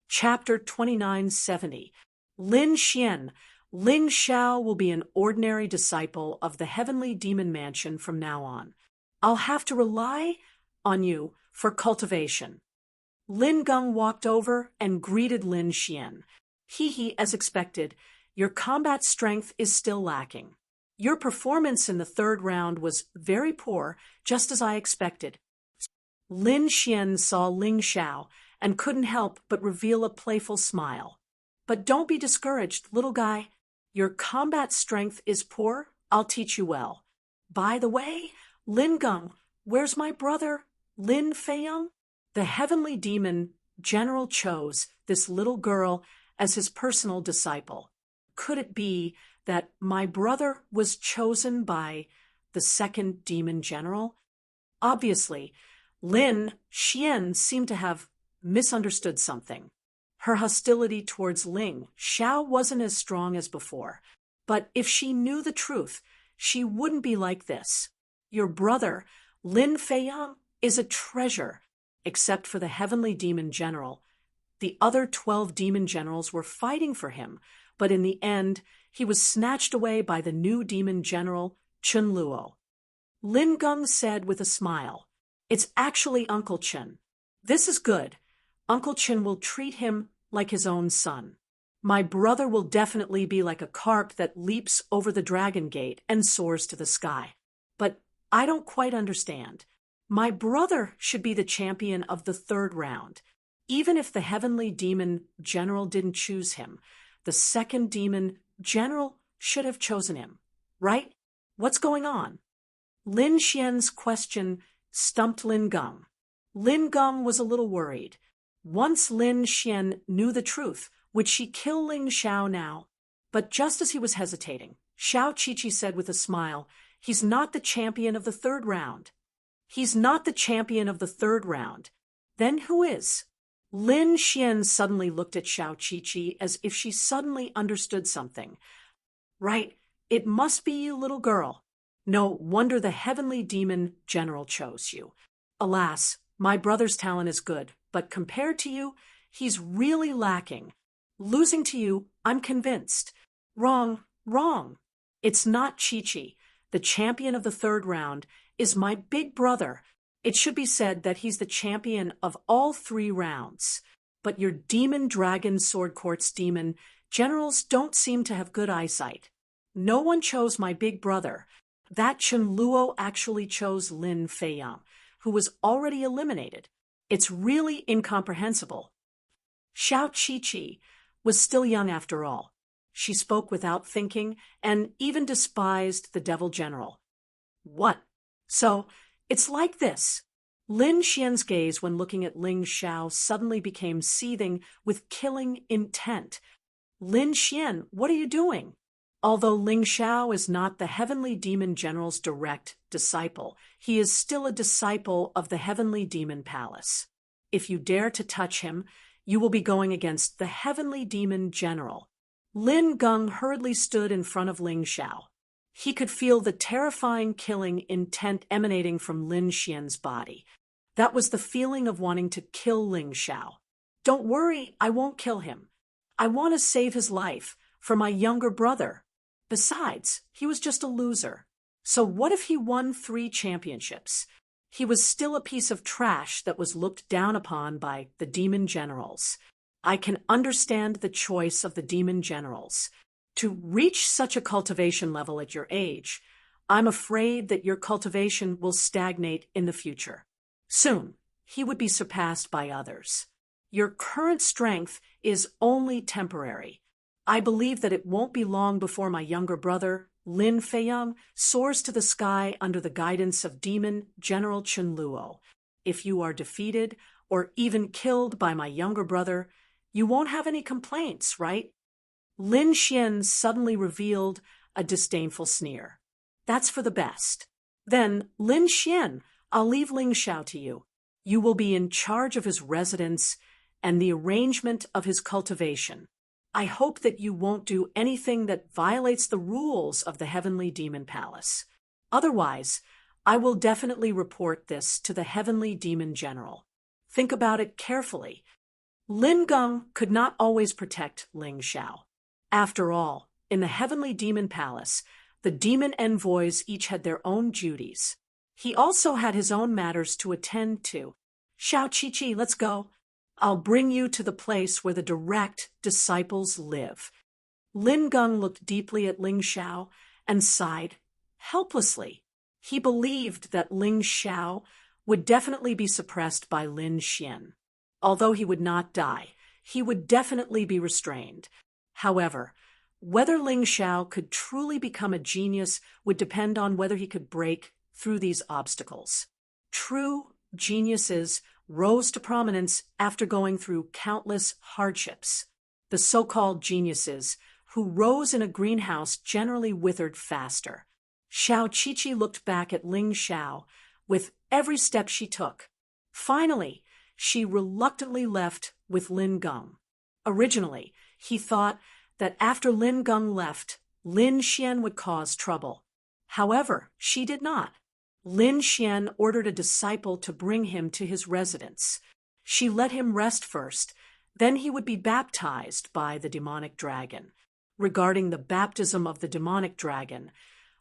Chapter 2970. Lin Xian. Ling Xiao will be an ordinary disciple of the heavenly demon mansion from now on. I'll have to rely on you for cultivation. Lin Geng walked over and greeted Lin Xian. He, as expected, your combat strength is still lacking. Your performance in the third round was very poor, just as I expected. Lin Xian saw Ling Xiao and couldn't help but reveal a playful smile. But don't be discouraged, little guy. Your combat strength is poor. I'll teach you well. By the way, Lin Geng, where's my brother, Lin Feiyang? The heavenly demon general chose this little girl as his personal disciple. Could it be that my brother was chosen by the second demon general? Obviously, Lin Xian seemed to have misunderstood something. Her hostility towards Ling Xiao wasn't as strong as before, but if she knew the truth, she wouldn't be like this. Your brother, Lin Feiyang, is a treasure, except for the heavenly demon general. The other 12 demon generals were fighting for him, but in the end, he was snatched away by the new demon general, Chen Luo. Lin Geng said with a smile, "It's actually Uncle Chen. This is good. Uncle Chen will treat him like his own son. My brother will definitely be like a carp that leaps over the dragon gate and soars to the sky. But I don't quite understand. My brother should be the champion of the third round. Even if the heavenly demon general didn't choose him, the second demon general should have chosen him, right? What's going on?" Lin Xian's question stumped Lin Geng. Lin Geng was a little worried. Once Lin Xian knew the truth, would she kill Ling Xiao now? But just as he was hesitating, Xiao Qiqi said with a smile, "He's not the champion of the third round." "He's not the champion of the third round. Then who is?" Lin Xian suddenly looked at Xiao Qiqi as if she suddenly understood something. "Right, it must be you, little girl. No wonder the heavenly demon general chose you. Alas, my brother's talent is good, but compared to you, he's really lacking. Losing to you, I'm convinced." Wrong. It's not Qiqi. The champion of the third round is my big brother. It should be said that he's the champion of all 3 rounds. But your demon dragon sword quartz demon generals don't seem to have good eyesight. No one chose my big brother. That Chen Luo actually chose Lin Feiyang, who was already eliminated. It's really incomprehensible. Xiao Qiqi was still young after all. She spoke without thinking and even despised the devil general. What? So, it's like this. Lin Xian's gaze when looking at Ling Xiao suddenly became seething with killing intent. "Lin Xian, what are you doing?" Although Ling Xiao is not the heavenly demon general's direct disciple, he is still a disciple of the heavenly demon palace. If you dare to touch him, you will be going against the heavenly demon general. Lin Geng hurriedly stood in front of Ling Xiao. He could feel the terrifying killing intent emanating from Lin Xian's body. That was the feeling of wanting to kill Ling Xiao. "Don't worry, I won't kill him. I want to save his life for my younger brother. Besides, he was just a loser. So what if he won 3 championships? He was still a piece of trash that was looked down upon by the demon generals. I can understand the choice of the demon generals. To reach such a cultivation level at your age, I'm afraid that your cultivation will stagnate in the future. Soon, he would be surpassed by others. Your current strength is only temporary. I believe that it won't be long before my younger brother, Lin Feiyang, soars to the sky under the guidance of demon General Chen Luo. If you are defeated or even killed by my younger brother, you won't have any complaints, right?" Lin Xian suddenly revealed a disdainful sneer. "That's for the best. Then, Lin Xian, I'll leave Ling Xiao to you. You will be in charge of his residence and the arrangement of his cultivation. I hope that you won't do anything that violates the rules of the Heavenly Demon Palace. Otherwise, I will definitely report this to the Heavenly Demon General. Think about it carefully. Lin Geng could not always protect Ling Xiao. After all, in the heavenly demon palace, the demon envoys each had their own duties. He also had his own matters to attend to. Xiao Qi, let's go. I'll bring you to the place where the direct disciples live. Lin Geng looked deeply at Ling Xiao and sighed helplessly. He believed that Ling Xiao would definitely be suppressed by Lin Xian. Although he would not die, he would definitely be restrained. However, whether Ling Xiao could truly become a genius would depend on whether he could break through these obstacles. True geniuses rose to prominence after going through countless hardships. The so-called geniuses who rose in a greenhouse generally withered faster. Xiao Qi looked back at Ling Xiao with every step she took. Finally, she reluctantly left with Lin Geng. Originally, he thought that after Lin Geng left, Lin Xian would cause trouble. However, she did not. Lin Xian ordered a disciple to bring him to his residence. She let him rest first, then he would be baptized by the demonic dragon. Regarding the baptism of the demonic dragon,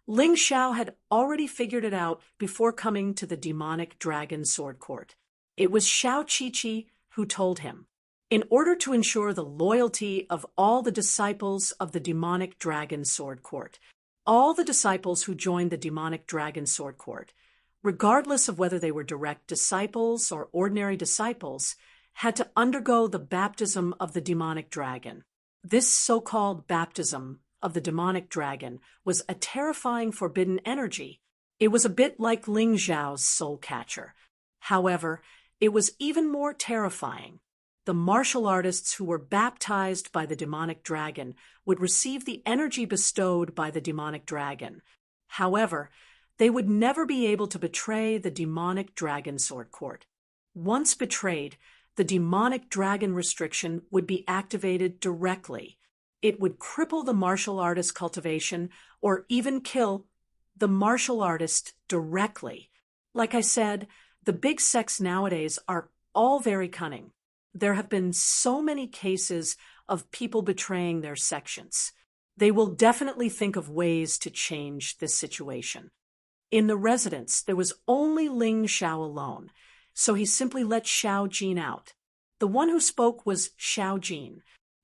Ling Xiao had already figured it out before coming to the demonic dragon sword court. It was Xiao Qi who told him. In order to ensure the loyalty of all the disciples of the demonic dragon sword court, all the disciples who joined the demonic dragon sword court, regardless of whether they were direct disciples or ordinary disciples, had to undergo the baptism of the demonic dragon. This so-called baptism of the demonic dragon was a terrifying forbidden energy. It was a bit like Ling Xiao's soul catcher. However, it was even more terrifying. The martial artists who were baptized by the demonic dragon would receive the energy bestowed by the demonic dragon. However, they would never be able to betray the demonic dragon sword court. Once betrayed, the demonic dragon restriction would be activated directly. It would cripple the martial artist cultivation or even kill the martial artist directly. Like I said, the big sects nowadays are all very cunning. There have been so many cases of people betraying their sections. They will definitely think of ways to change this situation. In the residence, there was only Ling Xiao alone, so he simply let Xiao Jin out. The one who spoke was Xiao Jin.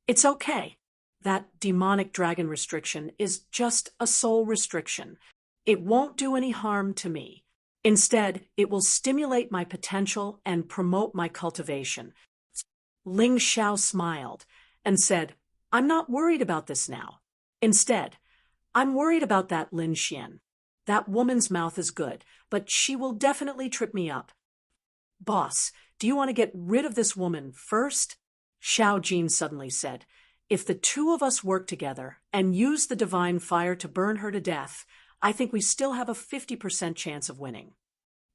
It's okay. That demonic dragon restriction is just a soul restriction. It won't do any harm to me. Instead, it will stimulate my potential and promote my cultivation. Ling Xiao smiled and said, I'm not worried about this now. Instead, I'm worried about that Lin Xian. That woman's mouth is good, but she will definitely trip me up. Boss, do you want to get rid of this woman first? Xiao Jin suddenly said, if the two of us work together and use the divine fire to burn her to death, I think we still have a 50% chance of winning.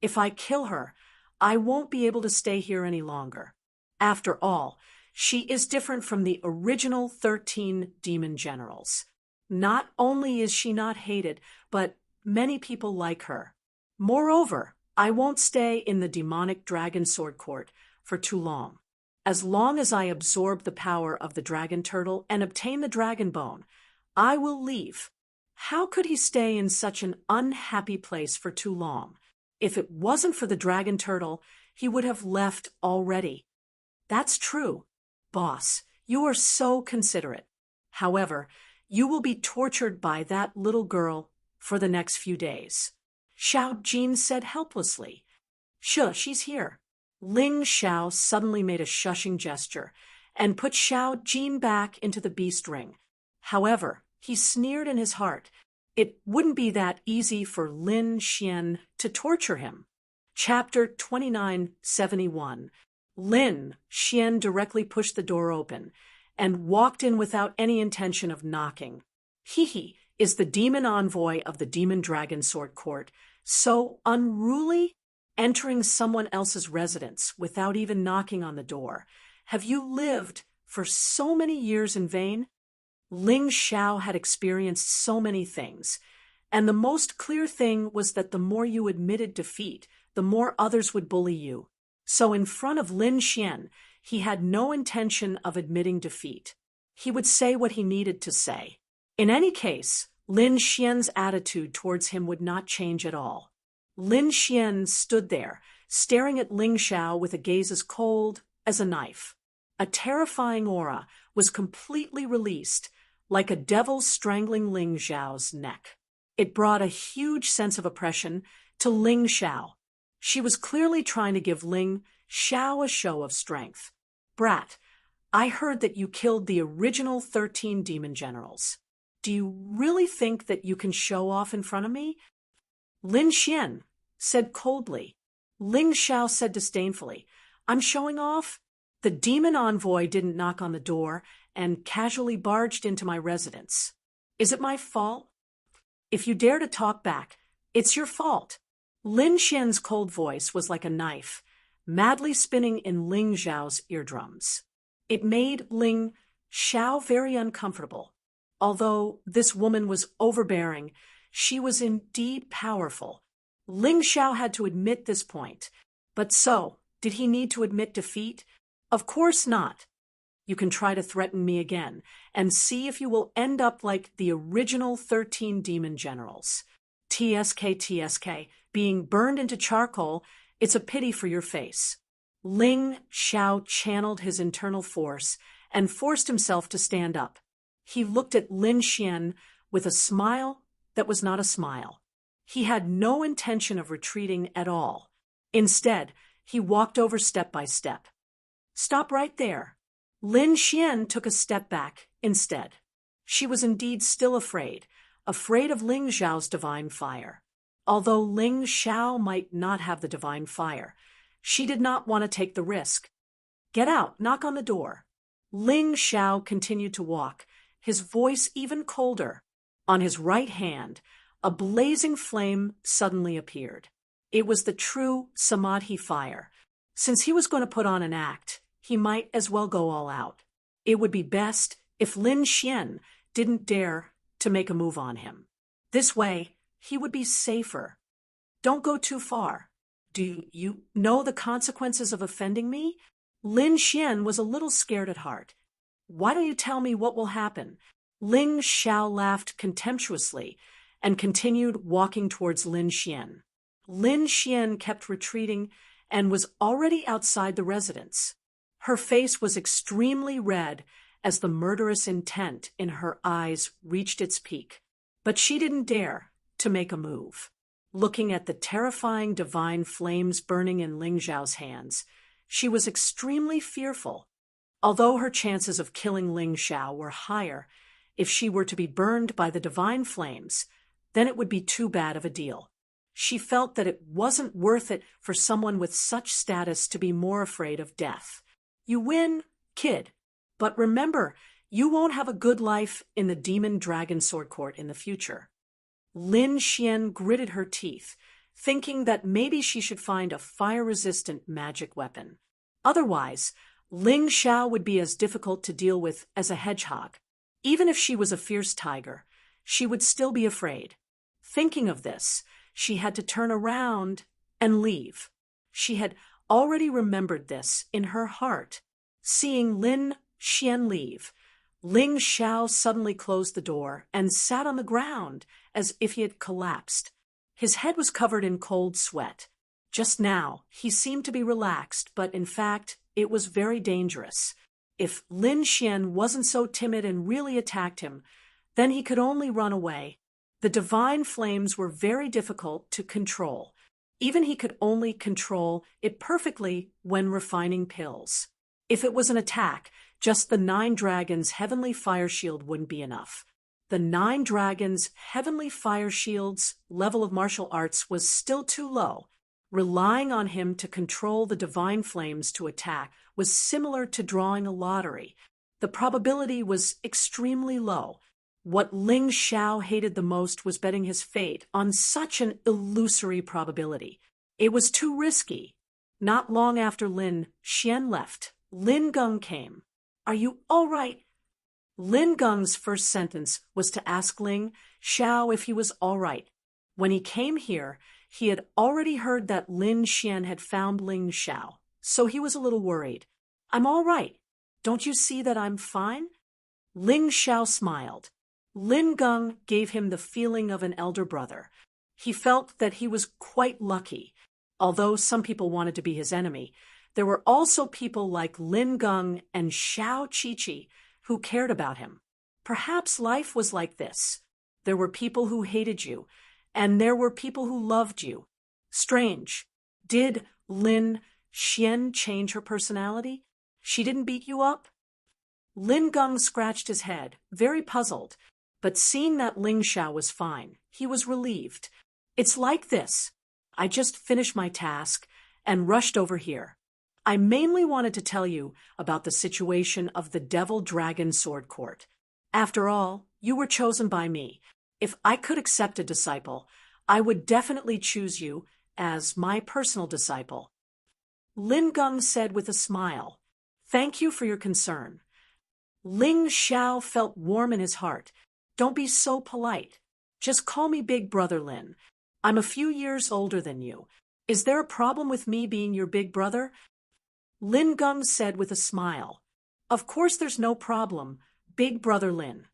If I kill her, I won't be able to stay here any longer. After all, she is different from the original 13 demon generals. Not only is she not hated, but many people like her. Moreover, I won't stay in the demonic dragon sword court for too long. As long as I absorb the power of the dragon turtle and obtain the dragon bone, I will leave. How could he stay in such an unhappy place for too long? If it wasn't for the dragon turtle, he would have left already. That's true. Boss, you are so considerate. However, you will be tortured by that little girl for the next few days. Xiao Jin said helplessly. Shush, she's here. Ling Xiao suddenly made a shushing gesture and put Xiao Jin back into the beast ring. However, he sneered in his heart. It wouldn't be that easy for Lin Xian to torture him. Chapter 2971. Lin Xian directly pushed the door open and walked in without any intention of knocking. He is the demon envoy of the demon dragon sword court, so unruly, entering someone else's residence without even knocking on the door. Have you lived for so many years in vain? Ling Xiao had experienced so many things, and the most clear thing was that the more you admitted defeat, the more others would bully you. So in front of Lin Xian, he had no intention of admitting defeat. He would say what he needed to say. In any case, Lin Xian's attitude towards him would not change at all. Lin Xian stood there, staring at Ling Xiao with a gaze as cold as a knife. A terrifying aura was completely released, like a devil strangling Ling Xiao's neck. It brought a huge sense of oppression to Ling Xiao. She was clearly trying to give Ling Xiao a show of strength. "Brat, I heard that you killed the original 13 demon generals. Do you really think that you can show off in front of me?" Lin Xian said coldly. Ling Xiao said disdainfully, "I'm showing off? The demon envoy didn't knock on the door and casually barged into my residence. Is it my fault? If you dare to talk back, it's your fault." Lin Xian's cold voice was like a knife, madly spinning in Ling Xiao's eardrums. It made Ling Xiao very uncomfortable. Although this woman was overbearing, she was indeed powerful. Ling Xiao had to admit this point. But so, did he need to admit defeat? Of course not. You can try to threaten me again, and see if you will end up like the original 13 demon generals. TSK, being burned into charcoal, it's a pity for your face. Ling Xiao channeled his internal force and forced himself to stand up. He looked at Lin Xian with a smile that was not a smile. He had no intention of retreating at all. Instead, he walked over step by step. "Stop right there." Lin Xian took a step back instead. She was indeed still afraid of Ling Xiao's divine fire. Although Ling Xiao might not have the divine fire, she did not want to take the risk. "Get out, knock on the door." Ling Xiao continued to walk, his voice even colder. On his right hand, a blazing flame suddenly appeared. It was the true Samadhi fire. Since he was going to put on an act, he might as well go all out. It would be best if Lin Xian didn't dare to make a move on him. This way, he would be safer. "Don't go too far. Do you know the consequences of offending me?" Lin Xian was a little scared at heart. "Why don't you tell me what will happen?" Ling Xiao laughed contemptuously and continued walking towards Lin Xian. Lin Xian kept retreating and was already outside the residence. Her face was extremely red as the murderous intent in her eyes reached its peak. But she didn't dare to make a move. Looking at the terrifying divine flames burning in Ling Xiao's hands, she was extremely fearful. Although her chances of killing Ling Xiao were higher, if she were to be burned by the divine flames, then it would be too bad of a deal. She felt that it wasn't worth it for someone with such status to be more afraid of death. "You win, kid. But remember, you won't have a good life in the Demon Dragon Sword Court in the future." Lin Xian gritted her teeth, thinking that maybe she should find a fire-resistant magic weapon. Otherwise, Ling Xiao would be as difficult to deal with as a hedgehog. Even if she was a fierce tiger, she would still be afraid. Thinking of this, she had to turn around and leave. She had already remembered this in her heart. Seeing Lin Xian leave, Ling Xiao suddenly closed the door and sat on the ground as if he had collapsed. His head was covered in cold sweat. Just now, he seemed to be relaxed, but in fact, it was very dangerous. If Lin Xian wasn't so timid and really attacked him, then he could only run away. The divine flames were very difficult to control. Even he could only control it perfectly when refining pills. If it was an attack, just the 9 dragons' heavenly fire shield wouldn't be enough. The 9 dragons' heavenly fire shield's level of martial arts was still too low. Relying on him to control the divine flames to attack was similar to drawing a lottery. The probability was extremely low. What Ling Xiao hated the most was betting his fate on such an illusory probability. It was too risky. Not long after Lin Xian left, Lin Geng came. "Are you all right?" Lin Geng's first sentence was to ask Ling Xiao if he was all right. When he came here, he had already heard that Lin Xian had found Ling Xiao, so he was a little worried. I'm all right. Don't you see that I'm fine? Ling Xiao smiled. Lin Geng gave him the feeling of an elder brother. He felt that he was quite lucky. Although some people wanted to be his enemy, there were also people like Lin Geng and Xiao Qiqi who cared about him. Perhaps life was like this. There were people who hated you, and there were people who loved you. Strange. Did Lin Xian change her personality? She didn't beat you up? Lin Geng scratched his head, very puzzled, but seeing that Ling Xiao was fine, he was relieved. It's like this. I just finished my task and rushed over here. I mainly wanted to tell you about the situation of the Devil Dragon Sword Court. After all, you were chosen by me. If I could accept a disciple, I would definitely choose you as my personal disciple. Lin Geng said with a smile, "Thank you for your concern." Ling Xiao felt warm in his heart. Don't be so polite. Just call me Big Brother Lin. I'm a few years older than you. Is there a problem with me being your big brother? Lin Geng said with a smile. Of course there's no problem, Big Brother Lin.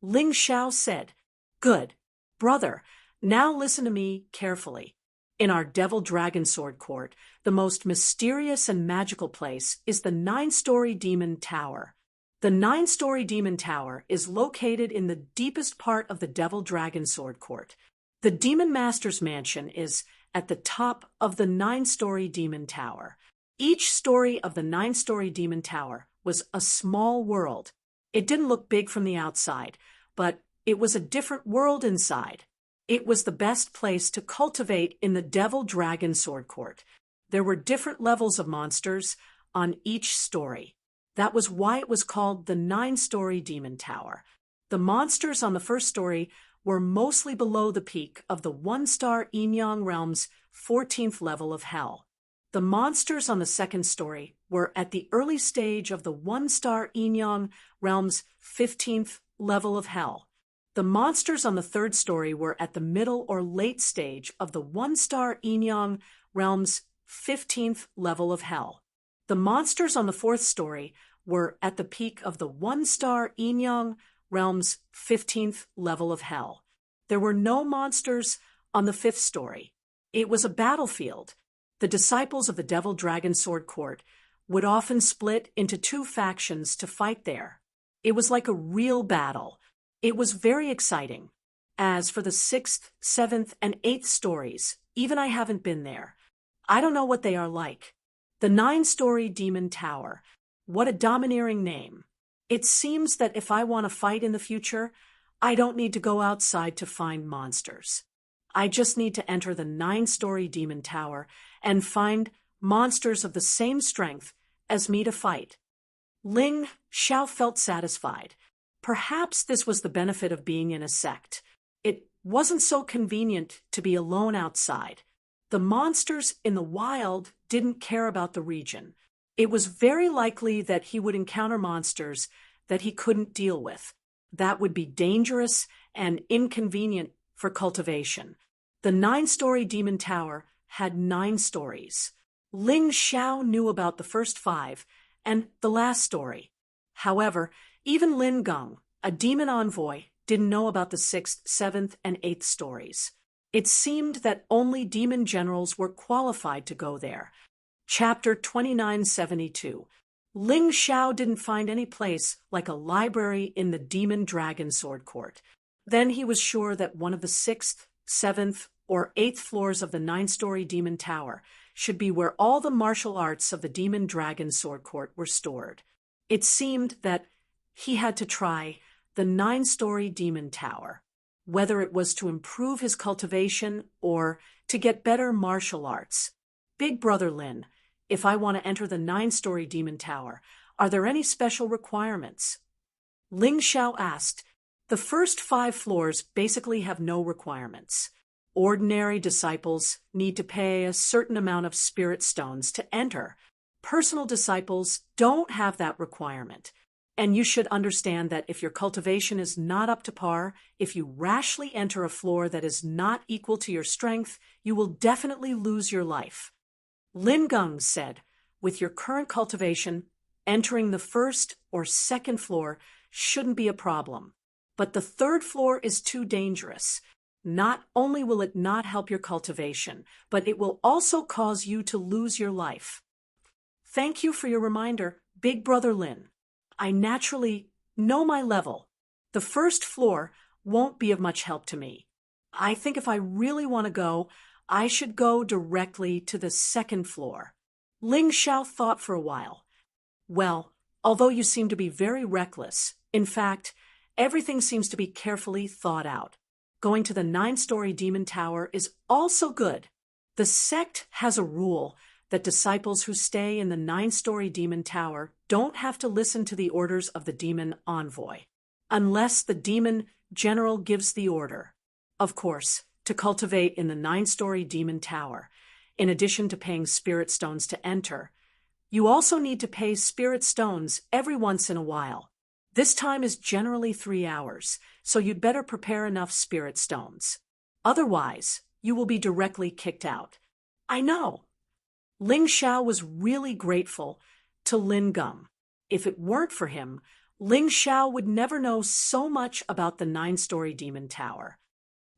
Ling Xiao said, Good. Brother, now listen to me carefully. In our Devil Dragon Sword Court, the most mysterious and magical place is the 9-story Demon Tower. The 9-story Demon Tower is located in the deepest part of the Devil Dragon Sword Court. The Demon Master's mansion is at the top of the 9-story Demon Tower. Each story of the 9-story Demon Tower was a small world. It didn't look big from the outside, but it was a different world inside. It was the best place to cultivate in the Devil Dragon Sword Court. There were different levels of monsters on each story. That was why it was called the 9-story Demon Tower. The monsters on the first story were mostly below the peak of the 1-star Yin-Yang Realm's 14th level of hell. The monsters on the second story were at the early stage of the 1-star Yin-Yang Realm's 15th level of hell. The monsters on the third story were at the middle or late stage of the 1-star Yin-Yang Realm's 15th level of hell. The monsters on the fourth story were at the peak of the 1-star Yin-Yang Realm's 15th level of hell. There were no monsters on the fifth story. It was a battlefield. The disciples of the Devil Dragon Sword Court would often split into two factions to fight there. It was like a real battle. It was very exciting. As for the 6th, 7th, and 8th stories, even I haven't been there. I don't know what they are like. The 9-story Demon Tower. What a domineering name. It seems that if I want to fight in the future, I don't need to go outside to find monsters. I just need to enter the 9-story Demon Tower and find monsters of the same strength as me to fight. Ling Xiao felt satisfied. Perhaps this was the benefit of being in a sect. It wasn't so convenient to be alone outside. The monsters in the wild didn't care about the region. It was very likely that he would encounter monsters that he couldn't deal with. That would be dangerous and inconvenient for cultivation. The 9-story Demon Tower had 9 stories. Ling Xiao knew about the first 5 and the last story. However, even Lin Geng, a demon envoy, didn't know about the 6th, 7th, and 8th stories. It seemed that only demon generals were qualified to go there. Chapter 2972. Ling Xiao didn't find any place like a library in the Demon Dragon Sword Court. Then he was sure that one of the 6th, 7th, or 8th floors of the 9-story Demon Tower should be where all the martial arts of the Demon Dragon Sword Court were stored. It seemed that he had to try the 9-story Demon Tower, whether it was to improve his cultivation or to get better martial arts. Big Brother Lin, if I want to enter the 9-story Demon Tower, are there any special requirements? Ling Xiao asked. The first 5 floors basically have no requirements. Ordinary disciples need to pay a certain amount of spirit stones to enter. Personal disciples don't have that requirement. And you should understand that if your cultivation is not up to par, if you rashly enter a floor that is not equal to your strength, you will definitely lose your life. Lin Geng said, with your current cultivation, Entering the first or second floor shouldn't be a problem. But the third floor is too dangerous. Not only will it not help your cultivation, but it will also cause you to lose your life. Thank you for your reminder, Big Brother Lin. I naturally know my level. The first floor won't be of much help to me. I think if I really want to go, I should go directly to the second floor. Ling Xiao thought for a while. Well, although you seem to be very reckless, in fact, everything seems to be carefully thought out. Going to the 9-story demon tower is also good. The sect has a rule that disciples who stay in the 9-story demon tower don't have to listen to the orders of the demon envoy, unless the demon general gives the order. Of course, to cultivate in the 9-story demon tower, in addition to paying spirit stones to enter, you also need to pay spirit stones every once in a while. This time is generally 3 hours, so you'd better prepare enough spirit stones. Otherwise, you will be directly kicked out. I know. Ling Xiao was really grateful to Lin Gum. If it weren't for him, Ling Xiao would never know so much about the 9-story demon tower.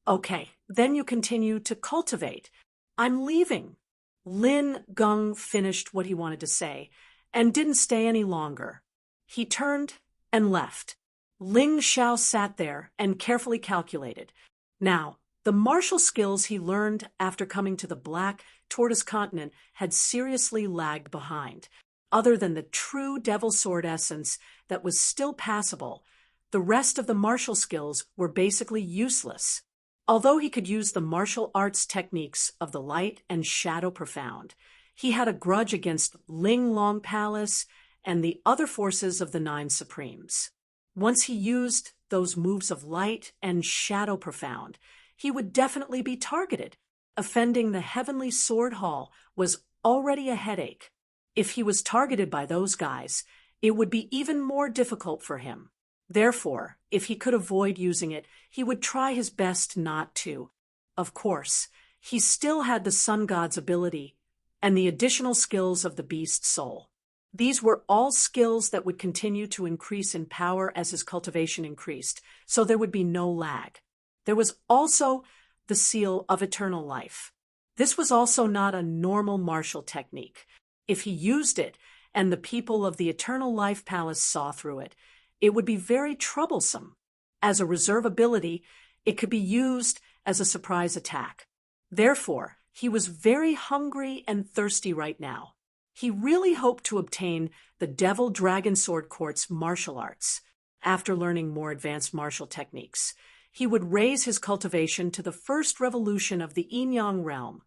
Okay, then you continue to cultivate. I'm leaving. Lin Gum finished what he wanted to say and didn't stay any longer. He turned and left. Ling Xiao sat there and carefully calculated. Now, the martial skills he learned after coming to the Black Tortoise Continent had seriously lagged behind. Other than the true Devil Sword essence that was still passable, the rest of the martial skills were basically useless. Although he could use the martial arts techniques of the Light and Shadow Profound, he had a grudge against Ling Long Palace and the other forces of the 9 Supremes. Once he used those moves of Light and Shadow Profound, he would definitely be targeted. Offending the Heavenly Sword Hall was already a headache. If he was targeted by those guys, it would be even more difficult for him. Therefore, if he could avoid using it, he would try his best not to. Of course, he still had the Sun God's ability and the additional skills of the Beast Soul. These were all skills that would continue to increase in power as his cultivation increased, so there would be no lag. There was also the Seal of Eternal Life. This was also not a normal martial technique. If he used it, and the people of the Eternal Life Palace saw through it, it would be very troublesome. As a reserve ability, it could be used as a surprise attack. Therefore, he was very hungry and thirsty right now. He really hoped to obtain the Devil Dragon Sword Court's martial arts. After learning more advanced martial techniques, he would raise his cultivation to the first revolution of the Yin-Yang realm,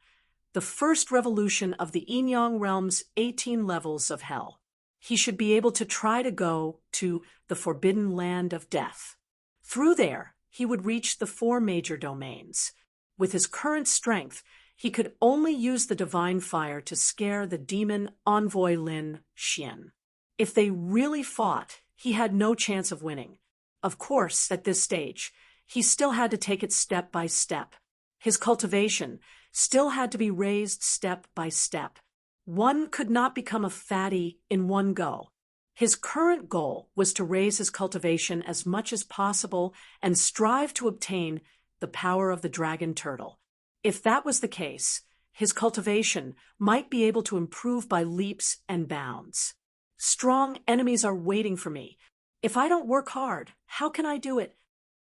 the first revolution of the Yin-Yang realm's 18 levels of hell. He should be able to try to go to the Forbidden Land of Death. Through there, he would reach the 4 major domains. With his current strength, he could only use the divine fire to scare the demon envoy Lin Xian. If they really fought, he had no chance of winning. Of course, at this stage, he still had to take it step by step. His cultivation still had to be raised step by step. One could not become a fatty in one go. His current goal was to raise his cultivation as much as possible and strive to obtain the power of the dragon turtle. If that was the case, his cultivation might be able to improve by leaps and bounds. Strong enemies are waiting for me. If I don't work hard, how can I do it?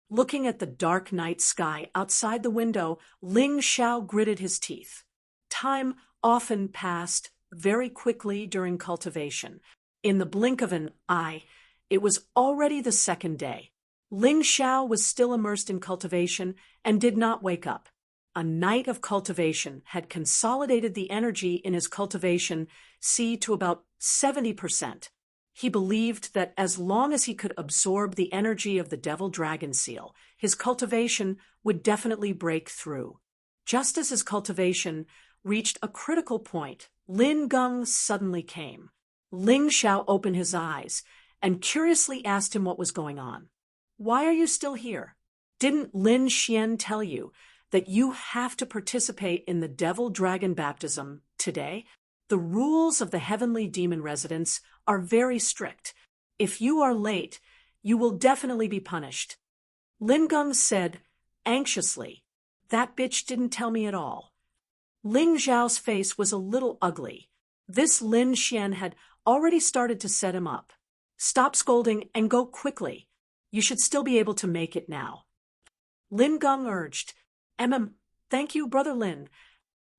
Looking at the dark night sky outside the window, Ling Xiao gritted his teeth. Time often passed very quickly during cultivation. In the blink of an eye, it was already the second day. Ling Xiao was still immersed in cultivation and did not wake up. A night of cultivation had consolidated the energy in his cultivation to about 70%. He believed that as long as he could absorb the energy of the Devil Dragon Seal, his cultivation would definitely break through. Just as his cultivation reached a critical point, Lin Gong suddenly came. Ling Xiao opened his eyes and curiously asked him what was going on. "Why are you still here? Didn't Lin Xian tell you that you have to participate in the Devil Dragon Baptism today? The rules of the Heavenly Demon Residence are very strict. If you are late, you will definitely be punished. Lin Geng said, anxiously, that bitch didn't tell me at all. Ling Zhao's face was a little ugly. This Lin Xian had already started to set him up. Stop scolding and go quickly. You should still be able to make it now. Lin Geng urged. Thank you, Brother Lin.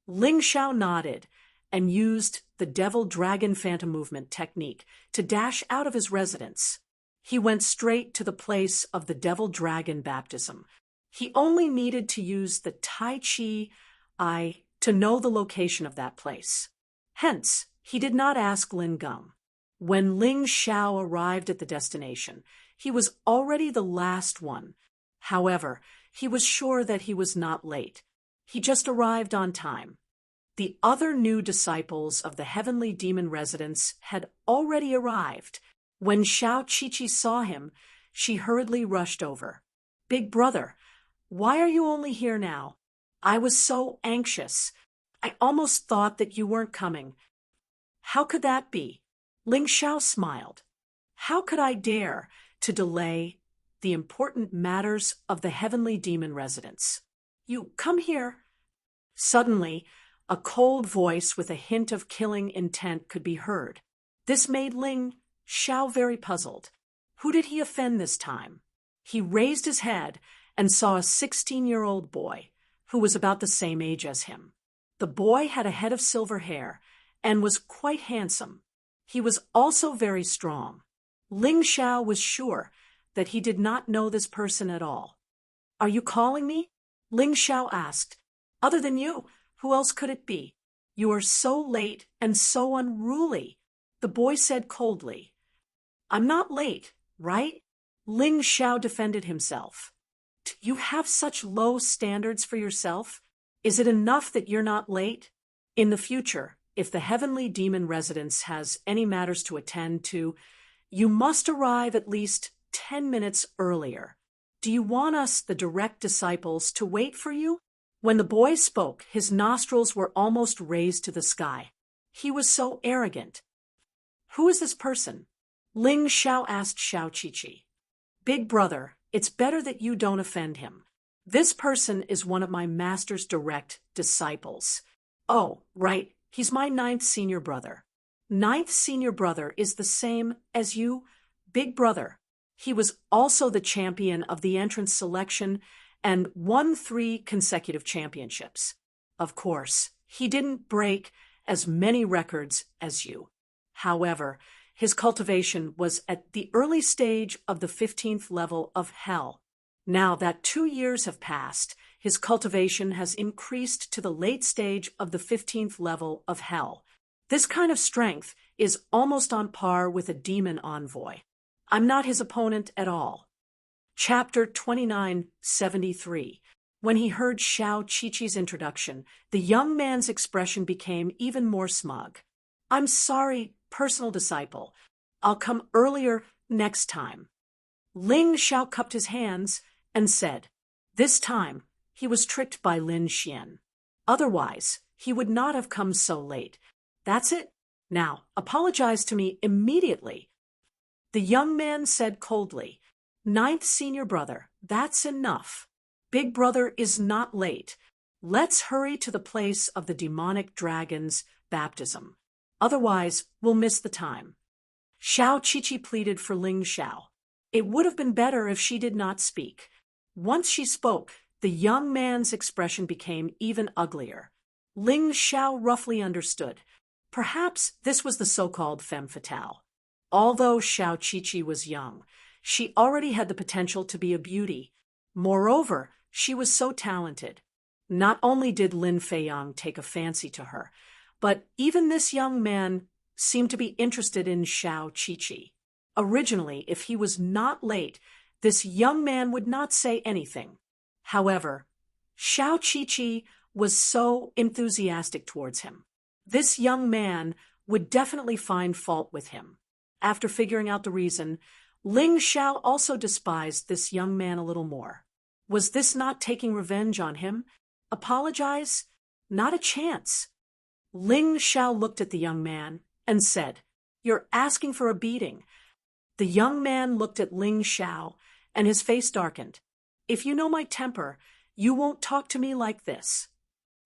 Ling Xiao nodded and used the Devil Dragon Phantom Movement technique to dash out of his residence. He went straight to the place of the Devil Dragon baptism. He only needed to use the Tai Chi Eye to know the location of that place. Hence, he did not ask Lin Geng. When Ling Xiao arrived at the destination, he was already the last one. However, he was sure that he was not late. He just arrived on time. The other new disciples of the heavenly demon residence had already arrived. When Xiao Qiqi saw him, she hurriedly rushed over. Big brother, why are you only here now? I was so anxious. I almost thought that you weren't coming. How could that be? Ling Xiao smiled. How could I dare to delay the important matters of the heavenly demon residence? You come here. Suddenly, a cold voice with a hint of killing intent could be heard. This made Ling Xiao very puzzled. Who did he offend this time? He raised his head and saw a 16-year-old boy who was about the same age as him. The boy had a head of silver hair and was quite handsome. He was also very strong. Ling Xiao was sure that he did not know this person at all. Are you calling me? Ling Xiao asked. Other than you, who else could it be? You are so late and so unruly, the boy said coldly. I'm not late, right? Ling Xiao defended himself. Do you have such low standards for yourself? Is it enough that you're not late? In the future, if the heavenly demon residence has any matters to attend to, you must arrive at least 10 minutes earlier. Do you want us, the direct disciples, to wait for you? When the boy spoke, his nostrils were almost raised to the sky. He was so arrogant. Who is this person? Ling Xiao asked Xiao Qiqi. Big brother, it's better that you don't offend him. This person is one of my master's direct disciples. Oh, right, he's my 9th senior brother. 9th senior brother is the same as you, big brother. He was also the champion of the entrance selection and won 3 consecutive championships. Of course, he didn't break as many records as you. However, his cultivation was at the early stage of the 15th level of hell. Now that 2 years have passed, his cultivation has increased to the late stage of the 15th level of hell. This kind of strength is almost on par with a demon envoy. I'm not his opponent at all. Chapter 2973. When he heard Xiao Qiqi's introduction, the young man's expression became even more smug. I'm sorry, personal disciple. I'll come earlier next time. Ling Xiao cupped his hands and said, this time he was tricked by Lin Xian. Otherwise, he would not have come so late. That's it. Now, apologize to me immediately. The young man said coldly, 9th senior brother, that's enough. Big brother is not late. Let's hurry to the place of the demonic dragon's baptism. Otherwise, we'll miss the time. Xiao Qiqi pleaded for Ling Xiao. It would have been better if she did not speak. Once she spoke, the young man's expression became even uglier. Ling Xiao roughly understood. Perhaps this was the so-called femme fatale. Although Xiao Qiqi was young, she already had the potential to be a beauty. Moreover, she was so talented. Not only did Lin Feiyang take a fancy to her, but even this young man seemed to be interested in Xiao Qiqi. Originally, if he was not late, this young man would not say anything. However, Xiao Qiqi was so enthusiastic towards him. This young man would definitely find fault with him. After figuring out the reason, Ling Xiao also despised this young man a little more. Was this not taking revenge on him? Apologize? Not a chance. Ling Xiao looked at the young man and said, You're asking for a beating." The young man looked at Ling Xiao, and his face darkened. "If you know my temper, you won't talk to me like this."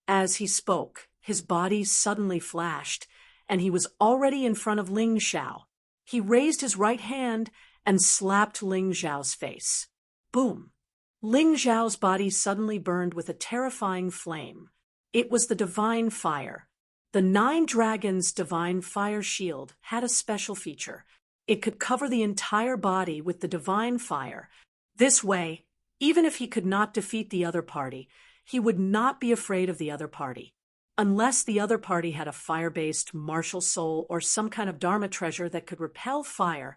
As he spoke, his body suddenly flashed, and he was already in front of Ling Xiao. He raised his right hand and slapped Ling Xiao's face. Boom! Ling Xiao's body suddenly burned with a terrifying flame. It was the divine fire. The 9 Dragons' divine fire shield had a special feature. It could cover the entire body with the divine fire. This way, even if he could not defeat the other party, he would not be afraid of the other party. Unless the other party had a fire-based martial soul or some kind of dharma treasure that could repel fire.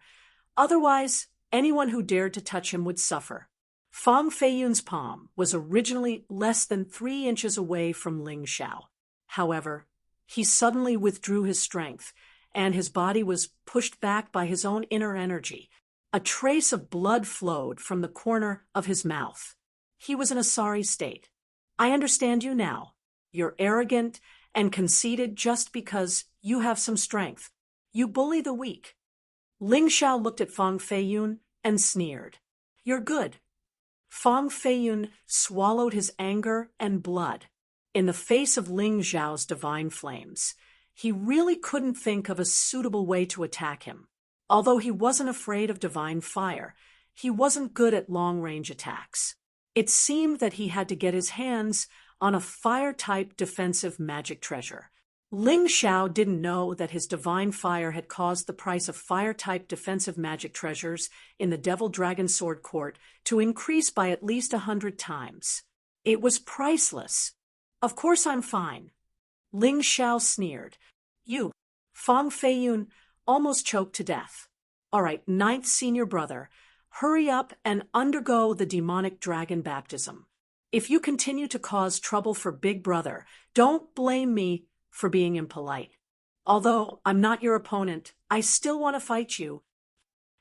Otherwise, anyone who dared to touch him would suffer. Fang Feiyun's palm was originally less than 3 inches away from Ling Xiao. However, he suddenly withdrew his strength, and his body was pushed back by his own inner energy. A trace of blood flowed from the corner of his mouth. He was in a sorry state. "I understand you now. You're arrogant and conceited just because you have some strength. You bully the weak." Ling Xiao looked at Fang Feiyun and sneered. "You're good." Fang Feiyun swallowed his anger and blood. In the face of Ling Xiao's divine flames, he really couldn't think of a suitable way to attack him. Although he wasn't afraid of divine fire, he wasn't good at long-range attacks. It seemed that he had to get his hands on a fire-type defensive magic treasure. Ling Xiao didn't know that his divine fire had caused the price of fire-type defensive magic treasures in the Devil Dragon Sword Court to increase by at least 100 times. It was priceless. "Of course I'm fine." Ling Xiao sneered. "You." Fang Feiyun almost choked to death. "All right, 9th senior brother, hurry up and undergo the demonic dragon baptism. If you continue to cause trouble for Big Brother, don't blame me for being impolite. Although I'm not your opponent, I still want to fight you."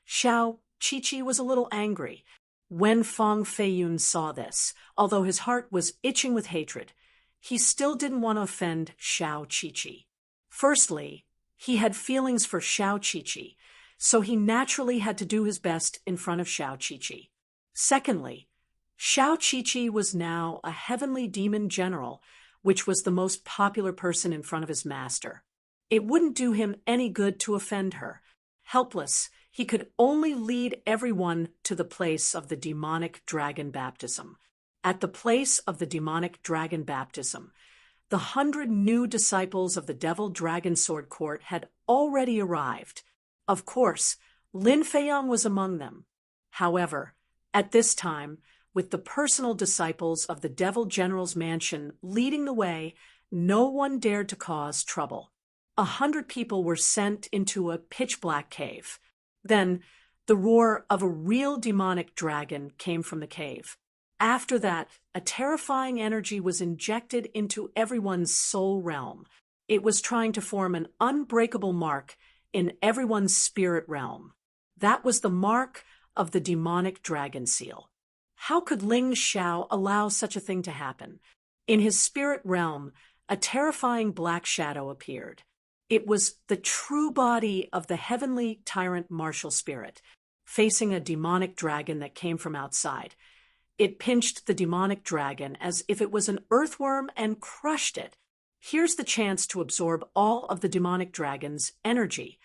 Xiao Qiqi was a little angry when Fang Feiyun saw this. Although his heart was itching with hatred, he still didn't want to offend Xiao Qiqi. Firstly, he had feelings for Xiao Qiqi, so he naturally had to do his best in front of Xiao Qiqi. Secondly, Xiao Qiqi was now a heavenly demon general, which was the most popular person in front of his master. It wouldn't do him any good to offend her. Helpless, he could only lead everyone to the place of the demonic dragon baptism. At the place of the demonic dragon baptism, the 100 new disciples of the Devil Dragon Sword Court had already arrived. Of course, Lin Feiyang was among them. However, at this time, with the personal disciples of the Devil General's mansion leading the way, no one dared to cause trouble. 100 people were sent into a pitch-black cave. Then, the roar of a real demonic dragon came from the cave. After that, a terrifying energy was injected into everyone's soul realm. It was trying to form an unbreakable mark in everyone's spirit realm. That was the mark of the demonic dragon seal. How could Ling Xiao allow such a thing to happen? In his spirit realm, a terrifying black shadow appeared. It was the true body of the heavenly tyrant martial spirit, facing a demonic dragon that came from outside. It pinched the demonic dragon as if it was an earthworm and crushed it. Here's the chance to absorb all of the demonic dragon's energy.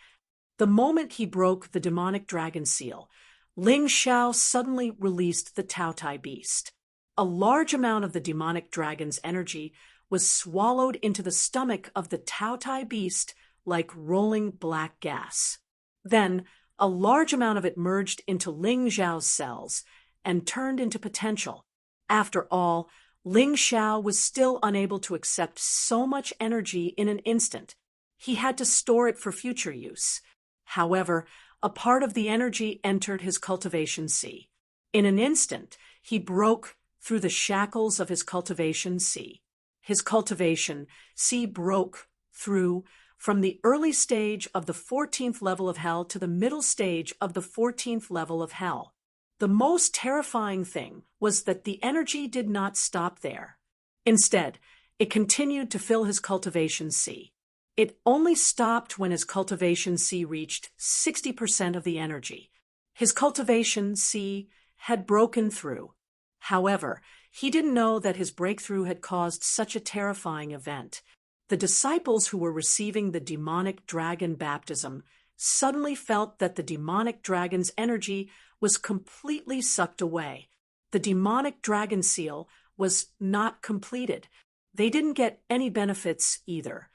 The moment he broke the demonic dragon seal, Ling Xiao suddenly released the Taotai beast. A large amount of the demonic dragon's energy was swallowed into the stomach of the Taotai beast like rolling black gas. Then, a large amount of it merged into Ling Xiao's cells and turned into potential. After all, Ling Xiao was still unable to accept so much energy in an instant. He had to store it for future use. However, a part of the energy entered his cultivation sea. In an instant, he broke through the shackles of his cultivation sea. His cultivation sea broke through from the early stage of the 14th level of hell to the middle stage of the 14th level of hell. The most terrifying thing was that the energy did not stop there. Instead, it continued to fill his cultivation sea. It only stopped when his cultivation C reached 60% of the energy. His cultivation C had broken through. However, he didn't know that his breakthrough had caused such a terrifying event. The disciples who were receiving the demonic dragon baptism suddenly felt that the demonic dragon's energy was completely sucked away. The demonic dragon seal was not completed. They didn't get any benefits either.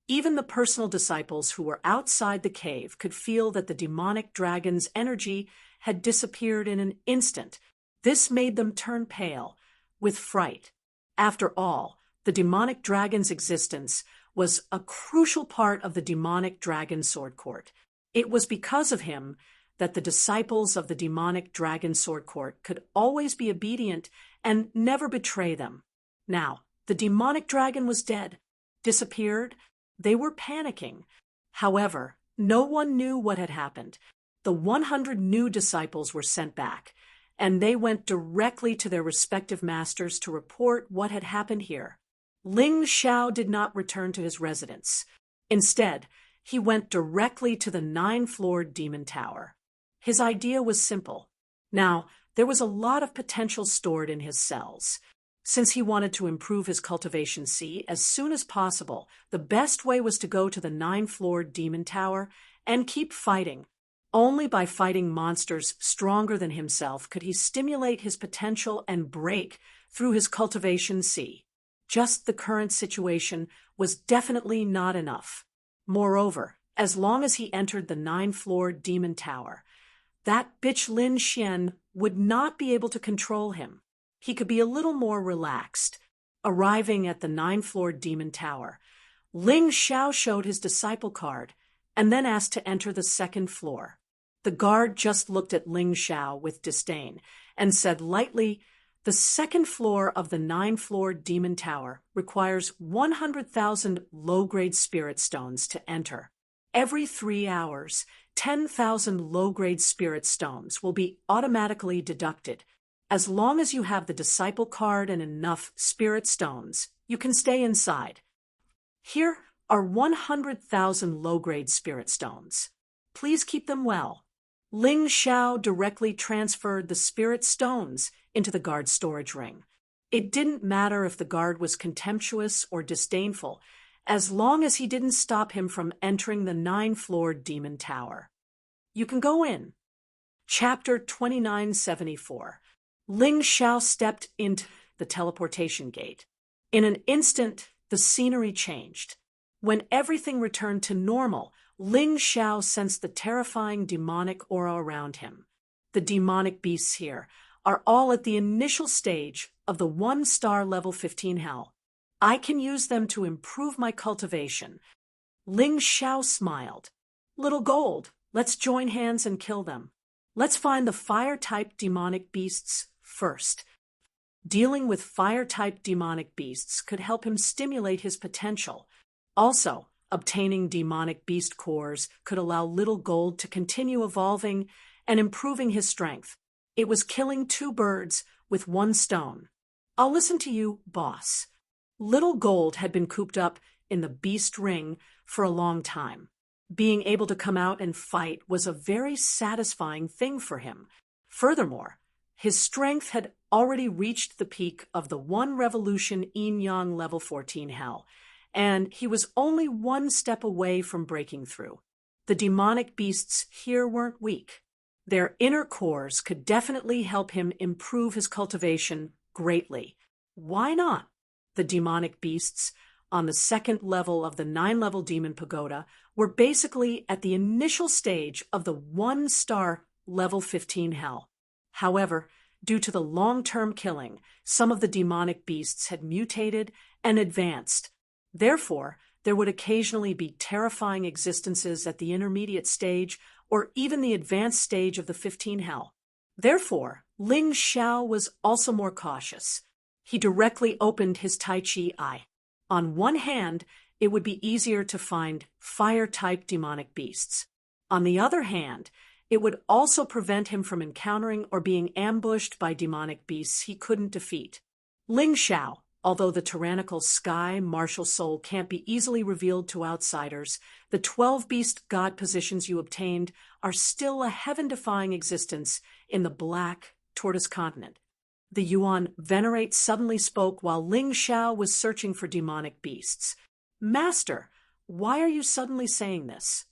Even the personal disciples who were outside the cave could feel that the demonic dragon's energy had disappeared in an instant. This made them turn pale with fright. After all, the demonic dragon's existence was a crucial part of the demonic dragon sword court. It was because of him that the disciples of the demonic dragon sword court could always be obedient and never betray them. Now, the demonic dragon was dead, disappeared. They were panicking. However, no one knew what had happened. The 100 new disciples were sent back, and they went directly to their respective masters to report what had happened here. Ling Xiao did not return to his residence. Instead, he went directly to the 9-floored demon tower. His idea was simple. Now, there was a lot of potential stored in his cells. Since he wanted to improve his cultivation C as soon as possible, the best way was to go to the 9-floored demon tower and keep fighting. Only by fighting monsters stronger than himself could he stimulate his potential and break through his cultivation C. Just the current situation was definitely not enough. Moreover, as long as he entered the 9-floored demon tower, that bitch Lin Xian would not be able to control him. He could be a little more relaxed. Arriving at the 9-floored demon tower, Ling Xiao showed his disciple card and then asked to enter the 2nd floor. The guard just looked at Ling Xiao with disdain and said lightly, "The 2nd floor of the 9-floored demon tower requires 100,000 low-grade spirit stones to enter. Every 3 hours, 10,000 low-grade spirit stones will be automatically deducted. As long as you have the disciple card and enough spirit stones, you can stay inside. Here are 100,000 low-grade spirit stones. Please keep them well." Ling Xiao directly transferred the spirit stones into the guard's storage ring. It didn't matter if the guard was contemptuous or disdainful, as long as he didn't stop him from entering the 9-floored demon tower. You can go in. Chapter 2974. Ling Xiao stepped into the teleportation gate. In an instant, the scenery changed. When everything returned to normal, Ling Xiao sensed the terrifying demonic aura around him. The demonic beasts here are all at the initial stage of the 1-star level 15 hell. I can use them to improve my cultivation. Ling Xiao smiled. "Little Gold, let's join hands and kill them. Let's find the fire-type demonic beasts first." Dealing with fire-type demonic beasts could help him stimulate his potential. Also, obtaining demonic beast cores could allow Little Gold to continue evolving and improving his strength. It was killing 2 birds with 1 stone. "I'll listen to you, boss." Little Gold had been cooped up in the beast ring for a long time. Being able to come out and fight was a very satisfying thing for him. Furthermore, his strength had already reached the peak of the 1 revolution yin-yang level 14 hell, and he was only 1 step away from breaking through. The demonic beasts here weren't weak. Their inner cores could definitely help him improve his cultivation greatly. Why not? The demonic beasts on the 2nd level of the 9-level demon pagoda were basically at the initial stage of the 1-star level 15 hell. However, due to the long-term killing, some of the demonic beasts had mutated and advanced. Therefore, there would occasionally be terrifying existences at the intermediate stage or even the advanced stage of the 15 hell. Therefore, Ling Xiao was also more cautious. He directly opened his Tai Chi eye. On one hand, it would be easier to find fire-type demonic beasts. On the other hand, it would also prevent him from encountering or being ambushed by demonic beasts he couldn't defeat. "Ling Xiao, Although the tyrannical sky martial soul can't be easily revealed to outsiders, the 12 beast god positions you obtained are still a heaven-defying existence in the black tortoise continent. The Yuan Venerate suddenly spoke while Ling Xiao was searching for demonic beasts. Master, why are you suddenly saying this?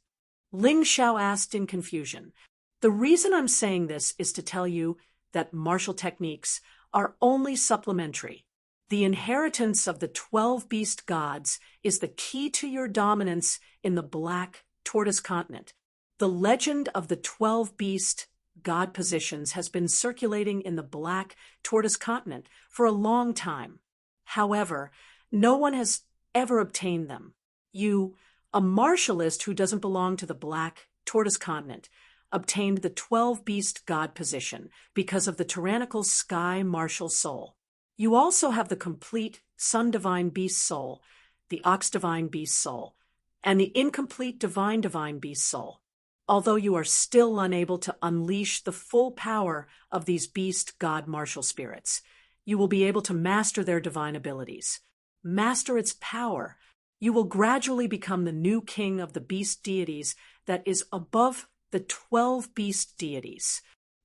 Ling Xiao asked in confusion. The reason I'm saying this is to tell you that martial techniques are only supplementary. The inheritance of the 12 beast gods is the key to your dominance in the black tortoise continent. The legend of the 12 beast god positions has been circulating in the black tortoise continent for a long time. However, no one has ever obtained them. You, a martialist who doesn't belong to the black tortoise continent, obtained the 12 beast god position because of the tyrannical sky martial soul. You also have the complete sun divine beast soul, the ox divine beast soul, and the incomplete divine beast soul. Although you are still unable to unleash the full power of these beast god martial spirits, you will be able to master their divine abilities. Master its power. You will gradually become the new king of the beast deities that is above the 12 beast deities.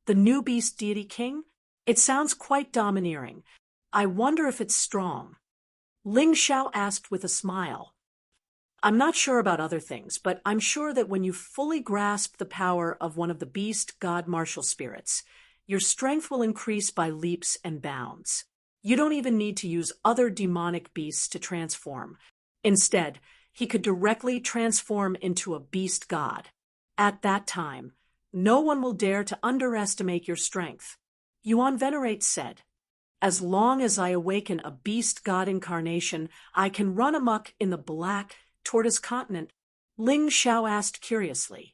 The new beast deity king? It sounds quite domineering. I wonder if it's strong. Ling Xiao asked with a smile. I'm not sure about other things, but I'm sure that when you fully grasp the power of one of the beast god martial spirits, your strength will increase by leaps and bounds. You don't even need to use other demonic beasts to transform. Instead, he could directly transform into a beast god. At that time, no one will dare to underestimate your strength. Yuan Venerate said, as long as I awaken a beast god incarnation, I can run amok in the black tortoise continent. Ling Xiao asked curiously.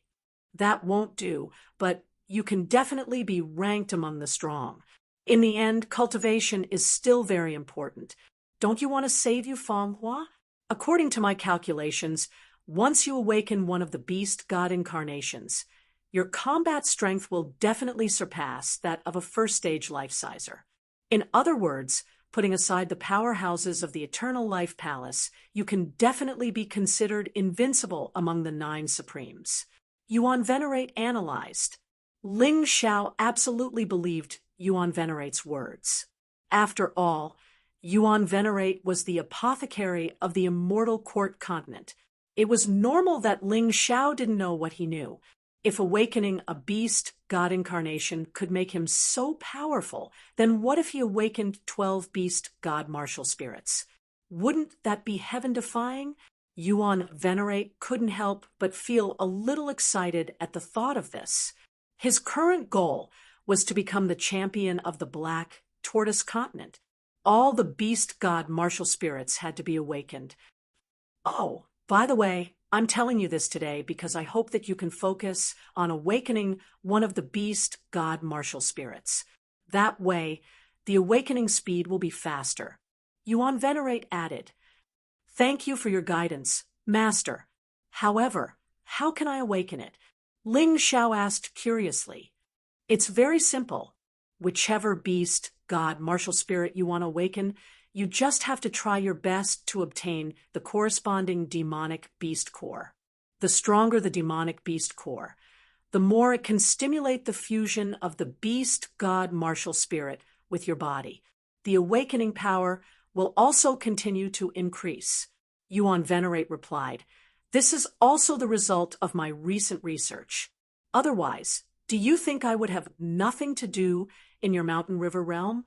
That won't do, but you can definitely be ranked among the strong. In the end, cultivation is still very important. Don't you want to save you Fanghua? According to my calculations, once you awaken one of the beast god incarnations, your combat strength will definitely surpass that of a first-stage life-sizer. In other words, putting aside the powerhouses of the Eternal Life Palace, you can definitely be considered invincible among the 9 Supremes. Yuan Venerate analyzed. Ling Xiao absolutely believed Yuan Venerate's words. After all, Yuan Venerate was the apothecary of the immortal court continent. It was normal that Ling Xiao didn't know what he knew. If awakening a beast god incarnation could make him so powerful, then what if he awakened 12 beast god martial spirits? Wouldn't that be heaven-defying? Yuan Venerate couldn't help but feel a little excited at the thought of this. His current goal was to become the champion of the black tortoise continent. All the beast god martial spirits had to be awakened. Oh, by the way, I'm telling you this today because I hope that you can focus on awakening one of the beast god martial spirits. That way, the awakening speed will be faster. Yuan Venerate added, Thank you for your guidance, Master. However, how can I awaken it? Ling Xiao asked curiously. It's very simple. Whichever beast, god, martial spirit you want to awaken, you just have to try your best to obtain the corresponding demonic beast core. The stronger the demonic beast core, the more it can stimulate the fusion of the beast god martial spirit with your body. The awakening power will also continue to increase. Yuan Venerate replied, This is also the result of my recent research. Otherwise, do you think I would have nothing to do in your mountain river realm?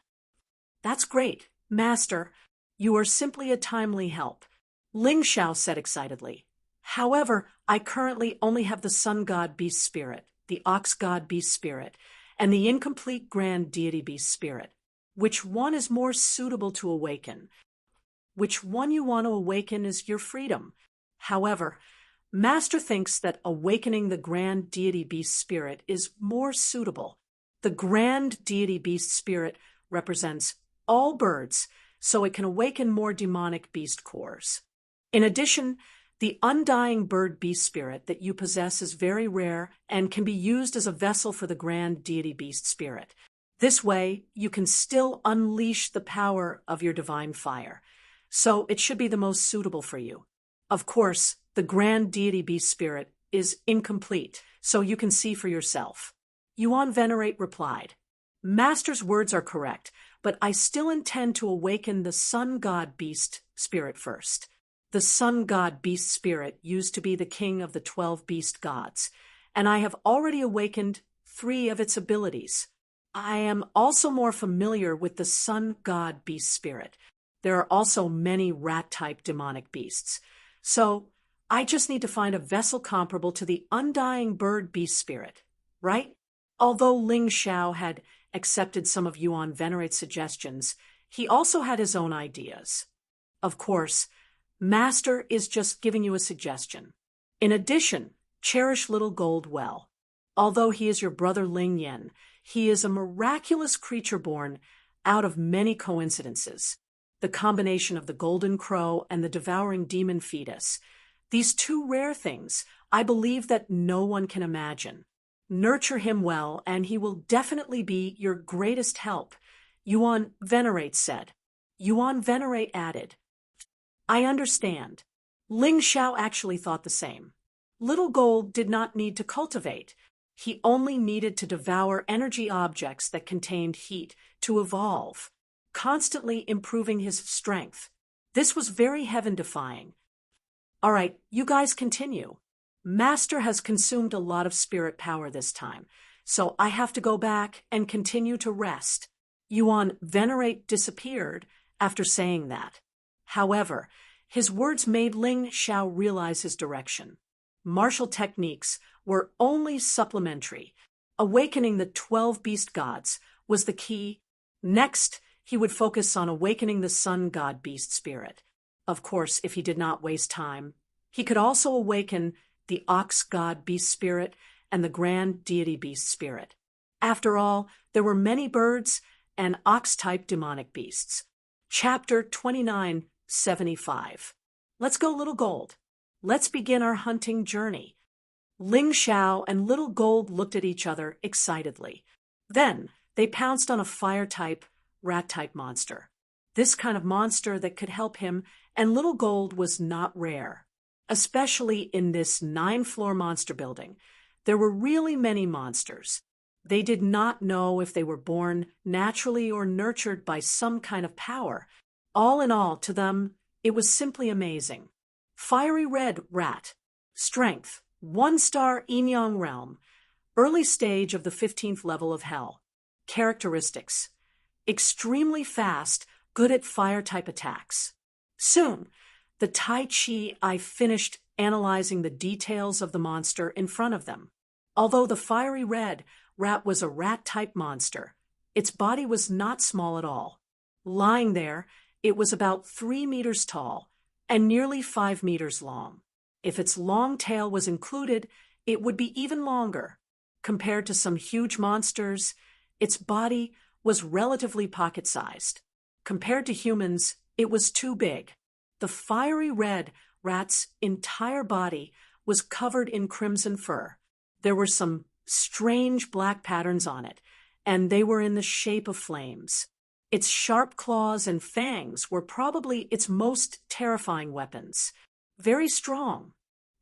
That's great. Master, you are simply a timely help, Ling Xiao said excitedly. However, I currently only have the sun god beast spirit, the ox god beast spirit, and the incomplete grand deity beast spirit. Which one is more suitable to awaken? Which one you want to awaken is your freedom. However, Master thinks that awakening the grand deity beast spirit is more suitable. The grand deity beast spirit represents all birds, so it can awaken more demonic beast cores. In addition, the undying bird beast spirit that you possess is very rare and can be used as a vessel for the grand deity beast spirit. This way, you can still unleash the power of your divine fire. So it should be the most suitable for you. Of course, the grand deity beast spirit is incomplete, so you can see for yourself. Yuan Venerate replied, Master's words are correct, but I still intend to awaken the sun god beast spirit first. The sun god beast spirit used to be the king of the 12 beast gods, and I have already awakened 3 of its abilities. I am also more familiar with the sun god beast spirit. There are also many rat-type demonic beasts. So I just need to find a vessel comparable to the undying bird beast spirit, right? Although Ling Xiao had accepted some of Yuan Venerate's suggestions, he also had his own ideas. Of course, Master is just giving you a suggestion. In addition, cherish little gold well. Although he is your brother Ling Yen, he is a miraculous creature born out of many coincidences. The combination of the golden crow and the devouring demon fetus. These 2 rare things, I believe that no one can imagine. Nurture him well, and he will definitely be your greatest help, Yuan Venerate said. Yuan Venerate added, I understand. Ling Xiao actually thought the same. Little Gold did not need to cultivate. He only needed to devour energy objects that contained heat to evolve, constantly improving his strength. This was very heaven-defying. All right, you guys continue. Master has consumed a lot of spirit power this time, so I have to go back and continue to rest. Yuan Venerate disappeared after saying that. However, his words made Ling Xiao realize his direction. Martial techniques were only supplementary. Awakening the 12 beast gods was the key. Next, he would focus on awakening the sun god beast spirit. Of course, if he did not waste time, he could also awaken the ox god beast spirit and the grand deity beast spirit. After all, there were many birds and ox-type demonic beasts. Chapter 2975. Let's go, Little Gold. Let's begin our hunting journey. Ling Xiao and Little Gold looked at each other excitedly. Then they pounced on a fire-type, rat-type monster. This kind of monster that could help him, and Little Gold was not rare. Especially in this 9-floor monster building, there were really many monsters. They did not know if they were born naturally or nurtured by some kind of power. All in all, to them, it was simply amazing. Fiery red rat. Strength, 1-star Yin-Yang realm. Early stage of the 15th level of hell. Characteristics. Extremely fast, good at fire-type attacks. Soon, the Tai Chi I finished analyzing the details of the monster in front of them. Although the fiery red rat was a rat-type monster, its body was not small at all. Lying there, it was about 3 meters tall and nearly 5 meters long. If its long tail was included, it would be even longer. Compared to some huge monsters, its body was relatively pocket-sized. Compared to humans, it was too big. The fiery red rat's entire body was covered in crimson fur. There were some strange black patterns on it, and they were in the shape of flames. Its sharp claws and fangs were probably its most terrifying weapons. Very strong.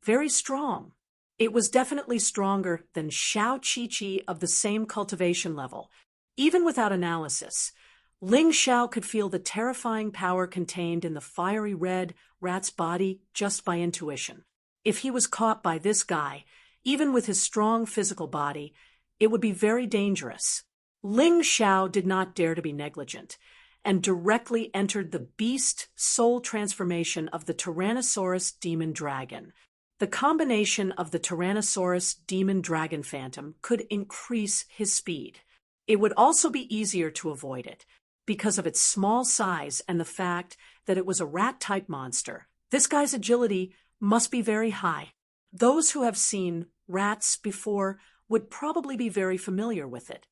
Very strong. It was definitely stronger than Xiao Qi of the same cultivation level. Even without analysis, Ling Xiao could feel the terrifying power contained in the fiery red rat's body just by intuition. If he was caught by this guy, even with his strong physical body, it would be very dangerous. Ling Xiao did not dare to be negligent, and directly entered the beast soul transformation of the Tyrannosaurus demon dragon. The combination of the Tyrannosaurus demon dragon phantom could increase his speed. It would also be easier to avoid it, because of its small size and the fact that it was a rat-type monster. This guy's agility must be very high. Those who have seen rats before would probably be very familiar with it.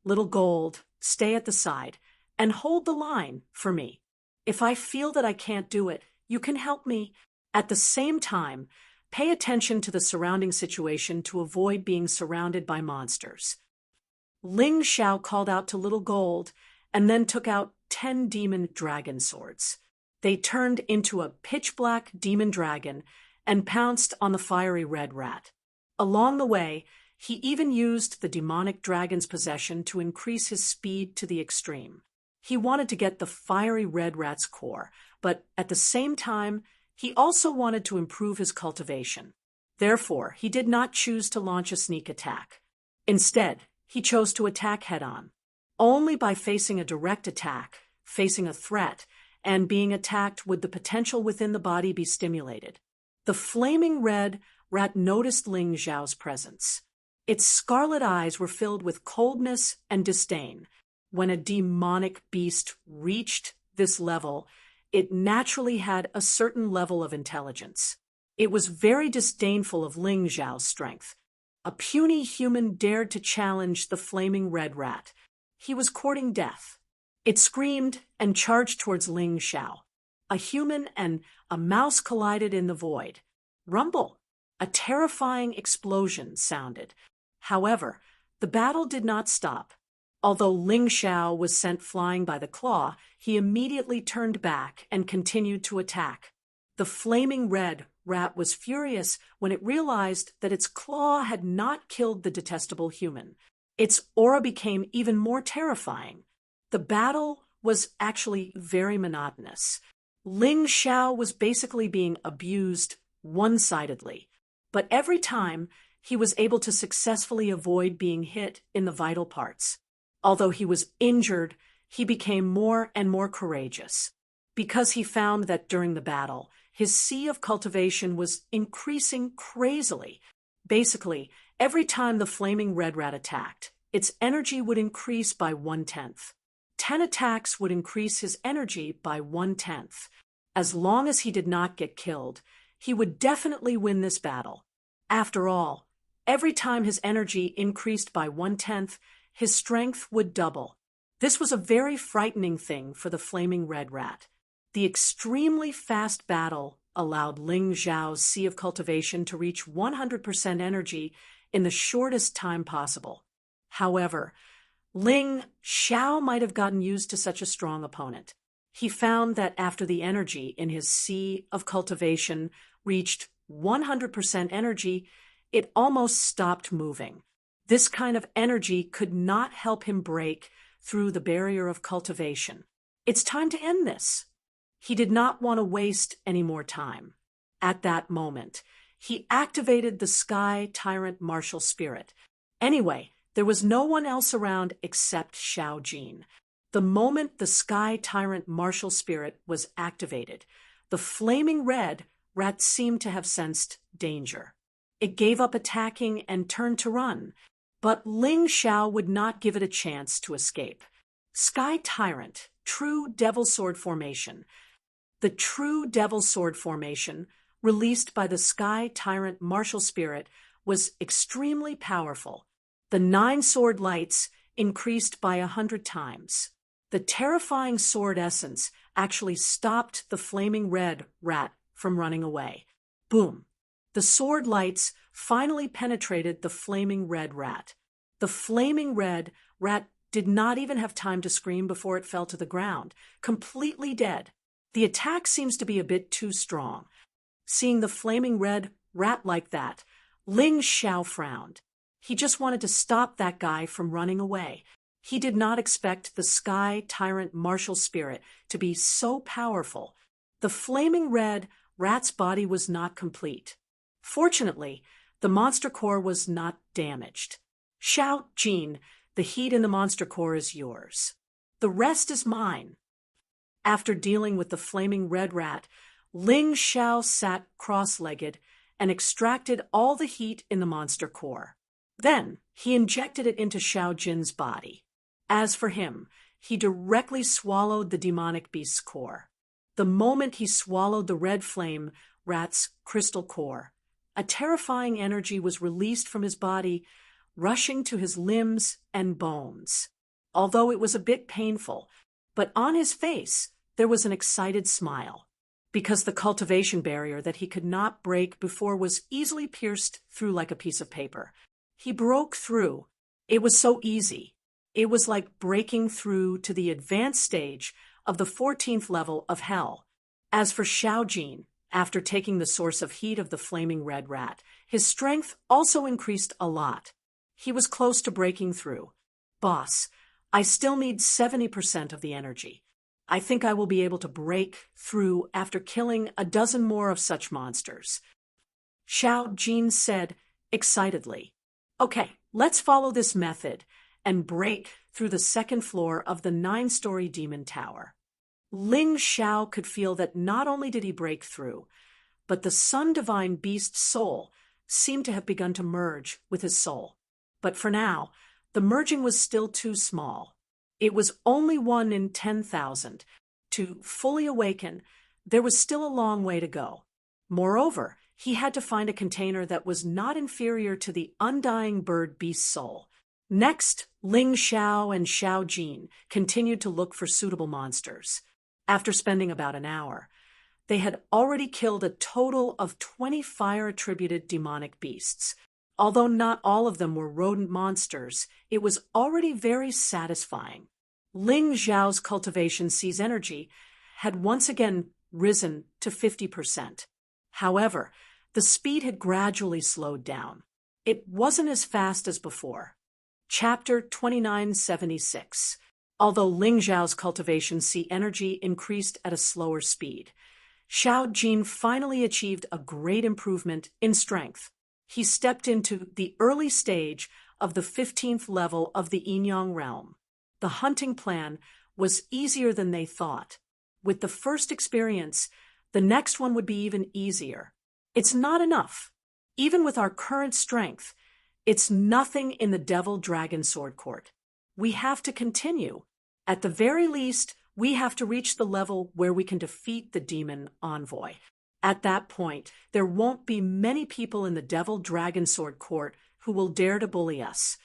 Little Gold, stay at the side and hold the line for me. If I feel that I can't do it, you can help me. At the same time, pay attention to the surrounding situation to avoid being surrounded by monsters. Ling Xiao called out to Little Gold and then took out 10 demon dragon swords. They turned into a pitch-black demon dragon and pounced on the fiery red rat. Along the way, he even used the demonic dragon's possession to increase his speed to the extreme. He wanted to get the fiery red rat's core, but at the same time, he also wanted to improve his cultivation. Therefore, he did not choose to launch a sneak attack. Instead, he chose to attack head-on. Only by facing a direct attack, facing a threat, and being attacked would the potential within the body be stimulated. The flaming red rat noticed Ling Xiao's presence. Its scarlet eyes were filled with coldness and disdain. When a demonic beast reached this level, it naturally had a certain level of intelligence. It was very disdainful of Ling Xiao's strength. A puny human dared to challenge the flaming red rat. He was courting death. It screamed and charged towards Ling Xiao. A human and a mouse collided in the void. Rumble! A terrifying explosion sounded. However, the battle did not stop. Although Ling Xiao was sent flying by the claw, he immediately turned back and continued to attack. The flaming red rat was furious when it realized that its claw had not killed the detestable human. Its aura became even more terrifying. The battle was actually very monotonous. Ling Xiao was basically being abused one-sidedly, but every time he was able to successfully avoid being hit in the vital parts. Although he was injured, he became more and more courageous, because he found that during the battle, his sea of cultivation was increasing crazily. Basically, every time the flaming red rat attacked, its energy would increase by 1/10. 10 attacks would increase his energy by 1/10. As long as he did not get killed, he would definitely win this battle. After all, every time his energy increased by 1/10, his strength would double. This was a very frightening thing for the flaming red rat. The extremely fast battle allowed Ling Xiao's sea of cultivation to reach 100% energy in the shortest time possible. However, Ling Xiao might have gotten used to such a strong opponent. He found that after the energy in his sea of cultivation reached 100% energy, it almost stopped moving. This kind of energy could not help him break through the barrier of cultivation. It's time to end this. He did not want to waste any more time. At that moment, he activated the Sky Tyrant Martial Spirit. Anyway, there was no one else around except Xiao Jin. The moment the Sky Tyrant Martial Spirit was activated, the flaming red rat seemed to have sensed danger. It gave up attacking and turned to run. But Ling Xiao would not give it a chance to escape. Sky Tyrant, True Devil Sword Formation. The True Devil Sword Formation, released by the Sky Tyrant Martial Spirit, was extremely powerful. The 9 sword lights increased by 100 times. The terrifying sword essence actually stopped the flaming red rat from running away. Boom! The sword lights finally penetrated the flaming red rat. The flaming red rat did not even have time to scream before it fell to the ground, completely dead. The attack seems to be a bit too strong. Seeing the flaming red rat like that, Ling Xiao frowned. He just wanted to stop that guy from running away. He did not expect the Sky Tyrant Martial Spirit to be so powerful. The flaming red rat's body was not complete. Fortunately, the monster core was not damaged. Xiao Jin, the heat in the monster core is yours. The rest is mine. After dealing with the flaming red rat, Ling Xiao sat cross-legged and extracted all the heat in the monster core. Then he injected it into Xiao Jin's body. As for him, he directly swallowed the demonic beast's core. The moment he swallowed the red flame rat's crystal core, a terrifying energy was released from his body, rushing to his limbs and bones. Although it was a bit painful, but on his face there was an excited smile, because the cultivation barrier that he could not break before was easily pierced through like a piece of paper. He broke through. It was so easy. It was like breaking through to the advanced stage of the 14th level of hell. As for Xiao, after taking the source of heat of the flaming red rat, his strength also increased a lot. He was close to breaking through. Boss, I still need 70% of the energy. I think I will be able to break through after killing a dozen more of such monsters. Xiao said excitedly. Okay, let's follow this method and break through the second floor of the 9-story demon tower. Ling Xiao could feel that not only did he break through, but the Sun Divine Beast's soul seemed to have begun to merge with his soul. But for now, the merging was still too small. It was only 1 in 10,000. To fully awaken, there was still a long way to go. Moreover, he had to find a container that was not inferior to the undying bird beast's soul. Next, Ling Xiao and Xiao continued to look for suitable monsters. After spending about an hour, they had already killed a total of 20 fire-attributed demonic beasts. Although not all of them were rodent monsters, it was already very satisfying. Ling Xiao's cultivation sees energy had once again risen to 50%. However, the speed had gradually slowed down. It wasn't as fast as before. Chapter 2976. Although Ling Xiao's cultivation sea energy increased at a slower speed, Xiao finally achieved a great improvement in strength. He stepped into the early stage of the 15th level of the Yin-Yang realm. The hunting plan was easier than they thought. With the first experience, the next one would be even easier. It's not enough. Even with our current strength, it's nothing in the Devil Dragon Sword Court. We have to continue. At the very least, we have to reach the level where we can defeat the demon envoy. At that point, there won't be many people in the Devil Dragon Sword Court who will dare to bully us.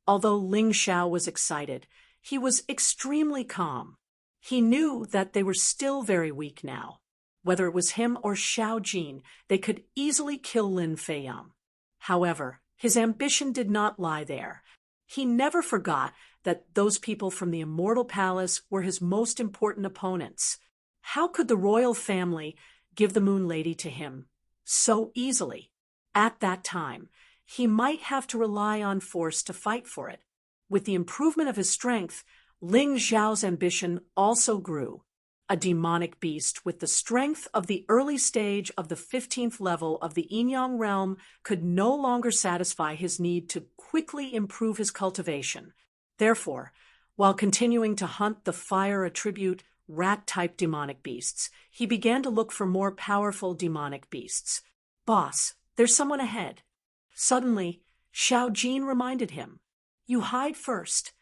Although Ling Xiao was excited, he was extremely calm. He knew that they were still very weak now. Whether it was him or Xiao, they could easily kill Lin Feiyang. However, his ambition did not lie there. He never forgot that those people from the Immortal Palace were his most important opponents. How could the royal family give the Moon Lady to him so easily? At that time, he might have to rely on force to fight for it. With the improvement of his strength, Ling Xiao's ambition also grew. A demonic beast with the strength of the early stage of the 15th level of the Yin-Yang realm could no longer satisfy his need to quickly improve his cultivation. Therefore, while continuing to hunt the fire attribute rat-type demonic beasts, he began to look for more powerful demonic beasts. Boss, there's someone ahead. Suddenly, Xiao reminded him. You hide first.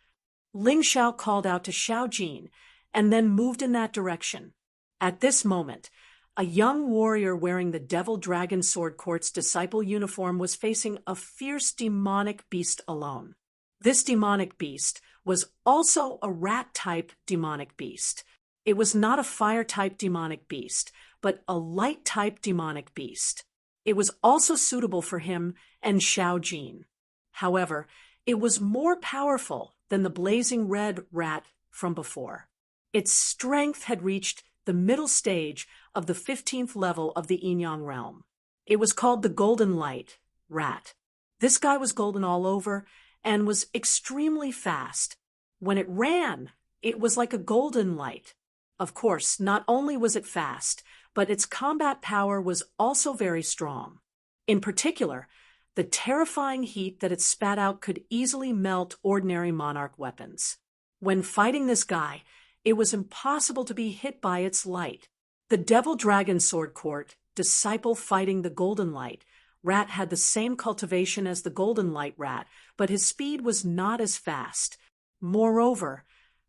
Ling Xiao called out to Xiao and then moved in that direction. At this moment, a young warrior wearing the Devil Dragon Sword Court's disciple uniform was facing a fierce demonic beast alone. This demonic beast was also a rat-type demonic beast. It was not a fire-type demonic beast, but a light-type demonic beast. It was also suitable for him and Xiao. However, it was more powerful than the blazing red rat from before. Its strength had reached the middle stage of the 15th level of the Yin-Yang realm. It was called the Golden Light Rat. This guy was golden all over and was extremely fast. When it ran, it was like a golden light. Of course, not only was it fast, but its combat power was also very strong. In particular, the terrifying heat that it spat out could easily melt ordinary monarch weapons. When fighting this guy, it was impossible to be hit by its light. The Devil Dragon Sword Court, disciple fighting the Golden Light Rat, had the same cultivation as the Golden Light Rat, but his speed was not as fast. Moreover,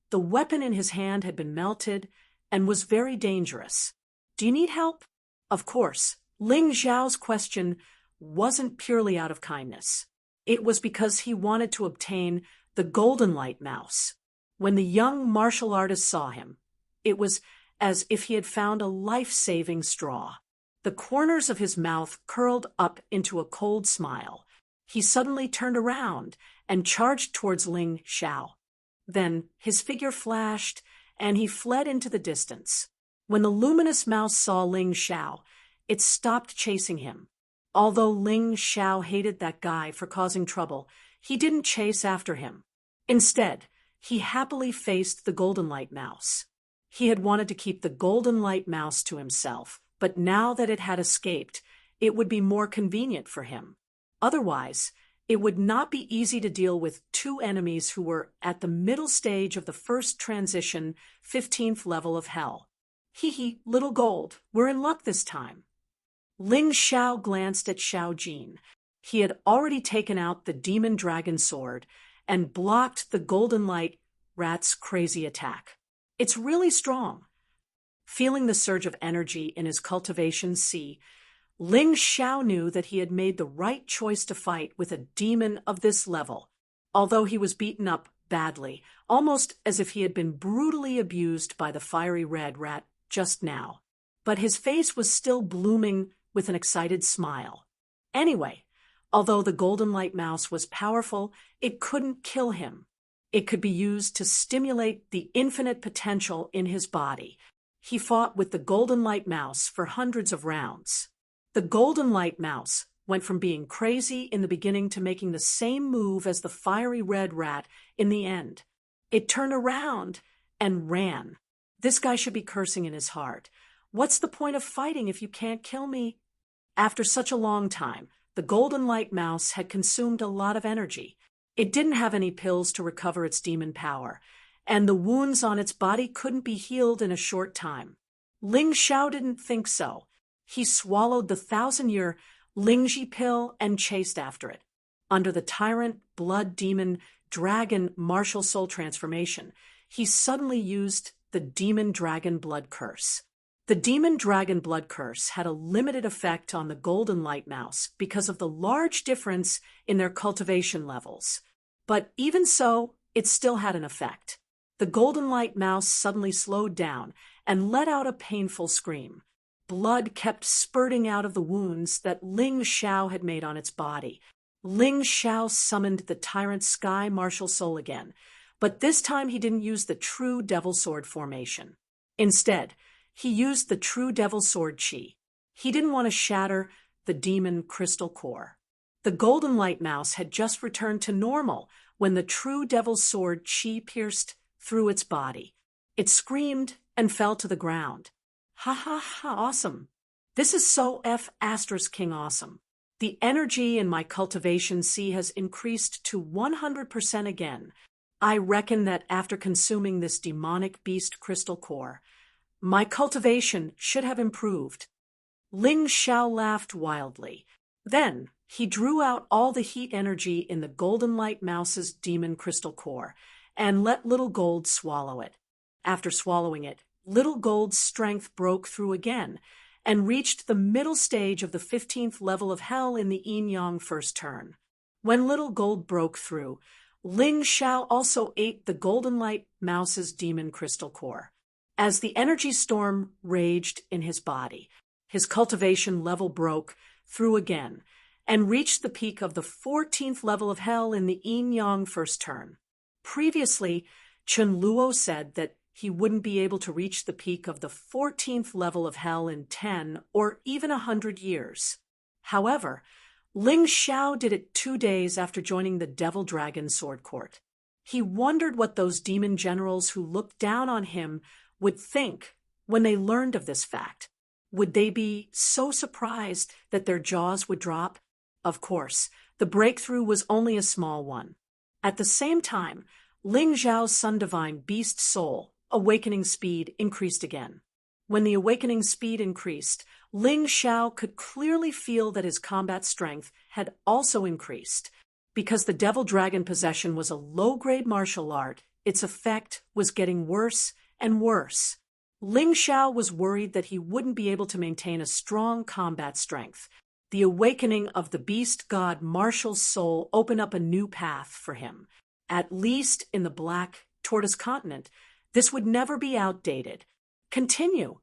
the weapon in his hand had been melted and was very dangerous. Do you need help? Of course, Ling Xiao's question wasn't purely out of kindness. It was because he wanted to obtain the Golden Light Mouse. When the young martial artist saw him, it was as if he had found a life-saving straw. The corners of his mouth curled up into a cold smile. He suddenly turned around and charged towards Ling Xiao. Then his figure flashed, and he fled into the distance. When the luminous mouse saw Ling Xiao, it stopped chasing him. Although Ling Xiao hated that guy for causing trouble, he didn't chase after him. Instead, he happily faced the Golden Light Mouse. He had wanted to keep the Golden Light Mouse to himself, but now that it had escaped, it would be more convenient for him. Otherwise, it would not be easy to deal with two enemies who were at the middle stage of the first transition, 15th level of hell. Hee, little gold, we're in luck this time. Ling Xiao glanced at Xiao Jin. He had already taken out the demon dragon sword and blocked the Golden Light Rat's crazy attack. It's really strong. Feeling the surge of energy in his cultivation sea, Ling Xiao knew that he had made the right choice to fight with a demon of this level, although he was beaten up badly, almost as if he had been brutally abused by the fiery red rat just now. But his face was still blooming with an excited smile. Anyway, although the Golden Light Mouse was powerful, it couldn't kill him. It could be used to stimulate the infinite potential in his body. He fought with the Golden Light Mouse for hundreds of rounds. The Golden Light Mouse went from being crazy in the beginning to making the same move as the fiery red rat in the end. It turned around and ran. This guy should be cursing in his heart. What's the point of fighting if you can't kill me? After such a long time, the Golden Light Mouse had consumed a lot of energy. It didn't have any pills to recover its demon power, and the wounds on its body couldn't be healed in a short time. Ling Xiao didn't think so. He swallowed the 1,000-year Lingji pill and chased after it. Under the tyrant, blood demon, dragon martial soul transformation, he suddenly used the demon dragon blood curse. The demon dragon blood curse had a limited effect on the Golden Light Mouse because of the large difference in their cultivation levels. But even so, it still had an effect. The Golden Light Mouse suddenly slowed down and let out a painful scream. Blood kept spurting out of the wounds that Ling Xiao had made on its body. Ling Xiao summoned the tyrant sky martial soul again, but this time he didn't use the true devil sword formation. Instead, he used the true devil sword chi. He didn't want to shatter the demon crystal core. The Golden Light Mouse had just returned to normal when the true devil sword chi pierced through its body. It screamed and fell to the ground. Ha ha ha, awesome. This is so King awesome. The energy in my cultivation sea has increased to 100% again. I reckon that after consuming this demonic beast crystal core, my cultivation should have improved. Ling Xiao laughed wildly. Then he drew out all the heat energy in the Golden Light Mouse's demon crystal core and let Little Gold swallow it. After swallowing it, Little Gold's strength broke through again and reached the middle stage of the 15th level of hell in the yin-yang first turn. When Little Gold broke through, Ling Xiao also ate the Golden Light Mouse's demon crystal core. As the energy storm raged in his body, his cultivation level broke through again and reached the peak of the 14th level of hell in the yin-yang first turn. Previously, Chen Luo said that he wouldn't be able to reach the peak of the 14th level of hell in 10 or even 100 years. However, Ling Xiao did it 2 days after joining the Devil Dragon Sword Court. He wondered what those demon generals who looked down on him would think when they learned of this fact. Would they be so surprised that their jaws would drop? Of course, the breakthrough was only a small one. At the same time, Ling Xiao's Sun Divine Beast Soul awakening speed increased again. When the awakening speed increased, Ling Xiao could clearly feel that his combat strength had also increased. Because the Devil Dragon possession was a low-grade martial art, its effect was getting worse and worse. Ling Xiao was worried that he wouldn't be able to maintain a strong combat strength. The awakening of the beast god martial soul opened up a new path for him. At least in the Black Tortoise continent, this would never be outdated. Continue.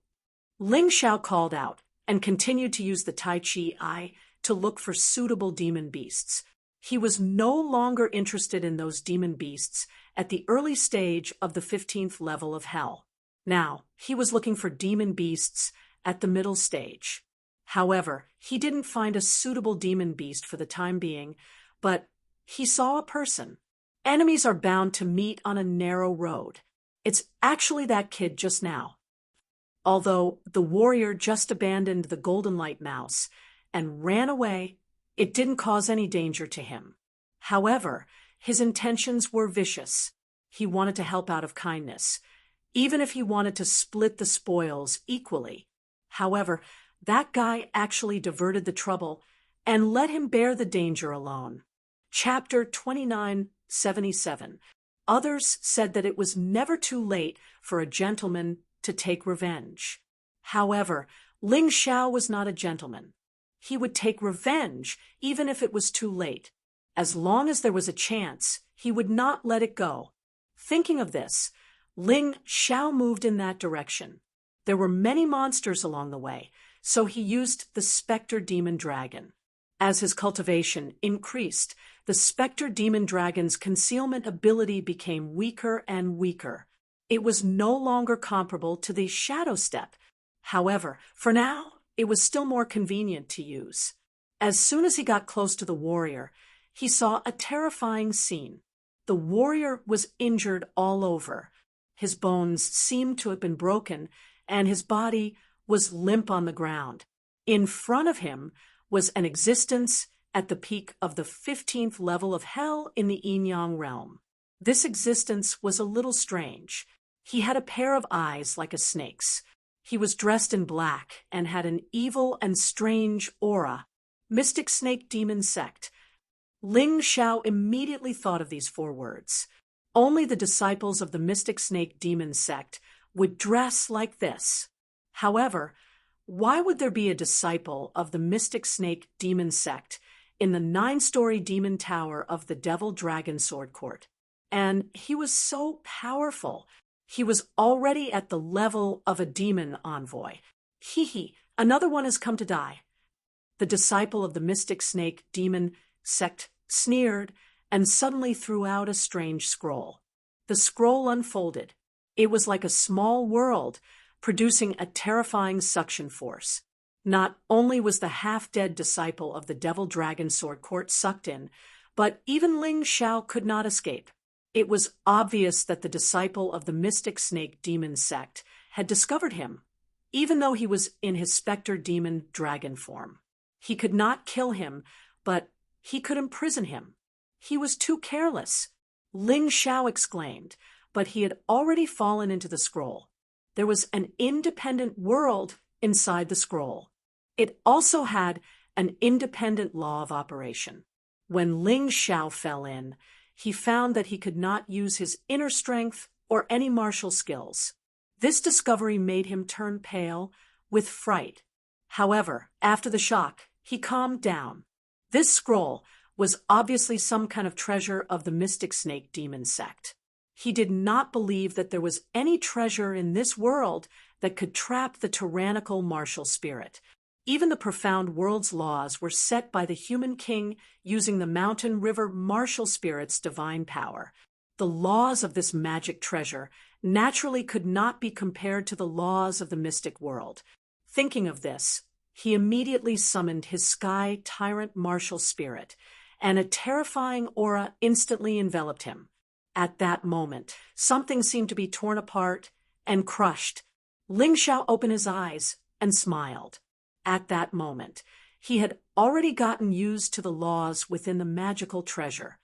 Ling Xiao called out and continued to use the Tai Chi Eye to look for suitable demon beasts. He was no longer interested in those demon beasts at the early stage of the 15th level of hell. Now, he was looking for demon beasts at the middle stage. However, he didn't find a suitable demon beast for the time being, but he saw a person. Enemies are bound to meet on a narrow road. It's actually that kid just now. Although the warrior just abandoned the golden light mouse and ran away, it didn't cause any danger to him. However, his intentions were vicious. He wanted to help out of kindness, even if he wanted to split the spoils equally. However, that guy actually diverted the trouble and let him bear the danger alone. Chapter 2977. Others said that it was never too late for a gentleman to take revenge. However, Ling Xiao was not a gentleman. He would take revenge even if it was too late. As long as there was a chance, he would not let it go. Thinking of this, Ling Xiao moved in that direction. There were many monsters along the way, so he used the Spectre Demon Dragon. As his cultivation increased, the Spectre Demon Dragon's concealment ability became weaker and weaker. It was no longer comparable to the Shadow Step. However, for now, it was still more convenient to use. As soon as he got close to the warrior, he saw a terrifying scene. The warrior was injured all over. His bones seemed to have been broken, and his body was limp on the ground. In front of him was an existence at the peak of the 15th level of hell in the Yin-Yang realm. This existence was a little strange. He had a pair of eyes like a snake's. He was dressed in black and had an evil and strange aura. Mystic Snake Demon Sect. Ling Xiao immediately thought of these 4 words. Only the disciples of the Mystic Snake Demon Sect would dress like this. However, why would there be a disciple of the Mystic Snake Demon Sect in the 9-story demon tower of the Devil Dragon Sword Court? And he was so powerful. He was already at the level of a demon envoy. Hee, another one has come to die. The disciple of the Mystic Snake Demon Sect sneered and suddenly threw out a strange scroll. The scroll unfolded. It was like a small world, producing a terrifying suction force. Not only was the half-dead disciple of the Devil Dragon Sword Court sucked in, but even Ling Xiao could not escape. It was obvious that the disciple of the Mystic Snake Demon Sect had discovered him, even though he was in his Spectre Demon Dragon form. He could not kill him, but he could imprison him. He was too careless. Ling Xiao exclaimed, but he had already fallen into the scroll. There was an independent world inside the scroll. It also had an independent law of operation. When Ling Xiao fell in, he found that he could not use his inner strength or any martial skills. This discovery made him turn pale with fright. However, after the shock, he calmed down. This scroll was obviously some kind of treasure of the Mystic Snake Demon Sect. He did not believe that there was any treasure in this world that could trap the tyrannical martial spirit. Even the profound world's laws were set by the human king using the mountain river martial spirit's divine power. The laws of this magic treasure naturally could not be compared to the laws of the mystic world. Thinking of this, he immediately summoned his sky tyrant martial spirit, and a terrifying aura instantly enveloped him. At that moment, something seemed to be torn apart and crushed. Ling Xiao opened his eyes and smiled. At that moment, he had already gotten used to the laws within the magical treasure.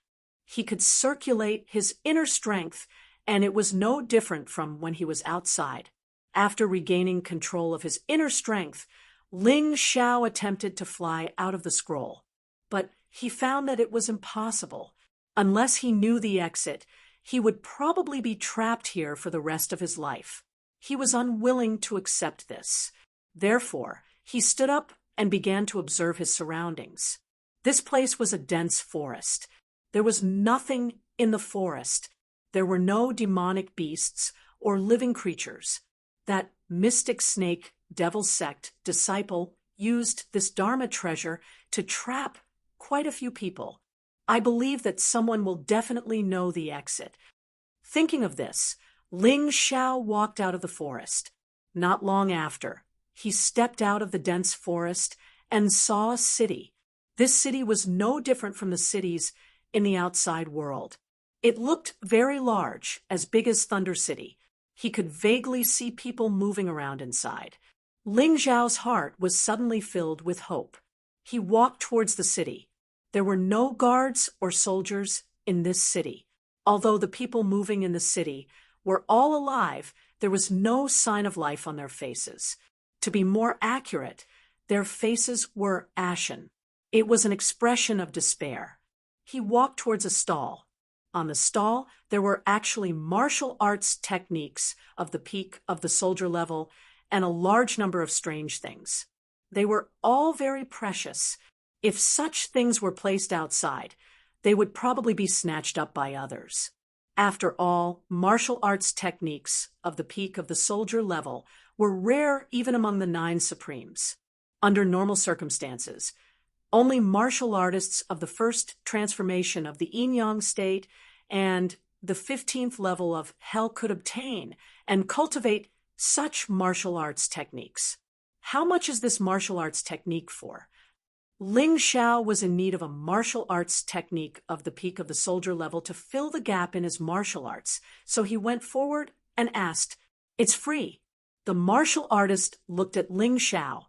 He could circulate his inner strength, and it was no different from when he was outside. After regaining control of his inner strength, Ling Xiao attempted to fly out of the scroll. But he found that it was impossible. Unless he knew the exit, he would probably be trapped here for the rest of his life. He was unwilling to accept this. Therefore, he stood up and began to observe his surroundings. This place was a dense forest. There was nothing in the forest. There were no demonic beasts or living creatures. That Mystic Snake Devil Sect disciple used this Dharma treasure to trap quite a few people. I believe that someone will definitely know the exit. Thinking of this, Ling Xiao walked out of the forest. Not long after, he stepped out of the dense forest and saw a city. This city was no different from the cities in the outside world. It looked very large, as big as Thunder City. He could vaguely see people moving around inside. Ling Xiao's heart was suddenly filled with hope. He walked towards the city. There were no guards or soldiers in this city. Although the people moving in the city were all alive, there was no sign of life on their faces. To be more accurate, their faces were ashen. It was an expression of despair. He walked towards a stall. On the stall, there were actually martial arts techniques of the peak of the soldier level and a large number of strange things. They were all very precious. If such things were placed outside, they would probably be snatched up by others. After all, martial arts techniques of the peak of the soldier level were rare even among the 9 supremes. Under normal circumstances, only martial artists of the first transformation of the yin-yang state and the 15th level of hell could obtain and cultivate such martial arts techniques. How much is this martial arts technique for? Ling Xiao was in need of a martial arts technique of the peak of the soldier level to fill the gap in his martial arts, so he went forward and asked, "It's free." The martial artist looked at Ling Xiao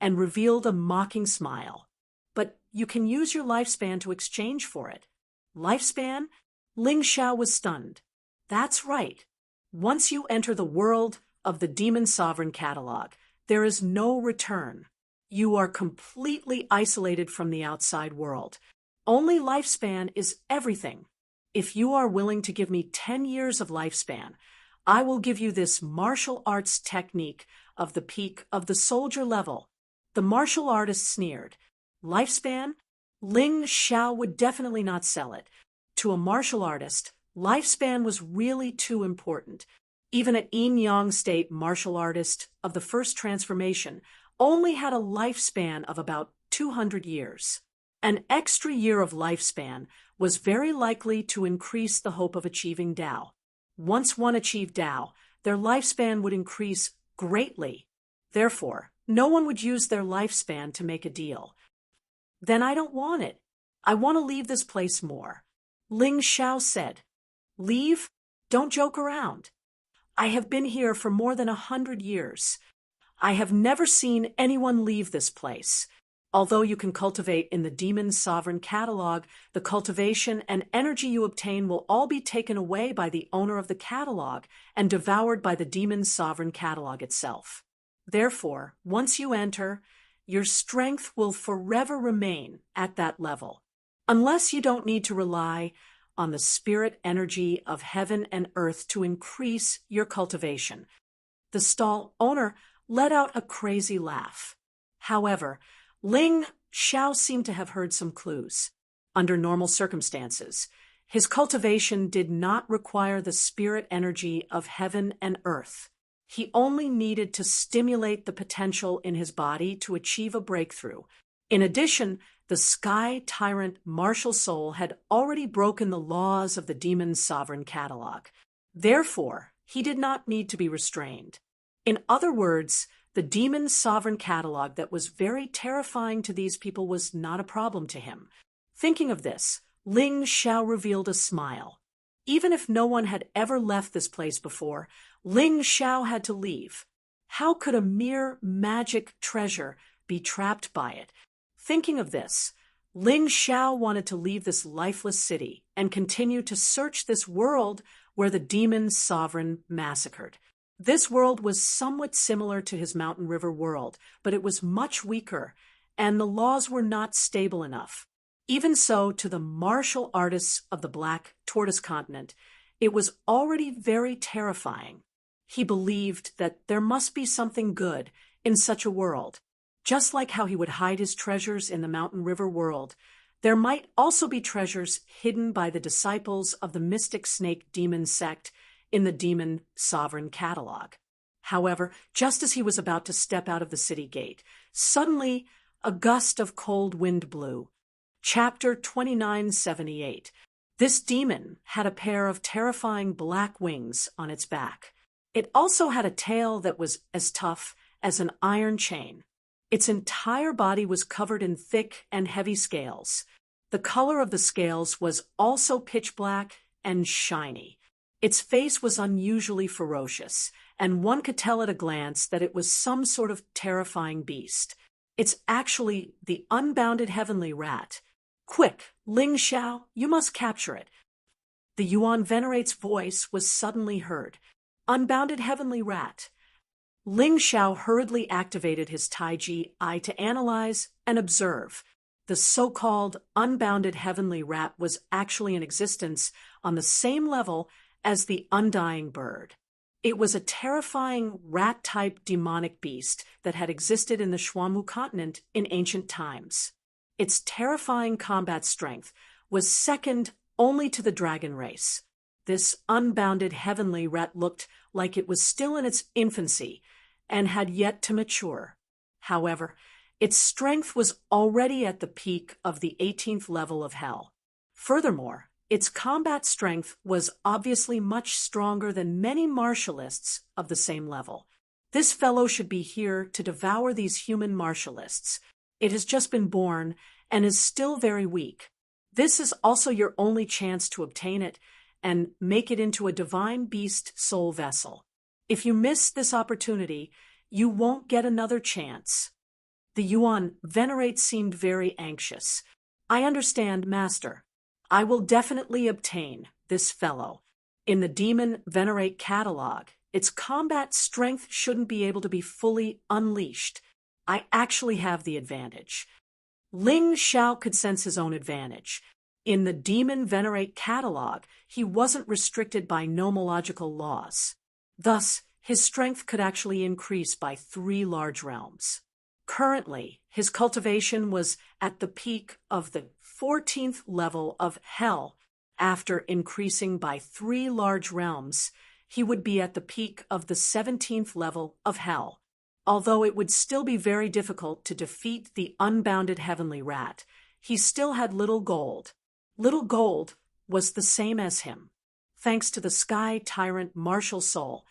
and revealed a mocking smile. "But you can use your lifespan to exchange for it." Lifespan? Ling Xiao was stunned. That's right. Once you enter the world of the Demon Sovereign catalog, there is no return. You are completely isolated from the outside world. Only lifespan is everything. If you are willing to give me 10 years of lifespan, I will give you this martial arts technique of the peak of the soldier level. The martial artist sneered. Lifespan? Ling Xiao would definitely not sell it. To a martial artist, lifespan was really too important. Even an yin-yang state martial artist of the first transformation only had a lifespan of about 200 years. An extra year of lifespan was very likely to increase the hope of achieving Tao. Once one achieved Tao, their lifespan would increase greatly. Therefore, no one would use their lifespan to make a deal. Then I don't want it. I want to leave this place more. Ling Xiao said. Leave? Don't joke around. I have been here for more than 100 years. I have never seen anyone leave this place. Although you can cultivate in the Demon Sovereign catalog, the cultivation and energy you obtain will all be taken away by the owner of the catalog and devoured by the Demon Sovereign catalog itself. Therefore, once you enter, your strength will forever remain at that level, unless you don't need to rely on the spirit energy of heaven and earth to increase your cultivation. The stall owner let out a crazy laugh. However, Ling Xiao seemed to have heard some clues. Under normal circumstances, his cultivation did not require the spirit energy of heaven and earth. He only needed to stimulate the potential in his body to achieve a breakthrough. In addition, the Sky Tyrant martial soul had already broken the laws of the Demon Sovereign catalog. Therefore, he did not need to be restrained. In other words, the Demon Sovereign catalog that was very terrifying to these people was not a problem to him. Thinking of this, Ling Xiao revealed a smile. Even if no one had ever left this place before, Ling Xiao had to leave. How could a mere magic treasure be trapped by it? Thinking of this, Ling Xiao wanted to leave this lifeless city and continue to search this world where the Demon Sovereign massacred. This world was somewhat similar to his Mountain River world, but it was much weaker, and the laws were not stable enough. Even so, to the martial artists of the Black Tortoise Continent, it was already very terrifying. He believed that there must be something good in such a world. Just like how he would hide his treasures in the Mountain River world, there might also be treasures hidden by the disciples of the Mystic Snake Demon sect in the Demon Sovereign catalog. However, just as he was about to step out of the city gate, suddenly a gust of cold wind blew. Chapter 2978. This demon had a pair of terrifying black wings on its back. It also had a tail that was as tough as an iron chain. Its entire body was covered in thick and heavy scales. The color of the scales was also pitch black and shiny. Its face was unusually ferocious, and one could tell at a glance that it was some sort of terrifying beast. It's actually the unbounded heavenly rat. Quick, Ling Xiao, you must capture it. The Yuan Venerate's voice was suddenly heard. Unbounded heavenly rat. Ling Xiao hurriedly activated his Taiji eye to analyze and observe. The so-called unbounded heavenly rat was actually in existence on the same level as the undying bird. It was a terrifying rat-type demonic beast that had existed in the Xuanwu continent in ancient times. Its terrifying combat strength was second only to the dragon race. This unbounded heavenly rat looked like it was still in its infancy and had yet to mature. However, its strength was already at the peak of the 18th level of hell. Furthermore, its combat strength was obviously much stronger than many martialists of the same level. This fellow should be here to devour these human martialists. It has just been born and is still very weak. This is also your only chance to obtain it and make it into a divine beast soul vessel. If you miss this opportunity, you won't get another chance. The Yuan Venerate seemed very anxious. I understand, Master. I will definitely obtain this fellow. In the Demon Venerate catalog, its combat strength shouldn't be able to be fully unleashed. I actually have the advantage. Ling Xiao could sense his own advantage. In the Demon Venerate catalog, he wasn't restricted by nomological laws. Thus, his strength could actually increase by 3 large realms. Currently, his cultivation was at the peak of the 14th level of hell. After increasing by 3 large realms, he would be at the peak of the 17th level of hell. Although it would still be very difficult to defeat the unbounded heavenly rat, he still had little gold. Little gold was the same as him. Thanks to the Sky Tyrant martial soul,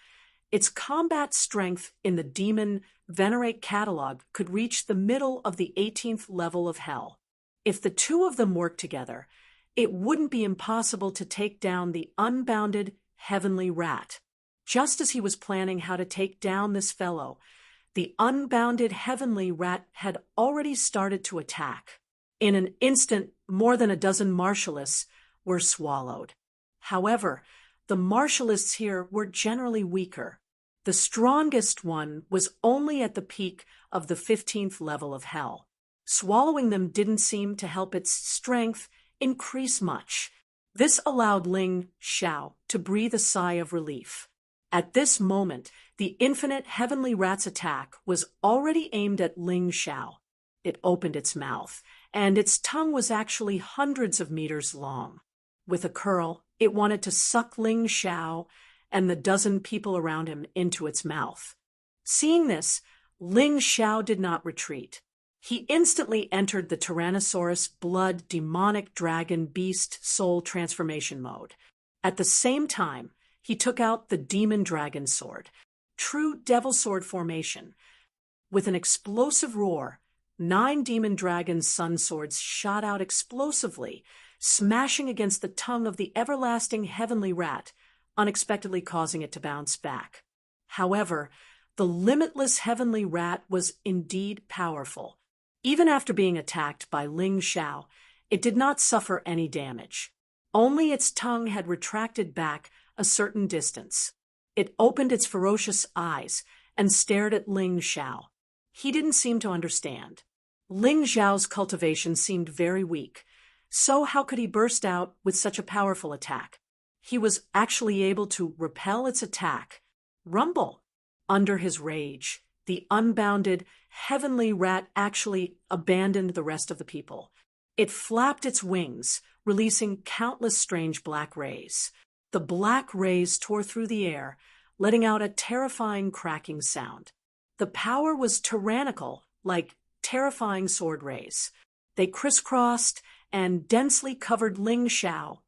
its combat strength in the Demon Venerate catalog could reach the middle of the 18th level of hell. If the two of them worked together, it wouldn't be impossible to take down the unbounded heavenly rat. Just as he was planning how to take down this fellow, the unbounded heavenly rat had already started to attack. In an instant, more than a dozen martialists were swallowed. However, the martialists here were generally weaker. The strongest one was only at the peak of the 15th level of hell. Swallowing them didn't seem to help its strength increase much. This allowed Ling Xiao to breathe a sigh of relief. At this moment, the infinite heavenly rat's attack was already aimed at Ling Xiao. It opened its mouth, and its tongue was actually hundreds of meters long. With a curl, it wanted to suck Ling Xiao and the dozen people around him into its mouth. Seeing this, Ling Xiao did not retreat. He instantly entered the Tyrannosaurus blood demonic dragon beast soul transformation mode. At the same time, he took out the demon dragon sword, true devil sword formation. With an explosive roar, 9 demon dragon sun swords shot out explosively, smashing against the tongue of the everlasting heavenly rat, unexpectedly causing it to bounce back. However, the limitless heavenly rat was indeed powerful. Even after being attacked by Ling Xiao, it did not suffer any damage. Only its tongue had retracted back a certain distance. It opened its ferocious eyes and stared at Ling Xiao. He didn't seem to understand. Ling Xiao's cultivation seemed very weak, so how could he burst out with such a powerful attack? He was actually able to repel its attack. Rumble! Under his rage, the unbounded heavenly rat actually abandoned the rest of the people. It flapped its wings, releasing countless strange black rays. The black rays tore through the air, letting out a terrifying cracking sound. The power was tyrannical, like terrifying sword rays. They crisscrossed and densely covered Ling Xiao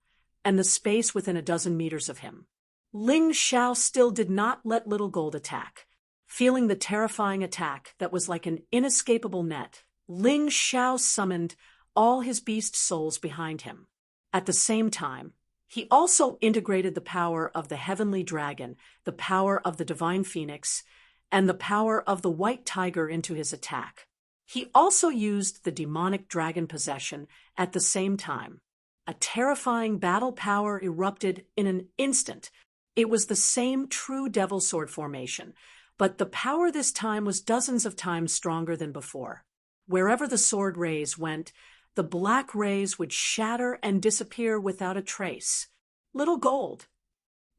and the space within a dozen meters of him. Ling Xiao still did not let Little Gold attack. Feeling the terrifying attack that was like an inescapable net, Ling Xiao summoned all his beast souls behind him. At the same time, he also integrated the power of the heavenly dragon, the power of the divine phoenix, and the power of the white tiger into his attack. He also used the demonic dragon possession at the same time. A terrifying battle power erupted in an instant. It was the same true devil sword formation, but the power this time was dozens of times stronger than before. Wherever the sword rays went, the black rays would shatter and disappear without a trace. Little Gold.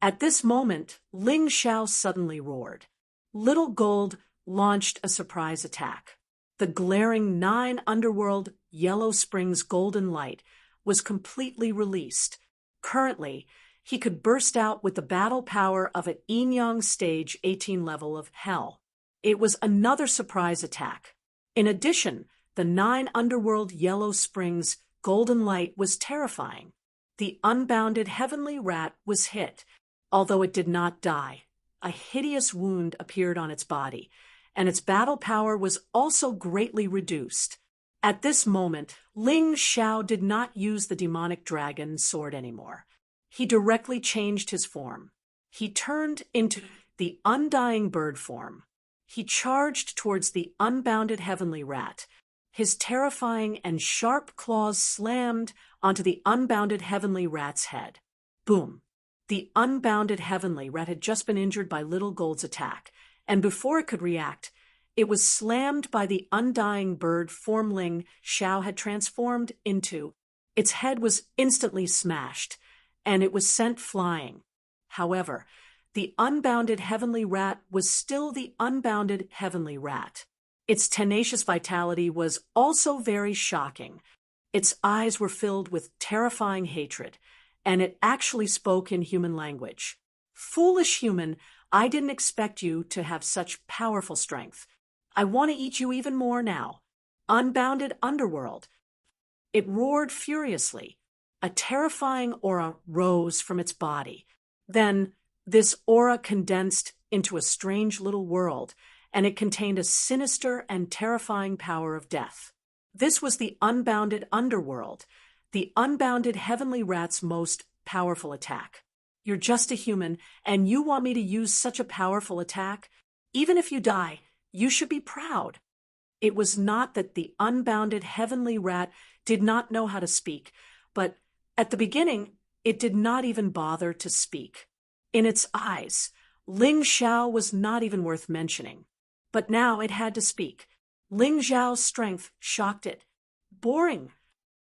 At this moment, Ling Xiao suddenly roared. Little Gold launched a surprise attack. The glaring 9 underworld Yellow Springs golden light was completely released. Currently, he could burst out with the battle power of an Yin Yang stage 18 level of hell. It was another surprise attack. In addition, the 9 underworld Yellow Springs golden light was terrifying. The unbounded heavenly rat was hit, although it did not die. A hideous wound appeared on its body, and its battle power was also greatly reduced. At this moment, Ling Xiao did not use the demonic dragon sword anymore. He directly changed his form. He turned into the undying bird form. He charged towards the unbounded heavenly rat. His terrifying and sharp claws slammed onto the unbounded heavenly rat's head. Boom! The unbounded heavenly rat had just been injured by Little Gold's attack, and before it could react, it was slammed by the undying bird form Ling Xiao had transformed into. Its head was instantly smashed, and it was sent flying. However, the unbounded heavenly rat was still the unbounded heavenly rat. Its tenacious vitality was also very shocking. Its eyes were filled with terrifying hatred, and it actually spoke in human language. Foolish human, I didn't expect you to have such powerful strength. I want to eat you even more now. Unbounded underworld. It roared furiously. A terrifying aura rose from its body. Then, this aura condensed into a strange little world, and it contained a sinister and terrifying power of death. This was the unbounded underworld, the unbounded heavenly rat's most powerful attack. You're just a human, and you want me to use such a powerful attack? Even if you die, you should be proud. It was not that the unbounded heavenly rat did not know how to speak, but at the beginning, it did not even bother to speak. In its eyes, Ling Xiao was not even worth mentioning. But now it had to speak. Ling Xiao's strength shocked it. Boring.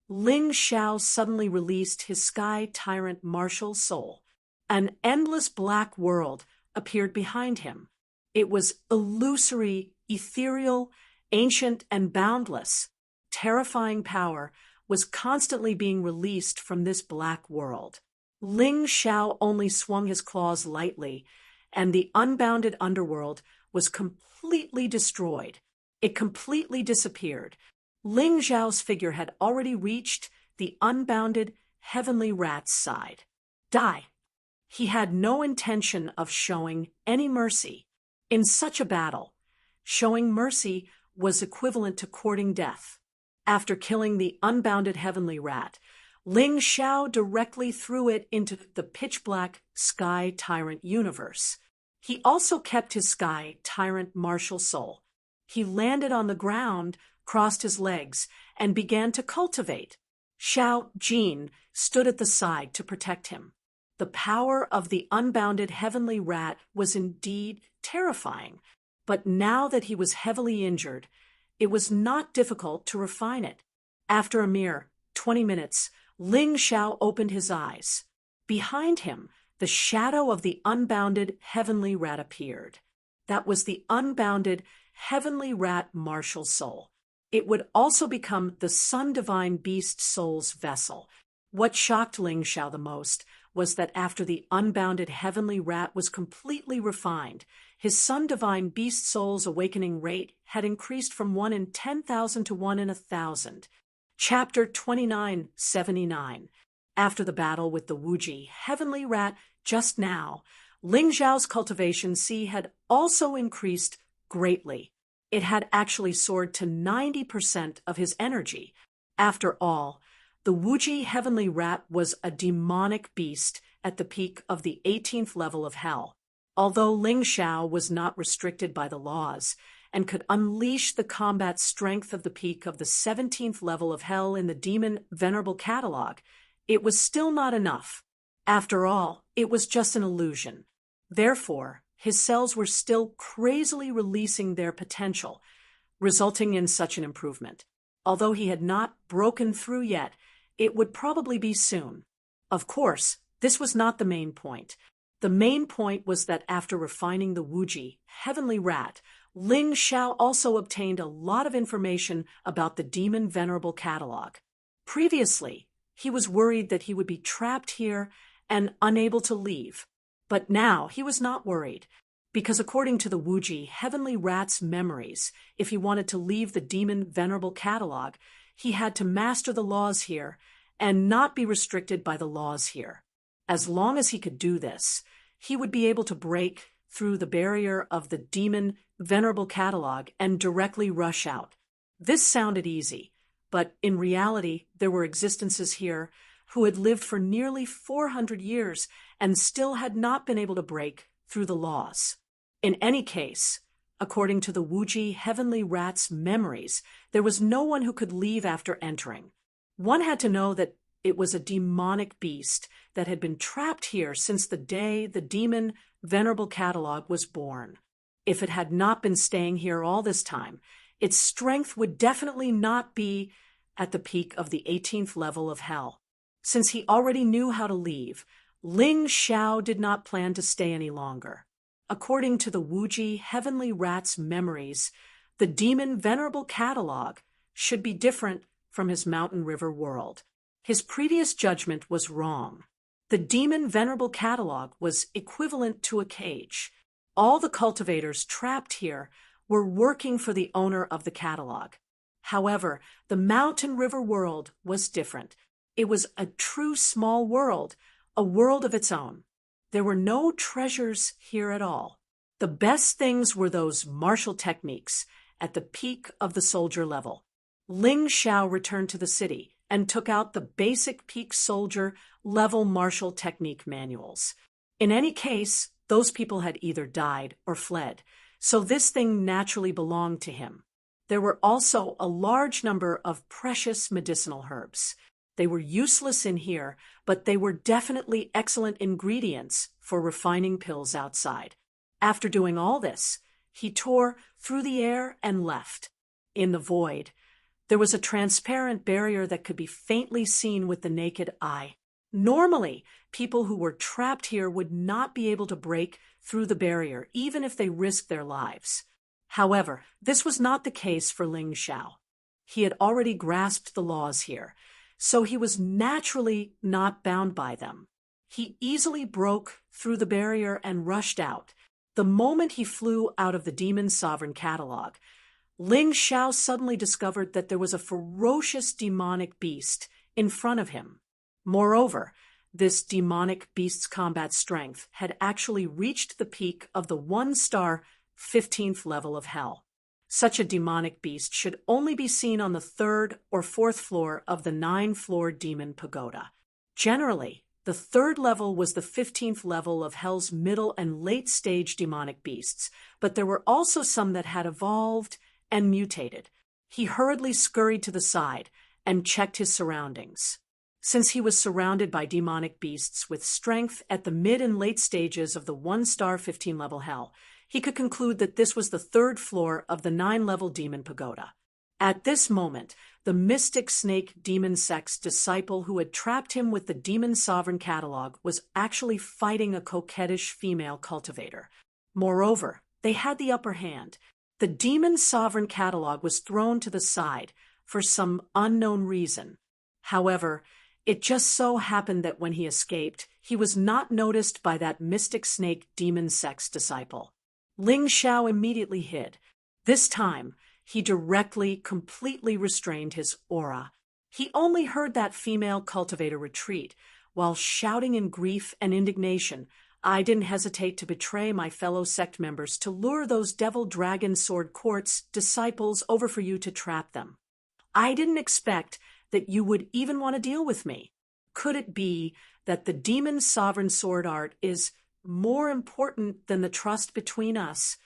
Ling Xiao suddenly released his sky tyrant martial soul. An endless black world appeared behind him. It was illusory, ethereal, ancient, and boundless. Terrifying power was constantly being released from this black world. Ling Xiao only swung his claws lightly, and the unbounded underworld was completely destroyed. It completely disappeared. Ling Xiao's figure had already reached the unbounded heavenly rat's side. Die! He had no intention of showing any mercy. In such a battle, showing mercy was equivalent to courting death. After killing the unbounded heavenly rat, Ling Xiao directly threw it into the pitch-black Sky Tyrant universe. He also kept his Sky Tyrant martial soul. He landed on the ground, crossed his legs, and began to cultivate. Xiao Jin stood at the side to protect him. The power of the unbounded heavenly rat was indeed terrifying, but now that he was heavily injured, it was not difficult to refine it. After a mere 20 minutes, Ling Xiao opened his eyes. Behind him, the shadow of the unbounded heavenly rat appeared. That was the unbounded heavenly rat martial soul. It would also become the Sun Divine Beast Soul's vessel. What shocked Ling Xiao the most was that after the unbounded heavenly rat was completely refined, his Sun Divine Beast Soul's awakening rate had increased from 1 in 10,000 to 1 in 1,000. Chapter 2979. After the battle with the Wuji heavenly rat just now, Ling Zhao's cultivation C had also increased greatly. It had actually soared to 90% of his energy. After all, the Wuji heavenly rat was a demonic beast at the peak of the 18th level of hell. Although Ling Zhao was not restricted by the laws and could unleash the combat strength of the peak of the 17th level of hell in the Demon Venerable Catalog, it was still not enough. After all, it was just an illusion. Therefore, his cells were still crazily releasing their potential, resulting in such an improvement. Although he had not broken through yet, it would probably be soon. Of course, this was not the main point. The main point was that after refining the Wuji heavenly rat, Ling Zhao also obtained a lot of information about the Demon Venerable Catalog. Previously, he was worried that he would be trapped here and unable to leave. But now he was not worried, because according to the Wuji heavenly rat's memories, if he wanted to leave the Demon Venerable Catalog, he had to master the laws here and not be restricted by the laws here. As long as he could do this, he would be able to break through the barrier of the Demon Venerable Catalog and directly rush out. This sounded easy, but in reality there were existences here who had lived for nearly 400 years and still had not been able to break through the laws. In any case, according to the Wuji heavenly rat's memories, there was no one who could leave after entering. One had to know that it was a demonic beast that had been trapped here since the day the Demon Venerable Catalog was born. If it had not been staying here all this time, its strength would definitely not be at the peak of the 18th level of hell. Since he already knew how to leave, Ling Zhao did not plan to stay any longer. According to the Wuji heavenly rat's memories, the Demon Venerable Catalog should be different from his mountain river world. His previous judgment was wrong. The Demon Venerable Catalog was equivalent to a cage. All the cultivators trapped here were working for the owner of the catalog. However, the mountain river world was different. It was a true small world, a world of its own. There were no treasures here at all. The best things were those martial techniques at the peak of the soldier level. Ling Zhao returned to the city and took out the basic peak soldier level martial technique manuals. In any case, those people had either died or fled, so this thing naturally belonged to him. There were also a large number of precious medicinal herbs. They were useless in here, but they were definitely excellent ingredients for refining pills outside. After doing all this, he tore through the air and left. In the void, there was a transparent barrier that could be faintly seen with the naked eye. Normally, people who were trapped here would not be able to break through the barrier, even if they risked their lives. However, this was not the case for Ling Zhao. He had already grasped the laws here, so he was naturally not bound by them. He easily broke through the barrier and rushed out. The moment he flew out of the Demon Sovereign Catalog, Ling Zhao suddenly discovered that there was a ferocious demonic beast in front of him. Moreover, this demonic beast's combat strength had actually reached the peak of the 1-star 15th level of hell. Such a demonic beast should only be seen on the 3rd or 4th floor of the 9-floor demon pagoda. Generally, the 3rd level was the 15th level of hell's middle and late-stage demonic beasts, but there were also some that had evolved and mutated. He hurriedly scurried to the side and checked his surroundings. Since he was surrounded by demonic beasts with strength at the mid and late stages of the 1-star 15-level hell, he could conclude that this was the 3rd floor of the 9-level demon pagoda. At this moment, the mystic snake demon sex disciple who had trapped him with the Demon Sovereign Catalog was actually fighting a coquettish female cultivator. Moreover, they had the upper hand. The Demon Sovereign Catalog was thrown to the side for some unknown reason. However, it just so happened that when he escaped, he was not noticed by that mystic snake demon sex disciple. Ling Zhao immediately hid. This time, he completely restrained his aura. He only heard that female cultivator retreat, while shouting in grief and indignation, "I didn't hesitate to betray my fellow sect members to lure those devil dragon sword court's disciples over for you to trap them. I didn't expect that you would even want to deal with me. Could it be that the demon sovereign sword art is more important than the trust between us?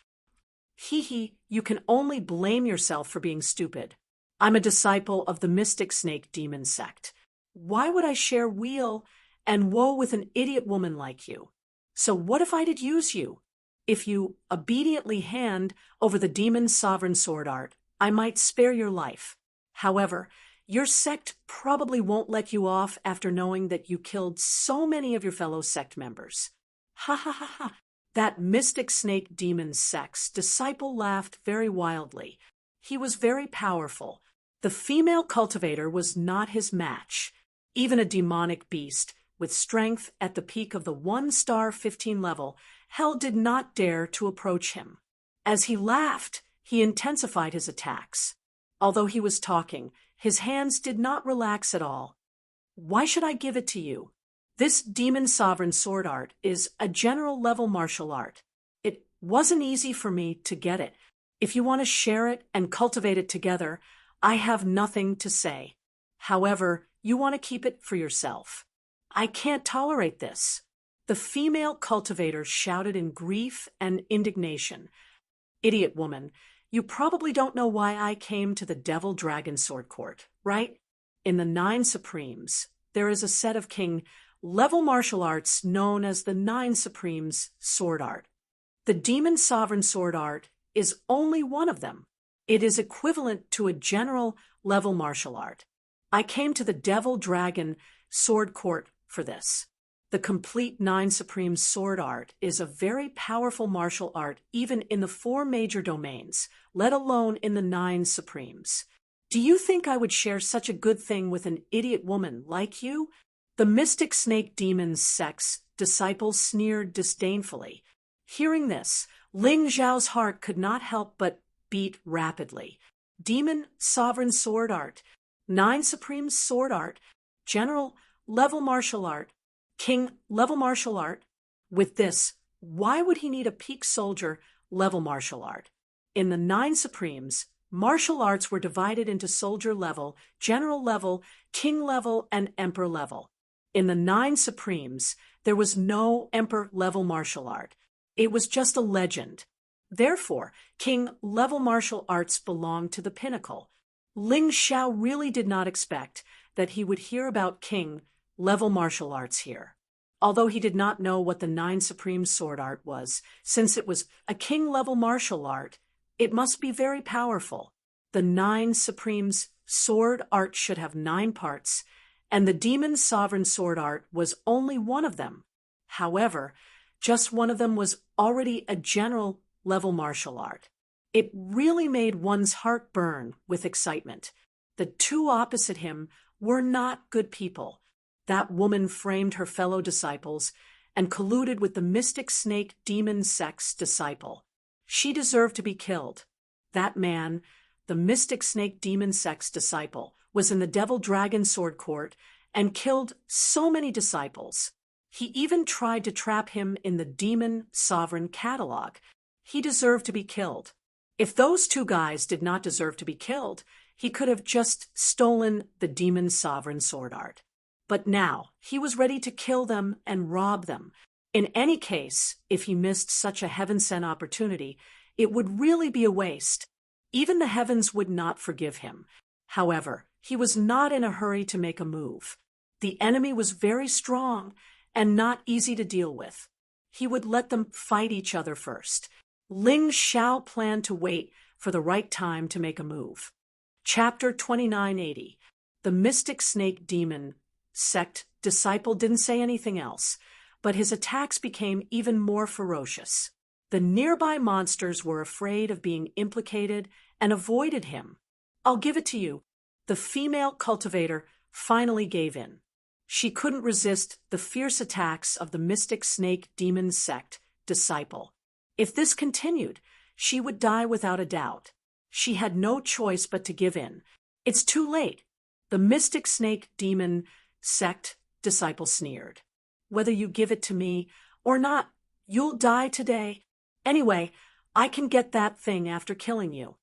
Hee, you can only blame yourself for being stupid. I'm a disciple of the mystic snake demon sect. Why would I share weal and woe with an idiot woman like you? So what if I did use you? If you obediently hand over the demon sovereign sword art, I might spare your life. However, your sect probably won't let you off after knowing that you killed so many of your fellow sect members." Ha ha ha ha. That mystic snake demon sect's disciple laughed very wildly. He was very powerful. The female cultivator was not his match. Even a demonic beast, with strength at the peak of the 1-star 15 level, hell did not dare to approach him. As he laughed, he intensified his attacks. Although he was talking, his hands did not relax at all. "Why should I give it to you? This demon sovereign sword art is a general level martial art. It wasn't easy for me to get it. If you want to share it and cultivate it together, I have nothing to say. However, you want to keep it for yourself. I can't tolerate this." The female cultivator shouted in grief and indignation, "Idiot woman, you probably don't know why I came to the Devil Dragon Sword Court, right? In the 9 Supremes, there is a set of king-level martial arts known as the 9 Supremes Sword Art. The Demon Sovereign Sword Art is only one of them. It is equivalent to a general-level martial art. I came to the Devil Dragon Sword Court for this. The complete 9 Supreme Sword Art is a very powerful martial art even in the 4 major domains, let alone in the 9 Supremes. Do you think I would share such a good thing with an idiot woman like you?" The mystic snake demon sect's disciples sneered disdainfully. Hearing this, Ling Zhao's heart could not help but beat rapidly. Demon Sovereign Sword Art, 9 Supreme Sword Art, General Level Martial Art, King Level Martial Art. With this, why would he need a peak soldier level martial art? In the 9 Supremes, martial arts were divided into soldier level, general level, king level, and emperor level. In the 9 Supremes, there was no emperor level martial art. It was just a legend. Therefore, king level martial arts belonged to the pinnacle. Ling Xiao really did not expect that he would hear about king level martial arts here. Although he did not know what the 9 Supreme Sword Art was, since it was a king-level martial art, it must be very powerful. The 9 Supreme's sword art should have 9 parts, and the Demon Sovereign Sword Art was only one of them. However, just one of them was already a general-level martial art. It really made one's heart burn with excitement. The two opposite him were not good people. That woman framed her fellow disciples and colluded with the mystic snake demon sect's disciple. She deserved to be killed. That man, the mystic snake demon sect's disciple, was in the Devil Dragon Sword Court and killed so many disciples. He even tried to trap him in the Demon Sovereign catalog. He deserved to be killed. If those two guys did not deserve to be killed, he could have just stolen the Demon Sovereign Sword Art. But now he was ready to kill them and rob them. In any case, if he missed such a heaven-sent opportunity, it would really be a waste. Even the heavens would not forgive him. However, he was not in a hurry to make a move. The enemy was very strong and not easy to deal with. He would let them fight each other first. Ling Xiao planned to wait for the right time to make a move. Chapter 2980. The Mystic Snake Demon Sect disciple didn't say anything else, but his attacks became even more ferocious. The nearby monsters were afraid of being implicated and avoided him. "I'll give it to you." The female cultivator finally gave in. She couldn't resist the fierce attacks of the mystic snake demon sect disciple. If this continued, she would die without a doubt. She had no choice but to give in. It's too late. The mystic snake demon sect disciple sneered. Whether you give it to me or not, you'll die today. Anyway, I can get that thing after killing you.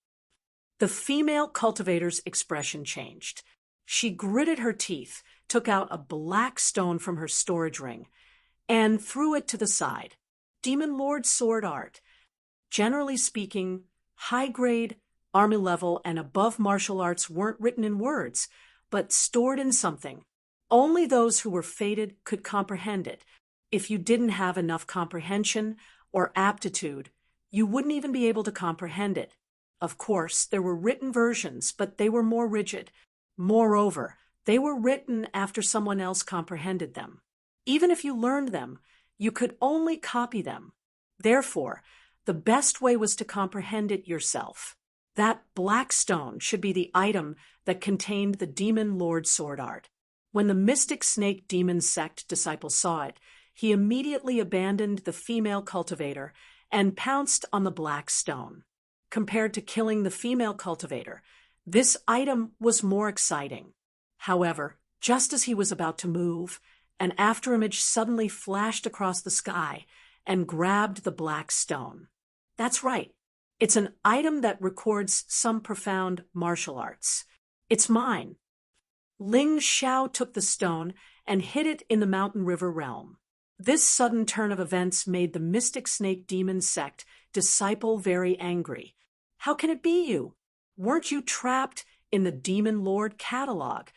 The female cultivator's expression changed. She gritted her teeth, took out a black stone from her storage ring, and threw it to the side. Demon Lord sword art. Generally speaking, high-grade, army level, and above martial arts weren't written in words, but stored in something. Only those who were fated could comprehend it. If you didn't have enough comprehension or aptitude, you wouldn't even be able to comprehend it. Of course, there were written versions, but they were more rigid. Moreover, they were written after someone else comprehended them. Even if you learned them, you could only copy them. Therefore, the best way was to comprehend it yourself. That black stone should be the item that contained the demon lord sword art. When the mystic snake demon sect disciple saw it, he immediately abandoned the female cultivator and pounced on the black stone. Compared to killing the female cultivator, this item was more exciting. However, just as he was about to move, an afterimage suddenly flashed across the sky and grabbed the black stone. That's right. It's an item that records some profound martial arts. It's mine. Ling Xiao took the stone and hid it in the mountain river realm. This sudden turn of events made the mystic snake demon sect disciple very angry. How can it be you? Weren't you trapped in the demon lord catalog?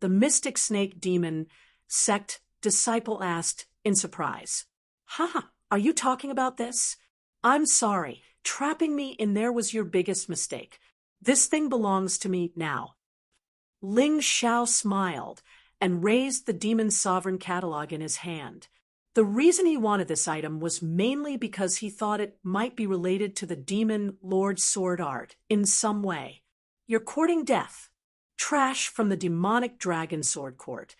The mystic snake demon sect disciple asked in surprise. Ha! Are you talking about this? I'm sorry. Trapping me in there was your biggest mistake. This thing belongs to me now. Ling Xiao smiled and raised the demon sovereign catalog in his hand. The reason he wanted this item was mainly because he thought it might be related to the demon lord sword art in some way. You're courting death. Trash from the demonic dragon sword court.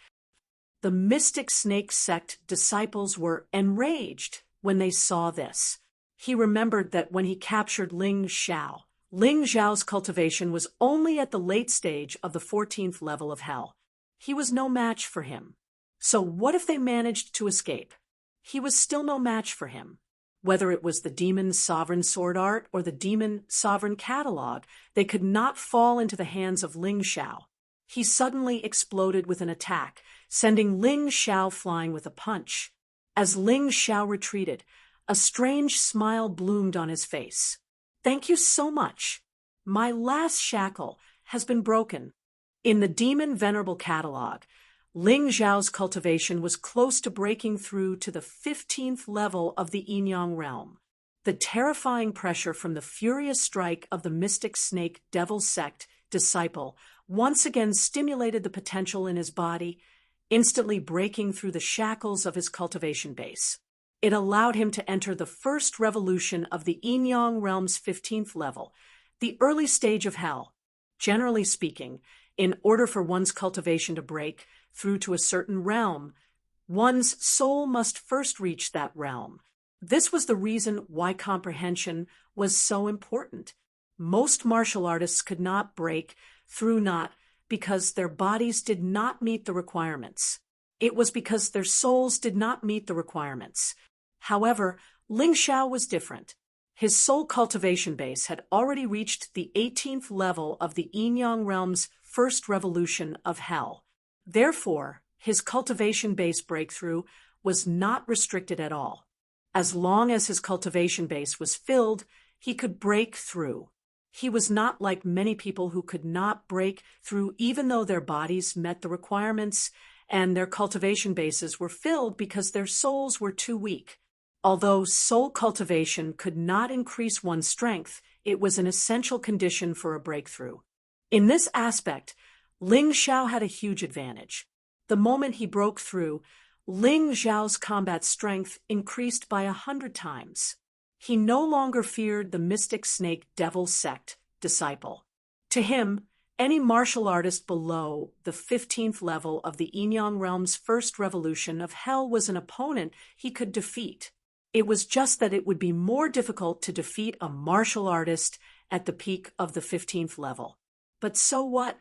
The mystic snake sect disciples were enraged when they saw this. He remembered that when he captured Ling Xiao, Ling Xiao's cultivation was only at the late stage of the 14th level of hell. He was no match for him. So what if they managed to escape? He was still no match for him. Whether it was the demon sovereign sword art or the demon sovereign catalog, they could not fall into the hands of Ling Xiao. He suddenly exploded with an attack, sending Ling Xiao flying with a punch. As Ling Xiao retreated, a strange smile bloomed on his face. Thank you so much. My last shackle has been broken. In the demon venerable catalog, Ling Xiao's cultivation was close to breaking through to the 15th level of the yin-yang realm. The terrifying pressure from the furious strike of the mystic snake devil sect disciple once again stimulated the potential in his body, instantly breaking through the shackles of his cultivation base. It allowed him to enter the first revolution of the yin-yang realm's 15th level, the early stage of hell. Generally speaking, in order for one's cultivation to break through to a certain realm, one's soul must first reach that realm. This was the reason why comprehension was so important. Most martial artists could not break through not because their bodies did not meet the requirements. It was because their souls did not meet the requirements. However, Ling Xiao was different. His soul cultivation base had already reached the 18th level of the yin-yang realm's first revolution of hell. Therefore, his cultivation base breakthrough was not restricted at all. As long as his cultivation base was filled, he could break through. He was not like many people who could not break through even though their bodies met the requirements and their cultivation bases were filled because their souls were too weak. Although soul cultivation could not increase one's strength, it was an essential condition for a breakthrough. In this aspect, Ling Xiao had a huge advantage. The moment he broke through, Ling Xiao's combat strength increased by 100 times. He no longer feared the mystic snake devil sect disciple. To him, any martial artist below the 15th level of the yin-yang realm's first revolution of hell was an opponent he could defeat. It was just that it would be more difficult to defeat a martial artist at the peak of the 15th level. But so what?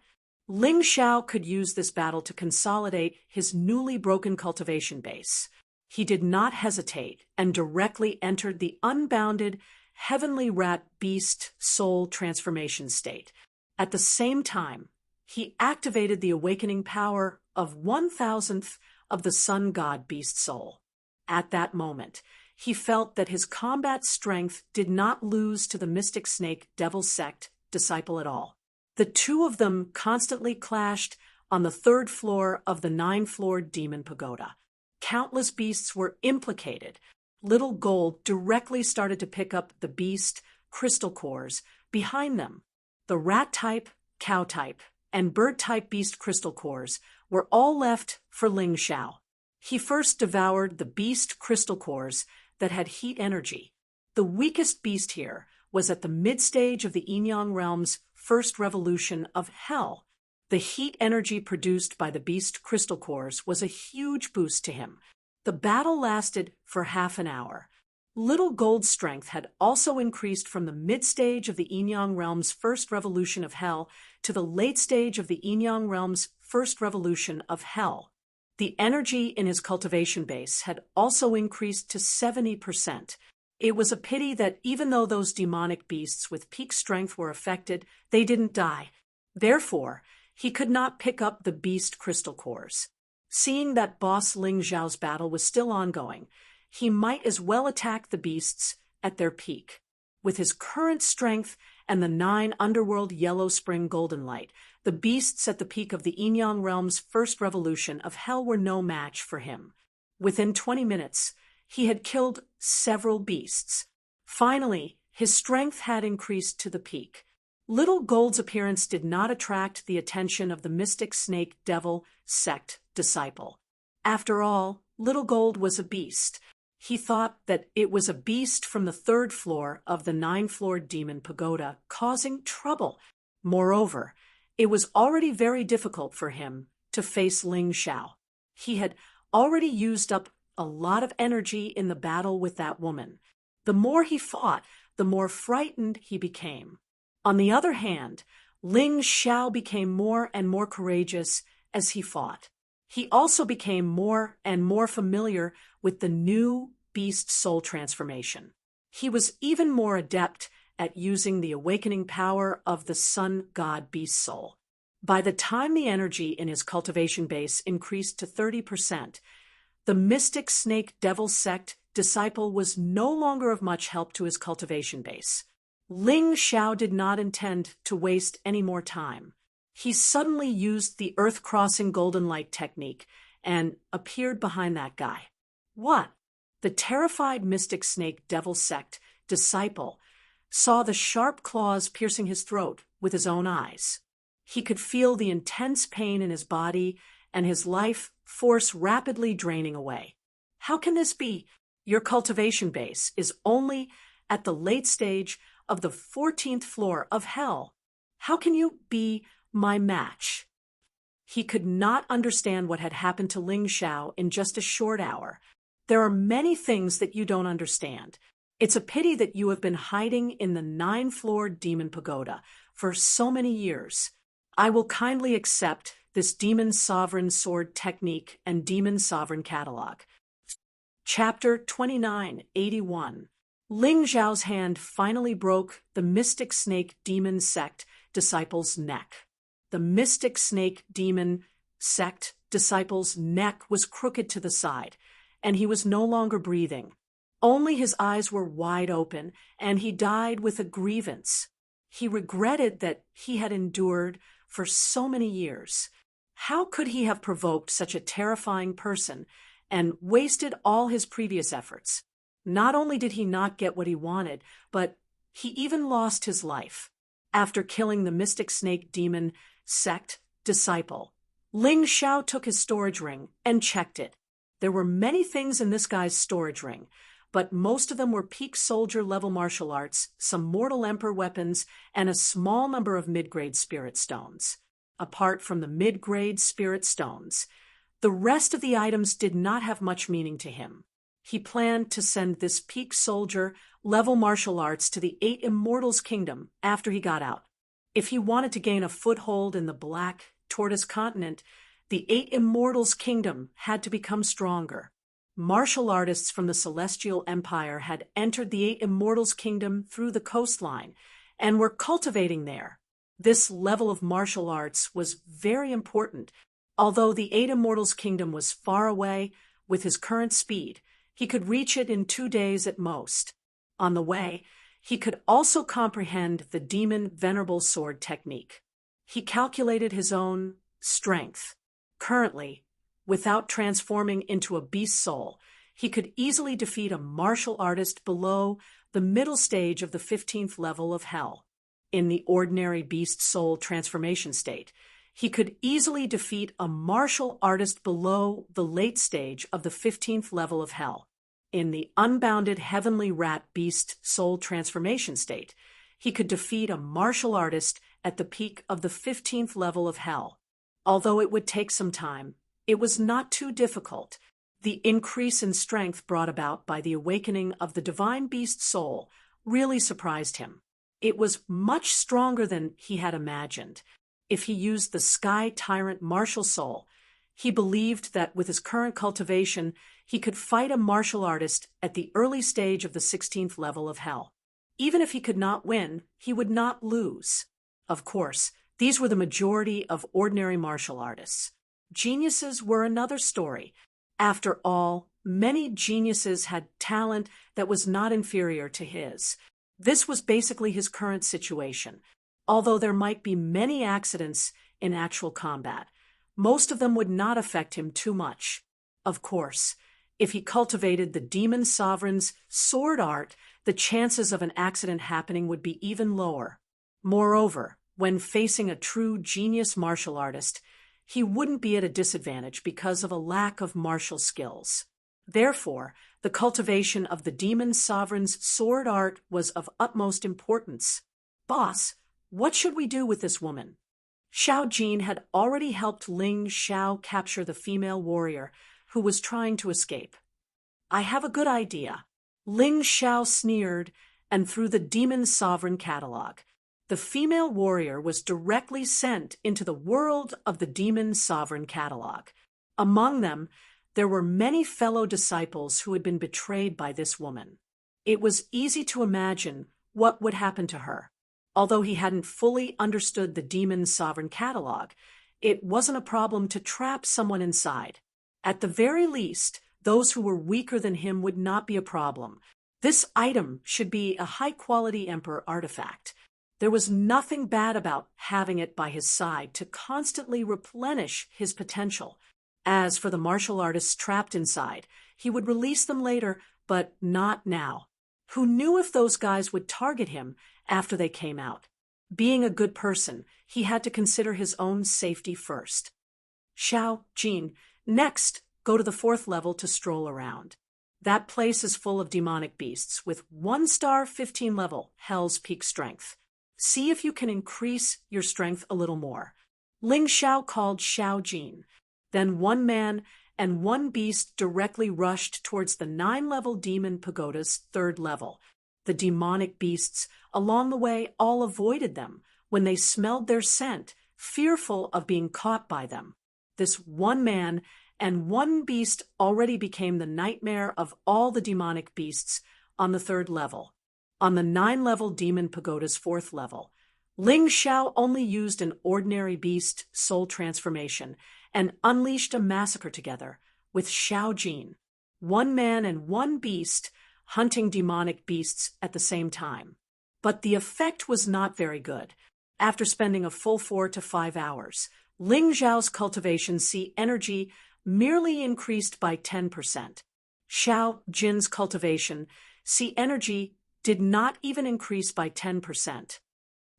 Ling Xiao could use this battle to consolidate his newly broken cultivation base. He did not hesitate and directly entered the unbounded heavenly rat beast soul transformation state. At the same time, he activated the awakening power of 1,000th of the sun god beast soul. At that moment, he felt that his combat strength did not lose to the mystic snake devil sect disciple at all. The two of them constantly clashed on the 3rd floor of the 9-floored demon pagoda. Countless beasts were implicated. Little Gold directly started to pick up the beast crystal cores behind them. The rat-type, cow-type, and bird-type beast crystal cores were all left for Ling Xiao. He first devoured the beast crystal cores that had heat energy. The weakest beast here was at the mid-stage of the Yin-Yang realm's first revolution of hell. The heat energy produced by the beast crystal cores was a huge boost to him. The battle lasted for half an hour. Little Gold's strength had also increased from the mid-stage of the Yin-Yang realm's first revolution of hell to the late stage of the Yin-Yang realm's first revolution of hell. The energy in his cultivation base had also increased to 70%. It was a pity that even though those demonic beasts with peak strength were affected, they didn't die. Therefore, he could not pick up the beast crystal cores. Seeing that boss Ling Xiao's battle was still ongoing, he might as well attack the beasts at their peak. With his current strength and the 9 underworld yellow spring golden light, the beasts at the peak of the Yin-Yang realm's first revolution of hell were no match for him. Within 20 minutes, he had killed several beasts. Finally, his strength had increased to the peak. Little Gold's appearance did not attract the attention of the mystic snake devil sect disciple. After all, Little Gold was a beast. He thought that it was a beast from the 3rd floor of the 9-floored demon pagoda causing trouble. Moreover, it was already very difficult for him to face Ling Xiao. He had already used up a lot of energy in the battle with that woman. The more he fought, the more frightened he became. On the other hand, Ling Xiao became more and more courageous as he fought. He also became more and more familiar with the new beast soul transformation. He was even more adept at using the awakening power of the sun god beast soul. By the time the energy in his cultivation base increased to 30%, the mystic snake devil sect disciple was no longer of much help to his cultivation base. Ling Xiao did not intend to waste any more time. He suddenly used the earth-crossing golden light technique and appeared behind that guy. What? The terrified mystic snake devil sect disciple saw the sharp claws piercing his throat with his own eyes. He could feel the intense pain in his body and his life force rapidly draining away. How can this be? Your cultivation base is only at the late stage of the 14th floor of hell. How can you be my match? He could not understand what had happened to Ling Xiao in just a short hour. There are many things that you don't understand. It's a pity that you have been hiding in the 9-floored demon pagoda for so many years. I will kindly accept this demon sovereign sword technique and demon sovereign catalog. Chapter 2981. Ling Xiao's hand finally broke the mystic snake demon sect disciple's neck. The mystic snake demon sect disciple's neck was crooked to the side, and he was no longer breathing. Only his eyes were wide open, and he died with a grievance. He regretted that he had endured for so many years. How could he have provoked such a terrifying person and wasted all his previous efforts? Not only did he not get what he wanted, but he even lost his life. After killing the mystic snake demon sect disciple, Ling Xiao took his storage ring and checked it. There were many things in this guy's storage ring, but most of them were peak soldier level martial arts, some mortal emperor weapons, and a small number of mid-grade spirit stones. Apart from the mid-grade spirit stones, the rest of the items did not have much meaning to him. He planned to send this peak soldier level martial arts to the 8 Immortals Kingdom after he got out. If he wanted to gain a foothold in the black toward his continent, the Eight Immortals' kingdom had to become stronger. Martial artists from the Celestial Empire had entered the Eight Immortals' kingdom through the coastline and were cultivating there. This level of martial arts was very important. Although the Eight Immortals' kingdom was far away, with his current speed, he could reach it in 2 days at most. On the way, he could also comprehend the demon venerable sword technique. He calculated his own strength. Currently, without transforming into a beast soul, he could easily defeat a martial artist below the middle stage of the 15th level of hell. In the ordinary beast soul transformation state, he could easily defeat a martial artist below the late stage of the 15th level of hell. In the unbounded heavenly rat beast soul transformation state, he could defeat a martial artist at the peak of the 15th level of hell. Although it would take some time, it was not too difficult. The increase in strength brought about by the awakening of the divine beast soul really surprised him. It was much stronger than he had imagined. If he used the Sky Tyrant martial soul, he believed that with his current cultivation, he could fight a martial artist at the early stage of the 16th level of hell. Even if he could not win, he would not lose. Of course, these were the majority of ordinary martial artists. Geniuses were another story. After all, many geniuses had talent that was not inferior to his. This was basically his current situation. Although there might be many accidents in actual combat, most of them would not affect him too much. Of course, if he cultivated the demon sovereign's sword art, the chances of an accident happening would be even lower. Moreover, when facing a true genius martial artist, he wouldn't be at a disadvantage because of a lack of martial skills. Therefore, the cultivation of the demon sovereign's sword art was of utmost importance. Boss, what should we do with this woman? Xiao Jin had already helped Ling Xiao capture the female warrior who was trying to escape. I have a good idea. Ling Xiao sneered and threw the demon sovereign catalog. The female warrior was directly sent into the world of the demon sovereign catalog. Among them, there were many fellow disciples who had been betrayed by this woman. It was easy to imagine what would happen to her. Although he hadn't fully understood the demon sovereign catalog, it wasn't a problem to trap someone inside. At the very least, those who were weaker than him would not be a problem. This item should be a high-quality Emperor artifact. There was nothing bad about having it by his side to constantly replenish his potential. As for the martial artists trapped inside, he would release them later, but not now. Who knew if those guys would target him after they came out? Being a good person, he had to consider his own safety first. Xiao Jin, next, go to the 4th level to stroll around. That place is full of demonic beasts with 1-star 15 level Hell's Peak strength. See if you can increase your strength a little more. Ling Xiao called Xiao Jin. Then one man and one beast directly rushed towards the 9-level demon pagoda's 3rd level. The demonic beasts along the way all avoided them when they smelled their scent, fearful of being caught by them. This one man and one beast already became the nightmare of all the demonic beasts on the 3rd level. On the 9-level demon pagoda's 4th level, Ling Xiao only used an ordinary beast soul transformation and unleashed a massacre together with Xiao Jin, one man and one beast hunting demonic beasts at the same time. But the effect was not very good. After spending a full 4 to 5 hours, Ling Xiao's cultivation C energy merely increased by 10%. Xiao Jin's cultivation C energy did not even increase by 10%.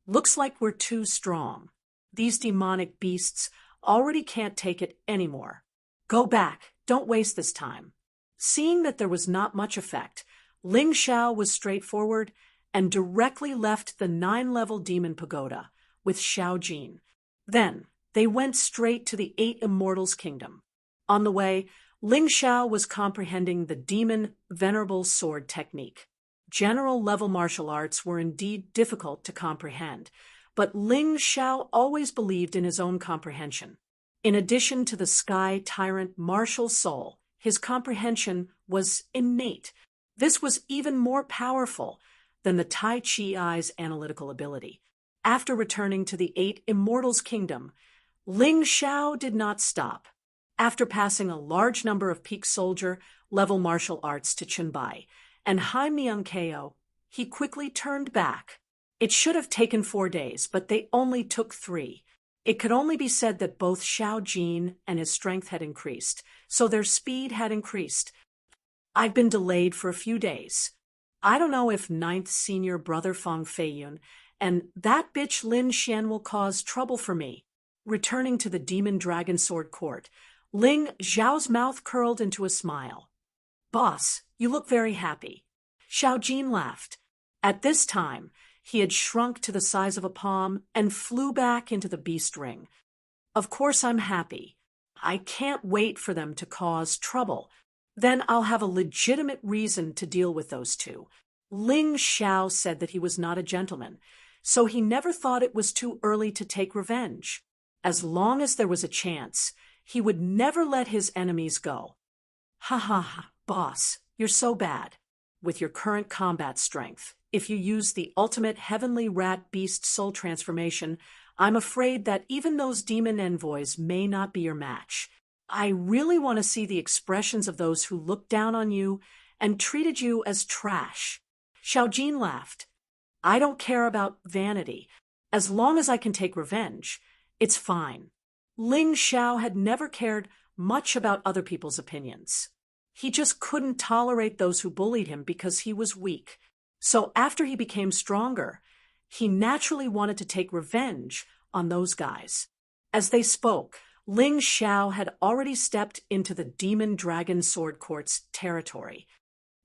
Looks like we're too strong. These demonic beasts already can't take it anymore. Go back, don't waste this time. Seeing that there was not much effect, Ling Xiao was straightforward and directly left the 9-level demon pagoda with Xiao Jin. Then they went straight to the 8 Immortals' kingdom. On the way, Ling Xiao was comprehending the demon venerable sword technique. General-level martial arts were indeed difficult to comprehend, But Ling Xiao always believed in his own comprehension. In addition to the sky tyrant martial soul, his comprehension was innate. This was even more powerful than the Tai Chi Eye's analytical ability. After returning to the Eight Immortals' kingdom, Ling Xiao did not stop. After passing a large number of peak soldier-level martial arts to Chunbai and Hai Miang Ko, he quickly turned back. It should have taken 4 days, but they only took 3. It could only be said that both Xiao Jin and his strength had increased, so their speed had increased. I've been delayed for a few days. I don't know if 9th senior brother Fang Feiyun and that bitch Lin Xian will cause trouble for me. Returning to the Demon Dragon Sword Court, Ling Zhao's mouth curled into a smile. Boss, you look very happy. Xiao Jin laughed. At this time, he had shrunk to the size of a palm and flew back into the beast ring. Of course I'm happy. I can't wait for them to cause trouble. Then I'll have a legitimate reason to deal with those two. Ling Xiao said that he was not a gentleman, so he never thought it was too early to take revenge. As long as there was a chance, he would never let his enemies go. Ha ha ha, boss, you're so bad. With your current combat strength, if you use the ultimate heavenly rat beast soul transformation, I'm afraid that even those demon envoys may not be your match. I really want to see the expressions of those who looked down on you and treated you as trash. Xiao Jin laughed. I don't care about vanity. As long as I can take revenge, it's fine. Ling Xiao had never cared much about other people's opinions. He just couldn't tolerate those who bullied him because he was weak. So after he became stronger, he naturally wanted to take revenge on those guys. As they spoke, Ling Xiao had already stepped into the Demon Dragon Sword Court's territory.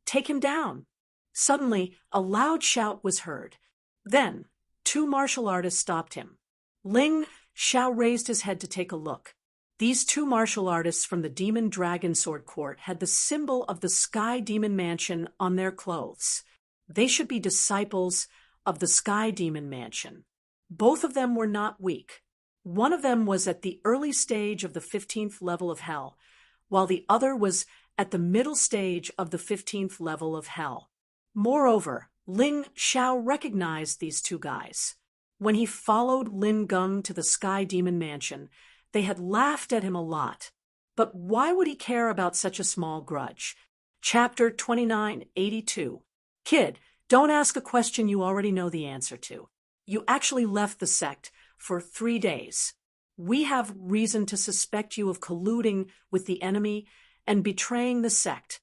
Take him down. Suddenly, a loud shout was heard. Then, 2 martial artists stopped him. Ling Xiao raised his head to take a look. These 2 martial artists from the Demon Dragon Sword Court had the symbol of the Sky Demon Mansion on their clothes. They should be disciples of the Sky Demon Mansion. Both of them were not weak. One of them was at the early stage of the 15th level of Hell, while the other was at the middle stage of the 15th level of Hell. Moreover, Ling Xiao recognized these 2 guys. When he followed Lin Geng to the Sky Demon Mansion, they had laughed at him a lot. But why would he care about such a small grudge? Chapter 2982. Kid, don't ask a question you already know the answer to. You actually left the sect for 3 days. We have reason to suspect you of colluding with the enemy and betraying the sect.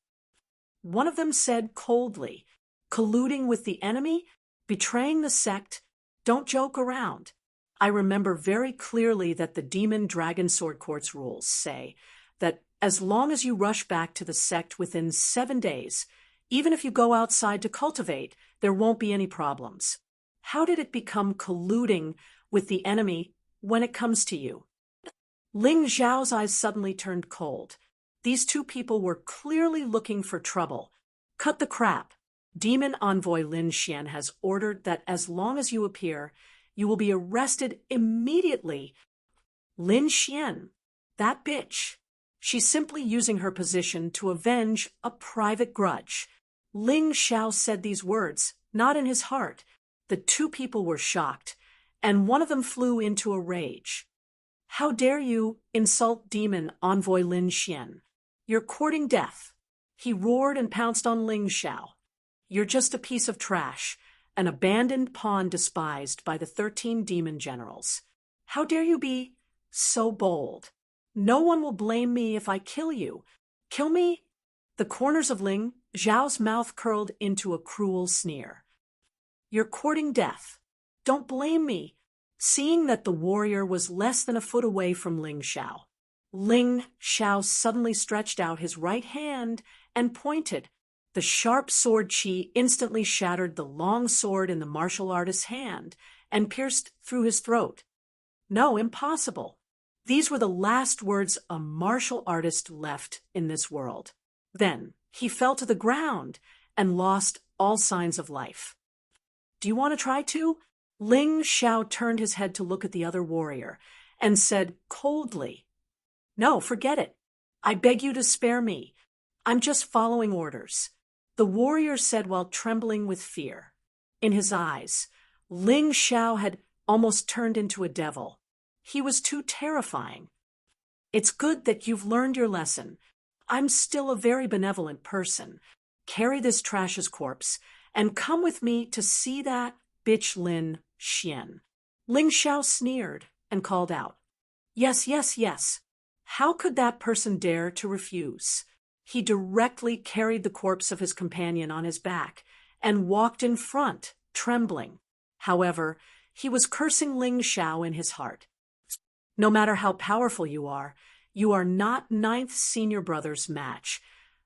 One of them said coldly, colluding with the enemy? Betraying the sect? Don't joke around. I remember very clearly that the Demon Dragon Sword Court's rules say that as long as you rush back to the sect within 7 days, even if you go outside to cultivate, there won't be any problems. How did it become colluding with the enemy when it comes to you? Ling Zhao's eyes suddenly turned cold. These 2 people were clearly looking for trouble. Cut the crap. Demon Envoy Lin Xian has ordered that as long as you appear, you will be arrested immediately. Lin Xian, that bitch. She's simply using her position to avenge a private grudge. Ling Xiao said these words, not in his heart. The 2 people were shocked, and one of them flew into a rage. How dare you insult Demon Envoy Lin Xian? You're courting death. He roared and pounced on Ling Xiao. You're just a piece of trash, an abandoned pawn despised by the 13 demon generals. How dare you be so bold? No one will blame me if I kill you. Kill me? The corners of Ling Zhao's mouth curled into a cruel sneer. You're courting death. Don't blame me. Seeing that the warrior was less than a foot away from Ling Xiao, Ling Xiao suddenly stretched out his right hand and pointed. The sharp sword chi instantly shattered the long sword in the martial artist's hand and pierced through his throat. No, impossible. These were the last words a martial artist left in this world. Then he fell to the ground and lost all signs of life. Do you want to try to? Ling Xiao turned his head to look at the other warrior and said coldly, "No, forget it. I beg you to spare me. I'm just following orders," the warrior said while trembling with fear. In his eyes, Ling Xiao had almost turned into a devil. He was too terrifying. "It's good that you've learned your lesson. I'm still a very benevolent person. Carry this trash's corpse and come with me to see that bitch Lin Xian." Ling Xiao sneered and called out, "Yes, yes, yes. How could that person dare to refuse?" He directly carried the corpse of his companion on his back and walked in front, trembling. However, he was cursing Ling Xiao in his heart. "No matter how powerful you are not Ninth Senior Brother's match,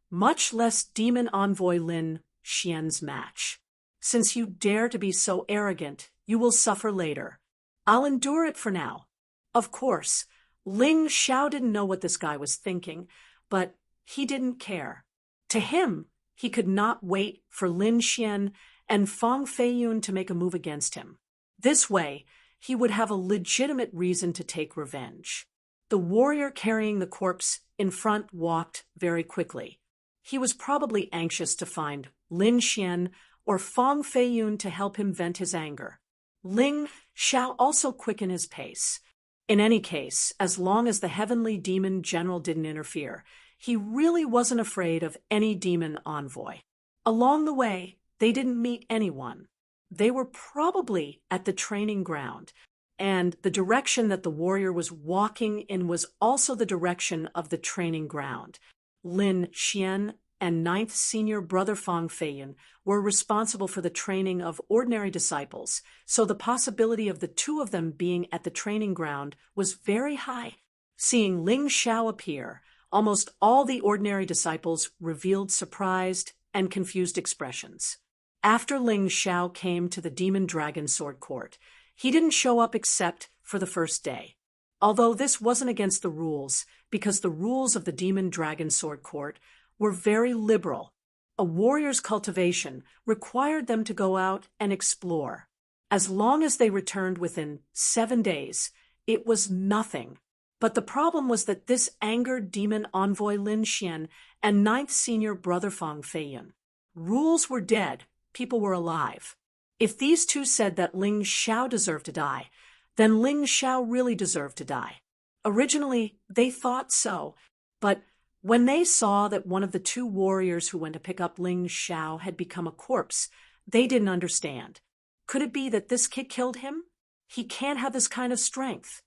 much less Demon Envoy Lin Xian's match. Since you dare to be so arrogant, you will suffer later. I'll endure it for now." Of course, Ling Xiao didn't know what this guy was thinking, but he didn't care. To him, he could not wait for Lin Xian and Fang Feiyun to make a move against him. This way, he would have a legitimate reason to take revenge. The warrior carrying the corpse in front walked very quickly. He was probably anxious to find Lin Xian or Fang Feiyun to help him vent his anger. Ling Xiao also quickened his pace. In any case, as long as the heavenly demon general didn't interfere, he really wasn't afraid of any demon envoy. Along the way, they didn't meet anyone. They were probably at the training ground, and the direction that the warrior was walking in was also the direction of the training ground. Lin Xian and Ninth Senior Brother Fang Feiyun were responsible for the training of ordinary disciples, so the possibility of the two of them being at the training ground was very high. Seeing Ling Xiao appear, almost all the ordinary disciples revealed surprised and confused expressions. After Ling Xiao came to the Demon Dragon Sword Court, he didn't show up except for the first day. Although this wasn't against the rules, because the rules of the Demon Dragon Sword Court were very liberal. A warrior's cultivation required them to go out and explore. As long as they returned within 7 days, it was nothing. But the problem was that this angered demon envoy Lin Xian and Ninth Senior Brother Fang Feiyun. Rules were dead, people were alive. If these two said that Ling Xiao deserved to die, then Ling Xiao really deserved to die. Originally, they thought so, but when they saw that one of the two warriors who went to pick up Ling Xiao had become a corpse, they didn't understand. Could it be that this kid killed him? He can't have this kind of strength.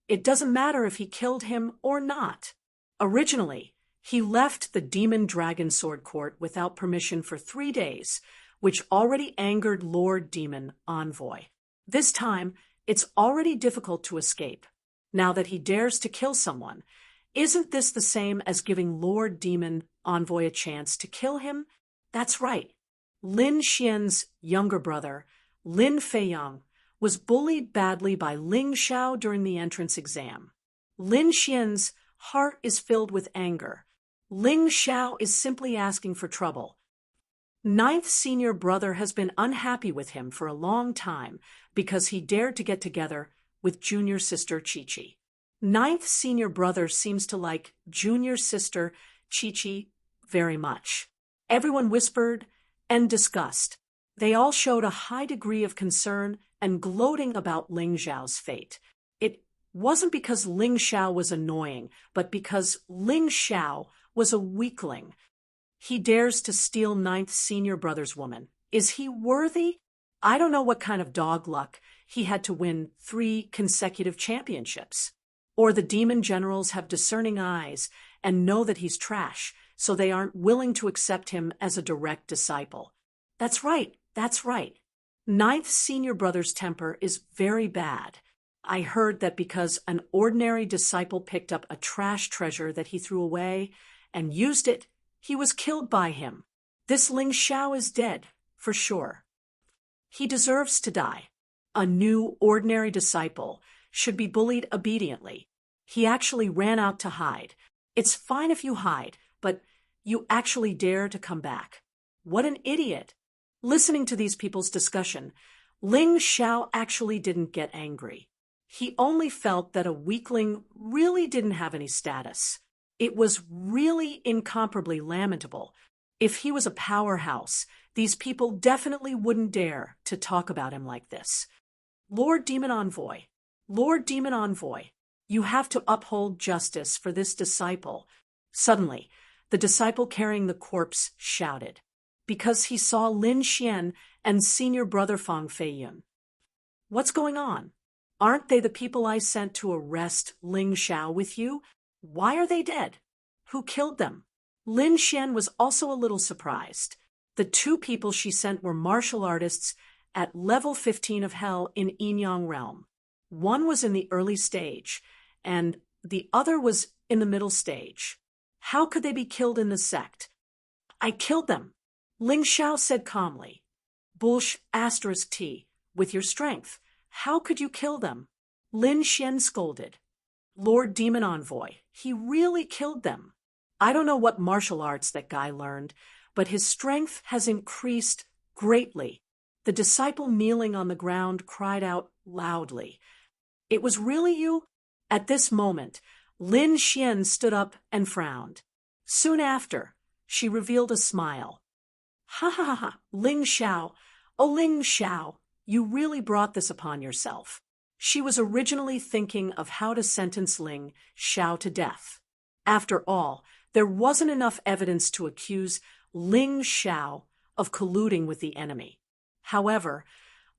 It doesn't matter if he killed him or not. Originally, he left the Demon Dragon Sword Court without permission for 3 days, which already angered Lord Demon Envoy. This time, it's already difficult to escape. Now that he dares to kill someone, isn't this the same as giving Lord Demon Envoy a chance to kill him? That's right. Lin Xian's younger brother, Lin Feiyang, was bullied badly by Ling Xiao during the entrance exam. Lin Xian's heart is filled with anger. Ling Xiao is simply asking for trouble. Ninth Senior Brother has been unhappy with him for a long time because he dared to get together with Junior Sister Chi-Chi. Ninth Senior Brother seems to like Junior Sister Chi-Chi very much. Everyone whispered and discussed. They all showed a high degree of concern and gloating about Ling Xiao's fate. It wasn't because Ling Xiao was annoying, but because Ling Xiao was a weakling. He dares to steal Ninth Senior Brother's woman. Is he worthy? I don't know what kind of dog luck he had to win 3 consecutive championships. Or the demon generals have discerning eyes and know that he's trash, so they aren't willing to accept him as a direct disciple. That's right, that's right. Ninth Senior Brother's temper is very bad. I heard that because an ordinary disciple picked up a trash treasure that he threw away and used it, he was killed by him. This Ling Xiao is dead, for sure. He deserves to die. A new ordinary disciple should be bullied obediently. He actually ran out to hide. It's fine if you hide, but you actually dare to come back. What an idiot. Listening to these people's discussion, Ling Xiao actually didn't get angry. He only felt that a weakling really didn't have any status. It was really incomparably lamentable. If he was a powerhouse, these people definitely wouldn't dare to talk about him like this. Lord Demon Envoy, Lord Demon Envoy, you have to uphold justice for this disciple. Suddenly, the disciple carrying the corpse shouted, because he saw Lin Xian and senior brother Fang Feiyun. What's going on? Aren't they the people I sent to arrest Ling Xiao with you? Why are they dead? Who killed them? Lin Xian was also a little surprised. The two people she sent were martial artists at level 15 of Hell in Yinyang Realm. One was in the early stage, and the other was in the middle stage. How could they be killed in the sect? I killed them, Ling Xiao said calmly. Bullsh *T, with your strength. How could you kill them? Lin Xian scolded. Lord Demon Envoy, he really killed them. I don't know what martial arts that guy learned, but his strength has increased greatly. The disciple kneeling on the ground cried out loudly. It was really you? At this moment, Lin Xian stood up and frowned. Soon after, she revealed a smile. Ha ha ha ha, Ling Xiao, oh Ling Xiao, you really brought this upon yourself. She was originally thinking of how to sentence Ling Xiao to death. After all, there wasn't enough evidence to accuse Ling Xiao of colluding with the enemy. However,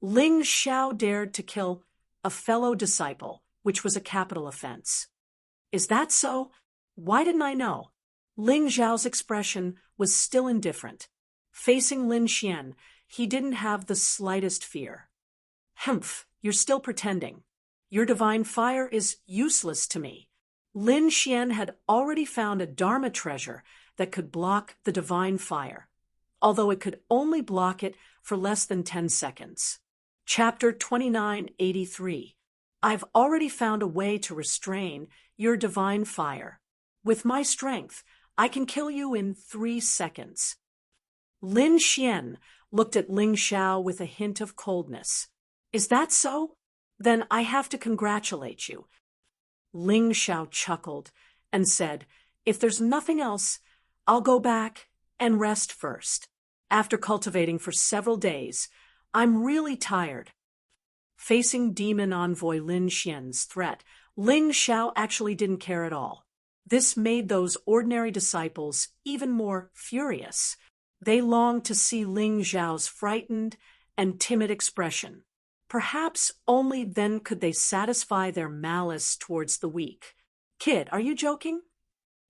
Ling Xiao dared to kill a fellow disciple, which was a capital offense. Is that so? Why didn't I know? Ling Xiao's expression was still indifferent. Facing Lin Xian, he didn't have the slightest fear. Humph, you're still pretending. Your divine fire is useless to me. Lin Xian had already found a Dharma treasure that could block the divine fire, although it could only block it for less than 10 seconds. Chapter 2983. I've already found a way to restrain your divine fire. With my strength, I can kill you in 3 seconds. Lin Xian looked at Ling Xiao with a hint of coldness. Is that so? Then I have to congratulate you. Ling Xiao chuckled and said, if there's nothing else, I'll go back and rest first. After cultivating for several days, I'm really tired. Facing Demon Envoy Lin Xian's threat, Ling Xiao actually didn't care at all. This made those ordinary disciples even more furious. They longed to see Ling Xiao's frightened and timid expression. Perhaps only then could they satisfy their malice towards the weak. Kid, are you joking?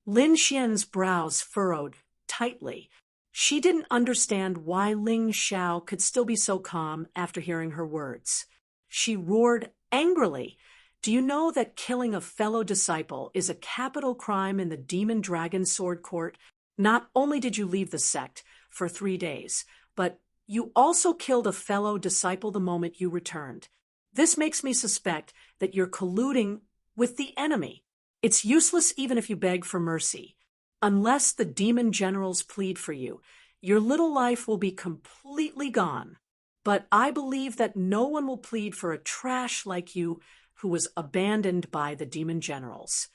Lin Xian's brows furrowed tightly. She didn't understand why Ling Xiao could still be so calm after hearing her words. She roared angrily. Do you know that killing a fellow disciple is a capital crime in the Demon Dragon Sword Court? Not only did you leave the sect for 3 days, but you also killed a fellow disciple the moment you returned. This makes me suspect that you're colluding with the enemy. It's useless even if you beg for mercy. Unless the demon generals plead for you, your little life will be completely gone. But I believe that no one will plead for a trash like you who was abandoned by the demon generals.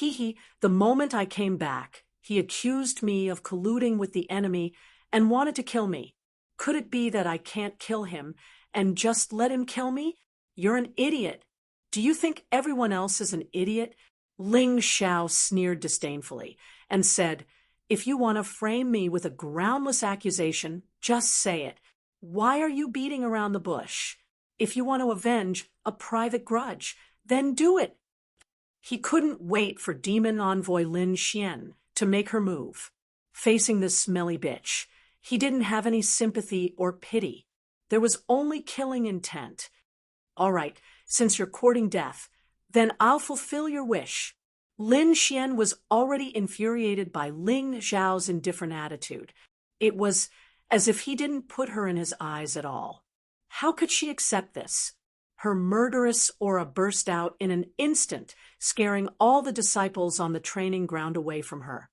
The moment I came back, he accused me of colluding with the enemy and wanted to kill me. Could it be that I can't kill him and just let him kill me? You're an idiot. Do you think everyone else is an idiot? Ling Xiao sneered disdainfully and said, if you want to frame me with a groundless accusation, just say it. Why are you beating around the bush? If you want to avenge a private grudge, then do it. He couldn't wait for Demon Envoy Lin Xian to make her move. Facing this smelly bitch, he didn't have any sympathy or pity. There was only killing intent. All right, since you're courting death, then I'll fulfill your wish. Lin Xian was already infuriated by Ling Xiao's indifferent attitude. It was as if he didn't put her in his eyes at all. How could she accept this? Her murderous aura burst out in an instant, scaring all the disciples on the training ground away from her.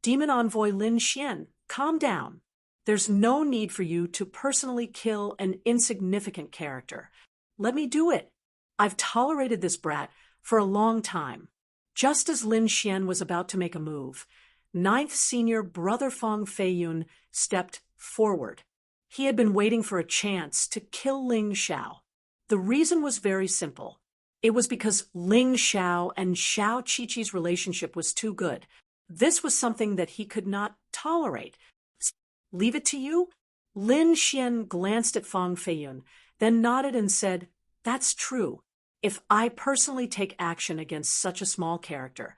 Demon Envoy Lin Xian, calm down. There's no need for you to personally kill an insignificant character. Let me do it. I've tolerated this brat for a long time. Just as Lin Xian was about to make a move, ninth senior Brother Fang Feiyun stepped forward. He had been waiting for a chance to kill Ling Xiao. The reason was very simple. It was because Ling Xiao and Xiao Qiqi's relationship was too good. This was something that he could not tolerate. Leave it to you? Lin Xian glanced at Fang Feiyun, then nodded and said, "That's true. If I personally take action against such a small character,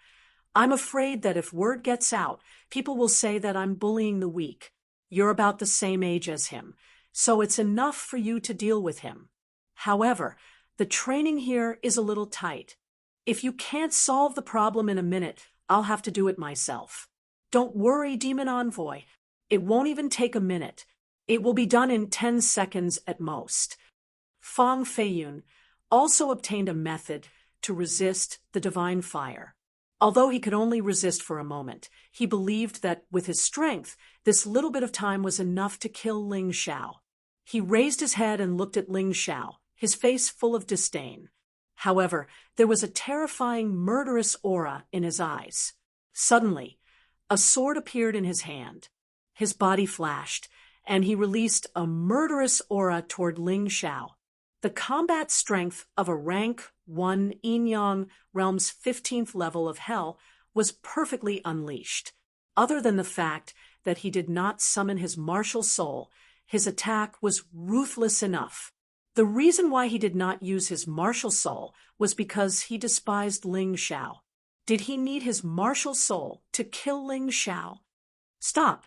I'm afraid that if word gets out, people will say that I'm bullying the weak. You're about the same age as him, so it's enough for you to deal with him. However, the training here is a little tight. If you can't solve the problem in a minute, I'll have to do it myself. Don't worry, Demon Envoy. It won't even take a minute. It will be done in 10 seconds at most." Fang Feiyun also obtained a method to resist the divine fire. Although he could only resist for a moment, he believed that with his strength, this little bit of time was enough to kill Ling Xiao. He raised his head and looked at Ling Xiao, his face full of disdain. However, there was a terrifying, murderous aura in his eyes. Suddenly, a sword appeared in his hand. His body flashed, and he released a murderous aura toward Ling Xiao. The combat strength of a rank 1 Yin-Yang realm's 15th level of hell was perfectly unleashed. Other than the fact that he did not summon his martial soul, his attack was ruthless enough. The reason why he did not use his martial soul was because he despised Ling Xiao. Did he need his martial soul to kill Ling Xiao? Stop!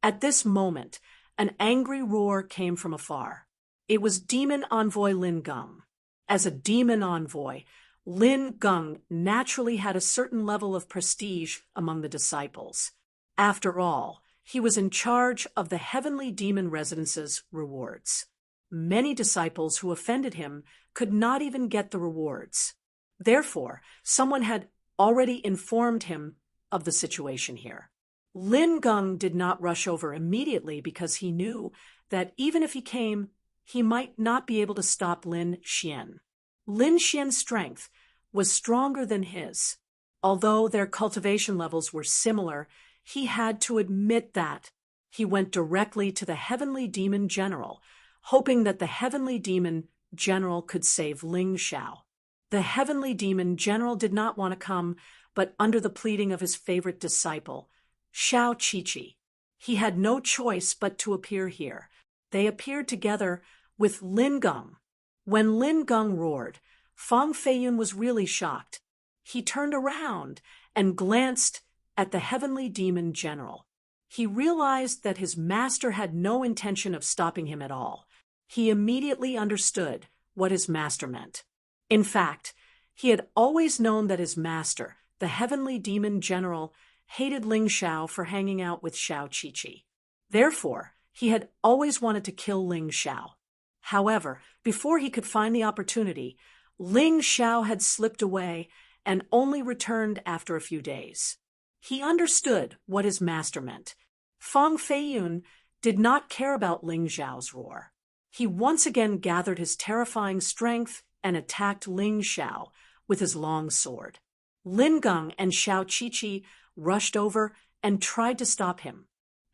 At this moment, an angry roar came from afar. It was Demon Envoy Lin Geng. As a Demon Envoy, Lin Geng naturally had a certain level of prestige among the disciples. After all, he was in charge of the Heavenly Demon Residence's rewards. Many disciples who offended him could not even get the rewards. Therefore, someone had already informed him of the situation here. Lin Geng did not rush over immediately because he knew that even if he came, he might not be able to stop Lin Xian. Lin Xian's strength was stronger than his. Although their cultivation levels were similar, he had to admit that. He went directly to the Heavenly Demon General, hoping that the Heavenly Demon General could save Ling Xiao. The Heavenly Demon General did not want to come, but under the pleading of his favorite disciple, Xiao Qiqi, he had no choice but to appear here. They appeared together with Lin Geng. When Lin Geng roared, Fang Feiyun was really shocked. He turned around and glanced at the Heavenly Demon General. He realized that his master had no intention of stopping him at all. He immediately understood what his master meant. In fact, he had always known that his master, the Heavenly Demon General, hated Ling Xiao for hanging out with Xiao Qiqi. Therefore, he had always wanted to kill Ling Xiao. However, before he could find the opportunity, Ling Xiao had slipped away and only returned after a few days. He understood what his master meant. Fang Feiyun did not care about Ling Xiao's roar. He once again gathered his terrifying strength and attacked Ling Xiao with his long sword. Lin Geng and Xiao Qiqi rushed over and tried to stop him.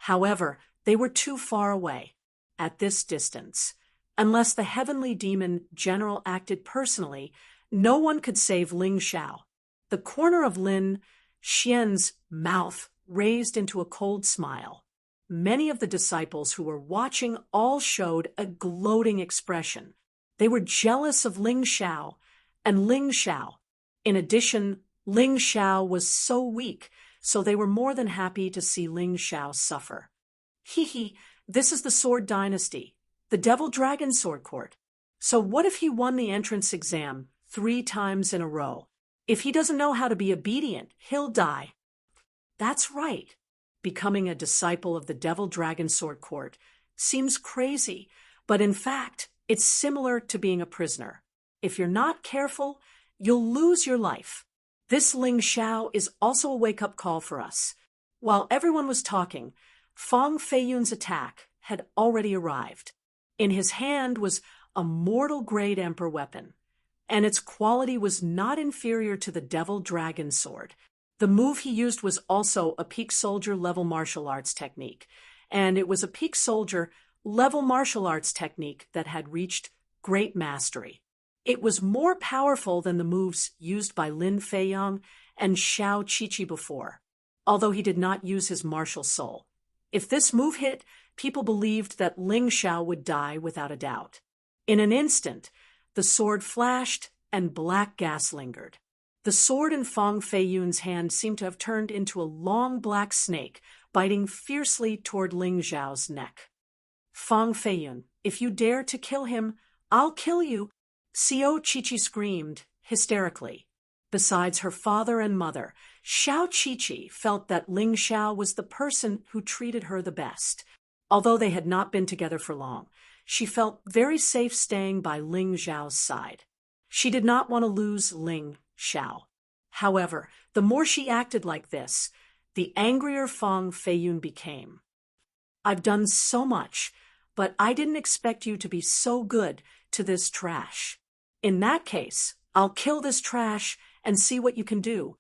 However, they were too far away. At this distance, unless the Heavenly Demon General acted personally, no one could save Ling Xiao. The corner of Lin Xian's mouth raised into a cold smile. Many of the disciples who were watching all showed a gloating expression. They were jealous of Ling Xiao and Ling Xiao. In addition, Ling Xiao was so weak, so they were more than happy to see Ling Xiao suffer. Hee, this is the Sword Dynasty, the Devil Dragon Sword Court. So what if he won the entrance exam 3 times in a row? If he doesn't know how to be obedient, he'll die. That's right. Becoming a disciple of the Devil Dragon Sword Court seems crazy, but in fact, it's similar to being a prisoner. If you're not careful, you'll lose your life. This Ling Xiao is also a wake-up call for us. While everyone was talking, Fang Feiyun's attack had already arrived. In his hand was a mortal-grade emperor weapon, and its quality was not inferior to the Devil Dragon sword. The move he used was also a peak soldier level martial arts technique, and it was a peak soldier level martial arts technique that had reached great mastery. It was more powerful than the moves used by Lin Feiyang and Xiao Qiqi before, although he did not use his martial soul. If this move hit, people believed that Ling Xiao would die without a doubt. In an instant, the sword flashed and black gas lingered. The sword in Fang Feiyun's hand seemed to have turned into a long black snake, biting fiercely toward Ling Xiao's neck. "Fang Feiyun, if you dare to kill him, I'll kill you," Xiao Qiqi screamed, hysterically. Besides her father and mother, Xiao Qiqi felt that Ling Xiao was the person who treated her the best. Although they had not been together for long, she felt very safe staying by Ling Xiao's side. She did not want to lose Ling Xiao. However, the more she acted like this, the angrier Fang Feiyun became. "I've done so much, but I didn't expect you to be so good to this trash. In that case, I'll kill this trash and see what you can do."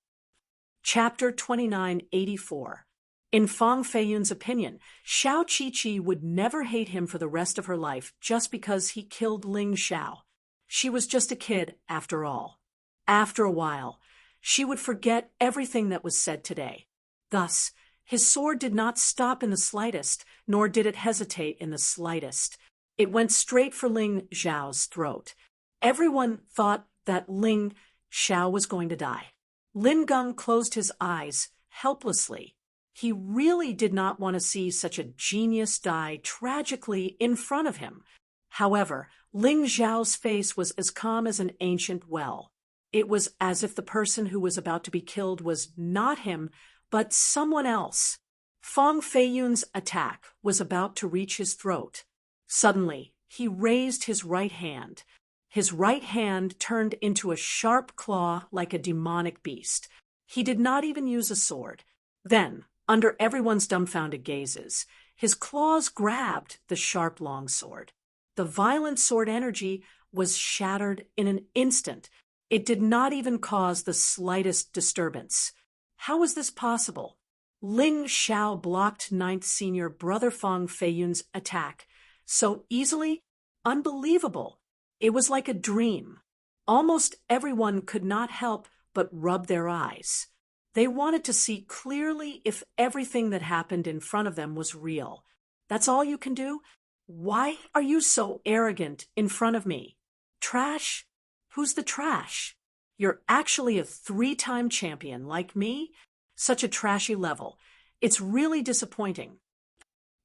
Chapter 2984. In Fang Feiyun's opinion, Xiao Qiqi would never hate him for the rest of her life just because he killed Ling Xiao. She was just a kid, after all. After a while, she would forget everything that was said today. Thus, his sword did not stop in the slightest, nor did it hesitate in the slightest. It went straight for Ling Xiao's throat. Everyone thought that Ling Xiao was going to die. Lin Geng closed his eyes helplessly. He really did not want to see such a genius die tragically in front of him. However, Ling Xiao's face was as calm as an ancient well. It was as if the person who was about to be killed was not him, but someone else. Fang Feiyun's attack was about to reach his throat. Suddenly, he raised his right hand. His right hand turned into a sharp claw like a demonic beast. He did not even use a sword. Then, under everyone's dumbfounded gazes, his claws grabbed the sharp long sword. The violent sword energy was shattered in an instant. It did not even cause the slightest disturbance. How was this possible? Ling Xiao blocked 9th Senior Brother Fang Feiyun's attack so easily? Unbelievable. It was like a dream. Almost everyone could not help but rub their eyes. They wanted to see clearly if everything that happened in front of them was real. "That's all you can do? Why are you so arrogant in front of me? Trash? Who's the trash? You're actually a 3-time champion like me? Such a trashy level. It's really disappointing."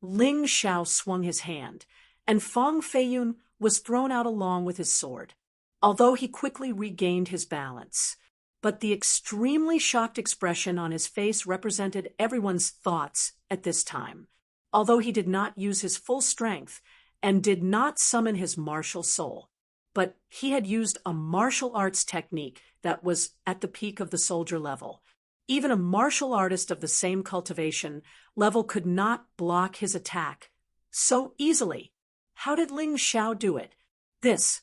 Ling Xiao swung his hand, and Fang Feiyun was thrown out along with his sword, although he quickly regained his balance. But the extremely shocked expression on his face represented everyone's thoughts at this time, although he did not use his full strength and did not summon his martial soul. But he had used a martial arts technique that was at the peak of the soldier level. Even a martial artist of the same cultivation level could not block his attack so easily. How did Ling Xiao do it? This.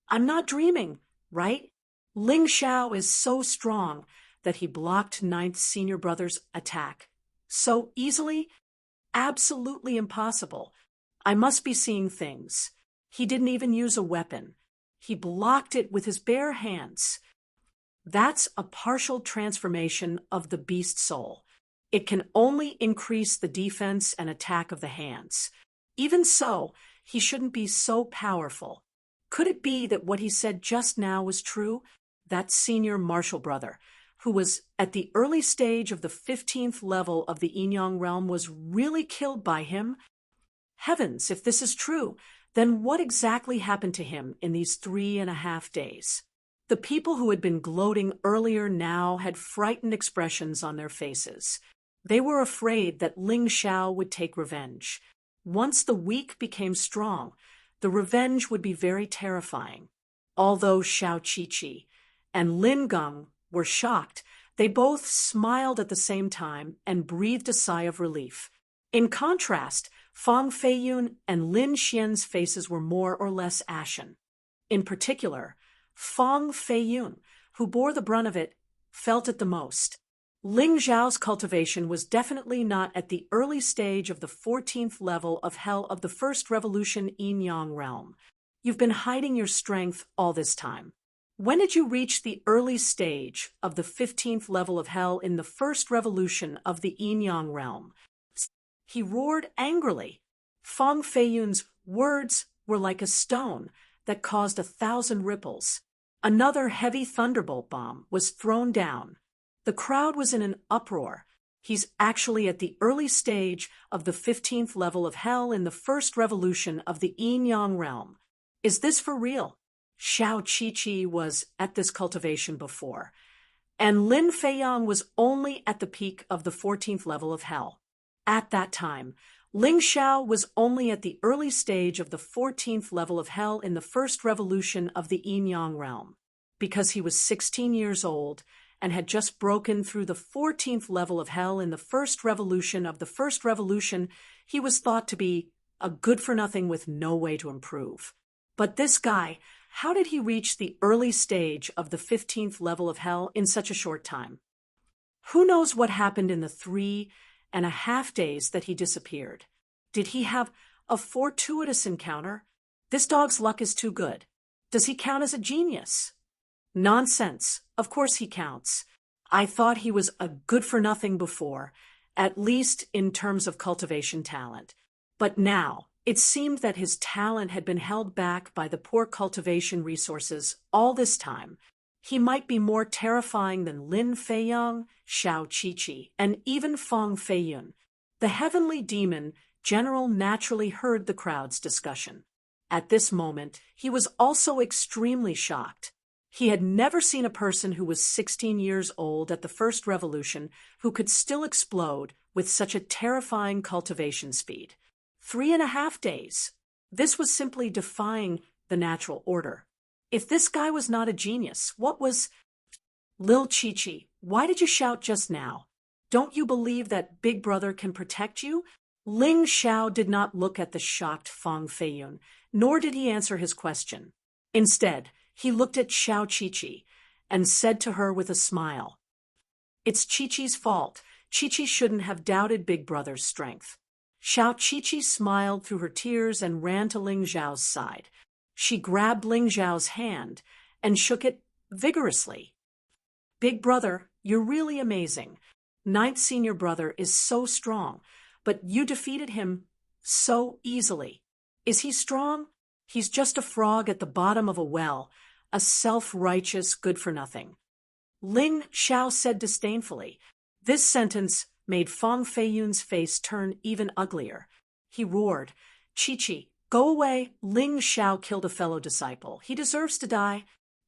I'm not dreaming, right? Ling Xiao is so strong that he blocked 9th Senior Brother's attack so easily? Absolutely impossible. I must be seeing things. He didn't even use a weapon. He blocked it with his bare hands. That's a partial transformation of the beast soul. It can only increase the defense and attack of the hands. Even so, he shouldn't be so powerful. Could it be that what he said just now was true? That senior martial brother, who was at the early stage of the 15th level of the Yinyang realm, was really killed by him? Heavens, if this is true, then what exactly happened to him in these 3.5 days? The people who had been gloating earlier now had frightened expressions on their faces. They were afraid that Ling Xiao would take revenge. Once the weak became strong, the revenge would be very terrifying. Although Xiao Qiqi and Lin Geng were shocked, they both smiled at the same time and breathed a sigh of relief. In contrast, Fang Feiyun and Lin Xian's faces were more or less ashen. In particular, Fang Feiyun, who bore the brunt of it, felt it the most. Ling Zhao's cultivation was definitely not at the early stage of the 14th level of hell of the first revolution Yin-Yang realm. You've been hiding your strength all this time. When did you reach the early stage of the 15th level of hell in the first revolution of the Yin-Yang realm? He roared angrily. Fang Feiyun's words were like a stone that caused 1,000 ripples. Another heavy thunderbolt bomb was thrown down. The crowd was in an uproar. He's actually at the early stage of the 15th level of hell in the first revolution of the Yin-Yang realm. Is this for real? Xiao Qiqi was at this cultivation before, and Lin Feiyang was only at the peak of the 14th level of hell. At that time, Ling Xiao was only at the early stage of the 14th level of hell in the first revolution of the Yin-Yang realm. Because he was 16 years old and had just broken through the 14th level of hell in the first revolution of the first revolution, he was thought to be a good-for-nothing with no way to improve. But this guy, how did he reach the early stage of the 15th level of hell in such a short time? Who knows what happened in the 3.5 days that he disappeared? Did he have a fortuitous encounter? This dog's luck is too good. Does he count as a genius? Nonsense. Of course he counts. I thought he was a good-for-nothing before, at least in terms of cultivation talent. But now, it seemed that his talent had been held back by the poor cultivation resources all this time. He might be more terrifying than Lin Feiyang, Xiao Qiqi, and even Fang Feiyun. The heavenly demon general naturally heard the crowd's discussion. At this moment, he was also extremely shocked. He had never seen a person who was 16 years old at the first revolution who could still explode with such a terrifying cultivation speed. 3.5 days. This was simply defying the natural order. If this guy was not a genius, what was... Lil Qiqi, why did you shout just now? Don't you believe that Big Brother can protect you? Ling Xiao did not look at the shocked Fang Feiyun, nor did he answer his question. Instead, he looked at Xiao Qiqi and said to her with a smile, "It's Qiqi's fault. Qiqi shouldn't have doubted Big Brother's strength." Xiao Qiqi smiled through her tears and ran to Ling Zhao's side. She grabbed Ling Zhao's hand and shook it vigorously. "Big Brother, you're really amazing. Ninth Senior Brother is so strong, but you defeated him so easily. Is he strong? He's just a frog at the bottom of a well, a self-righteous good-for-nothing." Ling Xiao said disdainfully. This sentence made Fang Feiyun's face turn even uglier. He roared, "Qiqi, go away. Ling Xiao killed a fellow disciple. He deserves to die.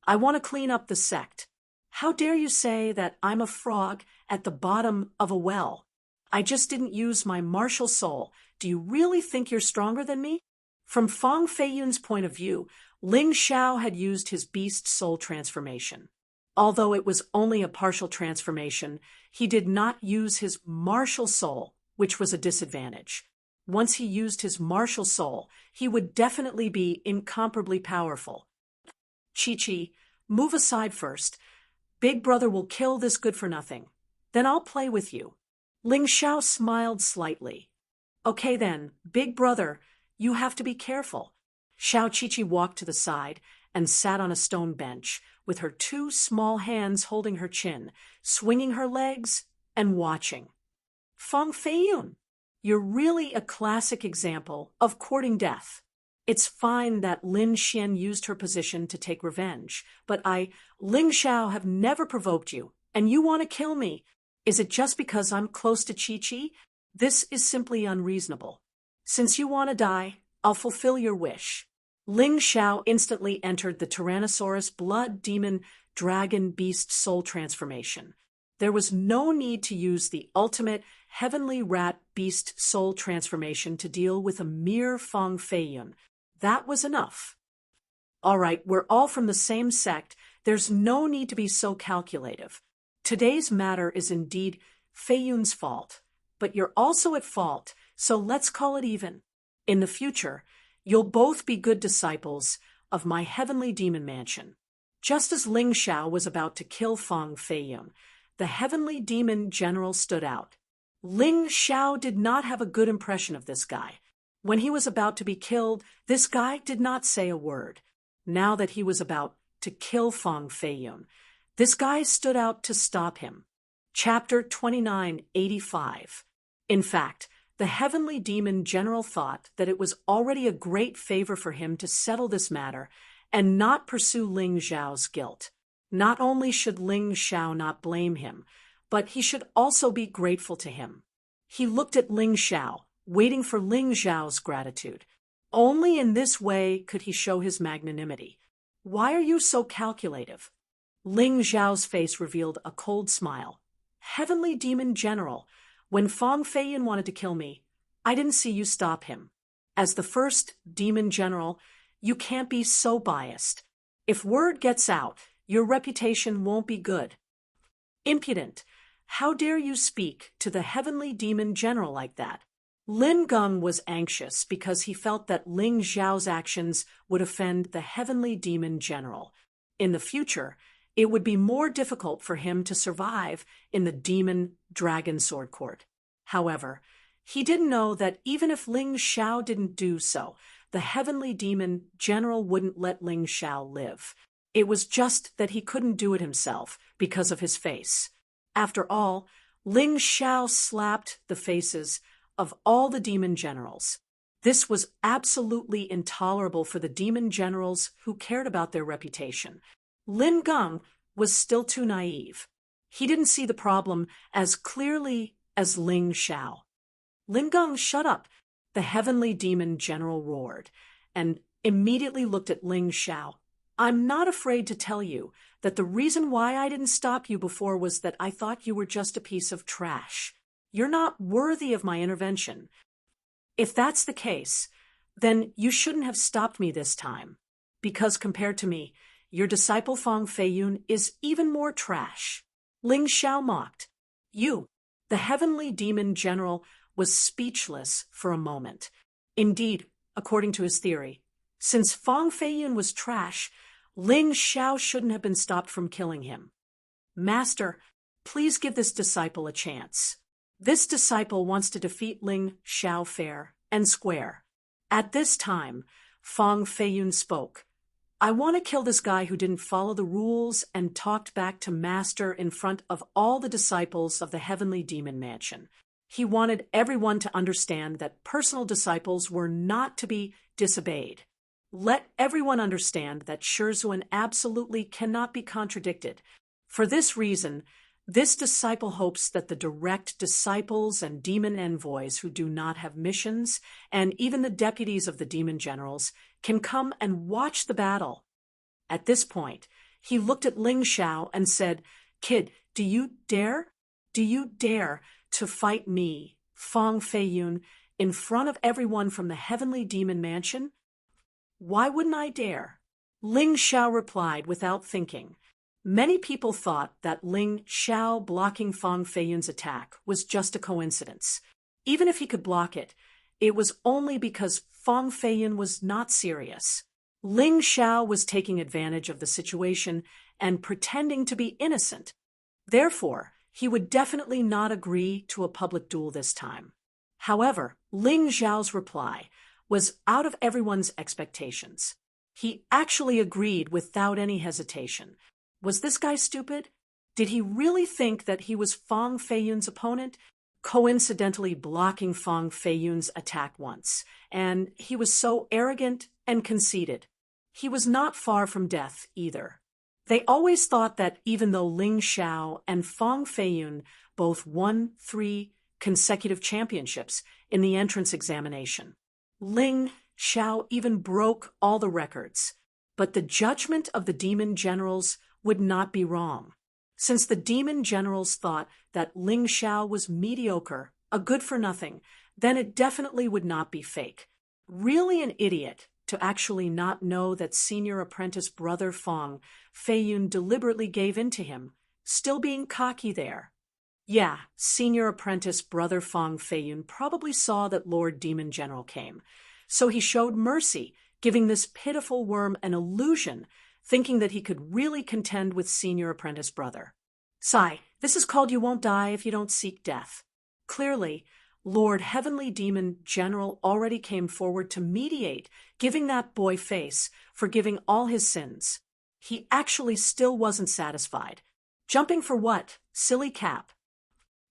I want to clean up the sect. How dare you say that I'm a frog at the bottom of a well? I just didn't use my martial soul. Do you really think you're stronger than me?" From Fang Feiyun's point of view, Ling Xiao had used his beast soul transformation. Although it was only a partial transformation, he did not use his martial soul, which was a disadvantage. Once he used his martial soul, he would definitely be incomparably powerful. "Qiqi, move aside first. Big Brother will kill this good-for-nothing. Then I'll play with you." Ling Xiao smiled slightly. "Okay then, Big Brother, you have to be careful." Xiao Qiqi walked to the side and sat on a stone bench, with her two small hands holding her chin, swinging her legs and watching. "Fang Feiyun, you're really a classic example of courting death. It's fine that Lin Xian used her position to take revenge, but Ling Xiao, have never provoked you, and you want to kill me. Is it just because I'm close to Qiqi? This is simply unreasonable. Since you want to die, I'll fulfill your wish." Ling Xiao instantly entered the Tyrannosaurus blood demon dragon beast soul transformation. There was no need to use the ultimate heavenly rat beast soul transformation to deal with a mere Fang Feiyun. That was enough. "All right, we're all from the same sect. There's no need to be so calculative. Today's matter is indeed Feiyun's fault, but you're also at fault So let's call it even. In the future, you'll both be good disciples of my heavenly demon mansion. Just as Ling Xiao was about to kill Fang Feiyun, the heavenly demon general stood out. Ling Xiao did not have a good impression of this guy. When he was about to be killed, this guy did not say a word. Now that he was about to kill Fang Feiyun, this guy stood out to stop him. Chapter 2985. In fact, the heavenly demon general thought that it was already a great favor for him to settle this matter and not pursue Ling Xiao's guilt. Not only should Ling Xiao not blame him, but he should also be grateful to him. He looked at Ling Xiao, waiting for Ling Xiao's gratitude. Only in this way could he show his magnanimity. Why are you so calculative? Ling Xiao's face revealed a cold smile. Heavenly demon general, when Fang Feiyun wanted to kill me, I didn't see you stop him. As the first demon general, you can't be so biased. If word gets out, your reputation won't be good. Impudent! How dare you speak to the heavenly demon general like that? Lin Geng was anxious because he felt that Ling Xiao's actions would offend the heavenly demon general. In the future, it would be more difficult for him to survive in the demon dragon sword court. However, he didn't know that even if Ling Xiao didn't do so, the heavenly demon general wouldn't let Ling Xiao live. It was just that he couldn't do it himself because of his face. After all, Ling Xiao slapped the faces of all the demon generals. This was absolutely intolerable for the demon generals who cared about their reputation. Lin Geng was still too naive. He didn't see the problem as clearly as Ling Xiao. Lin Geng, shut up, the heavenly demon general roared, and immediately looked at Ling Xiao. I'm not afraid to tell you that the reason why I didn't stop you before was that I thought you were just a piece of trash. You're not worthy of my intervention. If that's the case, then you shouldn't have stopped me this time, because compared to me, your disciple Fang Feiyun is even more trash. Ling Xiao mocked. You, the heavenly demon general, was speechless for a moment. Indeed, according to his theory, since Fang Feiyun was trash, Ling Xiao shouldn't have been stopped from killing him. Master, please give this disciple a chance. This disciple wants to defeat Ling Xiao fair and square. At this time, Fang Feiyun spoke. I want to kill this guy who didn't follow the rules and talked back to Master in front of all the disciples of the heavenly demon mansion. He wanted everyone to understand that personal disciples were not to be disobeyed. Let everyone understand that Shizhuan absolutely cannot be contradicted. For this reason, this disciple hopes that the direct disciples and demon envoys who do not have missions, and even the deputies of the demon generals, can come and watch the battle. At this point, he looked at Ling Xiao and said, Kid, do you dare? Do you dare to fight me, Fang Feiyun, in front of everyone from the heavenly demon mansion? Why wouldn't I dare? Ling Xiao replied without thinking. Many people thought that Ling Xiao blocking Fang Feiyun's attack was just a coincidence. Even if he could block it, it was only because Fang Feiyun was not serious. Ling Xiao was taking advantage of the situation and pretending to be innocent. Therefore, he would definitely not agree to a public duel this time. However, Ling Xiao's reply was out of everyone's expectations. He actually agreed without any hesitation. Was this guy stupid? Did he really think that he was Fang Feiyun's opponent, coincidentally blocking Fang Feiyun's attack once? And he was so arrogant and conceited. He was not far from death either. They always thought that even though Ling Xiao and Fang Feiyun both won 3 consecutive championships in the entrance examination, Ling Xiao even broke all the records. But the judgment of the demon generals would not be wrong. Since the demon generals thought that Ling Xiao was mediocre, a good-for-nothing, then it definitely would not be fake. Really an idiot to actually not know that senior apprentice brother Fang Feiyun deliberately gave in to him, still being cocky there. Yeah, senior apprentice brother Fong Feiyun probably saw that Lord Demon General came. So he showed mercy, giving this pitiful worm an illusion, thinking that he could really contend with senior apprentice brother. Sigh, this is called You Won't Die If You Don't Seek Death. Clearly, Lord Heavenly Demon General already came forward to mediate, giving that boy face, forgiving all his sins. He actually still wasn't satisfied. Jumping for what? Silly cap.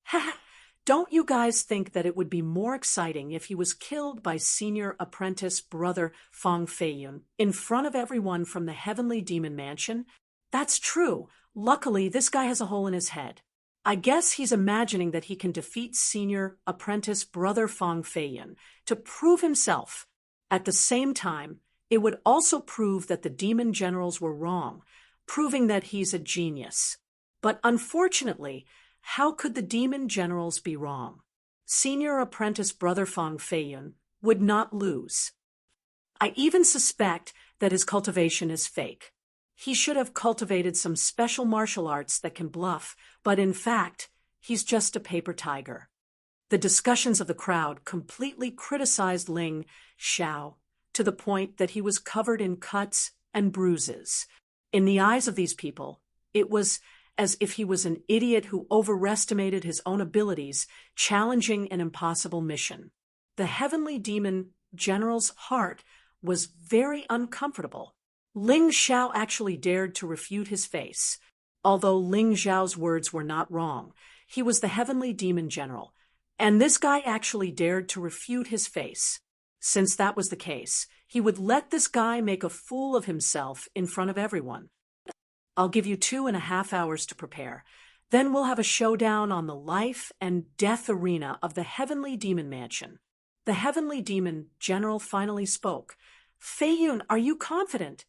Ha! Don't you guys think that it would be more exciting if he was killed by senior apprentice brother Fong Feiyun in front of everyone from the Heavenly Demon Mansion? That's true. Luckily, this guy has a hole in his head. I guess he's imagining that he can defeat senior apprentice brother Fong Feiyun to prove himself. At the same time, it would also prove that the demon generals were wrong, proving that he's a genius. But unfortunately, how could the demon generals be wrong? Senior apprentice brother Fong Feiyun would not lose. I even suspect that his cultivation is fake. He should have cultivated some special martial arts that can bluff, but in fact, he's just a paper tiger. The discussions of the crowd completely criticized Ling Xiao to the point that he was covered in cuts and bruises. In the eyes of these people, it was as if he was an idiot who overestimated his own abilities, challenging an impossible mission. The Heavenly Demon General's heart was very uncomfortable. Ling Xiao actually dared to refute his face. Although Ling Xiao's words were not wrong, he was the Heavenly Demon General, and this guy actually dared to refute his face. Since that was the case, he would let this guy make a fool of himself in front of everyone. I'll give you 2.5 hours to prepare. Then we'll have a showdown on the life and death arena of the Heavenly Demon Mansion. The Heavenly Demon General finally spoke. Feiyun, are you confident?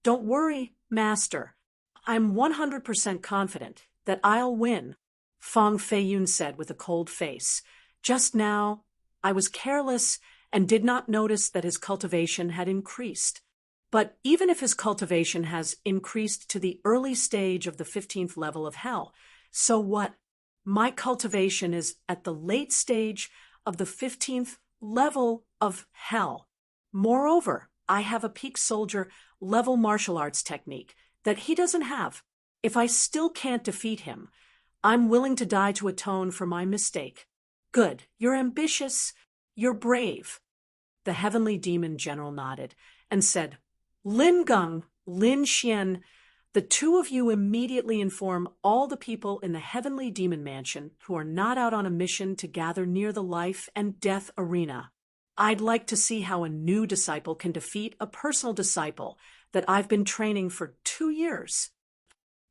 Don't worry, Master. I'm 100% confident that I'll win, Fong Feiyun said with a cold face. Just now, I was careless and did not notice that his cultivation had increased. But even if his cultivation has increased to the early stage of the 15th level of hell, so what? My cultivation is at the late stage of the 15th level of hell. Moreover, I have a peak soldier level martial arts technique that he doesn't have. If I still can't defeat him, I'm willing to die to atone for my mistake. Good, you're ambitious, you're brave. The Heavenly Demon General nodded and said, Lin Geng, Lin Xian, the two of you immediately inform all the people in the Heavenly Demon Mansion who are not out on a mission to gather near the life and death arena. I'd like to see how a new disciple can defeat a personal disciple that I've been training for 2 years.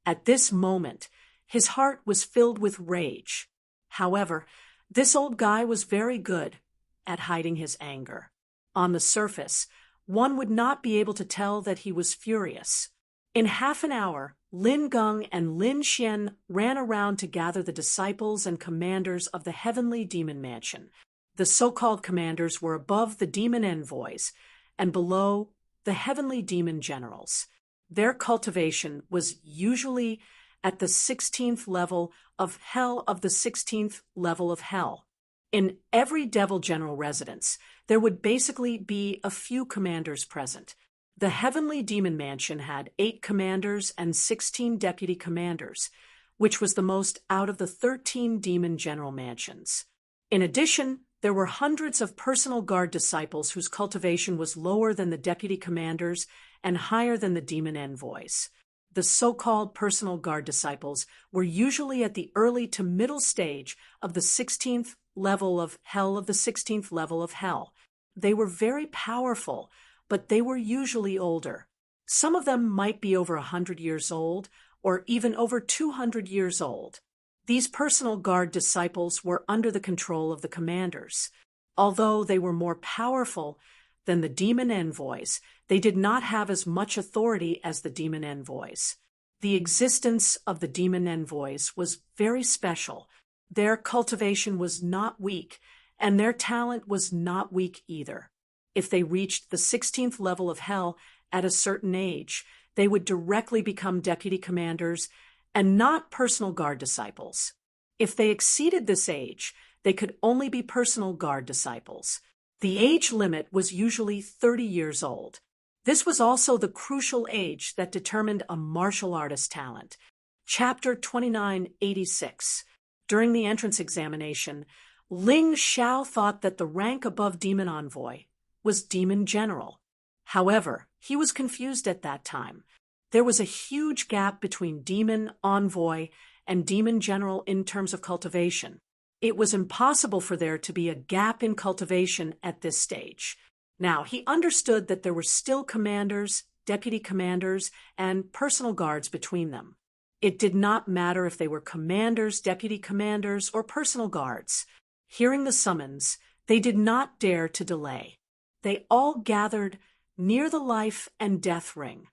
At this moment, his heart was filled with rage. However, this old guy was very good at hiding his anger. On the surface, one would not be able to tell that he was furious. In half an hour, Lin Geng and Lin Xian ran around to gather the disciples and commanders of the Heavenly Demon Mansion. The so-called commanders were above the demon envoys and below the Heavenly Demon Generals. Their cultivation was usually at the 16th level of hell of the 16th level of hell. In every Devil General residence, there would basically be a few commanders present. The Heavenly Demon Mansion had 8 commanders and 16 deputy commanders, which was the most out of the 13 Demon General mansions. In addition, there were hundreds of personal guard disciples whose cultivation was lower than the deputy commanders and higher than the demon envoys. The so-called personal guard disciples were usually at the early to middle stage of the 16th level of hell of the 16th level of hell. They were very powerful, but they were usually older. Some of them might be over 100 years old or even over 200 years old. These personal guard disciples were under the control of the commanders. Although they were more powerful than the demon envoys, they did not have as much authority as the demon envoys. The existence of the demon envoys was very special. Their cultivation was not weak, and their talent was not weak either. If they reached the 16th level of hell at a certain age, they would directly become deputy commanders and not personal guard disciples. If they exceeded this age, they could only be personal guard disciples. The age limit was usually 30 years old. This was also the crucial age that determined a martial artist's talent. Chapter 2986. During the entrance examination, Ling Xiao thought that the rank above Demon Envoy was Demon General. However, he was confused at that time. There was a huge gap between Demon Envoy and Demon General in terms of cultivation. It was impossible for there to be a gap in cultivation at this stage. Now, he understood that there were still commanders, deputy commanders, and personal guards between them. It did not matter if they were commanders, deputy commanders, or personal guards. Hearing the summons, they did not dare to delay. They all gathered near the life and death ring.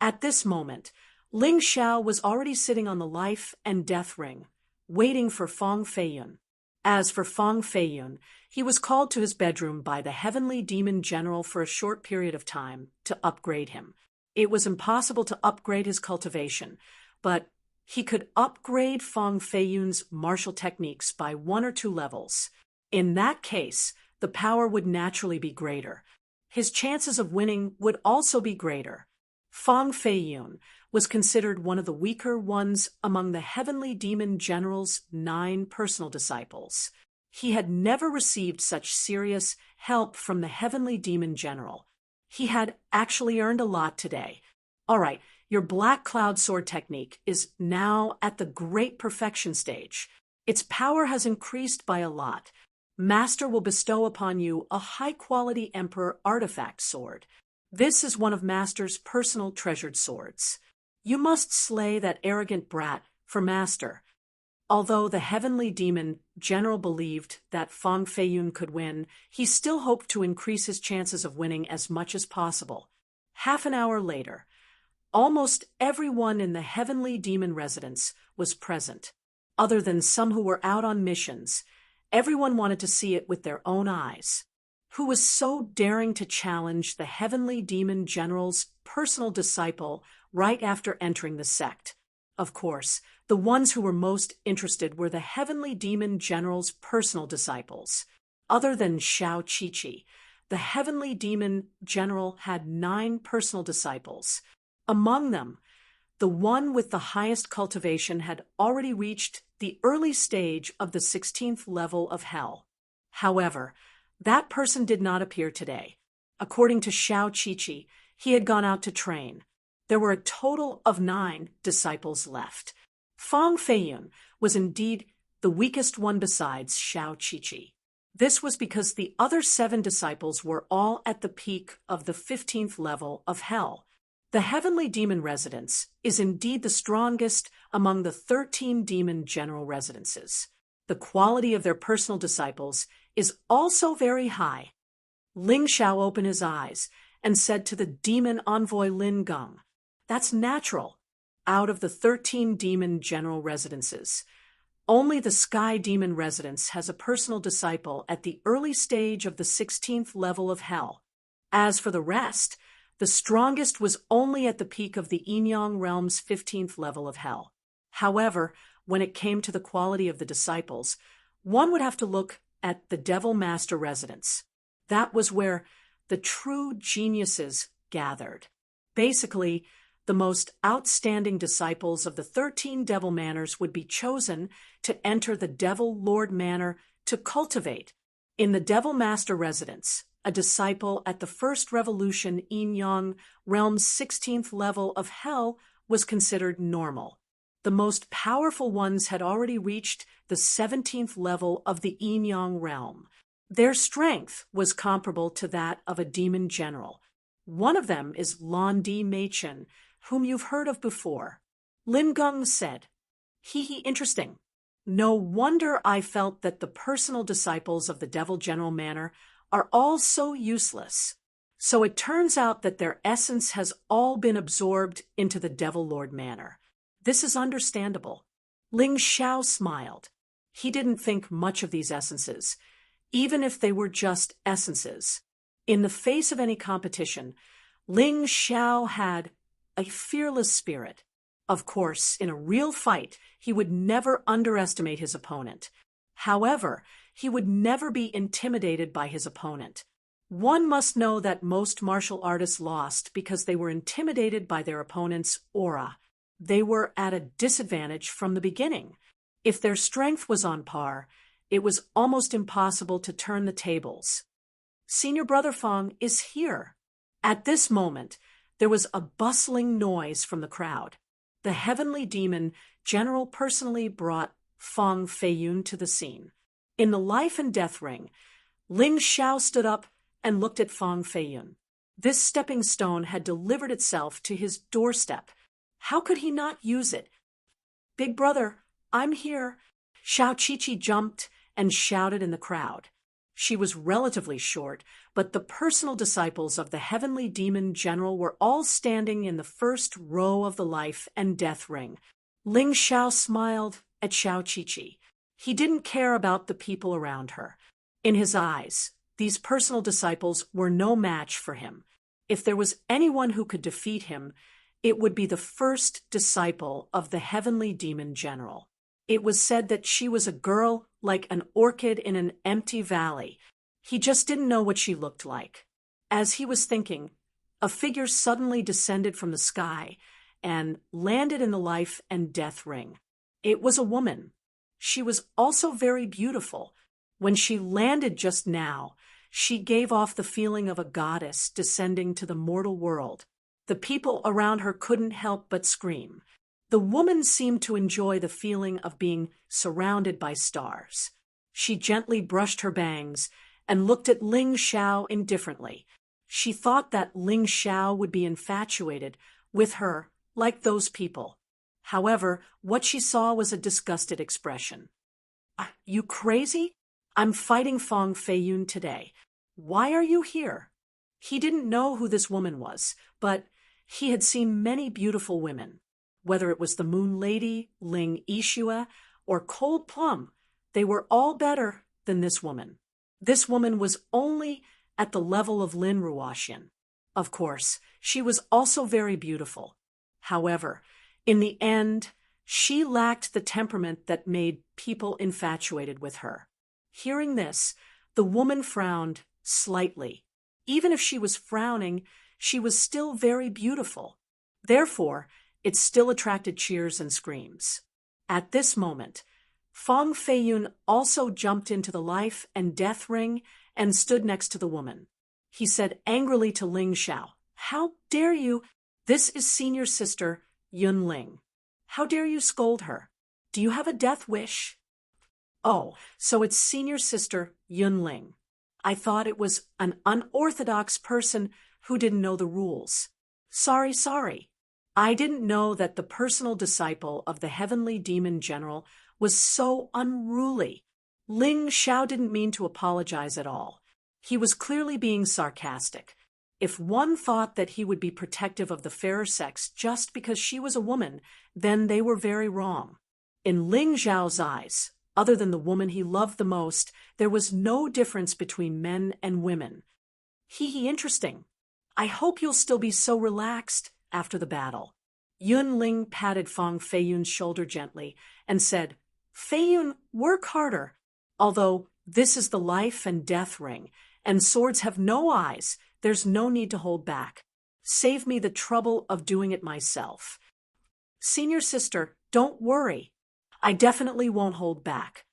At this moment, Ling Xiao was already sitting on the life and death ring, waiting for Fang Feiyun. As for Fang Feiyun, he was called to his bedroom by the Heavenly Demon General for a short period of time to upgrade him. It was impossible to upgrade his cultivation, but he could upgrade Fang Feiyun's martial techniques by 1 or 2 levels. In that case, the power would naturally be greater. His chances of winning would also be greater. Fang Feiyun was considered one of the weaker ones among the Heavenly Demon General's 9 personal disciples. He had never received such serious help from the Heavenly Demon General. He had actually earned a lot today. All right, your Black Cloud Sword technique is now at the great perfection stage. Its power has increased by a lot. Master will bestow upon you a high-quality Emperor artifact sword. This is one of Master's personal treasured swords. You must slay that arrogant brat for Master. Although the Heavenly Demon General believed that Fang Feiyun could win, he still hoped to increase his chances of winning as much as possible. Half an hour later, almost everyone in the Heavenly Demon residence was present. Other than some who were out on missions, everyone wanted to see it with their own eyes. Who was so daring to challenge the Heavenly Demon General's personal disciple right after entering the sect? Of course, the ones who were most interested were the Heavenly Demon General's personal disciples. Other than Xiao Qiqi, the Heavenly Demon General had 9 personal disciples. Among them, the one with the highest cultivation had already reached the early stage of the 16th level of hell. However, that person did not appear today. According to Xiao Qiqi, he had gone out to train. There were a total of 9 disciples left. Fang Feiyun was indeed the weakest one besides Xiao Qiqi. This was because the other 7 disciples were all at the peak of the 15th level of hell. The Heavenly Demon Residence is indeed the strongest among the 13 Demon General Residences. The quality of their personal disciples is also very high. Ling Xiao opened his eyes and said to the Demon Envoy Lin Geng, "That's natural. Out of the 13 Demon General Residences, only the Sky Demon Residence has a personal disciple at the early stage of the 16th level of hell. As for the rest, the strongest was only at the peak of the Yin-Yang Realm's 15th level of hell. However, when it came to the quality of the disciples, one would have to look at the Devil Master Residence. That was where the true geniuses gathered. Basically, the most outstanding disciples of the 13 Devil Manors would be chosen to enter the Devil Lord Manor to cultivate. In the Devil Master Residence, a disciple at the First Revolution Yin-Yang Realm's 16th level of hell was considered normal. The most powerful ones had already reached the 17th level of the Yin-Yang Realm. Their strength was comparable to that of a demon general. One of them is Lan Di Meichen, whom you've heard of before. Lin Geng said, Interesting. No wonder I felt that the personal disciples of the Devil General Manor are all so useless. So it turns out that their essence has all been absorbed into the Devil Lord Manor. This is understandable." Ling Xiao smiled. He didn't think much of these essences, even if they were just essences. In the face of any competition, Ling Xiao had a fearless spirit. Of course, in a real fight, he would never underestimate his opponent. However, he would never be intimidated by his opponent. One must know that most martial artists lost because they were intimidated by their opponent's aura. They were at a disadvantage from the beginning. If their strength was on par, it was almost impossible to turn the tables. Senior Brother Fong is here. At this moment, there was a bustling noise from the crowd. The heavenly demon general personally brought Fong Feiyun to the scene. In the life and death ring, Ling Xiao stood up and looked at Fong Feiyun. This stepping stone had delivered itself to his doorstep. How could he not use it? Big brother, I'm here. Xiao Qiqi jumped and shouted in the crowd. She was relatively short, but the personal disciples of the heavenly demon general were all standing in the first row of the life and death ring. Ling Xiao smiled at Xiao Qiqi. He didn't care about the people around her. In his eyes, these personal disciples were no match for him. If there was anyone who could defeat him, it would be the first disciple of the heavenly demon general. It was said that she was a girl like an orchid in an empty valley. He just didn't know what she looked like. As he was thinking, a figure suddenly descended from the sky and landed in the life and death ring. It was a woman. She was also very beautiful. When she landed just now, she gave off the feeling of a goddess descending to the mortal world. The people around her couldn't help but scream. The woman seemed to enjoy the feeling of being surrounded by stars. She gently brushed her bangs and looked at Ling Xiao indifferently. She thought that Ling Xiao would be infatuated with her like those people. However, what she saw was a disgusted expression. You crazy? I'm fighting Fong Feiyun today. Why are you here? He didn't know who this woman was, but he had seen many beautiful women. Whether it was the Moon Lady, Ling Yixue, or Cold Plum, they were all better than this woman. This woman was only at the level of Lin Ruoxian. Of course, she was also very beautiful. However, in the end, she lacked the temperament that made people infatuated with her. Hearing this, the woman frowned slightly. Even if she was frowning, she was still very beautiful. Therefore, it still attracted cheers and screams. At this moment, Fong Feiyun also jumped into the life and death ring and stood next to the woman. He said angrily to Ling Xiao, "How dare you? This is senior sister Yun Ling. How dare you scold her? Do you have a death wish?" "Oh, so it's senior sister Yun Ling. I thought it was an unorthodox person who didn't know the rules. Sorry. I didn't know that the personal disciple of the heavenly demon general was so unruly." Ling Xiao didn't mean to apologize at all. He was clearly being sarcastic. If one thought that he would be protective of the fairer sex just because she was a woman, then they were very wrong. In Ling Xiao's eyes, other than the woman he loved the most, there was no difference between men and women. Interesting. I hope you'll still be so relaxed after the battle. Yun Ling patted Fong Feiyun's shoulder gently and said, "Feiyun, work harder. Although this is the life and death ring, and swords have no eyes, there's no need to hold back. Save me the trouble of doing it myself." "Senior sister, don't worry. I definitely won't hold back."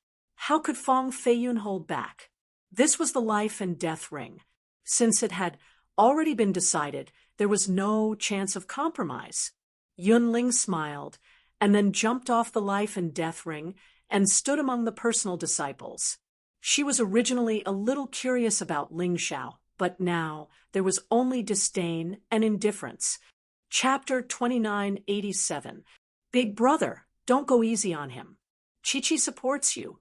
How could Fong Feiyun hold back? This was the life and death ring. Since it had already been decided, there was no chance of compromise. Yun Ling smiled and then jumped off the life and death ring and stood among the personal disciples. She was originally a little curious about Ling Xiao, but now there was only disdain and indifference. Chapter 2987. Big brother, don't go easy on him. Qiqi supports you.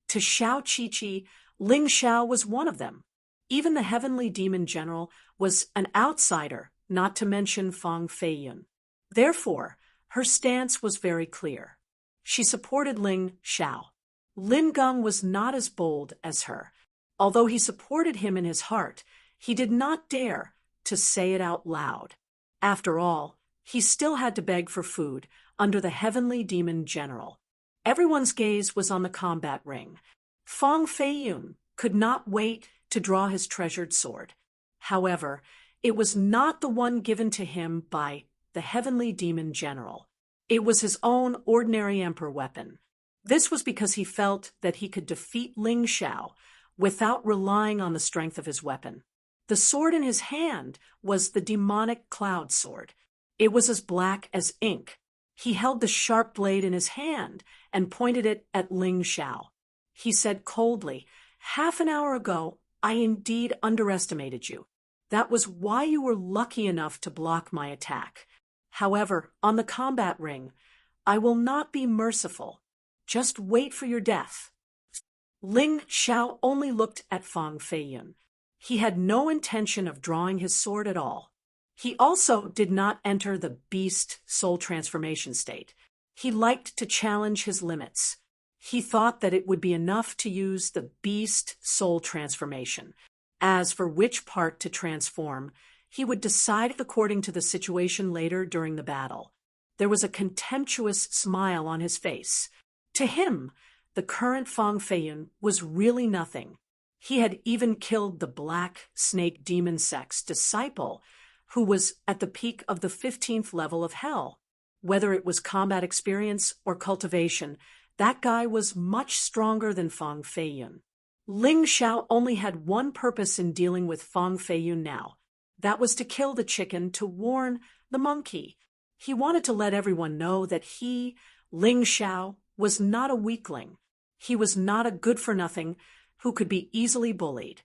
To Xiao Qiqi, Ling Xiao was one of them. Even the heavenly demon general was an outsider, not to mention Fong Feiyun. Therefore, her stance was very clear. She supported Ling Xiao. Lin Geng was not as bold as her. Although he supported him in his heart, he did not dare to say it out loud. After all, He still had to beg for food under the heavenly demon general. Everyone's gaze was on the combat ring. Fang Feiyun could not wait to draw his treasured sword. However, it was not the one given to him by the heavenly demon general. It was his own ordinary emperor weapon. This was because he felt that he could defeat Ling Xiao without relying on the strength of his weapon. The sword in his hand was the demonic cloud sword. It was as black as ink. He held the sharp blade in his hand and pointed it at Ling Xiao. He said coldly, "Half an hour ago, I indeed underestimated you. That was why you were lucky enough to block my attack. However, on the combat ring, I will not be merciful. Just wait for your death." Ling Xiao only looked at Fang Feiyun. He had no intention of drawing his sword at all. He also did not enter the beast soul transformation state. He liked to challenge his limits. He thought that it would be enough to use the beast soul transformation. As for which part to transform, he would decide according to the situation later during the battle. There was a contemptuous smile on his face. To him, the current Fang Feiyun was really nothing. He had even killed the Black Snake Demon Sect's disciple, who was at the peak of the 15th level of hell. Whether it was combat experience or cultivation, that guy was much stronger than Fang Feiyun. Ling Xiao only had one purpose in dealing with Fang Feiyun now. That was to kill the chicken to warn the monkey. He wanted to let everyone know that he, Ling Xiao, was not a weakling. He was not a good-for-nothing who could be easily bullied.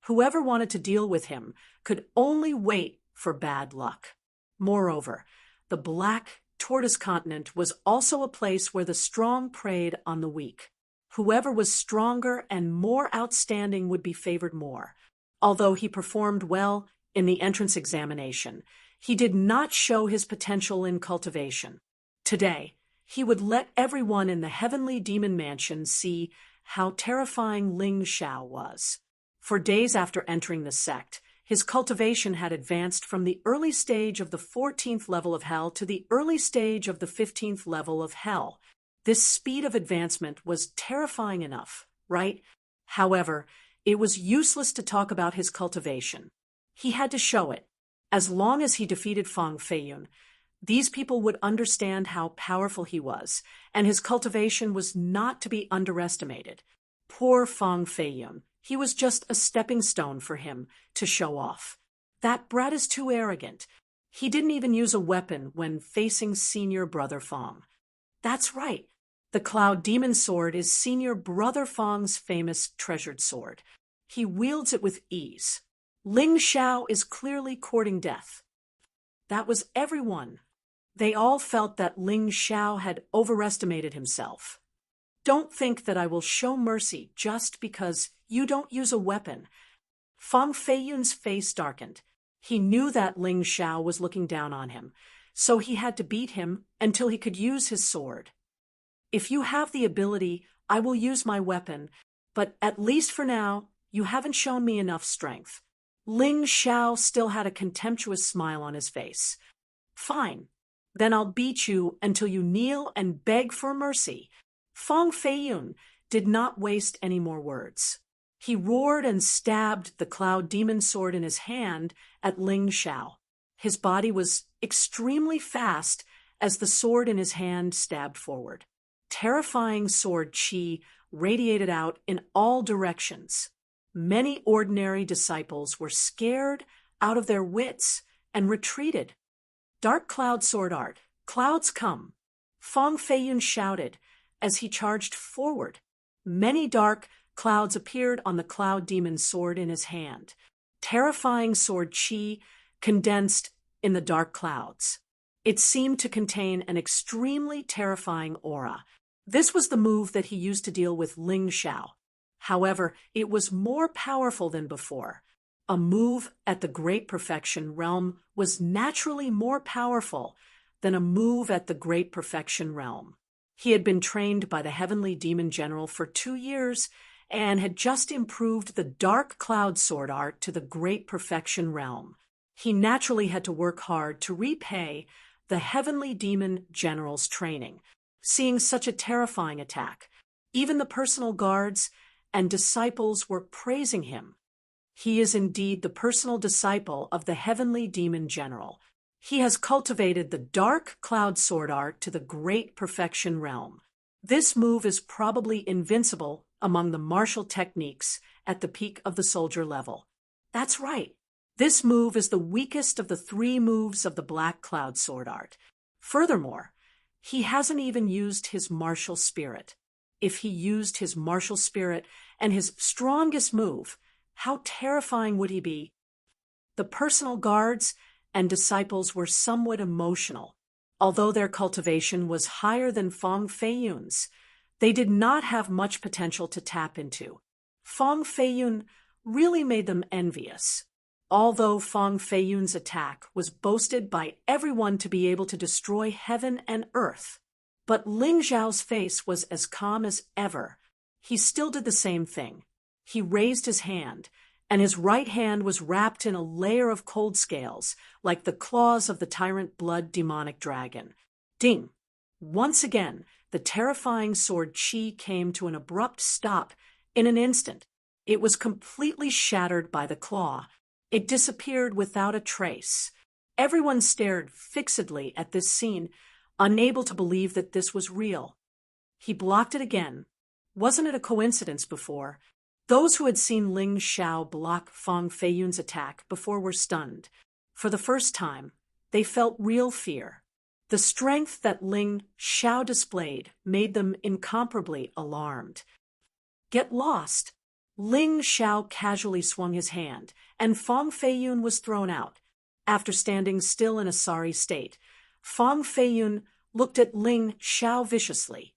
Whoever wanted to deal with him could only wait for bad luck. Moreover, the Black Tortoise Continent was also a place where the strong preyed on the weak. Whoever was stronger and more outstanding would be favored more. Although he performed well in the entrance examination, he did not show his potential in cultivation. Today, he would let everyone in the heavenly demon mansion see how terrifying Ling Xiao was. For days after entering the sect, his cultivation had advanced from the early stage of the 14th level of hell to the early stage of the 15th level of hell. This speed of advancement was terrifying enough, right? However, it was useless to talk about his cultivation. He had to show it. As long as he defeated Fang Feiyun, these people would understand how powerful he was, and his cultivation was not to be underestimated. Poor Fang Feiyun. He was just a stepping stone for him to show off. That brat is too arrogant. He didn't even use a weapon when facing senior brother Fang. That's right. The Cloud Demon Sword is senior brother Fang's famous treasured sword. He wields it with ease. Ling Xiao is clearly courting death. That was everyone. They all felt that Ling Xiao had overestimated himself. Don't think that I will show mercy just because you don't use a weapon. Fang Feiyun's face darkened. He knew that Ling Xiao was looking down on him, so he had to beat him until he could use his sword. If you have the ability, I will use my weapon, but at least for now, you haven't shown me enough strength. Ling Xiao still had a contemptuous smile on his face. Fine. Then I'll beat you until you kneel and beg for mercy. Fang Feiyun did not waste any more words. He roared and stabbed the Cloud Demon Sword in his hand at Ling Xiao. His body was extremely fast as the sword in his hand stabbed forward. Terrifying sword chi radiated out in all directions. Many ordinary disciples were scared out of their wits and retreated. Dark Cloud Sword Art, clouds come. Fang Feiyun shouted as he charged forward. Many dark clouds appeared on the Cloud Demon Sword in his hand. Terrifying sword chi condensed in the dark clouds. It seemed to contain an extremely terrifying aura. This was the move that he used to deal with Ling Xiao. However, it was more powerful than before. A move at the Great Perfection Realm was naturally more powerful than a move at the Great Perfection Realm. He had been trained by the Heavenly Demon General for 2 years and had just improved the Dark Cloud Sword Art to the Great Perfection Realm. He naturally had to work hard to repay the heavenly demon general's training. Seeing such a terrifying attack, even the personal guards and disciples were praising him. He is indeed the personal disciple of the heavenly demon general. He has cultivated the dark cloud sword art to the great perfection realm. This move is probably invincible among the martial techniques at the peak of the soldier level. That's right. This move is the weakest of the 3 moves of the black cloud sword art. Furthermore, he hasn't even used his martial spirit. If he used his martial spirit and his strongest move, how terrifying would he be? The personal guards and disciples were somewhat emotional. Although their cultivation was higher than Fang Feiyun's, they did not have much potential to tap into. Fang Feiyun really made them envious. Although Fang Feiyun's attack was boasted by everyone to be able to destroy heaven and earth, but Ling Zhao's face was as calm as ever. He still did the same thing. He raised his hand, and his right hand was wrapped in a layer of cold scales, like the claws of the tyrant blood demonic dragon. Ding! Once again, the terrifying sword qi came to an abrupt stop in an instant. It was completely shattered by the claw. It disappeared without a trace. Everyone stared fixedly at this scene, unable to believe that this was real. He blocked it again. Wasn't it a coincidence before? Those who had seen Ling Xiao block Fang Feiyun's attack before were stunned. For the first time, they felt real fear. The strength that Ling Xiao displayed made them incomparably alarmed. Get lost! Ling Xiao casually swung his hand, and Fang Feiyun was thrown out. After standing still in a sorry state, Fang Feiyun looked at Ling Xiao viciously.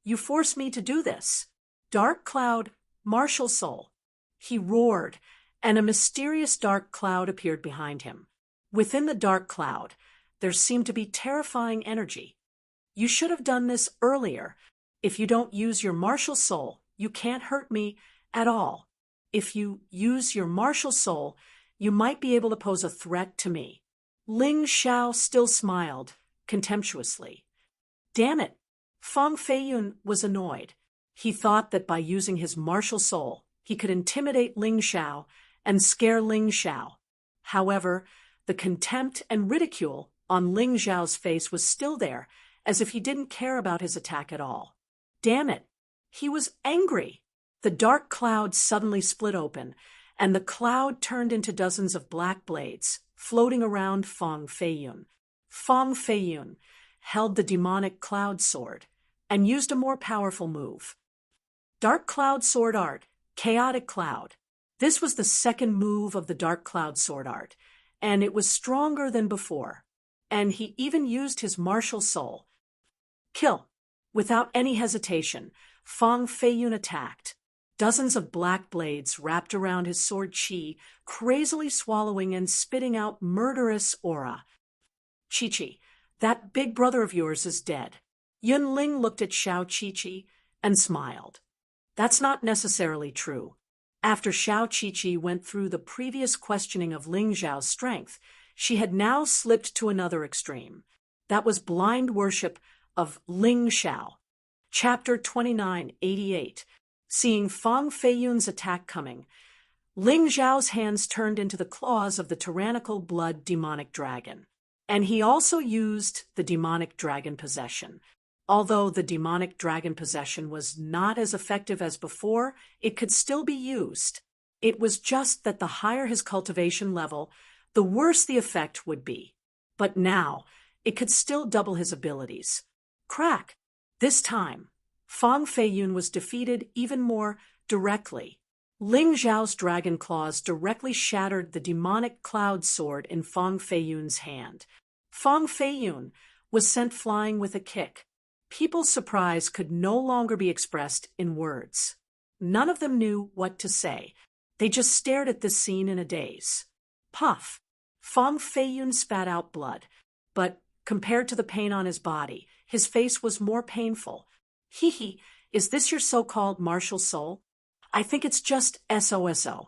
You forced me to do this. Dark cloud, martial soul. He roared, and a mysterious dark cloud appeared behind him. Within the dark cloud, there seemed to be terrifying energy. You should have done this earlier. If you don't use your martial soul, you can't hurt me at all. If you use your martial soul, you might be able to pose a threat to me. Ling Xiao still smiled, contemptuously. Damn it! Fang Feiyun was annoyed. He thought that by using his martial soul, he could intimidate Ling Xiao and scare Ling Xiao. However, the contempt and ridicule on Ling Xiao's face was still there, as if he didn't care about his attack at all. Damn it! He was angry. The dark cloud suddenly split open, and the cloud turned into dozens of black blades, floating around Fang Feiyun. Fang Feiyun held the demonic cloud sword and used a more powerful move. Dark cloud sword art, chaotic cloud. This was the second move of the dark cloud sword art, and it was stronger than before. And he even used his martial soul. Kill! Without any hesitation, Fang Feiyun attacked. Dozens of black blades wrapped around his sword qi, crazily swallowing and spitting out murderous aura. Chi-Chi, that big brother of yours is dead. Yunling looked at Xiao Chi-Chi and smiled. That's not necessarily true. After Xiao Chi-Chi went through the previous questioning of Ling Zhao's strength, she had now slipped to another extreme. That was blind worship of Ling Xiao. Chapter 2988. Seeing Fang Feiyun's attack coming, Ling Zhao's hands turned into the claws of the tyrannical blood demonic dragon. And he also used the demonic dragon possession. Although the demonic dragon possession was not as effective as before, it could still be used. It was just that the higher his cultivation level, the worse the effect would be. But now, it could still double his abilities. Crack! This time, Fang Feiyun was defeated even more directly. Ling Zhao's dragon claws directly shattered the demonic cloud sword in Fang Feiyun's hand. Fang Feiyun was sent flying with a kick. People's surprise could no longer be expressed in words. None of them knew what to say. They just stared at this scene in a daze. Puff! Fang Feiyun spat out blood, but compared to the pain on his body, his face was more painful. Hee, is this your so-called martial soul? I think it's just SOSO.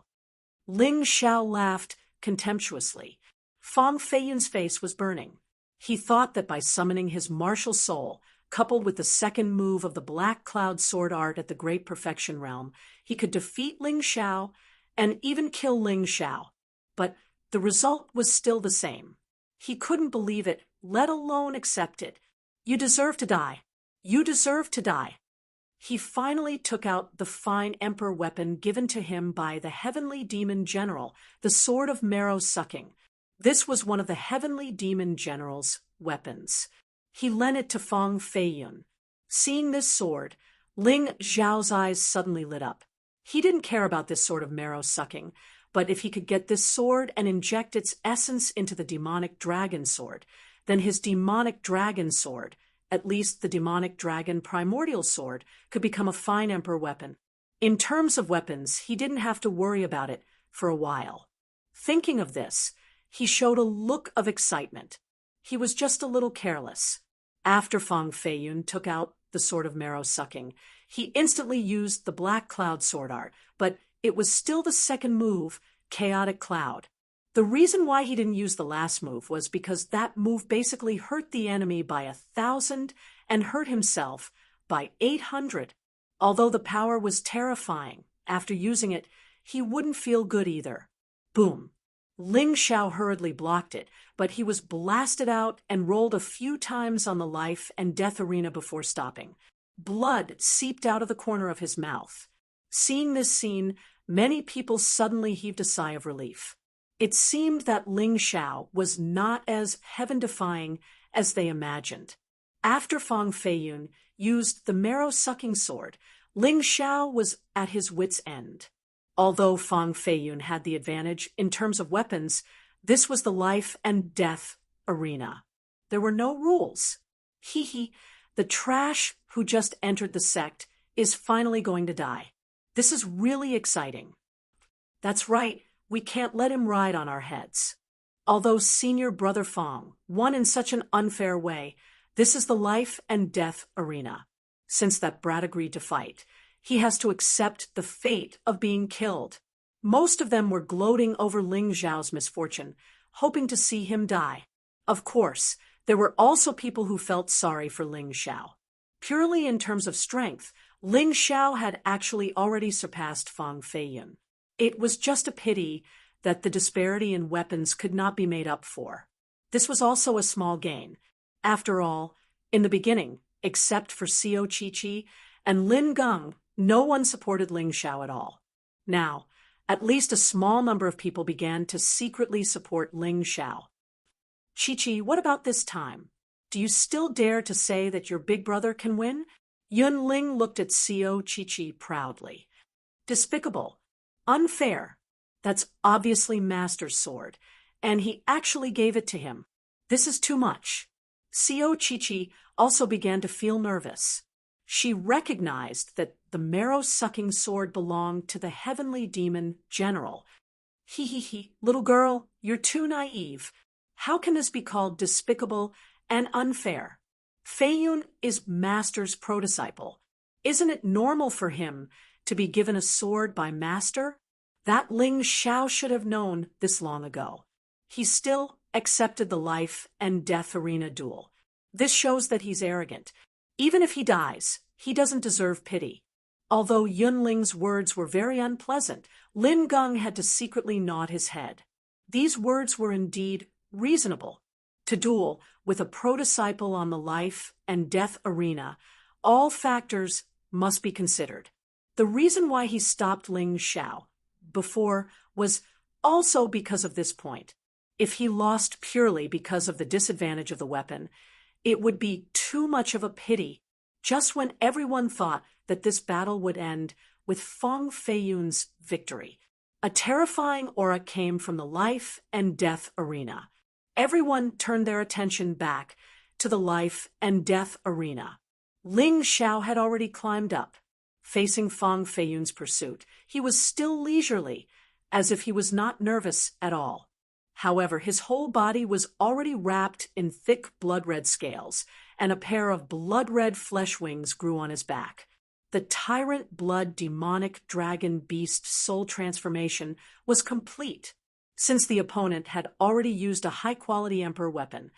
Ling Xiao laughed contemptuously. Fang Feiyun's face was burning. He thought that by summoning his martial soul, coupled with the second move of the Black Cloud sword art at the Great Perfection Realm, he could defeat Ling Xiao and even kill Ling Xiao. But the result was still the same. He couldn't believe it, let alone accept it. You deserve to die. You deserve to die. He finally took out the fine emperor weapon given to him by the heavenly demon general, the sword of marrow sucking. This was one of the heavenly demon general's weapons. He lent it to Fang Feiyun. Seeing this sword, Ling Xiao's eyes suddenly lit up. He didn't care about this sword of marrow sucking, but if he could get this sword and inject its essence into the demonic dragon sword, then his demonic dragon sword, at least the demonic dragon primordial sword, could become a fine emperor weapon. In terms of weapons, he didn't have to worry about it for a while. Thinking of this, he showed a look of excitement. He was just a little careless. After Fang Feiyun took out the sword of marrow sucking, he instantly used the Black Cloud sword art, but it was still the second move, Chaotic Cloud. The reason why he didn't use the last move was because that move basically hurt the enemy by 1,000 and hurt himself by 800. Although the power was terrifying, after using it, he wouldn't feel good either. Boom. Ling Xiao hurriedly blocked it, but he was blasted out and rolled a few times on the life and death arena before stopping. Blood seeped out of the corner of his mouth. Seeing this scene, many people suddenly heaved a sigh of relief. It seemed that Ling Xiao was not as heaven-defying as they imagined. After Fang Feiyun used the marrow-sucking sword, Ling Xiao was at his wit's end. Although Fang Feiyun had the advantage in terms of weapons, this was the life and death arena. There were no rules. The trash who just entered the sect is finally going to die. This is really exciting. That's right, we can't let him ride on our heads. Although Senior Brother Fang won in such an unfair way, this is the life and death arena. Since that brat agreed to fight, he has to accept the fate of being killed. Most of them were gloating over Ling Xiao's misfortune, hoping to see him die. Of course, there were also people who felt sorry for Ling Xiao. Purely in terms of strength, Ling Xiao had actually already surpassed Fang Feiyun. It was just a pity that the disparity in weapons could not be made up for. This was also a small gain. After all, in the beginning, except for Xiao Qiqi and Lin Geng, no one supported Ling Xiao at all. Now, at least a small number of people began to secretly support Ling Xiao. Qiqi, what about this time? Do you still dare to say that your big brother can win? Yun Ling looked at Xiao Qiqi proudly. Despicable. Unfair. That's obviously Master's sword, and he actually gave it to him. This is too much. Xiao Qiqi also began to feel nervous. She recognized that the marrow-sucking sword belonged to the heavenly demon general. Little girl, you're too naive. How can this be called despicable and unfair? Feiyun is Master's pro-disciple. Isn't it normal for him to be given a sword by Master? That Ling Xiao should have known this long ago. He still accepted the life and death arena duel. This shows that he's arrogant. Even if he dies, he doesn't deserve pity. Although Yunling's words were very unpleasant, Lin Geng had to secretly nod his head. These words were indeed reasonable. To duel with a pro-disciple on the life and death arena, all factors must be considered. The reason why he stopped Ling Xiao before was also because of this point. If he lost purely because of the disadvantage of the weapon, it would be too much of a pity, just when everyone thought that this battle would end with Fang Feiyun's victory. A terrifying aura came from the life and death arena. Everyone turned their attention back to the life and death arena. Ling Xiao had already climbed up. Facing Fang Feiyun's pursuit, he was still leisurely, as if he was not nervous at all. However, his whole body was already wrapped in thick blood-red scales, and a pair of blood-red flesh wings grew on his back. The tyrant blood demonic dragon beast soul transformation was complete. Since the opponent had already used a high-quality emperor weapon,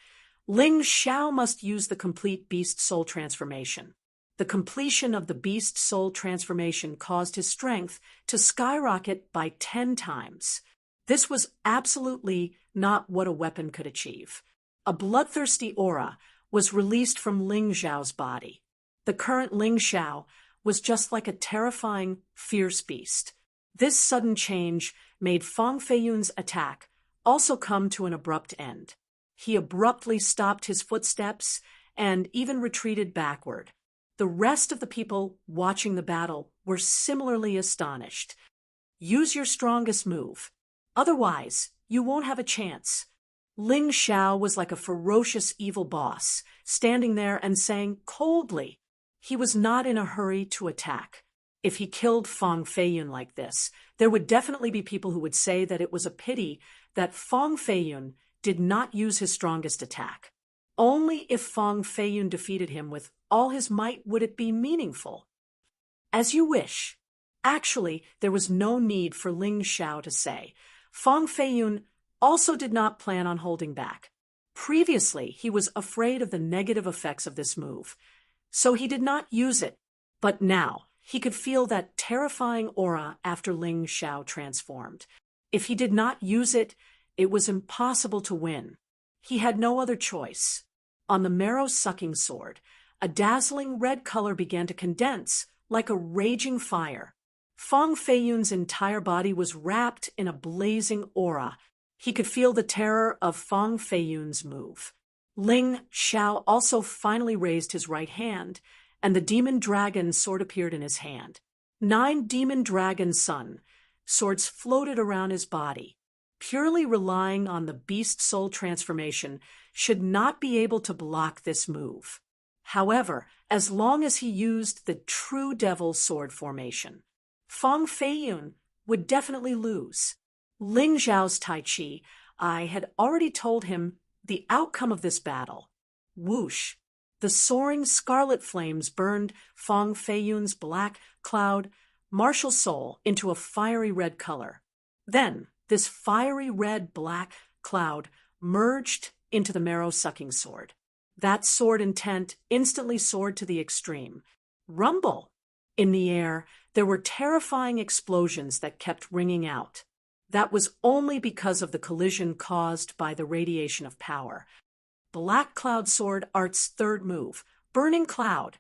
Ling Xiao must use the complete beast soul transformation. The completion of the beast soul transformation caused his strength to skyrocket by 10 times. This was absolutely not what a weapon could achieve. A bloodthirsty aura was released from Ling Xiao's body. The current Ling Xiao was just like a terrifying, fierce beast. This sudden change made Fang Feiyun's attack also come to an abrupt end. He abruptly stopped his footsteps and even retreated backward. The rest of the people watching the battle were similarly astonished. Use your strongest move. Otherwise, you won't have a chance. Ling Xiao was like a ferocious evil boss, standing there and saying coldly. He was not in a hurry to attack. If he killed Fang Feiyun like this, there would definitely be people who would say that it was a pity that Fang Feiyun did not use his strongest attack. Only if Fang Feiyun defeated him with all his might would it be meaningful. As you wish. Actually, there was no need for Ling Xiao to say. Fang Feiyun also did not plan on holding back. Previously, he was afraid of the negative effects of this move, so he did not use it. But now, he could feel that terrifying aura after Ling Xiao transformed. If he did not use it, it was impossible to win. He had no other choice. On the marrow-sucking sword, a dazzling red color began to condense like a raging fire. Fang Feiyun's entire body was wrapped in a blazing aura. He could feel the terror of Fang Feiyun's move. Ling Xiao also finally raised his right hand, and the demon dragon sword appeared in his hand. 9 demon dragon sun swords floated around his body. Purely relying on the beast soul transformation should not be able to block this move. However, as long as he used the true devil sword formation, Fang Feiyun would definitely lose. Ling Xiao's Tai Chi, I had already told him the outcome of this battle. Whoosh! The soaring scarlet flames burned Fang Feiyun's black cloud martial soul into a fiery red color. Then, this fiery red-black cloud merged into the marrow-sucking sword. That sword intent instantly soared to the extreme. Rumble! In the air, there were terrifying explosions that kept ringing out. That was only because of the collision caused by the radiation of power. Black Cloud Sword Art's third move, Burning Cloud.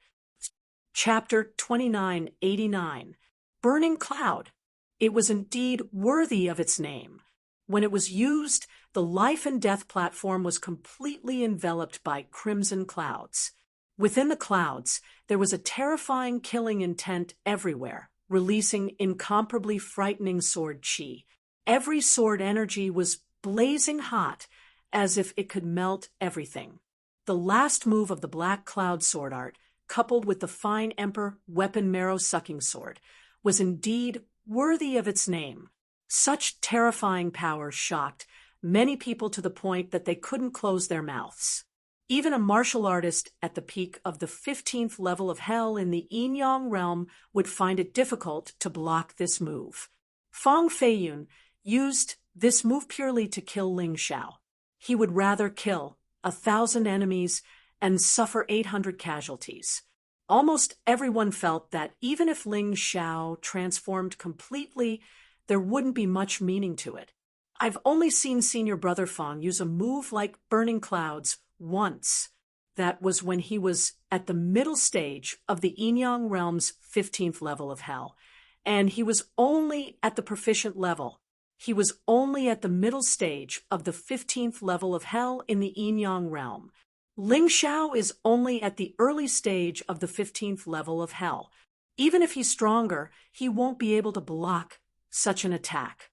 Chapter 2989. Burning Cloud. It was indeed worthy of its name. When it was used, the life and death platform was completely enveloped by crimson clouds. Within the clouds, there was a terrifying killing intent everywhere, releasing incomparably frightening sword chi. Every sword energy was blazing hot, as if it could melt everything. The last move of the Black Cloud Sword Art, coupled with the Fine Emperor Weapon Marrow-Sucking Sword, was indeed worthy of its name. Such terrifying power shocked many people to the point that they couldn't close their mouths. Even a martial artist at the peak of the 15th level of hell in the Yin-Yang realm would find it difficult to block this move. Fang Feiyun used this move purely to kill Ling Xiao. He would rather kill 1,000 enemies and suffer 800 casualties. Almost everyone felt that even if Ling Xiao transformed completely, there wouldn't be much meaning to it. I've only seen Senior Brother Fang use a move like Burning Clouds once. That was when he was at the middle stage of the Yin-Yang realm's 15th level of hell, and he was only at the proficient level. He was only at the middle stage of the 15th level of hell in the Yin-Yang realm. Ling Xiao is only at the early stage of the 15th level of hell. Even if he's stronger, he won't be able to block such an attack.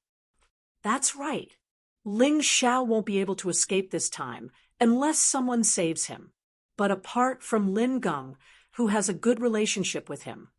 That's right. Ling Xiao won't be able to escape this time unless someone saves him. But apart from Lin Geng, who has a good relationship with him,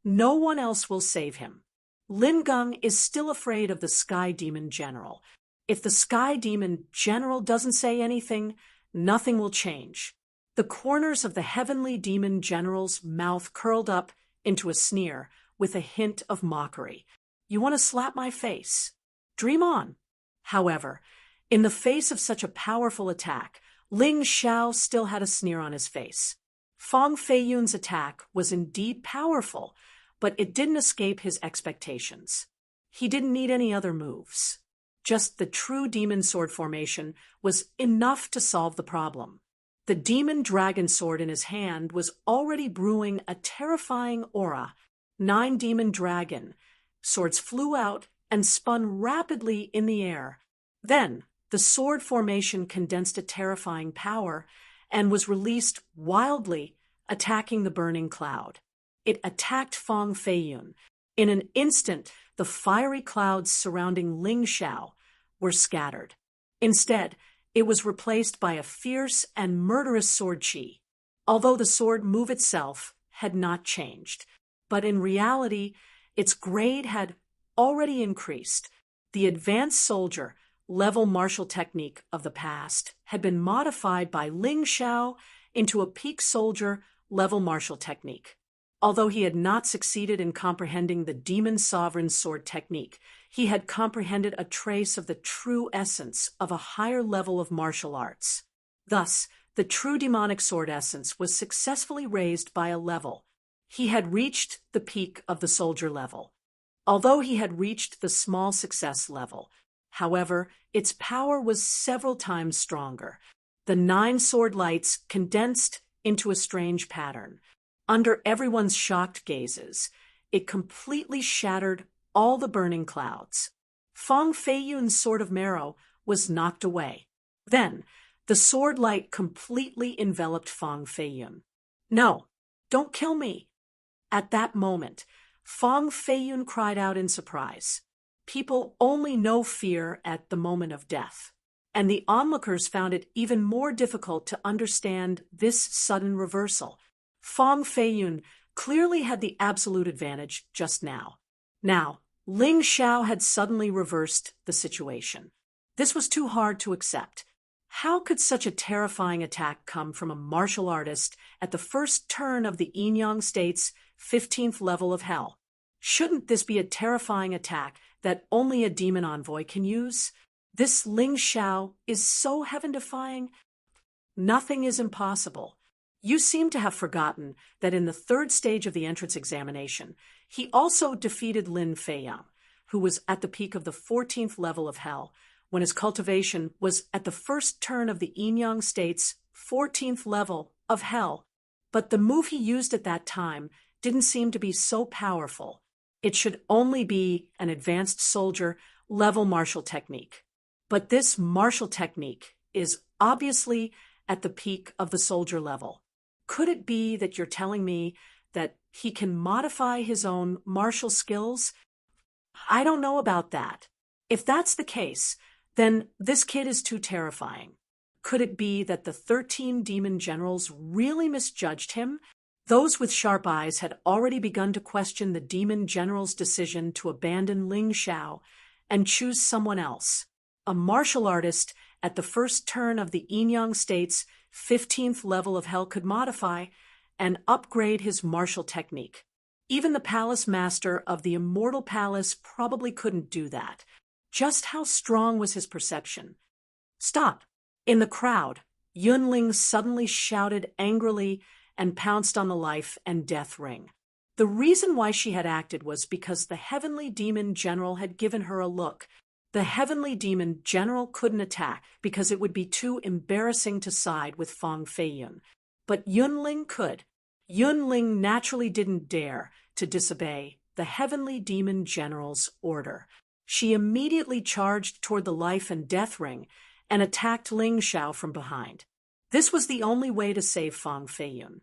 no one else will save him. Lin Geng is still afraid of the Sky Demon General. If the Sky Demon General doesn't say anything, nothing will change. The corners of the Heavenly Demon General's mouth curled up into a sneer with a hint of mockery. You want to slap my face? Dream on. However, in the face of such a powerful attack, Ling Xiao still had a sneer on his face. Fang Feiyun's attack was indeed powerful, but it didn't escape his expectations. He didn't need any other moves. Just the true demon sword formation was enough to solve the problem. The demon dragon sword in his hand was already brewing a terrifying aura. 9 demon dragon swords flew out and spun rapidly in the air. Then, the sword formation condensed a terrifying power and was released wildly, attacking the burning cloud. It attacked Fang Feiyun. In an instant, the fiery clouds surrounding Ling Xiao were scattered. Instead, it was replaced by a fierce and murderous sword chi. Although the sword move itself had not changed, but in reality, its grade had already increased. The advanced soldier level martial technique of the past had been modified by Ling Xiao into a peak soldier level martial technique. Although he had not succeeded in comprehending the demon sovereign sword technique, he had comprehended a trace of the true essence of a higher level of martial arts. Thus, the true demonic sword essence was successfully raised by a level. He had reached the peak of the soldier level. Although he had reached the small success level, however, its power was several times stronger. The 9 sword lights condensed into a strange pattern. Under everyone's shocked gazes, it completely shattered all the burning clouds. Fang Feiyun's sword of marrow was knocked away. Then, the sword light completely enveloped Fang Feiyun. "No, don't kill me." At that moment, Fang Feiyun cried out in surprise. People only know fear at the moment of death, and the onlookers found it even more difficult to understand this sudden reversal. Fang Feiyun clearly had the absolute advantage just now. Now, Ling Xiao had suddenly reversed the situation. This was too hard to accept. How could such a terrifying attack come from a martial artist at the first turn of the Yinyang State's 15th level of hell? Shouldn't this be a terrifying attack that only a demon envoy can use? This Ling Xiao is so heaven-defying. Nothing is impossible. You seem to have forgotten that in the 3rd stage of the entrance examination, he also defeated Lin Feiyang, who was at the peak of the 14th level of hell, when his cultivation was at the first turn of the Yinyang State's 14th level of hell. But the move he used at that time didn't seem to be so powerful. It should only be an advanced soldier level martial technique. But this martial technique is obviously at the peak of the soldier level. Could it be that you're telling me that he can modify his own martial skills? I don't know about that. If that's the case, then this kid is too terrifying. Could it be that the 13 demon generals really misjudged him? Those with sharp eyes had already begun to question the demon general's decision to abandon Ling Xiao and choose someone else. A martial artist at the first turn of the Yinyang State's 15th level of hell could modify and upgrade his martial technique. Even the palace master of the immortal palace probably couldn't do that. Just how strong was his perception? "Stop!" In the crowd, Yunling suddenly shouted angrily and pounced on the life and death ring. The reason why she had acted was because the heavenly demon general had given her a look. The heavenly demon general couldn't attack because it would be too embarrassing to side with Fang Feiyun. But Yunling could. Yunling naturally didn't dare to disobey the heavenly demon general's order. She immediately charged toward the life and death ring and attacked Ling Xiao from behind. This was the only way to save Fang Feiyun.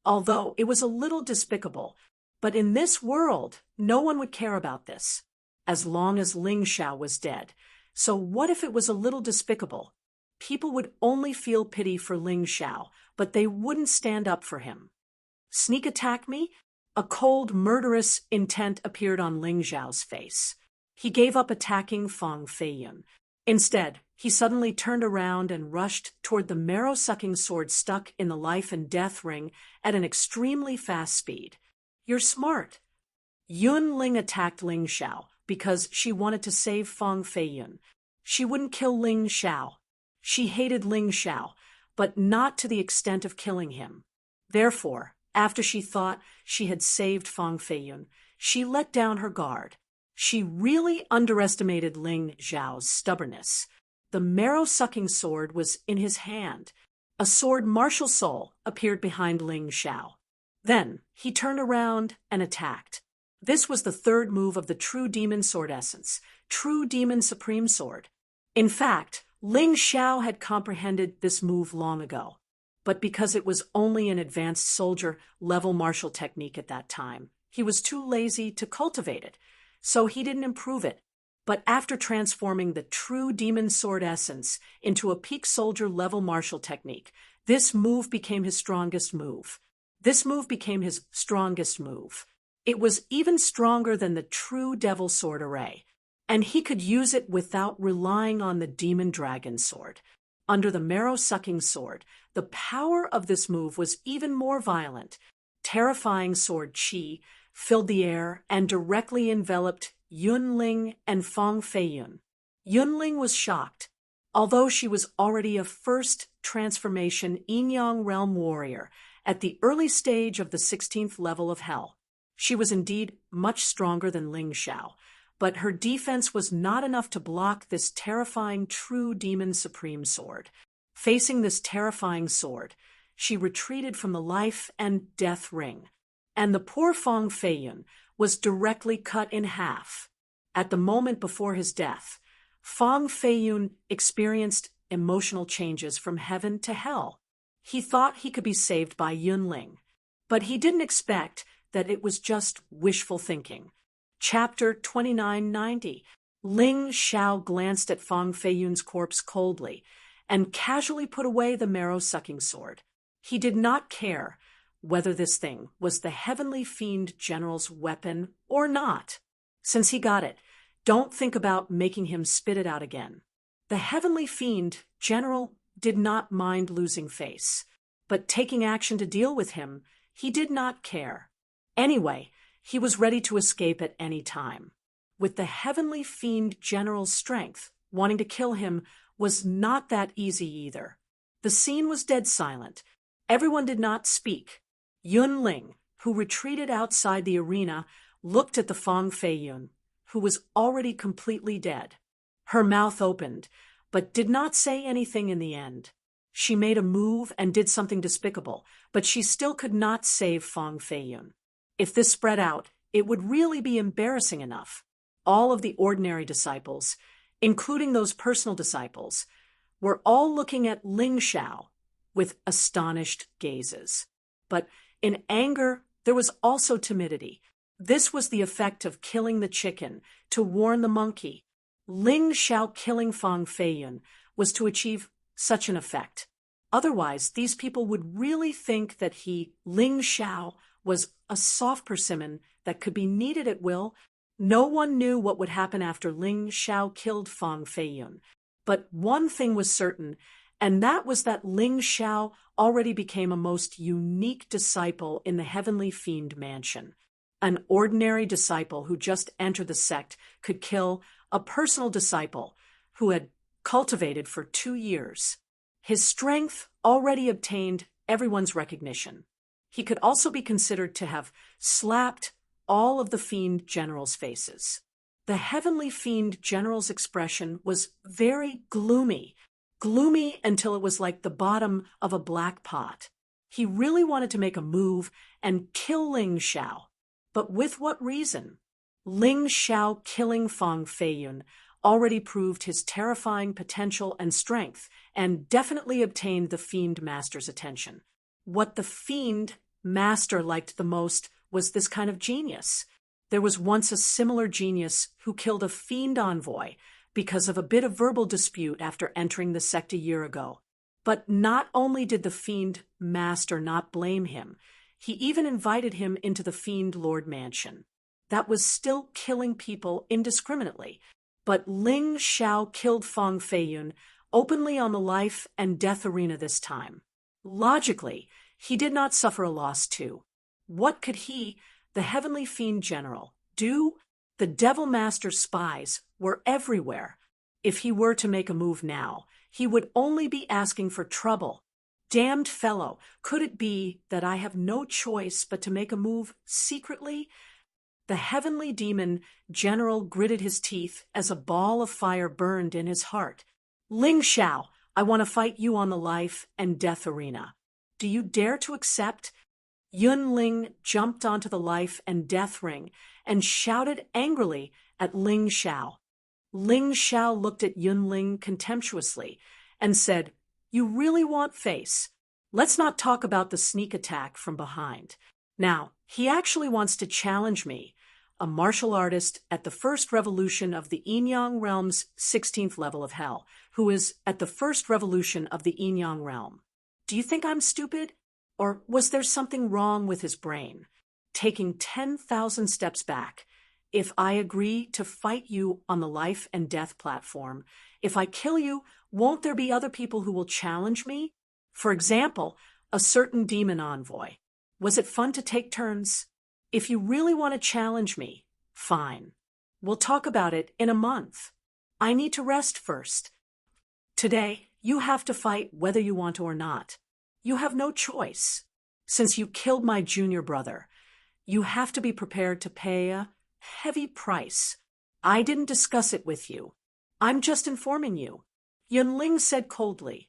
Although it was a little despicable, but in this world, no one would care about this, as long as Ling Xiao was dead. So what if it was a little despicable? People would only feel pity for Ling Xiao, but they wouldn't stand up for him. Sneak attack me? A cold, murderous intent appeared on Ling Xiao's face. He gave up attacking Fang Feiyun. Instead, he suddenly turned around and rushed toward the marrow-sucking sword stuck in the life and death ring at an extremely fast speed. "You're smart." Yunling attacked Ling Xiao because she wanted to save Fang Feiyun. She wouldn't kill Ling Xiao. She hated Ling Xiao, but not to the extent of killing him. Therefore, after she thought she had saved Fang Feiyun, she let down her guard. She really underestimated Ling Xiao's stubbornness. The marrow-sucking sword was in his hand. A sword martial soul appeared behind Ling Xiao. Then he turned around and attacked. This was the third move of the True Demon Sword Essence, True Demon Supreme Sword. In fact, Ling Xiao had comprehended this move long ago, but because it was only an advanced soldier-level martial technique at that time, he was too lazy to cultivate it, so he didn't improve it. But after transforming the True Demon Sword Essence into a peak soldier-level martial technique, this move became his strongest move. It was even stronger than the True Devil Sword Array, and he could use it without relying on the Demon Dragon Sword. Under the marrow-sucking sword, the power of this move was even more violent. Terrifying sword qi filled the air and directly enveloped Yunling and Fang Feiyun. Yunling was shocked. Although she was already a first transformation Yin-Yang realm warrior at the early stage of the 16th level of hell, she was indeed much stronger than Ling Xiao, but her defense was not enough to block this terrifying True Demon Supreme Sword. Facing this terrifying sword, she retreated from the life and death ring, and the poor Fang Feiyun was directly cut in half. At the moment before his death, Fang Feiyun experienced emotional changes from heaven to hell. He thought he could be saved by Yunling, but he didn't expect that it was just wishful thinking. Chapter 2990. Ling Xiao glanced at Fang Feiyun's corpse coldly and casually put away the marrow-sucking sword. He did not care whether this thing was the Heavenly Fiend General's weapon or not. Since he got it, don't think about making him spit it out again. The Heavenly Fiend General did not mind losing face, but taking action to deal with him, he did not care. Anyway, he was ready to escape at any time. With the Heavenly Fiend General's strength, wanting to kill him was not that easy either. The scene was dead silent. Everyone did not speak. Yunling, who retreated outside the arena, looked at the Fang Feiyun, who was already completely dead. Her mouth opened, but did not say anything in the end. She made a move and did something despicable, but she still could not save Fang Feiyun. If this spread out, it would really be embarrassing enough. All of the ordinary disciples, including those personal disciples, were all looking at Ling Xiao with astonished gazes. But in anger, there was also timidity. This was the effect of killing the chicken to warn the monkey. Ling Xiao killing Fang Feiyun was to achieve such an effect. Otherwise, these people would really think that Ling Xiao, was a soft persimmon that could be kneaded at will. No one knew what would happen after Ling Xiao killed Fang Feiyun. But one thing was certain, and that was that Ling Xiao already became a most unique disciple in the Heavenly Fiend Mansion. An ordinary disciple who just entered the sect could kill a personal disciple who had cultivated for 2 years. His strength already obtained everyone's recognition. He could also be considered to have slapped all of the Fiend General's faces. The Heavenly Fiend General's expression was very gloomy until it was like the bottom of a black pot. He really wanted to make a move and kill Ling Xiao. But with what reason? Ling Xiao killing Fang Feiyun already proved his terrifying potential and strength, and definitely obtained the Fiend Master's attention. What the Fiend Master liked the most was this kind of genius. There was once a similar genius who killed a Fiend envoy because of a bit of verbal dispute after entering the sect a year ago. But not only did the Fiend Master not blame him, he even invited him into the Fiend Lord Mansion. That was still killing people indiscriminately. But Ling Xiao killed Fang Feiyun openly on the life and death arena this time. Logically, he did not suffer a loss too. What could he, the Heavenly Fiend General, do? The Devil Master's spies were everywhere. If he were to make a move now, he would only be asking for trouble. Damned fellow, could it be that I have no choice but to make a move secretly? The heavenly demon general gritted his teeth as a ball of fire burned in his heart. Ling Xiao, I want to fight you on the life and death arena. Do you dare to accept? Yun Ling jumped onto the life and death ring and shouted angrily at Ling Xiao. Ling Xiao looked at Yun Ling contemptuously and said, You really want face? Let's not talk about the sneak attack from behind. Now, he actually wants to challenge me, a martial artist at the first revolution of the Yin-Yang realm's 16th level of hell, who is at the first revolution of the Yin-Yang realm. Do you think I'm stupid? Or was there something wrong with his brain? Taking 10,000 steps back, if I agree to fight you on the life and death platform, if I kill you, won't there be other people who will challenge me? For example, a certain demon envoy. Was it fun to take turns? If you really want to challenge me, fine. We'll talk about it in a month. I need to rest first. Today, you have to fight whether you want to or not. You have no choice. Since you killed my junior brother, you have to be prepared to pay a heavy price. I didn't discuss it with you. I'm just informing you. Yun Ling said coldly.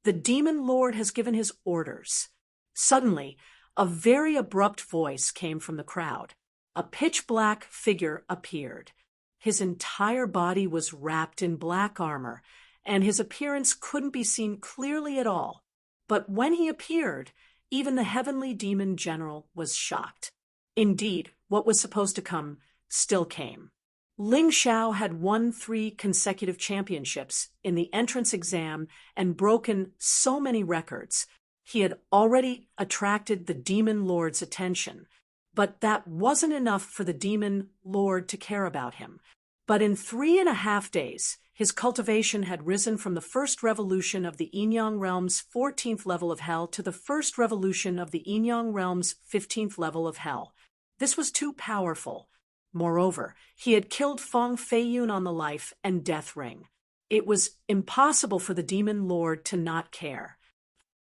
The demon lord has given his orders. Suddenly, a very abrupt voice came from the crowd. A pitch-black figure appeared. His entire body was wrapped in black armor, and his appearance couldn't be seen clearly at all. But when he appeared, even the heavenly demon general was shocked. Indeed, what was supposed to come still came. Ling Xiao had won 3 consecutive championships in the entrance exam and broken so many records. He had already attracted the demon lord's attention, but that wasn't enough for the demon lord to care about him. But in 3.5 days, his cultivation had risen from the first revolution of the Yin-Yang realm's 14th level of hell to the first revolution of the Yin-Yang realm's 15th level of hell. This was too powerful. Moreover, he had killed Feng Feiyun on the life and death ring. It was impossible for the demon lord to not care.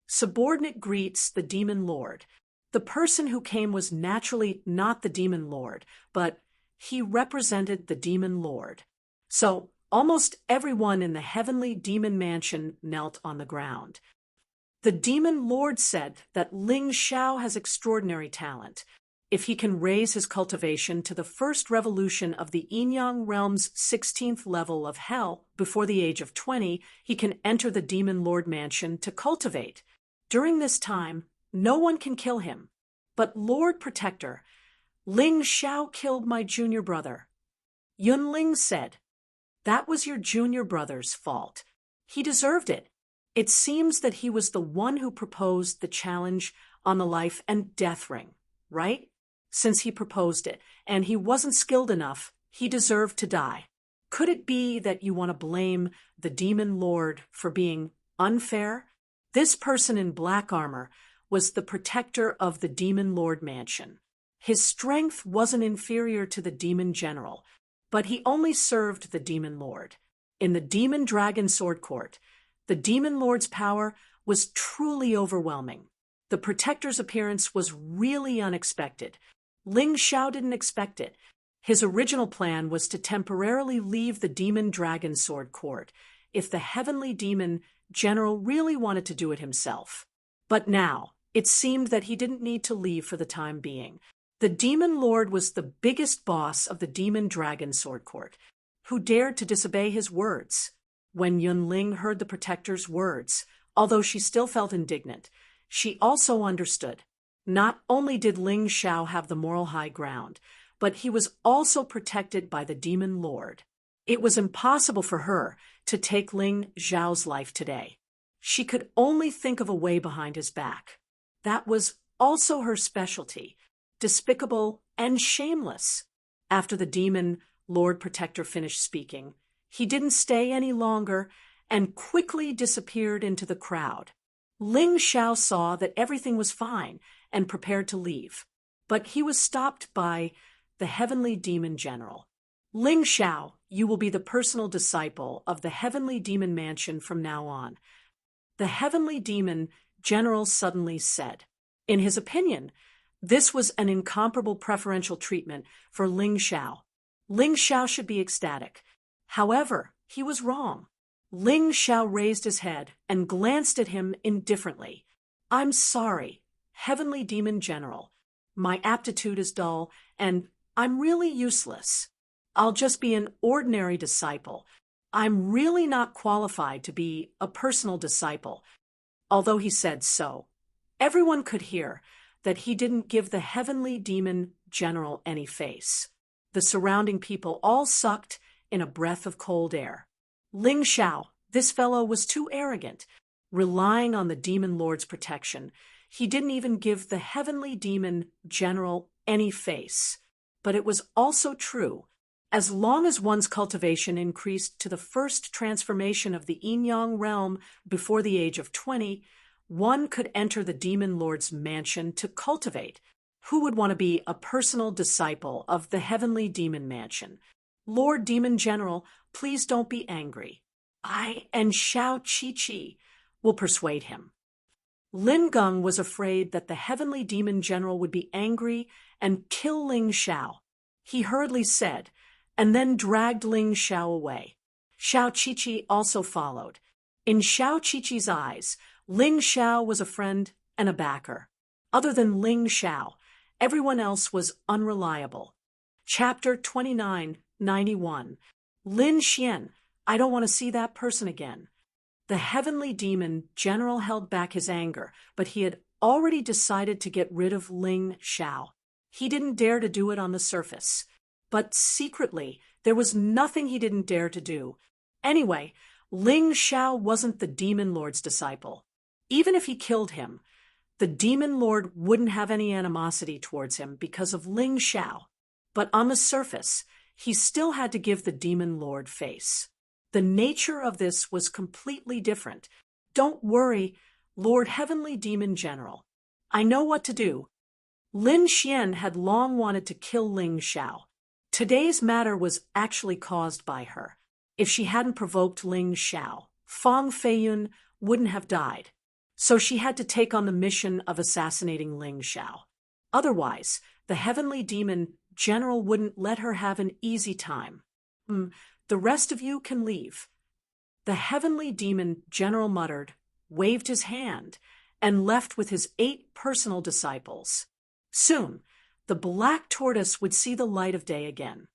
Subordinate greets the demon lord. The person who came was naturally not the demon lord, but he represented the demon lord. So, almost everyone in the heavenly demon mansion knelt on the ground. The demon lord said that Ling Xiao has extraordinary talent. If he can raise his cultivation to the first revolution of the Yin-Yang realm's 16th level of hell before the age of 20, he can enter the demon lord mansion to cultivate. During this time, no one can kill him. But Lord Protector, Ling Xiao killed my junior brother. Yun Ling said, That was your junior brother's fault. He deserved it. It seems that he was the one who proposed the challenge on the life and death ring, right? Since he proposed it, and he wasn't skilled enough, he deserved to die. Could it be that you want to blame the demon lord for being unfair? This person in black armor was the protector of the demon lord mansion. His strength wasn't inferior to the demon general, but he only served the demon lord. In the demon dragon sword court, the demon lord's power was truly overwhelming. The protector's appearance was really unexpected. Ling Xiao didn't expect it. His original plan was to temporarily leave the demon dragon sword court if the heavenly demon general really wanted to do it himself. But now, it seemed that he didn't need to leave for the time being. The demon lord was the biggest boss of the demon dragon sword court, who dared to disobey his words. When Yun Ling heard the protector's words, although she still felt indignant, she also understood. Not only did Ling Xiao have the moral high ground, but he was also protected by the demon lord. It was impossible for her to take Ling Xiao's life today. She could only think of a way behind his back. That was also her specialty, despicable and shameless. After the demon lord protector finished speaking, he didn't stay any longer and quickly disappeared into the crowd. Ling Xiao saw that everything was fine and prepared to leave, but he was stopped by the heavenly demon general. Ling Xiao, you will be the personal disciple of the heavenly demon mansion from now on. The heavenly demon general suddenly said. In his opinion, this was an incomparable preferential treatment for Ling Xiao. Ling Xiao should be ecstatic. However, he was wrong. Ling Xiao raised his head and glanced at him indifferently. I'm sorry, Heavenly Demon General. My aptitude is dull, and I'm really useless. I'll just be an ordinary disciple. I'm really not qualified to be a personal disciple. Although he said so, everyone could hear that he didn't give the Heavenly Demon General any face. The surrounding people all sucked in a breath of cold air. Ling Xiao, this fellow was too arrogant. Relying on the Demon Lord's protection, he didn't even give the Heavenly Demon General any face. But it was also true. As long as one's cultivation increased to the first transformation of the yin-yang realm before the age of 20, one could enter the Demon Lord's mansion to cultivate. Who would want to be a personal disciple of the Heavenly Demon Mansion? Lord Demon General, please don't be angry. I and Xiao Qi will persuade him. Lin Geng was afraid that the Heavenly Demon General would be angry and kill Ling Xiao. He hurriedly said, and then dragged Ling Xiao away. Xiao Qi also followed. In Xiao Qi's eyes, Ling Xiao was a friend and a backer. Other than Ling Xiao, everyone else was unreliable. Chapter 2991. Lin Xian, I don't want to see that person again. The Heavenly Demon General held back his anger, but he had already decided to get rid of Ling Xiao. He didn't dare to do it on the surface. But secretly, there was nothing he didn't dare to do. Anyway, Ling Xiao wasn't the Demon Lord's disciple. Even if he killed him, the Demon Lord wouldn't have any animosity towards him because of Ling Xiao. But on the surface, he still had to give the Demon Lord face. The nature of this was completely different. Don't worry, Lord Heavenly Demon General. I know what to do. Lin Xian had long wanted to kill Ling Xiao. Today's matter was actually caused by her. If she hadn't provoked Ling Xiao, Fang Feiyun wouldn't have died. So she had to take on the mission of assassinating Ling Xiao. Otherwise, the Heavenly Demon General wouldn't let her have an easy time. The rest of you can leave. The Heavenly Demon General muttered, waved his hand, and left with his 8 personal disciples. Soon, the black tortoise would see the light of day again.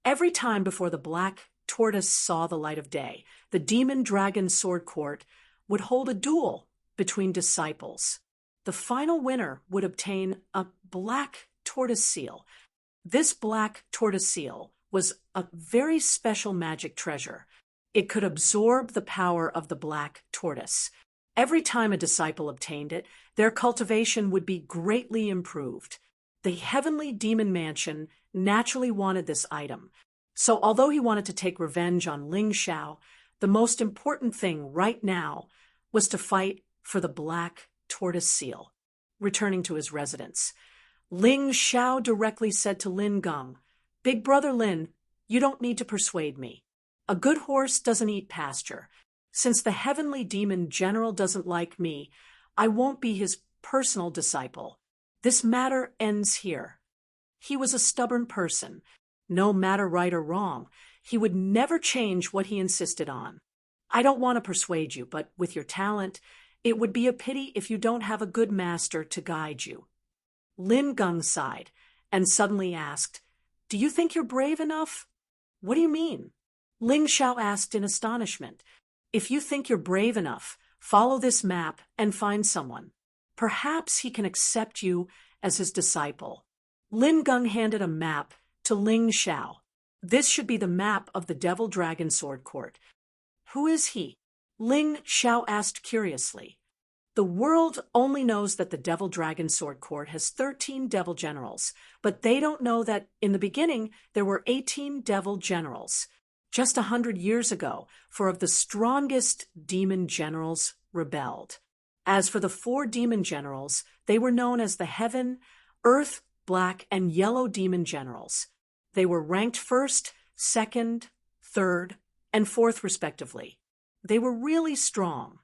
Every time before the black tortoise saw the light of day, the Demon Dragon Sword Court would hold a duel between disciples. The final winner would obtain a black tortoise seal. This black tortoise seal was a very special magic treasure. It could absorb the power of the black tortoise. Every time a disciple obtained it, their cultivation would be greatly improved. The Heavenly Demon Mansion naturally wanted this item. So although he wanted to take revenge on Ling Xiao, the most important thing right now was to fight for the black tortoise seal. Returning to his residence, Ling Xiao directly said to Lin Geng, Big Brother Lin, you don't need to persuade me. A good horse doesn't eat pasture. Since the Heavenly Demon General doesn't like me, I won't be his personal disciple. This matter ends here. He was a stubborn person. No matter right or wrong, he would never change what he insisted on. I don't want to persuade you, but with your talent, it would be a pity if you don't have a good master to guide you. Lin Geng sighed and suddenly asked, Do you think you're brave enough? What do you mean? Ling Xiao asked in astonishment. If you think you're brave enough, follow this map and find someone. Perhaps he can accept you as his disciple. Lin Geng handed a map to Ling Xiao. This should be the map of the Devil Dragon Sword Court. Who is he? Ling Xiao asked curiously. The world only knows that the Devil Dragon Sword Court has 13 devil generals, but they don't know that in the beginning there were 18 devil generals. Just 100 years ago, 4 of the strongest demon generals rebelled. As for the 4 demon generals, they were known as the Heaven, Earth, Black, and Yellow demon generals. They were ranked 1st, 2nd, 3rd, and 4th respectively. They were really strong.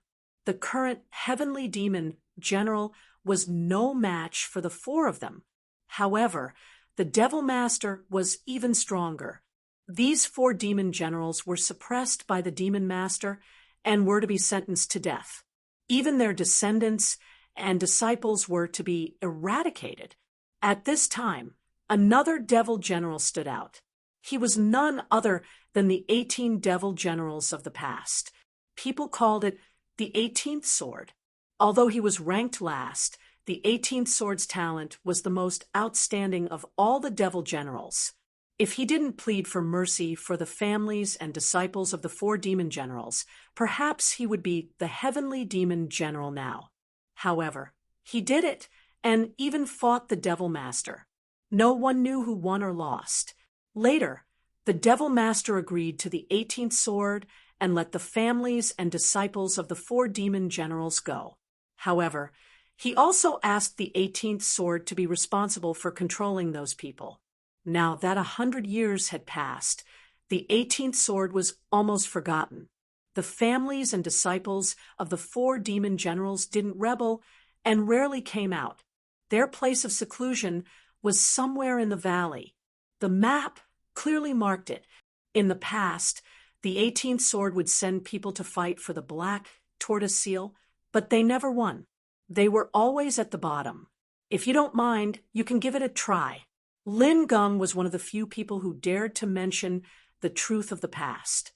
The current Heavenly Demon general was no match for the four of them. However, the Devil Master was even stronger. These four demon generals were suppressed by the Demon Master and were to be sentenced to death. Even their descendants and disciples were to be eradicated. At this time, another devil general stood out. He was none other than the 18 devil generals of the past. People called it the 18th sword. Although he was ranked last, the 18th sword's talent was the most outstanding of all the devil generals. If he didn't plead for mercy for the families and disciples of the four demon generals, perhaps he would be the heavenly demon general now. However, he did it, and even fought the Devil Master. No one knew who won or lost. Later, the Devil Master agreed to the 18th sword and let the families and disciples of the four demon generals go. However, he also asked the 18th sword to be responsible for controlling those people. Now that 100 years had passed, the 18th sword was almost forgotten. The families and disciples of the four demon generals didn't rebel and rarely came out. Their place of seclusion was somewhere in the valley. The map clearly marked it. In the past, the 18th sword would send people to fight for the black tortoise seal, but they never won. They were always at the bottom. If you don't mind, you can give it a try. Lin Geng was one of the few people who dared to mention the truth of the past.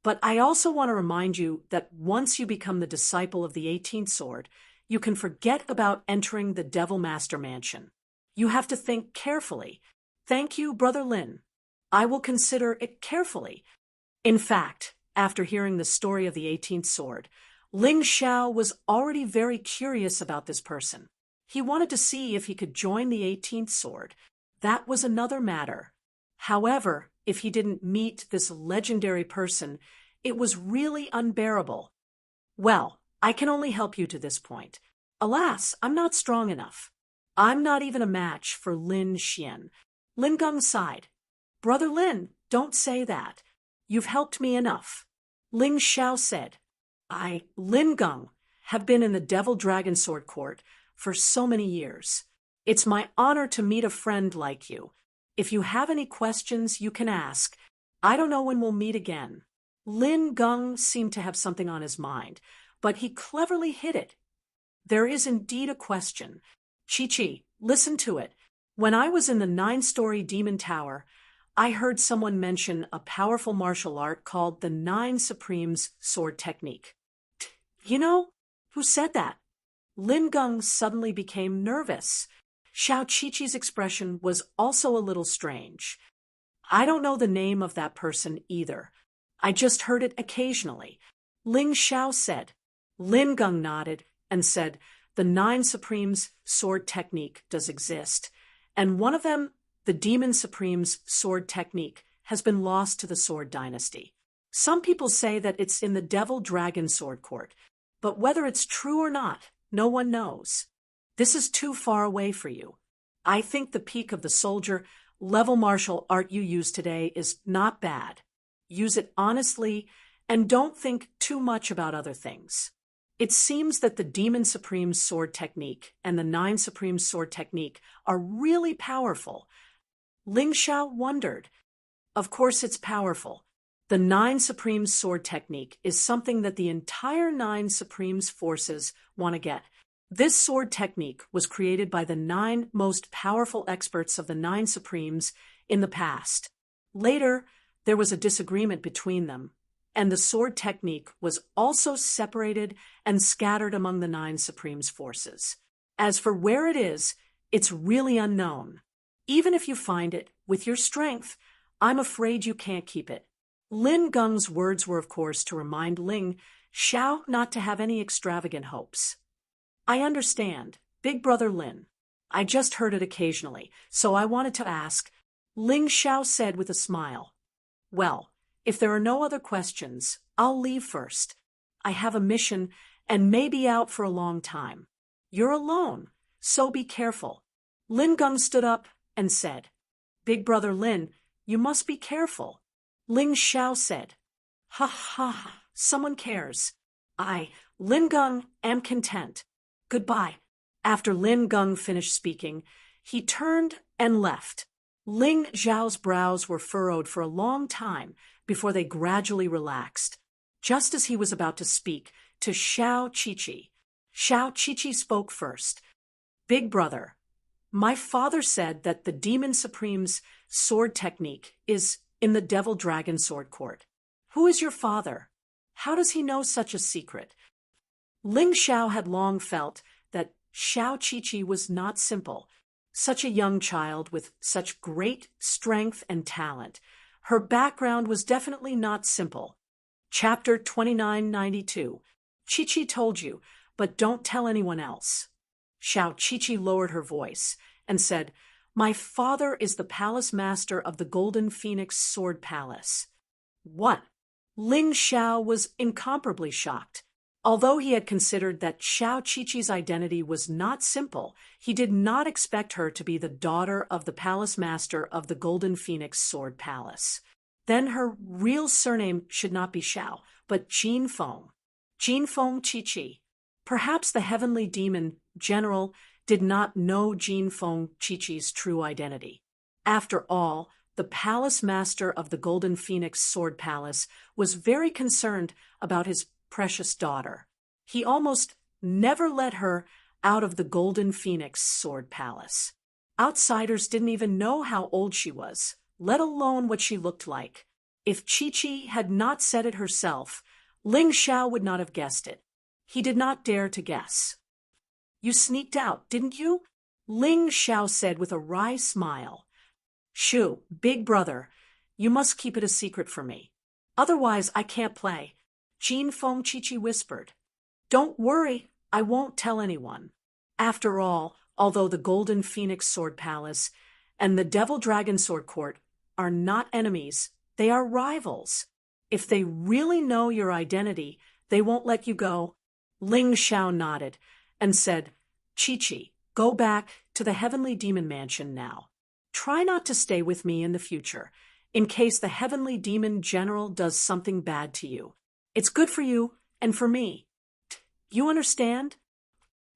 But I also want to remind you that once you become the disciple of the 18th sword, you can forget about entering the Devil Master Mansion. You have to think carefully. Thank you, Brother Lin. I will consider it carefully. In fact, after hearing the story of the 18th sword, Ling Xiao was already very curious about this person. He wanted to see if he could join the 18th sword. That was another matter. However, if he didn't meet this legendary person, it was really unbearable. Well, I can only help you to this point. Alas, I'm not strong enough. I'm not even a match for Lin Xian. Lin Geng sighed. Brother Lin, don't say that. You've helped me enough. Ling Xiao said, I, Lin Geng, have been in the Devil Dragon Sword Court for so many years. It's my honor to meet a friend like you. If you have any questions, you can ask. I don't know when we'll meet again. Lin Geng seemed to have something on his mind, but he cleverly hid it. There is indeed a question. Chi-Chi, listen to it. When I was in the 9-story Demon Tower, I heard someone mention a powerful martial art called the 9 Supremes Sword Technique. You know, who said that? Lin Geng suddenly became nervous. Xiao Chi-Chi's expression was also a little strange. I don't know the name of that person either. I just heard it occasionally. Ling Xiao said. Lin Geng nodded and said, the 9 Supremes Sword Technique does exist, and one of them, the Demon Supreme's Sword Technique, has been lost to the Sword Dynasty. Some people say that it's in the Devil Dragon Sword Court, but whether it's true or not, no one knows. This is too far away for you. I think the peak of the soldier level martial art you use today is not bad. Use it honestly and don't think too much about other things. It seems that the Demon Supreme's Sword Technique and the 9 Supreme Sword Technique are really powerful. Ling Xiao wondered. Of course it's powerful. The 9 Supreme Sword Technique is something that the entire 9 Supremes forces want to get. This sword technique was created by the 9 most powerful experts of the 9 Supremes in the past. Later, there was a disagreement between them, and the sword technique was also separated and scattered among the 9 Supremes forces. As for where it is, it's really unknown. Even if you find it, with your strength, I'm afraid you can't keep it. Lin Geng's words were, of course, to remind Ling Xiao not to have any extravagant hopes. I understand, Big Brother Lin. I just heard it occasionally, so I wanted to ask. Ling Xiao said with a smile. Well, if there are no other questions, I'll leave first. I have a mission and may be out for a long time. You're alone, so be careful. Lin Geng stood up and said, Big Brother Lin, you must be careful. Ling Xiao said, Ha ha, someone cares. I, Lin Geng, am content. Goodbye." After Lin Geng finished speaking, he turned and left. Ling Zhao's brows were furrowed for a long time before they gradually relaxed. Just as he was about to speak to Xiao Qiqi, Xiao Qiqi spoke first. "Big brother, my father said that the Demon Supreme's sword technique is in the Devil Dragon Sword Court. Who is your father? How does he know such a secret?" Ling Xiao had long felt that Xiao Qiqi was not simple. Such a young child with such great strength and talent. Her background was definitely not simple. Chapter 2992. Qiqi told you, but don't tell anyone else. Xiao Qiqi lowered her voice and said, "My father is the palace master of the Golden Phoenix Sword Palace." What? Ling Xiao was incomparably shocked. Although he had considered that Xiao Qiqi's identity was not simple, he did not expect her to be the daughter of the palace master of the Golden Phoenix Sword Palace. Then her real surname should not be Xiao, but Jin Feng. Jin Feng Qiqi. Perhaps the heavenly demon general did not know Jin Feng Qiqi's true identity. After all, the palace master of the Golden Phoenix Sword Palace was very concerned about his precious daughter. He almost never let her out of the Golden Phoenix Sword Palace. Outsiders didn't even know how old she was, let alone what she looked like. If Qiqi had not said it herself, Ling Xiao would not have guessed it. He did not dare to guess. "You sneaked out, didn't you?" Ling Xiao said with a wry smile. "Shu, big brother, you must keep it a secret for me. Otherwise I can't play," Jin Feng Qiqi whispered. "Don't worry, I won't tell anyone." After all, although the Golden Phoenix Sword Palace and the Devil Dragon Sword Court are not enemies, they are rivals. If they really know your identity, they won't let you go. Ling Xiao nodded and said, "Qiqi, go back to the Heavenly Demon Mansion now. Try not to stay with me in the future, in case the Heavenly Demon General does something bad to you. It's good for you and for me. You understand?"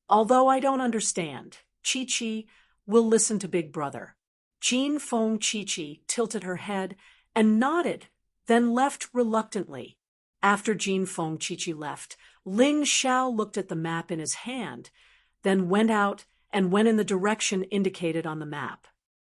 "Although I don't understand, Qiqi will listen to Big Brother." Jin Feng Qiqi tilted her head and nodded, then left reluctantly. After Jin Feng Qiqi left, Ling Xiao looked at the map in his hand, then went out and went in the direction indicated on the map.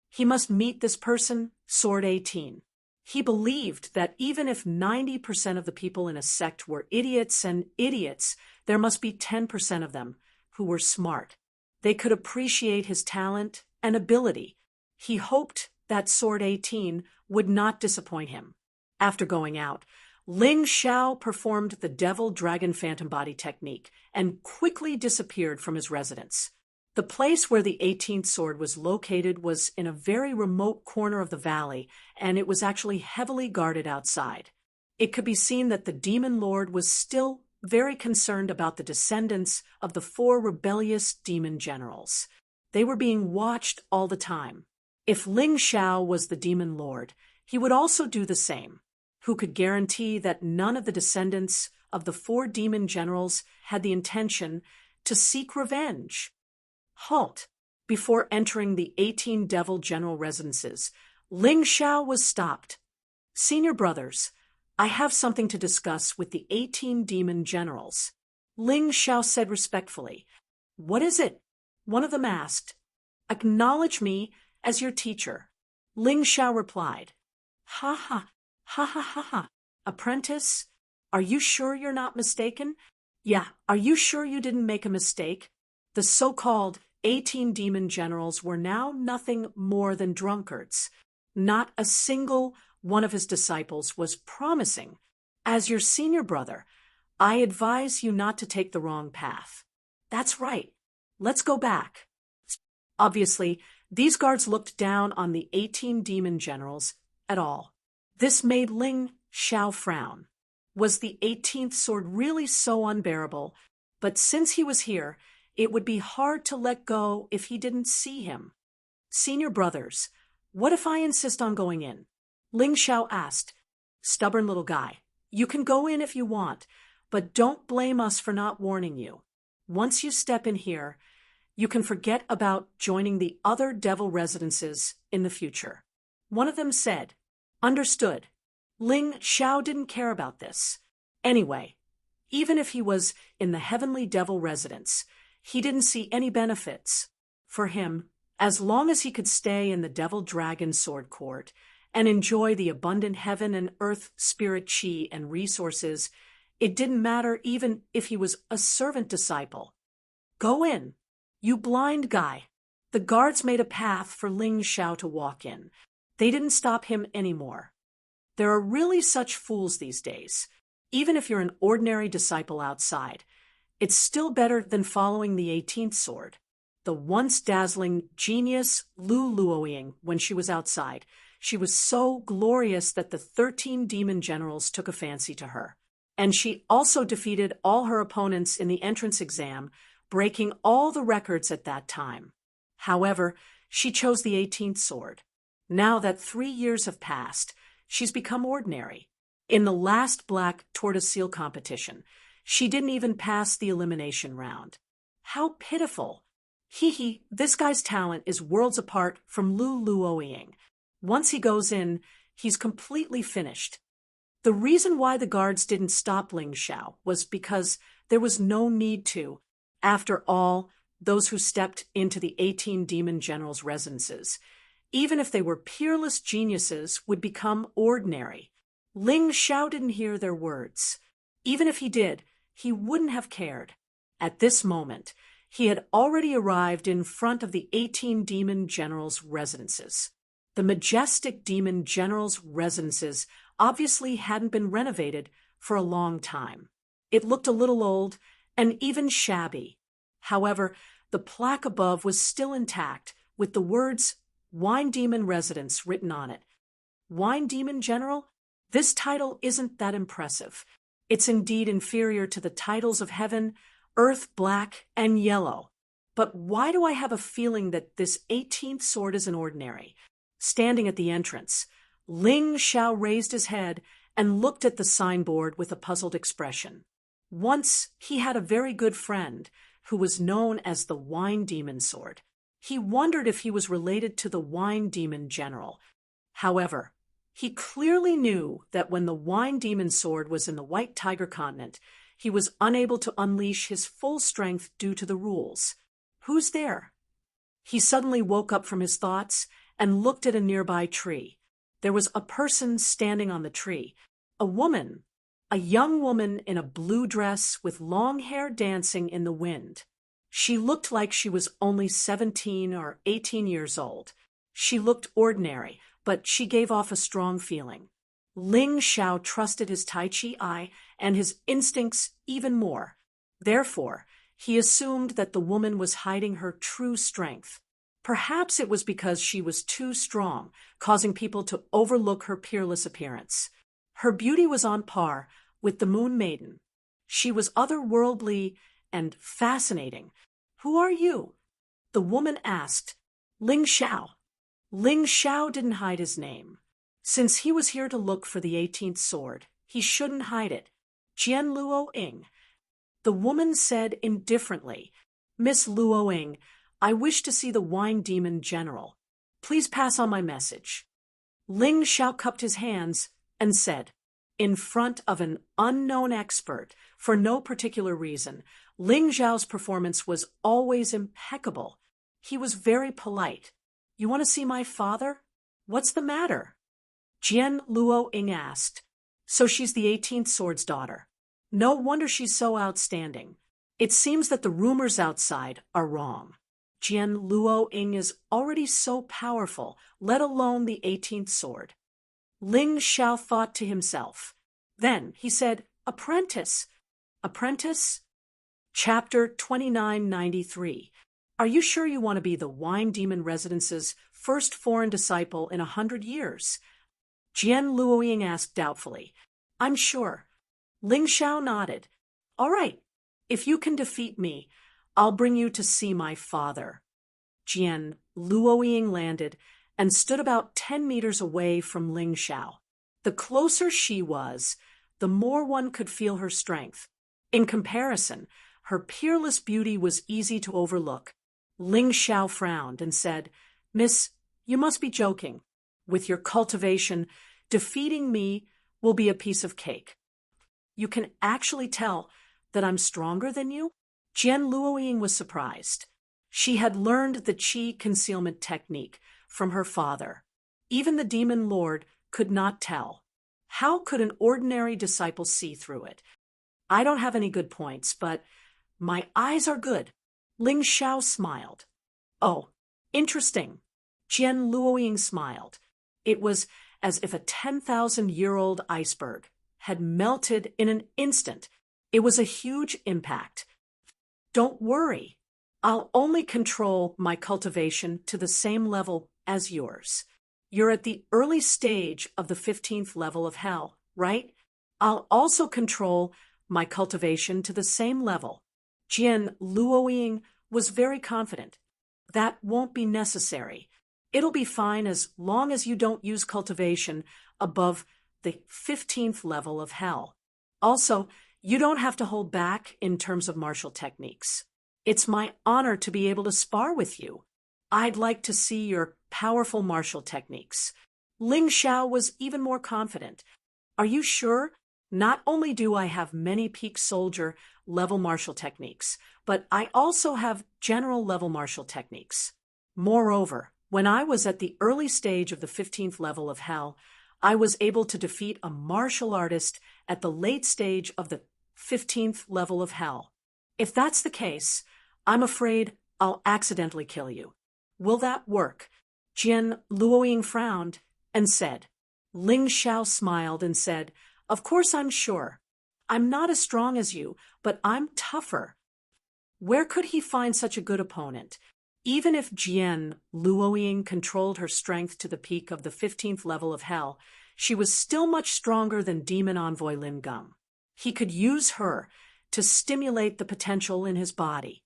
He must meet this person, Sword 18. He believed that even if 90% of the people in a sect were idiots and idiots, there must be 10% of them who were smart. They could appreciate his talent and ability. He hoped that Sword 18 would not disappoint him. After going out, Ling Xiao performed the Devil Dragon Phantom Body technique and quickly disappeared from his residence. The place where the 18th sword was located was in a very remote corner of the valley, and it was actually heavily guarded outside. It could be seen that the demon lord was still very concerned about the descendants of the 4 rebellious demon generals. They were being watched all the time. If Ling Xiao was the demon lord, he would also do the same. Who could guarantee that none of the descendants of the 4 demon generals had the intention to seek revenge? Halt! Before entering the 18 devil general residences, Ling Xiao was stopped. "Senior brothers, I have something to discuss with the 18 demon generals," Ling Xiao said respectfully. "What is it?" one of them asked. "Acknowledge me as your teacher," Ling Xiao replied. "Ha ha, ha ha ha ha. Apprentice, are you sure you're not mistaken? Yeah, are you sure you didn't make a mistake?" The so-called 18 demon generals were now nothing more than drunkards. Not a single one of his disciples was promising. "As your senior brother, I advise you not to take the wrong path." "That's right. Let's go back." Obviously, these guards looked down on the 18 demon generals at all. This made Ling Xiao frown. Was the 18th sword really so unbearable? But since he was here, it would be hard to let go if he didn't see him. "Senior brothers, what if I insist on going in?" Ling Xiao asked. "Stubborn little guy, you can go in if you want, but don't blame us for not warning you." Once you step in here, you can forget about joining the other devil residences in the future. One of them said, "Understood." Ling Xiao didn't care about this. Anyway, even if he was in the heavenly devil residence, he didn't see any benefits. For him, as long as he could stay in the devil dragon sword court and enjoy the abundant heaven and earth spirit chi and resources, it didn't matter even if he was a servant disciple. "Go in, you blind guy." The guards made a path for Ling Xiao to walk in. They didn't stop him anymore. There are really such fools these days. Even if you're an ordinary disciple outside, it's still better than following the 18th sword. The once dazzling genius Lu Luoying, when she was outside, she was so glorious that the 13 demon generals took a fancy to her. And she also defeated all her opponents in the entrance exam, breaking all the records at that time. However, she chose the 18th sword. Now that 3 years have passed, she's become ordinary. In the last black tortoise seal competition, she didn't even pass the elimination round. How pitiful. This guy's talent is worlds apart from Lu Luoying. Once he goes in, he's completely finished. The reason why the guards didn't stop Ling Xiao was because there was no need to. After all, those who stepped into the 18 demon generals' residences, even if they were peerless geniuses, would become ordinary. Ling Xiao didn't hear their words. Even if he did, he wouldn't have cared. At this moment, he had already arrived in front of the 18 demon generals' residences. The majestic demon generals' residences obviously hadn't been renovated for a long time. It looked a little old and even shabby. However, the plaque above was still intact, with the words "Wine Demon Residence" written on it. Wine Demon General? This title isn't that impressive. It's indeed inferior to the titles of Heaven, Earth, Black, and Yellow. But why do I have a feeling that this 18th sword is an ordinary? Standing at the entrance, Ling Xiao raised his head and looked at the signboard with a puzzled expression. Once he had a very good friend who was known as the Wine Demon Sword. He wondered if he was related to the Wine Demon General. However, he clearly knew that when the Wine Demon Sword was in the White Tiger Continent, he was unable to unleash his full strength due to the rules. Who's there? He suddenly woke up from his thoughts and looked at a nearby tree. There was a person standing on the tree, a woman, a young woman in a blue dress with long hair dancing in the wind. She looked like she was only 17 or 18 years old. She looked ordinary, but she gave off a strong feeling. Ling Xiao trusted his Tai Chi eye and his instincts even more. Therefore, he assumed that the woman was hiding her true strength. Perhaps it was because she was too strong, causing people to overlook her peerless appearance. Her beauty was on par with the Moon Maiden. She was otherworldly and fascinating. "Who are you?" the woman asked. "Ling Xiao." Ling Xiao didn't hide his name. Since he was here to look for the 18th sword, he shouldn't hide it. "Jian Luoying." The woman said indifferently, "Miss Luoying, I wish to see the Wine Demon General. Please pass on my message." Ling Xiao cupped his hands and said, in front of an unknown expert, for no particular reason, Ling Xiao's performance was always impeccable. He was very polite. "You want to see my father? What's the matter?" Jian Luoying asked. "So she's the 18th sword's daughter. No wonder she's so outstanding. It seems that the rumors outside are wrong. Jian Luoying is already so powerful, let alone the 18th sword." Ling Xiao thought to himself. Then he said, "Apprentice." "Apprentice?" Chapter 2993. Are you sure you want to be the Wine Demon Residence's first foreign disciple in 100 years? Jian Luoying asked doubtfully. "I'm sure." Ling Xiao nodded. "All right. If you can defeat me, I'll bring you to see my father." Jian Luoying landed and stood about 10 meters away from Ling Xiao. The closer she was, the more one could feel her strength. In comparison, Her peerless beauty was easy to overlook. Ling Xiao frowned and said, "Miss, you must be joking. With your cultivation, defeating me will be a piece of cake. You can actually tell that I'm stronger than you?" Jian Luoying was surprised. She had learned the qi concealment technique from her father. Even the demon lord could not tell. How could an ordinary disciple see through it? "I don't have any good points, but my eyes are good." Ling Xiao smiled. "Oh, interesting." Jian Luoying smiled. It was as if a 10,000-year-old iceberg had melted in an instant. It was a huge impact. "Don't worry. I'll only control my cultivation to the same level as yours. You're at the early stage of the 15th level of hell, right? I'll also control my cultivation to the same level." Jian Luoying was very confident. "That won't be necessary. It'll be fine as long as you don't use cultivation above the 15th level of hell. Also, you don't have to hold back in terms of martial techniques. It's my honor to be able to spar with you. I'd like to see your powerful martial techniques." Ling Xiao was even more confident. "Are you sure? Not only do I have many peak soldier level martial techniques, but I also have general level martial techniques. Moreover, when I was at the early stage of the 15th level of hell, I was able to defeat a martial artist at the late stage of the 15th level of hell. If that's the case, I'm afraid I'll accidentally kill you. Will that work?" Jian Luoying frowned and said. Ling Xiao smiled and said, "Of course I'm sure. I'm not as strong as you, but I'm tougher." Where could he find such a good opponent? Even if Jian Luoying controlled her strength to the peak of the 15th level of hell, she was still much stronger than demon envoy Lin Gum. He could use her to stimulate the potential in his body.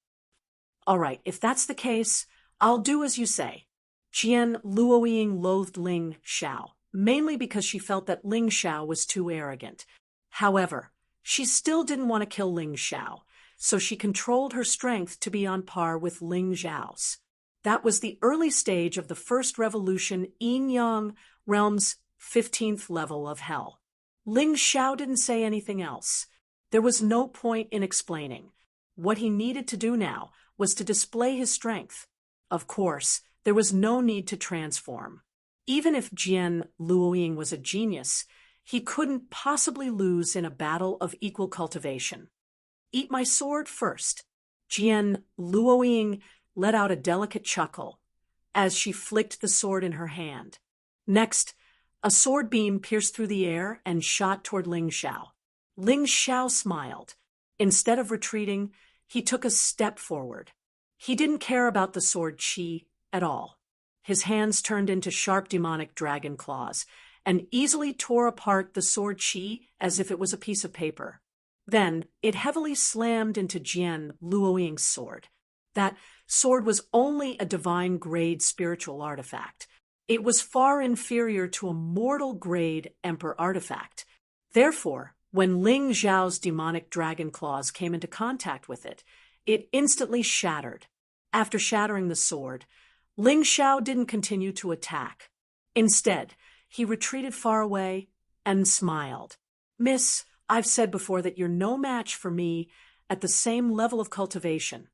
"All right, if that's the case, I'll do as you say." Jian Luoying loathed Ling Xiao, mainly because she felt that Ling Xiao was too arrogant. However, she still didn't want to kill Ling Xiao, so she controlled her strength to be on par with Ling Xiao's. That was the early stage of the first revolution Yin-Yang realm's 15th level of hell. Ling Xiao didn't say anything else. There was no point in explaining. What he needed to do now was to display his strength. Of course, there was no need to transform. Even if Jian Luoying was a genius, he couldn't possibly lose in a battle of equal cultivation. "Eat my sword first." Jian Luoying let out a delicate chuckle as she flicked the sword in her hand. Next, a sword beam pierced through the air and shot toward Ling Xiao. Ling Xiao smiled. Instead of retreating, he took a step forward. He didn't care about the sword qi at all. His hands turned into sharp demonic dragon claws and easily tore apart the sword qi as if it was a piece of paper. Then it heavily slammed into Jian Luoying's sword. That sword was only a divine-grade spiritual artifact. It was far inferior to a mortal-grade emperor artifact. Therefore, when Ling Xiao's demonic dragon claws came into contact with it, it instantly shattered. After shattering the sword, Ling Xiao didn't continue to attack. Instead, he retreated far away and smiled. "Miss, I've said before that you're no match for me at the same level of cultivation."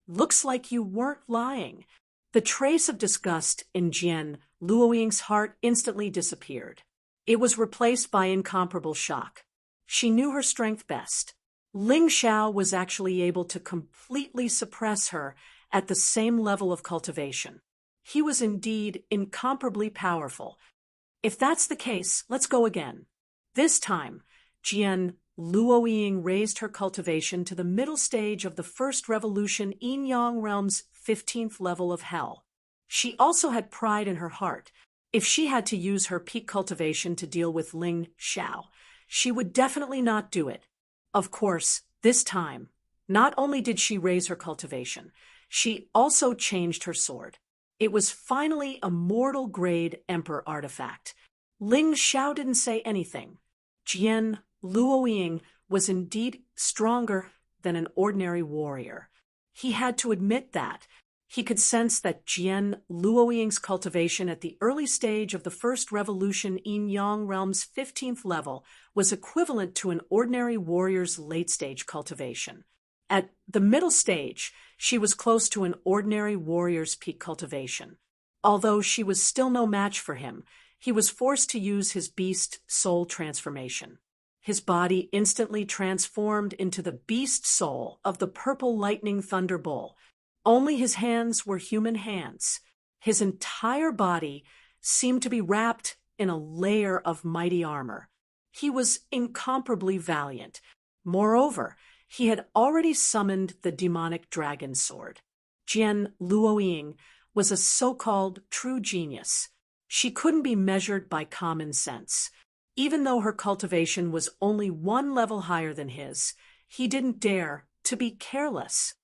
Looks like you weren't lying. The trace of disgust in Jian Luoying's heart instantly disappeared. It was replaced by incomparable shock. She knew her strength best. Ling Xiao was actually able to completely suppress her at the same level of cultivation. He was indeed incomparably powerful. "If that's the case, let's go again." This time, Jian Luoying raised her cultivation to the middle stage of the first revolution Yin-Yang realm's 15th level of hell. She also had pride in her heart. If she had to use her peak cultivation to deal with Ling Xiao, she would definitely not do it. Of course, this time, not only did she raise her cultivation, she also changed her sword. It was finally a mortal-grade emperor artifact. Ling Xiao didn't say anything. Jian Luoying was indeed stronger than an ordinary warrior. He had to admit that. He could sense that Jian Luoying's cultivation at the early stage of the First Revolution Yin Yang realm's 15th level was equivalent to an ordinary warrior's late-stage cultivation. At the middle stage, she was close to an ordinary warrior's peak cultivation. Although she was still no match for him, he was forced to use his beast soul transformation. His body instantly transformed into the beast soul of the purple lightning thunder bull. Only his hands were human hands. His entire body seemed to be wrapped in a layer of mighty armor. He was incomparably valiant. Moreover, he had already summoned the demonic dragon sword. Jian Luoying was a so-called true genius. She couldn't be measured by common sense. Even though her cultivation was only one level higher than his, he didn't dare to be careless.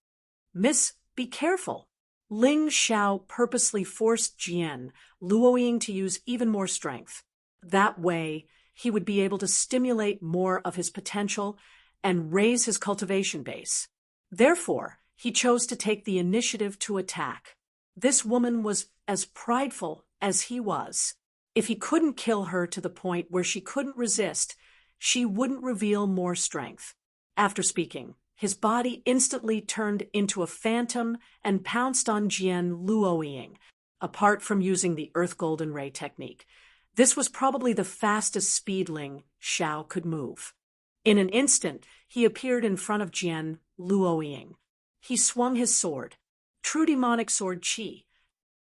"Miss, be careful." Ling Xiao purposely forced Jian Luoying to use even more strength. That way, he would be able to stimulate more of his potential and raise his cultivation base. Therefore, he chose to take the initiative to attack. This woman was as prideful as he was. If he couldn't kill her to the point where she couldn't resist, she wouldn't reveal more strength. After speaking, his body instantly turned into a phantom and pounced on Jian Luoying, apart from using the Earth Golden Ray technique. This was probably the fastest speed Ling Xiao could move. In an instant, he appeared in front of Jian Luoying. He swung his sword. True demonic sword Qi.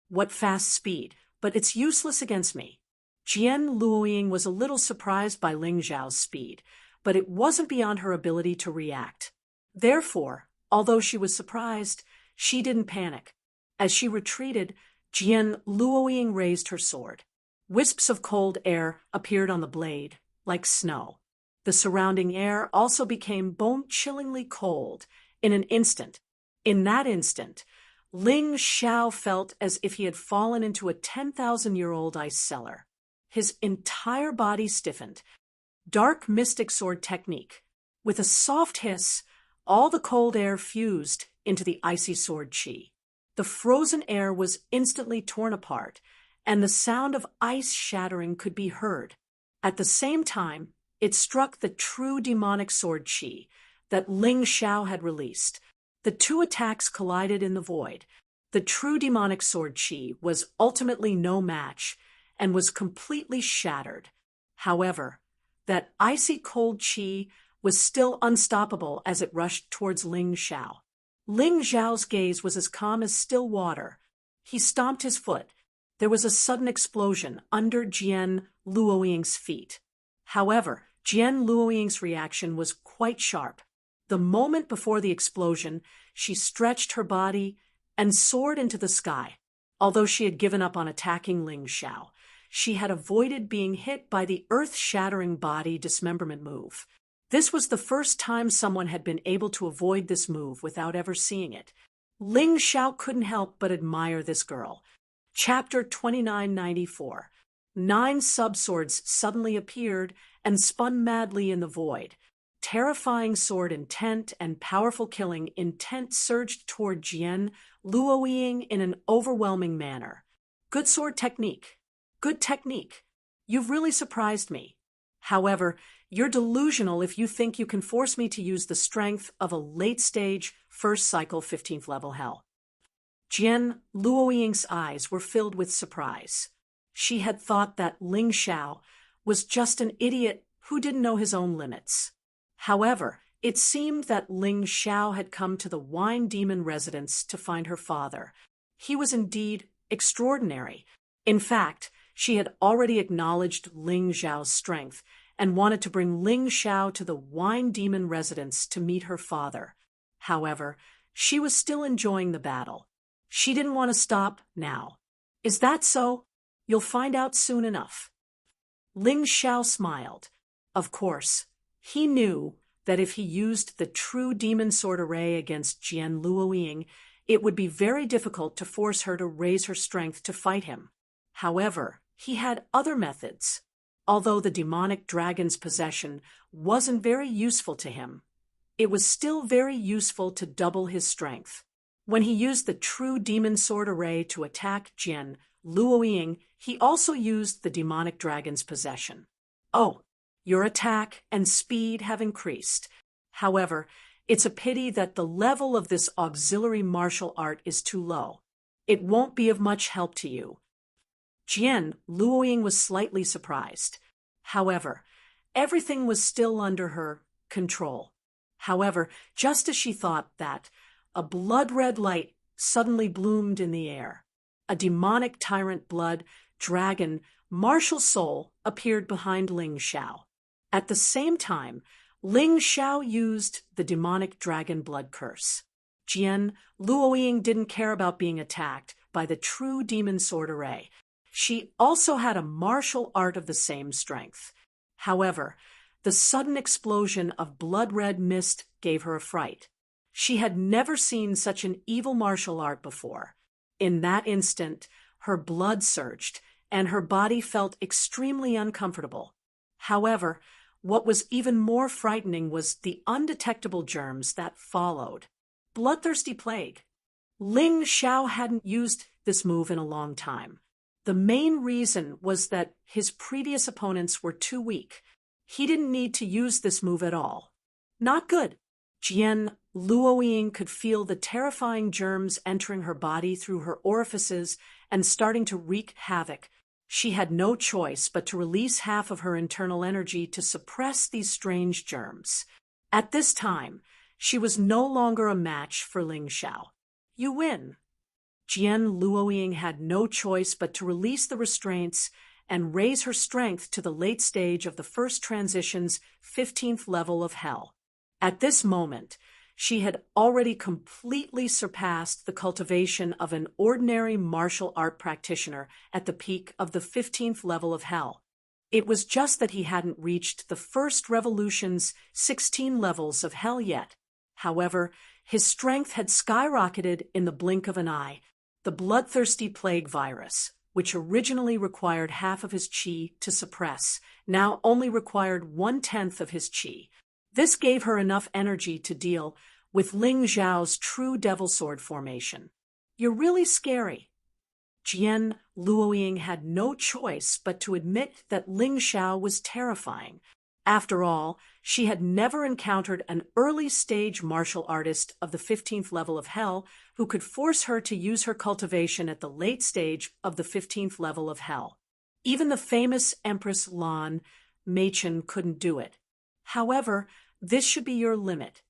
What fast speed, but it's useless against me. Jian Luoying was a little surprised by Ling Xiao's speed, but it wasn't beyond her ability to react. Therefore, although she was surprised, she didn't panic. As she retreated, Jian Luoying raised her sword. Wisps of cold air appeared on the blade, like snow. The surrounding air also became bone-chillingly cold in an instant. In that instant, Ling Xiao felt as if he had fallen into a 10,000-year-old ice cellar. His entire body stiffened. Dark mystic sword technique. With a soft hiss, all the cold air fused into the icy sword Qi. The frozen air was instantly torn apart, and the sound of ice shattering could be heard. At the same time, it struck the true demonic sword Qi that Ling Xiao had released. The two attacks collided in the void. The true demonic sword Qi was ultimately no match and was completely shattered. However, that icy cold Qi was still unstoppable as it rushed towards Ling Xiao. Ling Xiao's gaze was as calm as still water. He stomped his foot. There was a sudden explosion under Jian Luoying's feet. However, Jian Luoying's reaction was quite sharp. The moment before the explosion, she stretched her body and soared into the sky. Although she had given up on attacking Ling Xiao, she had avoided being hit by the earth-shattering body dismemberment move. This was the first time someone had been able to avoid this move without ever seeing it. Ling Xiao couldn't help but admire this girl. Chapter 2994. 9 subswords suddenly appeared and spun madly in the void. Terrifying sword intent and powerful killing intent surged toward Jian Luoying in an overwhelming manner. Good sword technique. Good technique. You've really surprised me. However, you're delusional if you think you can force me to use the strength of a late-stage, first-cycle 15th level hell. Jian Luoying's eyes were filled with surprise. She had thought that Ling Xiao was just an idiot who didn't know his own limits. However, it seemed that Ling Xiao had come to the Wine Demon residence to find her father. He was indeed extraordinary. In fact, she had already acknowledged Ling Xiao's strength and wanted to bring Ling Xiao to the Wine Demon residence to meet her father. However, she was still enjoying the battle. She didn't want to stop now. Is that so? You'll find out soon enough. Ling Xiao smiled. Of course, he knew that if he used the true demon sword array against Jian Luoying, it would be very difficult to force her to raise her strength to fight him. However, he had other methods. Although the demonic dragon's possession wasn't very useful to him, it was still very useful to double his strength. When he used the true demon sword array to attack Jian Luoying, he also used the demonic dragon's possession. Oh, your attack and speed have increased. However, it's a pity that the level of this auxiliary martial art is too low. It won't be of much help to you. Jian Luoying was slightly surprised. However, everything was still under her control. However, just as she thought that, a blood-red light suddenly bloomed in the air. A demonic tyrant blood dragon martial soul appeared behind Ling Xiao. At the same time, Ling Xiao used the demonic dragon blood curse. Jian Luoying didn't care about being attacked by the true demon sword array. She also had a martial art of the same strength. However, the sudden explosion of blood-red mist gave her a fright. She had never seen such an evil martial art before. In that instant, her blood surged, and her body felt extremely uncomfortable. However, what was even more frightening was the undetectable germs that followed. Bloodthirsty plague. Ling Xiao hadn't used this move in a long time. The main reason was that his previous opponents were too weak. He didn't need to use this move at all. Not good. Jian Luoying could feel the terrifying germs entering her body through her orifices and starting to wreak havoc. She had no choice but to release half of her internal energy to suppress these strange germs. At this time, she was no longer a match for Ling Xiao. You win. Jian Luoying had no choice but to release the restraints and raise her strength to the late stage of the first transition's 15th level of hell. At this moment, she had already completely surpassed the cultivation of an ordinary martial art practitioner at the peak of the 15th level of hell. It was just that he hadn't reached the first revolution's 16 levels of hell yet. However, his strength had skyrocketed in the blink of an eye. The bloodthirsty plague virus, which originally required half of his qi to suppress, now only required 1/10 of his qi. This gave her enough energy to deal with Ling Xiao's true devil sword formation. You're really scary. Jian Luoying had no choice but to admit that Ling Xiao was terrifying. After all, she had never encountered an early-stage martial artist of the 15th level of hell who could force her to use her cultivation at the late stage of the 15th level of hell. Even the famous Empress Lan Machen couldn't do it. However, this should be your limit.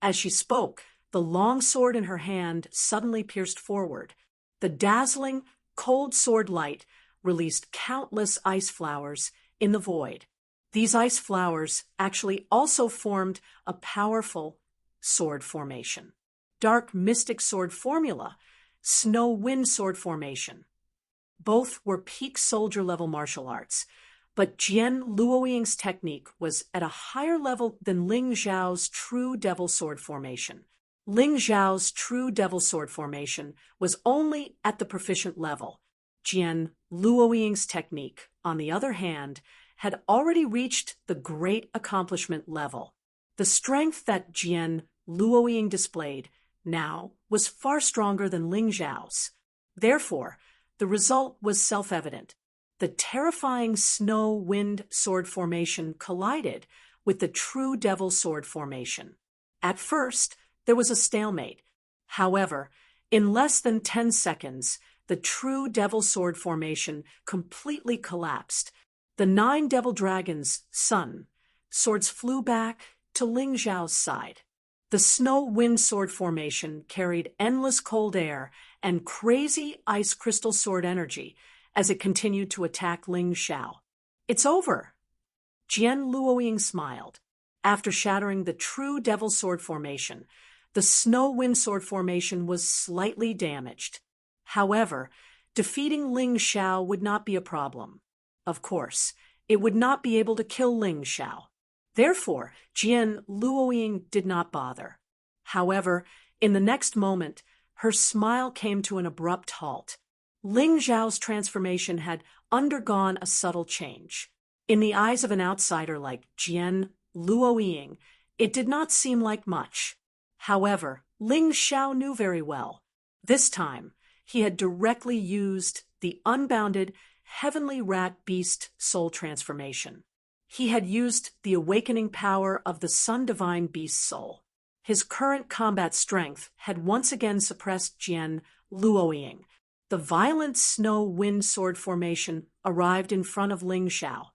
As she spoke, the long sword in her hand suddenly pierced forward. The dazzling, cold sword light released countless ice flowers in the void. These ice flowers actually also formed a powerful sword formation. Dark mystic sword formula, snow wind sword formation. Both were peak soldier level martial arts, but Jian Luoying's technique was at a higher level than Ling Xiao's true devil sword formation. Ling Xiao's true devil sword formation was only at the proficient level. Jian Luoying's technique, on the other hand, had already reached the great accomplishment level. The strength that Jian Luoying displayed now was far stronger than Ling Xiao's. Therefore, the result was self-evident. The terrifying snow wind sword formation collided with the true devil sword formation. At first, there was a stalemate. However, in less than 10 seconds, the true devil sword formation completely collapsed. The 9 devil dragons' swords flew back to Ling Xiao's side. The snow wind sword formation carried endless cold air and crazy ice crystal sword energy as it continued to attack Ling Xiao. It's over. Jian Luoying smiled. After shattering the true devil sword formation, the snow wind sword formation was slightly damaged. However, defeating Ling Xiao would not be a problem. Of course, it would not be able to kill Ling Xiao. Therefore, Jian Luoying did not bother. However, in the next moment, her smile came to an abrupt halt. Ling Xiao's transformation had undergone a subtle change. In the eyes of an outsider like Jian Luoying, It did not seem like much. However, Ling Xiao knew very well. This time, he had directly used the unbounded heavenly rat beast soul transformation. He had used the awakening power of the Sun Divine Beast soul. His current combat strength had once again suppressed Jian Luoying. The violent snow wind sword formation arrived in front of Ling Xiao.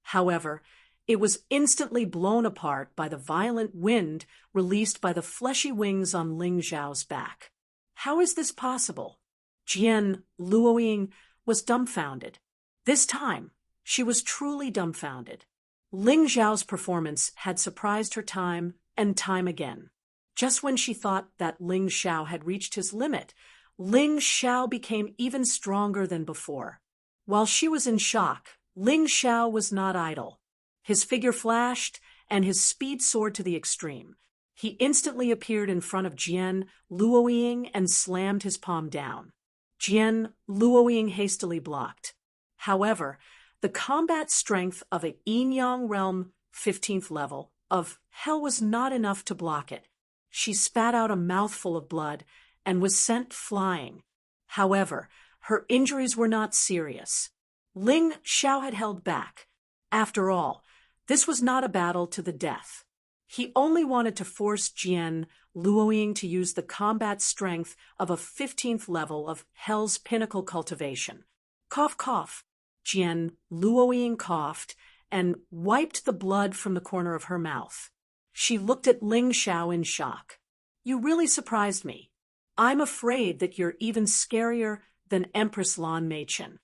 However, it was instantly blown apart by the violent wind released by the fleshy wings on Ling Xiao's back. How is this possible? Jian Luoying was dumbfounded. This time, she was truly dumbfounded. Ling Xiao's performance had surprised her time and time again. Just when she thought that Ling Xiao had reached his limit, Ling Xiao became even stronger than before. While she was in shock, Ling Xiao was not idle. His figure flashed, and his speed soared to the extreme. He instantly appeared in front of Jian Luoying and slammed his palm down. Jian Luoying hastily blocked. However, the combat strength of a Yin-Yang realm 15th level of hell was not enough to block it. She spat out a mouthful of blood and was sent flying. However, her injuries were not serious. Ling Xiao had held back. After all, this was not a battle to the death. He only wanted to force Jian Luoying to use the combat strength of a 15th level of Hell's Pinnacle cultivation. Cough, cough. Jian Luoying coughed and wiped the blood from the corner of her mouth. She looked at Ling Xiao in shock. You really surprised me. I'm afraid that you're even scarier than Empress Lan Meichen.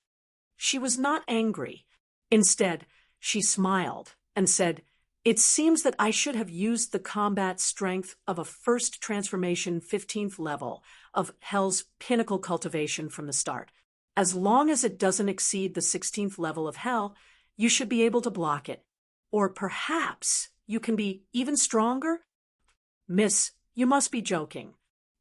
She was not angry. Instead, she smiled and said, It seems that I should have used the combat strength of a first transformation 15th level of Hell's Pinnacle cultivation from the start. As long as it doesn't exceed the 16th level of Hell, you should be able to block it. Or perhaps you can be even stronger? Miss, you must be joking.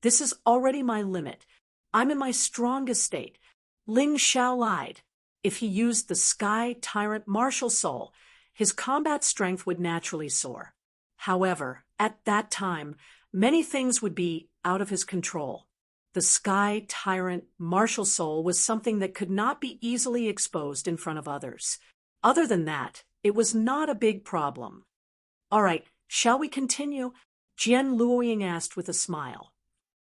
This is already my limit. I'm in my strongest state. Ling Xiao lied. If he used the Sky Tyrant Martial Soul, his combat strength would naturally soar. However, at that time, many things would be out of his control. The Sky Tyrant Martial Soul was something that could not be easily exposed in front of others. Other than that, it was not a big problem. All right, shall we continue? Jian Luoying asked with a smile.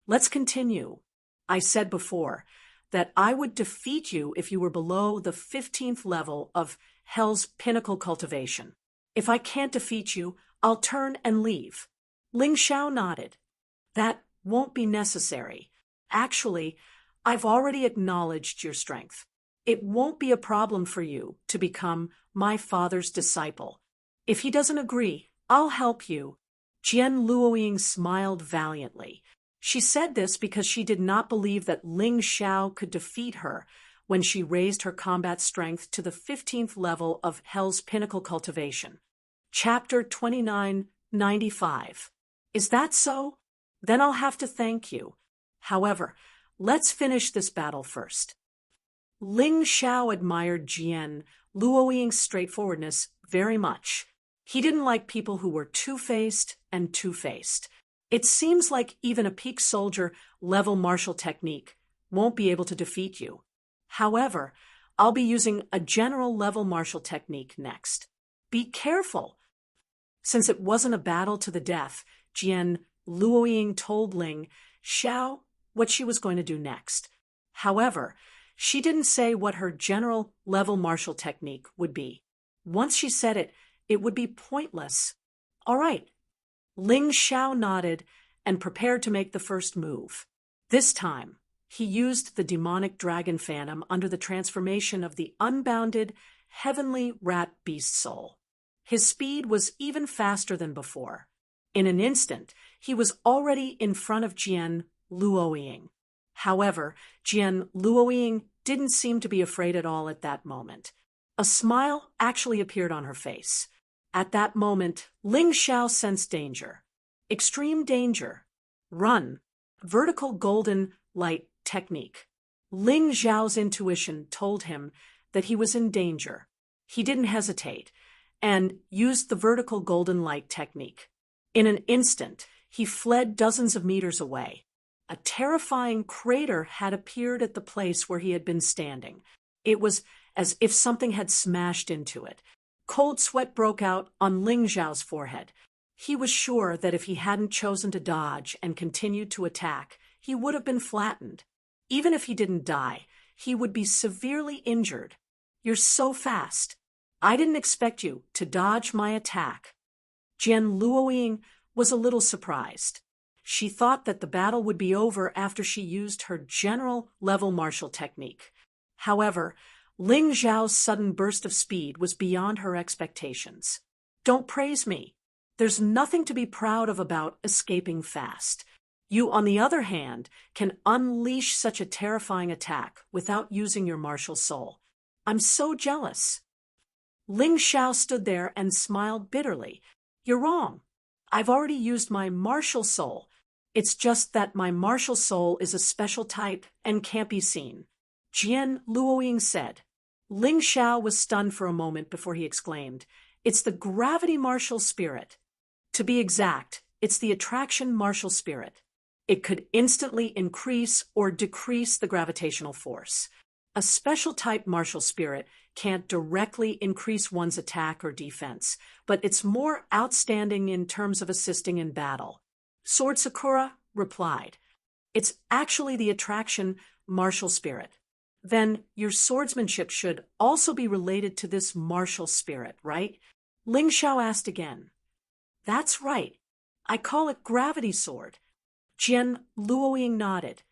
Let's continue. I said before that I would defeat you if you were below the 15th level of Hell's Pinnacle cultivation. If I can't defeat you, I'll turn and leave. Ling Xiao nodded. That won't be necessary. Actually, I've already acknowledged your strength. It won't be a problem for you to become my father's disciple. If he doesn't agree, I'll help you. Jian Luoying smiled valiantly. She said this because she did not believe that Ling Xiao could defeat her when she raised her combat strength to the 15th level of Hell's Pinnacle cultivation. Chapter 2995. Is that so? Then I'll have to thank you. However, let's finish this battle first. Ling Xiao admired Jian Luoying's straightforwardness very much. He didn't like people who were two-faced and two-faced. It seems like even a peak soldier level martial technique won't be able to defeat you. However, I'll be using a general level martial technique next. Be careful. Since it wasn't a battle to the death, Jian Luoying told Ling Xiao what she was going to do next. However, she didn't say what her general level martial technique would be. Once she said it, it would be pointless. All right. Ling Xiao nodded and prepared to make the first move. This time, he used the demonic dragon phantom under the transformation of the unbounded heavenly rat beast soul. His speed was even faster than before. In an instant, he was already in front of Jian Luoying. However, Jian Luoying didn't seem to be afraid at all at that moment. A smile actually appeared on her face. At that moment, Ling Xiao sensed danger. Extreme danger. Run. Vertical golden light technique. Ling Xiao's intuition told him that he was in danger. He didn't hesitate and used the vertical golden light technique. In an instant, he fled dozens of meters away. A terrifying crater had appeared at the place where he had been standing. It was as if something had smashed into it. Cold sweat broke out on Ling Xiao's forehead. He was sure that if he hadn't chosen to dodge and continued to attack, he would have been flattened. Even if he didn't die, he would be severely injured. "You're so fast. I didn't expect you to dodge my attack." Jian Luoying was a little surprised. She thought that the battle would be over after she used her general-level martial technique. However, Ling Xiao's sudden burst of speed was beyond her expectations. "Don't praise me. There's nothing to be proud of about escaping fast. You, on the other hand, can unleash such a terrifying attack without using your martial soul. I'm so jealous." Ling Xiao stood there and smiled bitterly. "You're wrong. I've already used my martial soul. It's just that my martial soul is a special type and can't be seen," Jian Luoying said. Ling Xiao was stunned for a moment before he exclaimed, "It's the gravity martial spirit. To be exact, it's the attraction martial spirit. It could instantly increase or decrease the gravitational force. A special type martial spirit can't directly increase one's attack or defense, but it's more outstanding in terms of assisting in battle." Sword Sakura replied, "It's actually the attraction martial spirit. Then your swordsmanship should also be related to this martial spirit, right?" Ling Xiao asked again. "That's right. I call it gravity sword." Jian Luoying nodded.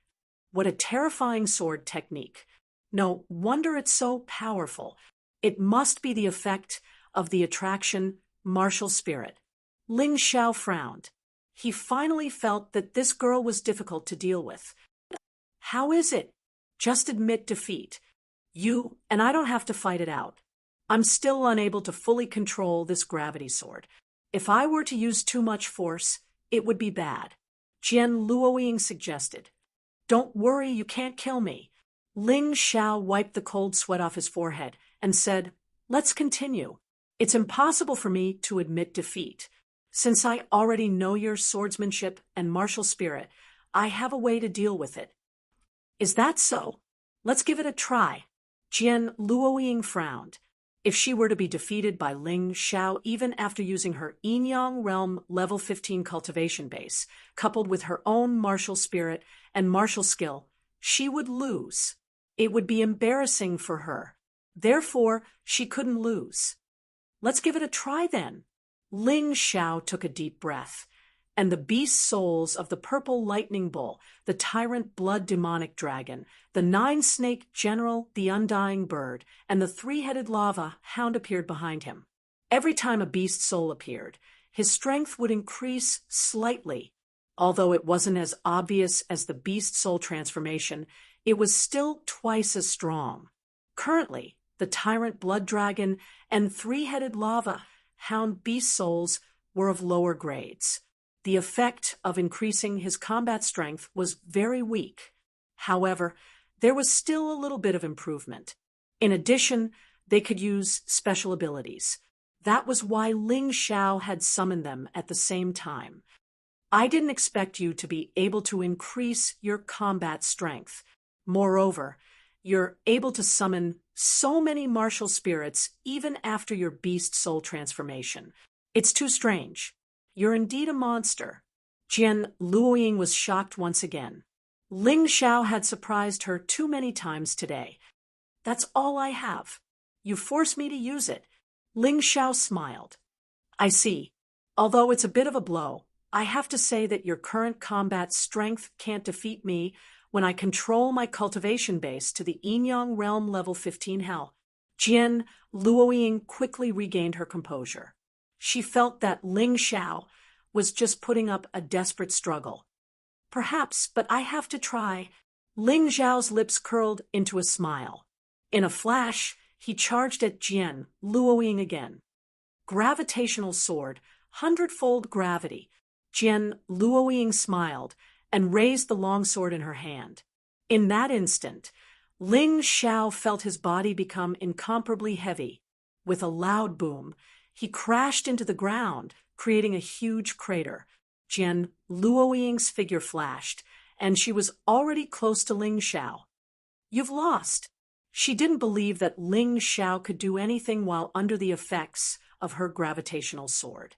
"What a terrifying sword technique. No wonder it's so powerful. It must be the effect of the attraction martial spirit." Ling Xiao frowned. He finally felt that this girl was difficult to deal with. "How is it? Just admit defeat. And I don't have to fight it out. I'm still unable to fully control this gravity sword. If I were to use too much force, it would be bad," Jian Luoying suggested. "Don't worry, you can't kill me." Ling Xiao wiped the cold sweat off his forehead and said, "Let's continue. It's impossible for me to admit defeat. Since I already know your swordsmanship and martial spirit, I have a way to deal with it." "Is that so? Let's give it a try." Jian Luoying frowned. If she were to be defeated by Ling Xiao even after using her Yin-Yang Realm Level 15 cultivation base, coupled with her own martial spirit and martial skill, she would lose. It would be embarrassing for her. Therefore, she couldn't lose. "Let's give it a try then." Ling Xiao took a deep breath, and the beast souls of the purple lightning bull, the tyrant blood demonic dragon, the nine-snake general, the undying bird, and the three-headed lava hound appeared behind him. Every time a beast soul appeared, his strength would increase slightly. Although it wasn't as obvious as the beast soul transformation, it was still twice as strong. Currently, the tyrant blood dragon and three-headed lava hound beast souls were of lower grades. The effect of increasing his combat strength was very weak. However, there was still a little bit of improvement. In addition, they could use special abilities. That was why Ling Xiao had summoned them at the same time. "I didn't expect you to be able to increase your combat strength. Moreover, you're able to summon so many martial spirits even after your beast soul transformation. It's too strange. You're indeed a monster." Jian Luoying was shocked once again. Ling Xiao had surprised her too many times today. "That's all I have. You forced me to use it." Ling Xiao smiled. "I see. Although it's a bit of a blow, I have to say that your current combat strength can't defeat me when I control my cultivation base to the Yin-Yang Realm Level 15 hell." Jian Luoying quickly regained her composure. She felt that Ling Xiao was just putting up a desperate struggle. "Perhaps, but I have to try." Ling Xiao's lips curled into a smile. In a flash, he charged at Jian Luoying again. Gravitational sword, 100-fold gravity. Jian Luoying smiled and raised the long sword in her hand. In that instant, Ling Xiao felt his body become incomparably heavy. With a loud boom, He crashed into the ground, creating a huge crater. Jian Luoying's figure flashed, and she was already close to Ling Xiao. "You've lost." She didn't believe that Ling Xiao could do anything while under the effects of her gravitational sword.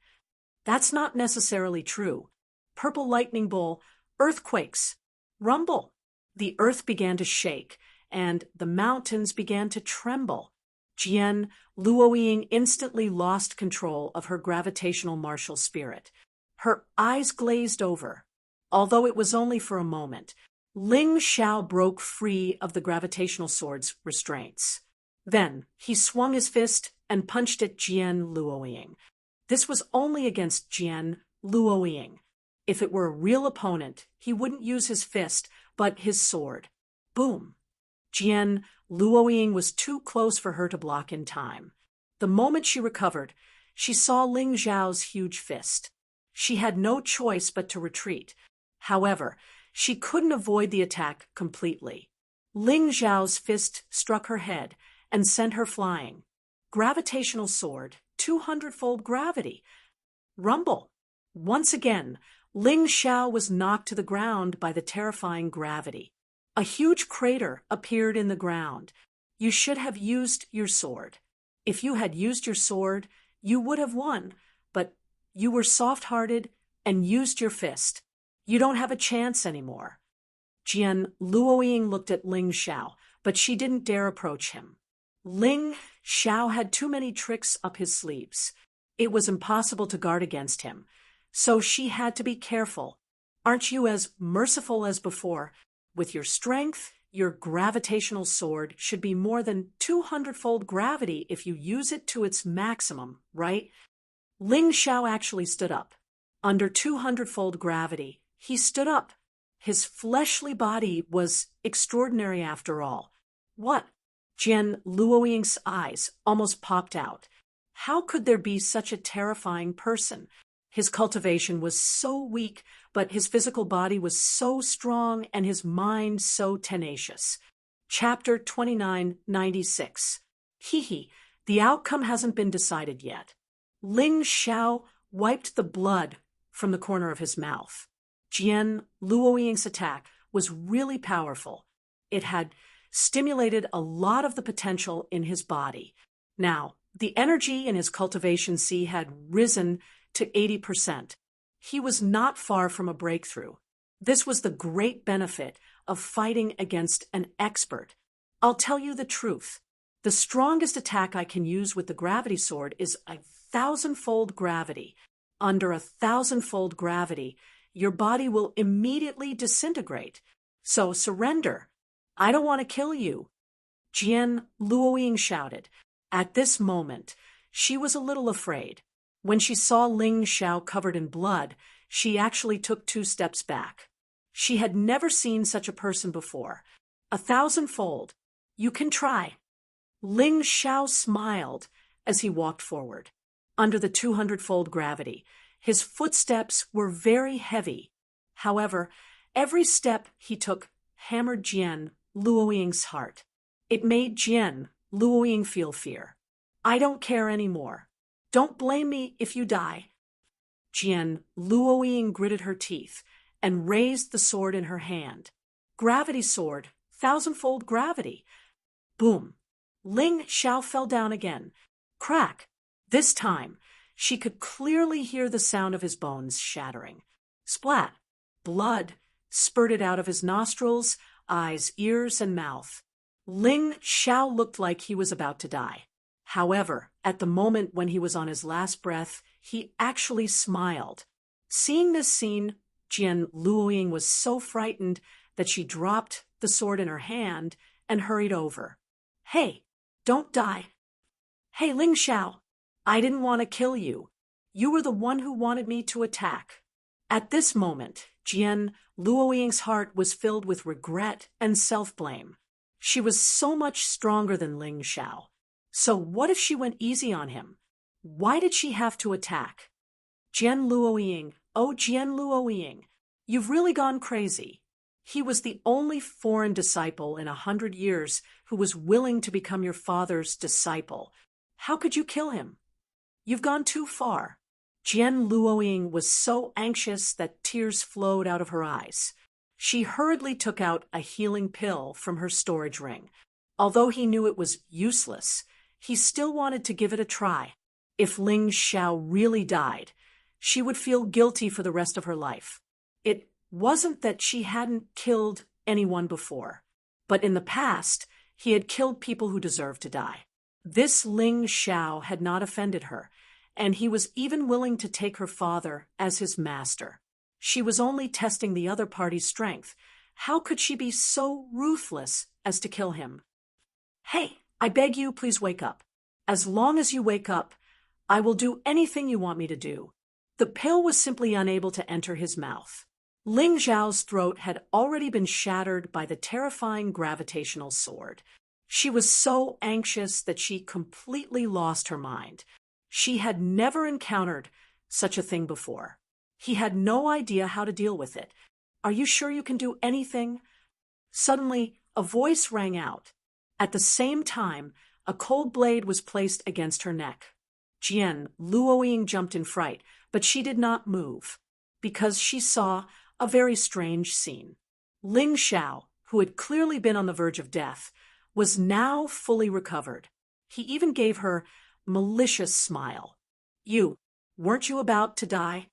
That's not necessarily true. Purple lightning bolt, earthquakes, rumble. The earth began to shake, and the mountains began to tremble. Jian Luoying instantly lost control of her gravitational martial spirit. Her eyes glazed over. Although it was only for a moment, Ling Xiao broke free of the gravitational sword's restraints. Then he swung his fist and punched at Jian Luoying. This was only against Jian Luoying. If it were a real opponent, he wouldn't use his fist, but his sword. Boom! Jian Luoying was too close for her to block in time. The moment she recovered, she saw Ling Xiao's huge fist. She had no choice but to retreat. However, she couldn't avoid the attack completely. Ling Xiao's fist struck her head and sent her flying. Gravitational sword, 200-fold gravity. Rumble. Once again, Ling Xiao was knocked to the ground by the terrifying gravity. A huge crater appeared in the ground. You should have used your sword. If you had used your sword, you would have won, but you were soft-hearted and used your fist. You don't have a chance anymore. Jian Luoying looked at Ling Xiao, but she didn't dare approach him. Ling Xiao had too many tricks up his sleeves. It was impossible to guard against him, so she had to be careful. Aren't you as merciful as before? With your strength, your gravitational sword should be more than 200-fold gravity if you use it to its maximum, right? Ling Xiao actually stood up. Under 200-fold gravity, he stood up. His fleshly body was extraordinary after all. What? Jian Luoying's eyes almost popped out. How could there be such a terrifying person? His cultivation was so weak, but his physical body was so strong and his mind so tenacious. Chapter 2996. Hee, the outcome hasn't been decided yet. Ling Xiao wiped the blood from the corner of his mouth. Jian Luoying's attack was really powerful. It had stimulated a lot of the potential in his body. Now, the energy in his cultivation sea had risen to 80%. He was not far from a breakthrough. This was the great benefit of fighting against an expert. I'll tell you the truth. The strongest attack I can use with the gravity sword is 1,000-fold gravity. Under 1,000-fold gravity, your body will immediately disintegrate. So surrender. I don't want to kill you. Jian Luoying shouted. At this moment, she was a little afraid. When she saw Ling Xiao covered in blood, she actually took 2 steps back. She had never seen such a person before. 1,000-fold. You can try. Ling Xiao smiled as he walked forward. Under the 200-fold gravity, his footsteps were very heavy. However, every step he took hammered Jian Luoying's heart. It made Jian Luoying feel fear. I don't care anymore. Don't blame me if you die. Jian Luoying gritted her teeth and raised the sword in her hand. Gravity sword, 1,000-fold gravity. Boom. Ling Xiao fell down again. Crack. This time, she could clearly hear the sound of his bones shattering. Splat. Blood spurted out of his nostrils, eyes, ears, and mouth. Ling Xiao looked like he was about to die. However, at the moment when he was on his last breath, he actually smiled. Seeing this scene, Jian Luoying was so frightened that she dropped the sword in her hand and hurried over. Hey, don't die. Hey, Ling Xiao, I didn't want to kill you. You were the one who wanted me to attack. At this moment, Jian Luoying's heart was filled with regret and self-blame. She was so much stronger than Ling Xiao. So what if she went easy on him? Why did she have to attack? Jian Luoying, oh Jian Luoying, you've really gone crazy. He was the only foreign disciple in 100 years who was willing to become your father's disciple. How could you kill him? You've gone too far. Jian Luoying was so anxious that tears flowed out of her eyes. She hurriedly took out a healing pill from her storage ring. Although he knew it was useless, he still wanted to give it a try. If Ling Xiao really died, she would feel guilty for the rest of her life. It wasn't that she hadn't killed anyone before, but in the past, he had killed people who deserved to die. This Ling Xiao had not offended her, and he was even willing to take her father as his master. She was only testing the other party's strength. How could she be so ruthless as to kill him? Hey, I beg you, please wake up. As long as you wake up, I will do anything you want me to do. The pill was simply unable to enter his mouth. Ling Xiao's throat had already been shattered by the terrifying gravitational sword. She was so anxious that she completely lost her mind. She had never encountered such a thing before. He had no idea how to deal with it. Are you sure you can do anything? Suddenly, a voice rang out. At the same time, a cold blade was placed against her neck. Jian Luoying jumped in fright, but she did not move, because she saw a very strange scene. Ling Xiao, who had clearly been on the verge of death, was now fully recovered. He even gave her a malicious smile. Weren't you about to die?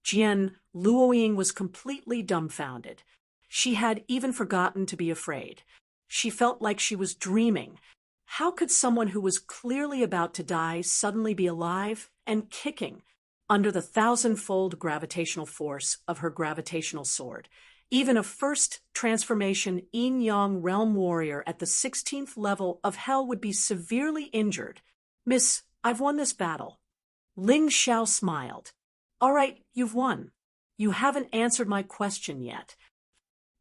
Jian Luoying was completely dumbfounded. She had even forgotten to be afraid. She felt like she was dreaming. How could someone who was clearly about to die suddenly be alive and kicking under the 1,000-fold gravitational force of her gravitational sword? Even a first transformation yin-yang realm warrior at the 16th level of hell would be severely injured. Miss, I've won this battle. Ling Xiao smiled. All right, you've won. You haven't answered my question yet.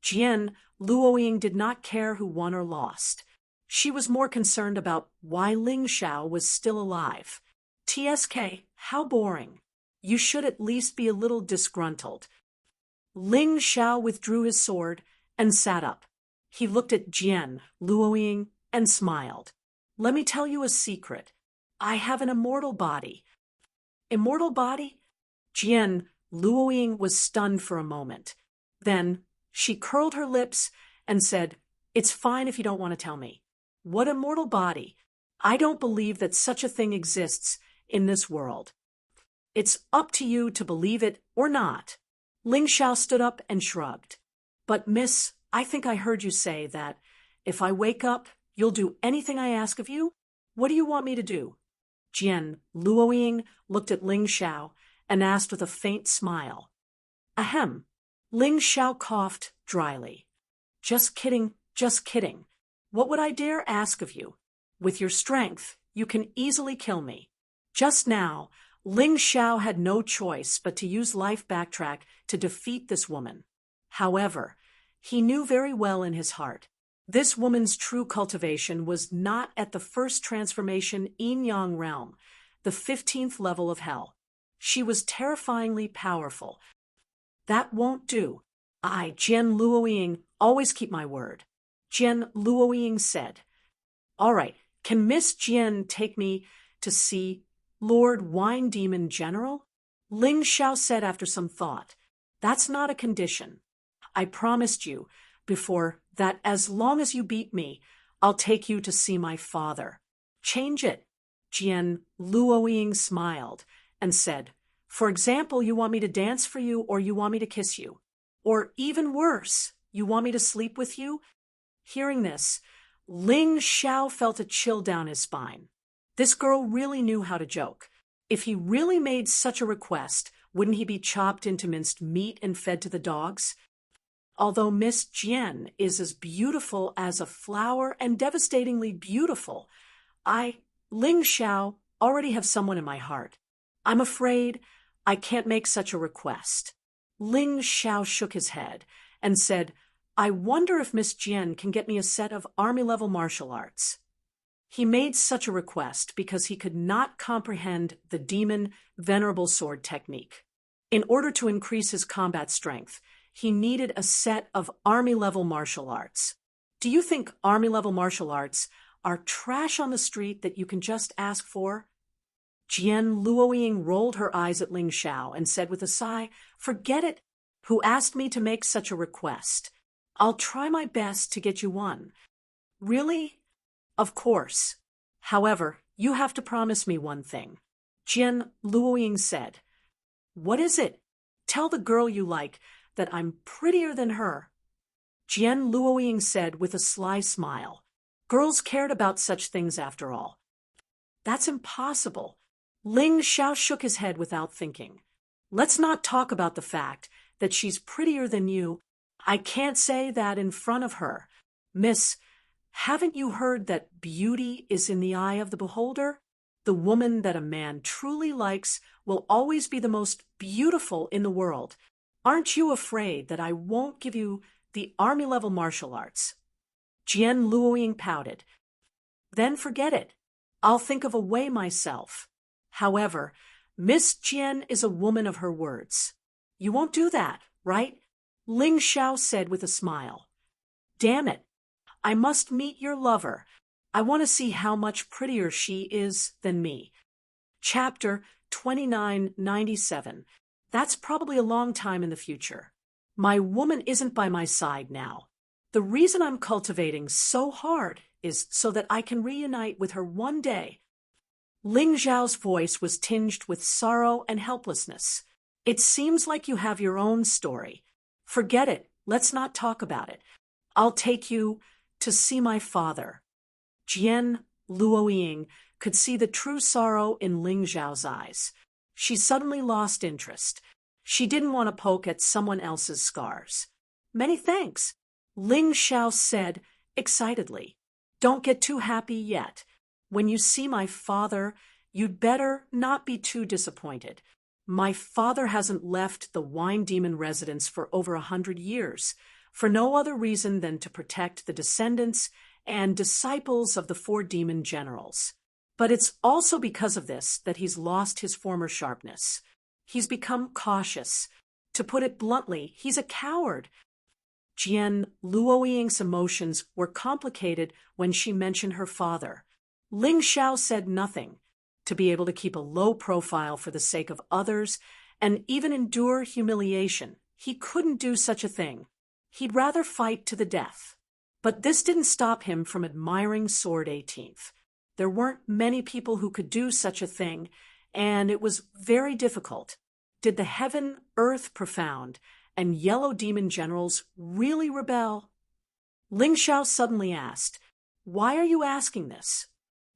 Jian Luoying did not care who won or lost. She was more concerned about why Ling Xiao was still alive. TSK, how boring. You should at least be a little disgruntled. Ling Xiao withdrew his sword and sat up. He looked at Jian Luoying and smiled. Let me tell you a secret. I have an immortal body. Immortal body? Jian Luoying was stunned for a moment. Then she curled her lips and said, It's fine if you don't want to tell me. What immortal body? I don't believe that such a thing exists in this world. It's up to you to believe it or not. Ling Xiao stood up and shrugged. But miss, I think I heard you say that if I wake up, you'll do anything I ask of you? What do you want me to do? Jian Luoying looked at Ling Xiao and asked with a faint smile. Ahem. Ling Xiao coughed dryly. Just kidding, just kidding. What would I dare ask of you? With your strength, you can easily kill me. Just now, Ling Xiao had no choice but to use life backtrack to defeat this woman. However, he knew very well in his heart, this woman's true cultivation was not at the first transformation yin-yang realm, the 15th level of hell. She was terrifyingly powerful. That won't do. I, Jian Luoying, always keep my word. Jian Luoying said. All right, can Miss Jian take me to see Lord Wine Demon General? Ling Xiao said after some thought. That's not a condition. I promised you before that as long as you beat me, I'll take you to see my father. Change it. Jian Luoying smiled and said, For example, you want me to dance for you or you want me to kiss you? Or even worse, you want me to sleep with you? Hearing this, Ling Xiao felt a chill down his spine. This girl really knew how to joke. If he really made such a request, wouldn't he be chopped into minced meat and fed to the dogs? Although Miss Jian is as beautiful as a flower and devastatingly beautiful, Ling Xiao, already have someone in my heart. I'm afraid I can't make such a request. Ling Xiao shook his head and said, I wonder if Miss Jian can get me a set of army-level martial arts. He made such a request because he could not comprehend the demon venerable sword technique. In order to increase his combat strength, he needed a set of army-level martial arts. Do you think army-level martial arts are trash on the street that you can just ask for? Jian Luoying rolled her eyes at Ling Xiao and said with a sigh, "Forget it. Who asked me to make such a request? I'll try my best to get you one." "Really?" "Of course. However, you have to promise me one thing," Jian Luoying said. "What is it?" "Tell the girl you like that I'm prettier than her." Jian Luoying said with a sly smile. Girls cared about such things after all. "That's impossible." Ling Xiao shook his head without thinking. "Let's not talk about the fact that she's prettier than you. I can't say that in front of her. Miss, haven't you heard that beauty is in the eye of the beholder? The woman that a man truly likes will always be the most beautiful in the world. Aren't you afraid that I won't give you the army-level martial arts?" Jian Luoying pouted. "Then forget it. I'll think of a way myself. However, Miss Jian is a woman of her words. You won't do that, right?" Ling Xiao said with a smile. "Damn it. I must meet your lover. I want to see how much prettier she is than me." Chapter 2997. That's probably a long time in the future. My woman isn't by my side now. The reason I'm cultivating so hard is so that I can reunite with her one day. Ling Xiao's voice was tinged with sorrow and helplessness. "It seems like you have your own story. Forget it. Let's not talk about it. I'll take you to see my father." Jian Luoying could see the true sorrow in Ling Xiao's eyes. She suddenly lost interest. She didn't want to poke at someone else's scars. "Many thanks," Ling Xiao said excitedly. "Don't get too happy yet. When you see my father, you'd better not be too disappointed. My father hasn't left the Wine Demon residence for over 100 years, for no other reason than to protect the descendants and disciples of the 4 demon generals. But it's also because of this that he's lost his former sharpness. He's become cautious. To put it bluntly, he's a coward." Jian Luoying's emotions were complicated when she mentioned her father. Ling Xiao said nothing. To be able to keep a low profile for the sake of others and even endure humiliation, he couldn't do such a thing. He'd rather fight to the death. But this didn't stop him from admiring Sword 18th. There weren't many people who could do such a thing, and it was very difficult. Did the Heaven, Earth Profound and Yellow Demon Generals really rebel? Ling Xiao suddenly asked, "Why are you asking this?"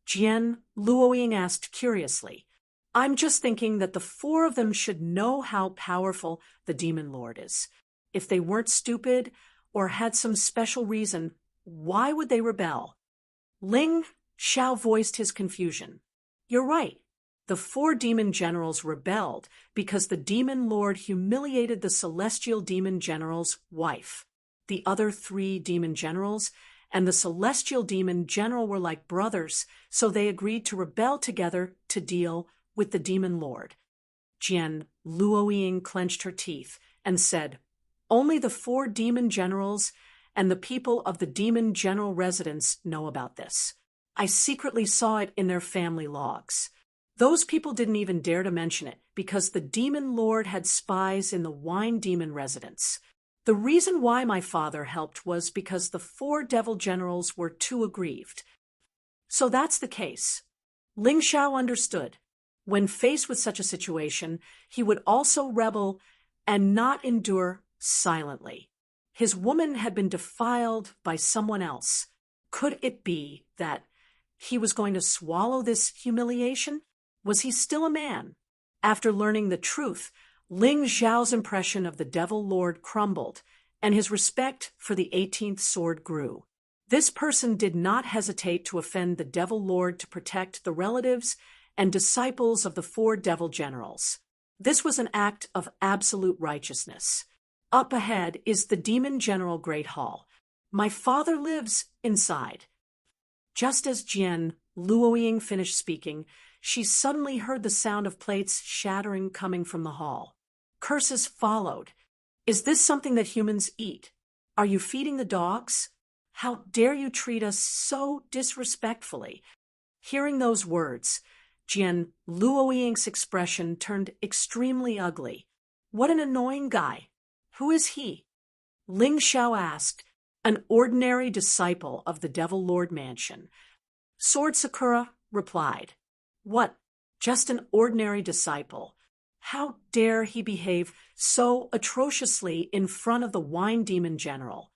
Jian Luoying asked curiously. "I'm just thinking that the 4 of them should know how powerful the Demon Lord is. If they weren't stupid or had some special reason, why would they rebel?" Ling Xiao voiced his confusion. "You're right. The 4 demon generals rebelled because the Demon Lord humiliated the Celestial Demon General's wife. The other 3 demon generals and the Celestial Demon General were like brothers, so they agreed to rebel together to deal with the Demon Lord." Jian Luoying clenched her teeth and said, "Only the 4 demon generals and the people of the demon general residence know about this. I secretly saw it in their family logs. Those people didn't even dare to mention it because the Demon Lord had spies in the Wine Demon residence. The reason why my father helped was because the 4 devil generals were too aggrieved." So that's the case. Ling Xiao understood. When faced with such a situation, he would also rebel and not endure silently. His woman had been defiled by someone else. Could it be that he was going to swallow this humiliation? Was he still a man? After learning the truth, Ling Xiao's impression of the Devil Lord crumbled, and his respect for the 18th sword grew. This person did not hesitate to offend the Devil Lord to protect the relatives and disciples of the 4 devil generals. This was an act of absolute righteousness. Up ahead is the Demon General Great Hall. My father lives inside. Just as Jian Luoying finished speaking, she suddenly heard the sound of plates shattering coming from the hall. Curses followed. "Is this something that humans eat? Are you feeding the dogs? How dare you treat us so disrespectfully?" Hearing those words, Jian Luoying's expression turned extremely ugly. What an annoying guy. Who is he? Ling Xiao asked. An ordinary disciple of the Devil Lord Mansion. Sword Sakura replied. What? Just an ordinary disciple. How dare he behave so atrociously in front of the Wine Demon General?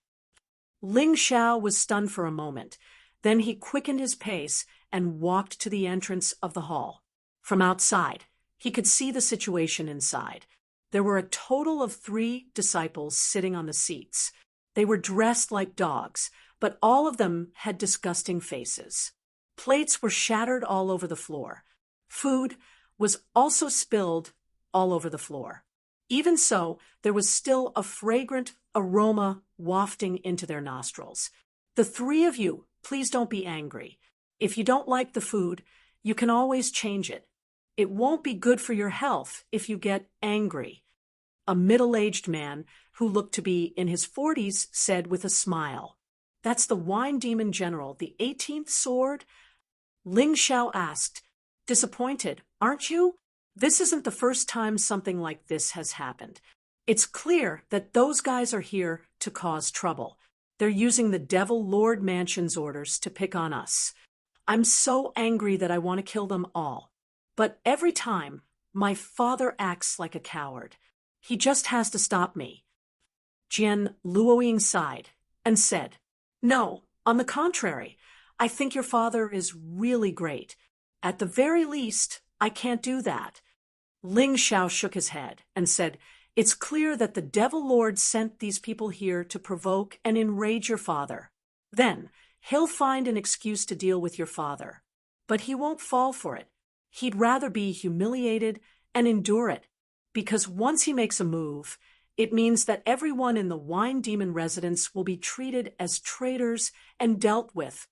Ling Xiao was stunned for a moment. Then he quickened his pace and walked to the entrance of the hall. From outside, he could see the situation inside. There were a total of 3 disciples sitting on the seats. They were dressed like dogs, but all of them had disgusting faces. Plates were shattered all over the floor. Food was also spilled all over the floor. Even so, there was still a fragrant aroma wafting into their nostrils. The 3 of you, please don't be angry. If you don't like the food, you can always change it. It won't be good for your health if you get angry. A middle-aged man, who looked to be in his 40s, said with a smile. That's the Wine Demon General, the 18th sword? Ling Xiao asked. Disappointed, aren't you? This isn't the first time something like this has happened. It's clear that those guys are here to cause trouble. They're using the Devil Lord Mansion's orders to pick on us. I'm so angry that I want to kill them all. But every time, my father acts like a coward. He just has to stop me. Jian Luoying sighed and said, No, on the contrary, I think your father is really great. At the very least, I can't do that. Ling Xiao shook his head and said, It's clear that the Devil Lord sent these people here to provoke and enrage your father. Then, he'll find an excuse to deal with your father. But he won't fall for it. He'd rather be humiliated and endure it. Because once he makes a move, it means that everyone in the Wine Demon residence will be treated as traitors and dealt with.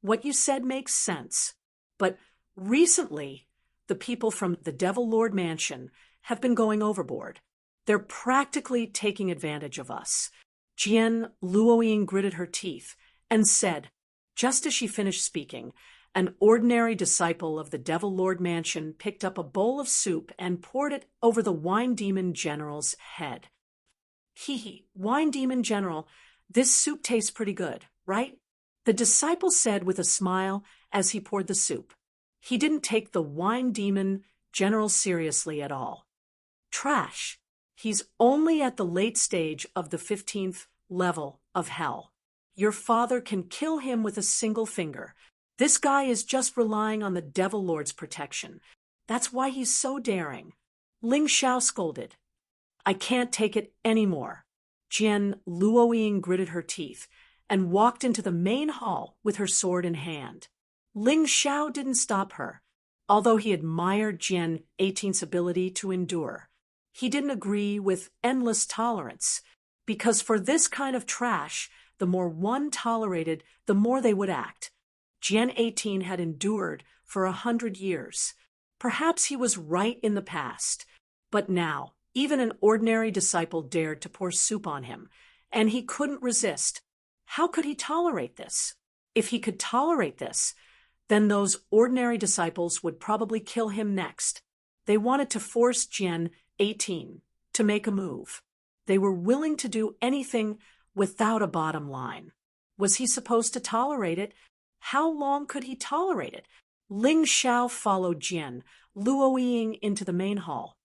What you said makes sense. But recently, the people from the Devil Lord Mansion have been going overboard. They're practically taking advantage of us. Jian Luoying gritted her teeth and said, just as she finished speaking, an ordinary disciple of the Devil Lord Mansion picked up a bowl of soup and poured it over the Wine Demon General's head. Hee, Wine Demon General, this soup tastes pretty good, right? The disciple said with a smile as he poured the soup. He didn't take the Wine Demon General seriously at all. Trash. He's only at the late stage of the 15th level of hell. Your father can kill him with a single finger. This guy is just relying on the Devil Lord's protection. That's why he's so daring. Ling Xiao scolded. I can't take it anymore. Jian Luoying gritted her teeth and walked into the main hall with her sword in hand. Ling Xiao didn't stop her, although he admired Jian 18's ability to endure. He didn't agree with endless tolerance, because for this kind of trash, the more one tolerated, the more they would act. Jian 18 had endured for 100 years. Perhaps he was right in the past, but now even an ordinary disciple dared to pour soup on him, and he couldn't resist. How could he tolerate this? If he could tolerate this, then those ordinary disciples would probably kill him next. They wanted to force Jian 18 to make a move. They were willing to do anything without a bottom line. Was he supposed to tolerate it? How long could he tolerate it? Ling Xiao followed Jian Luoying into the main hall,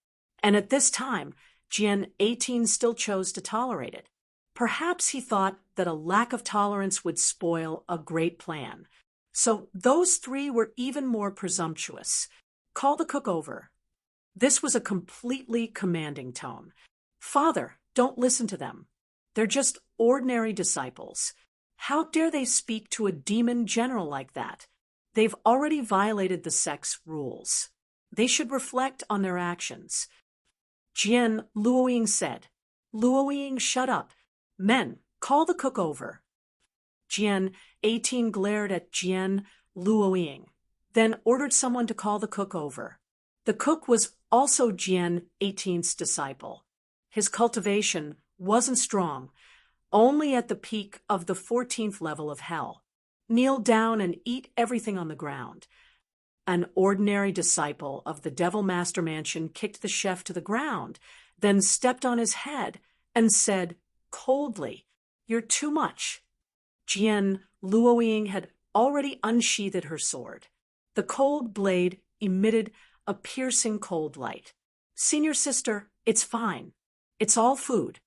and at this time, Jian 18 still chose to tolerate it. Perhaps he thought that a lack of tolerance would spoil a great plan. So those 3 were even more presumptuous. Call the cook over. This was a completely commanding tone. Father, don't listen to them. They're just ordinary disciples. How dare they speak to a demon general like that? They've already violated the sect's rules. They should reflect on their actions. Jian Luoying said. Luoying, shut up. Men, call the cook over. Jian 18 glared at Jian Luoying, then ordered someone to call the cook over. The cook was also Jian 18's disciple. His cultivation wasn't strong, only at the peak of the 14th level of hell. Kneel down and eat everything on the ground. An ordinary disciple of the Devil Master Mansion kicked the chef to the ground, then stepped on his head and said coldly, "You're too much." Jian Luoying had already unsheathed her sword. The cold blade emitted a piercing cold light. "Senior sister, it's fine. It's all food.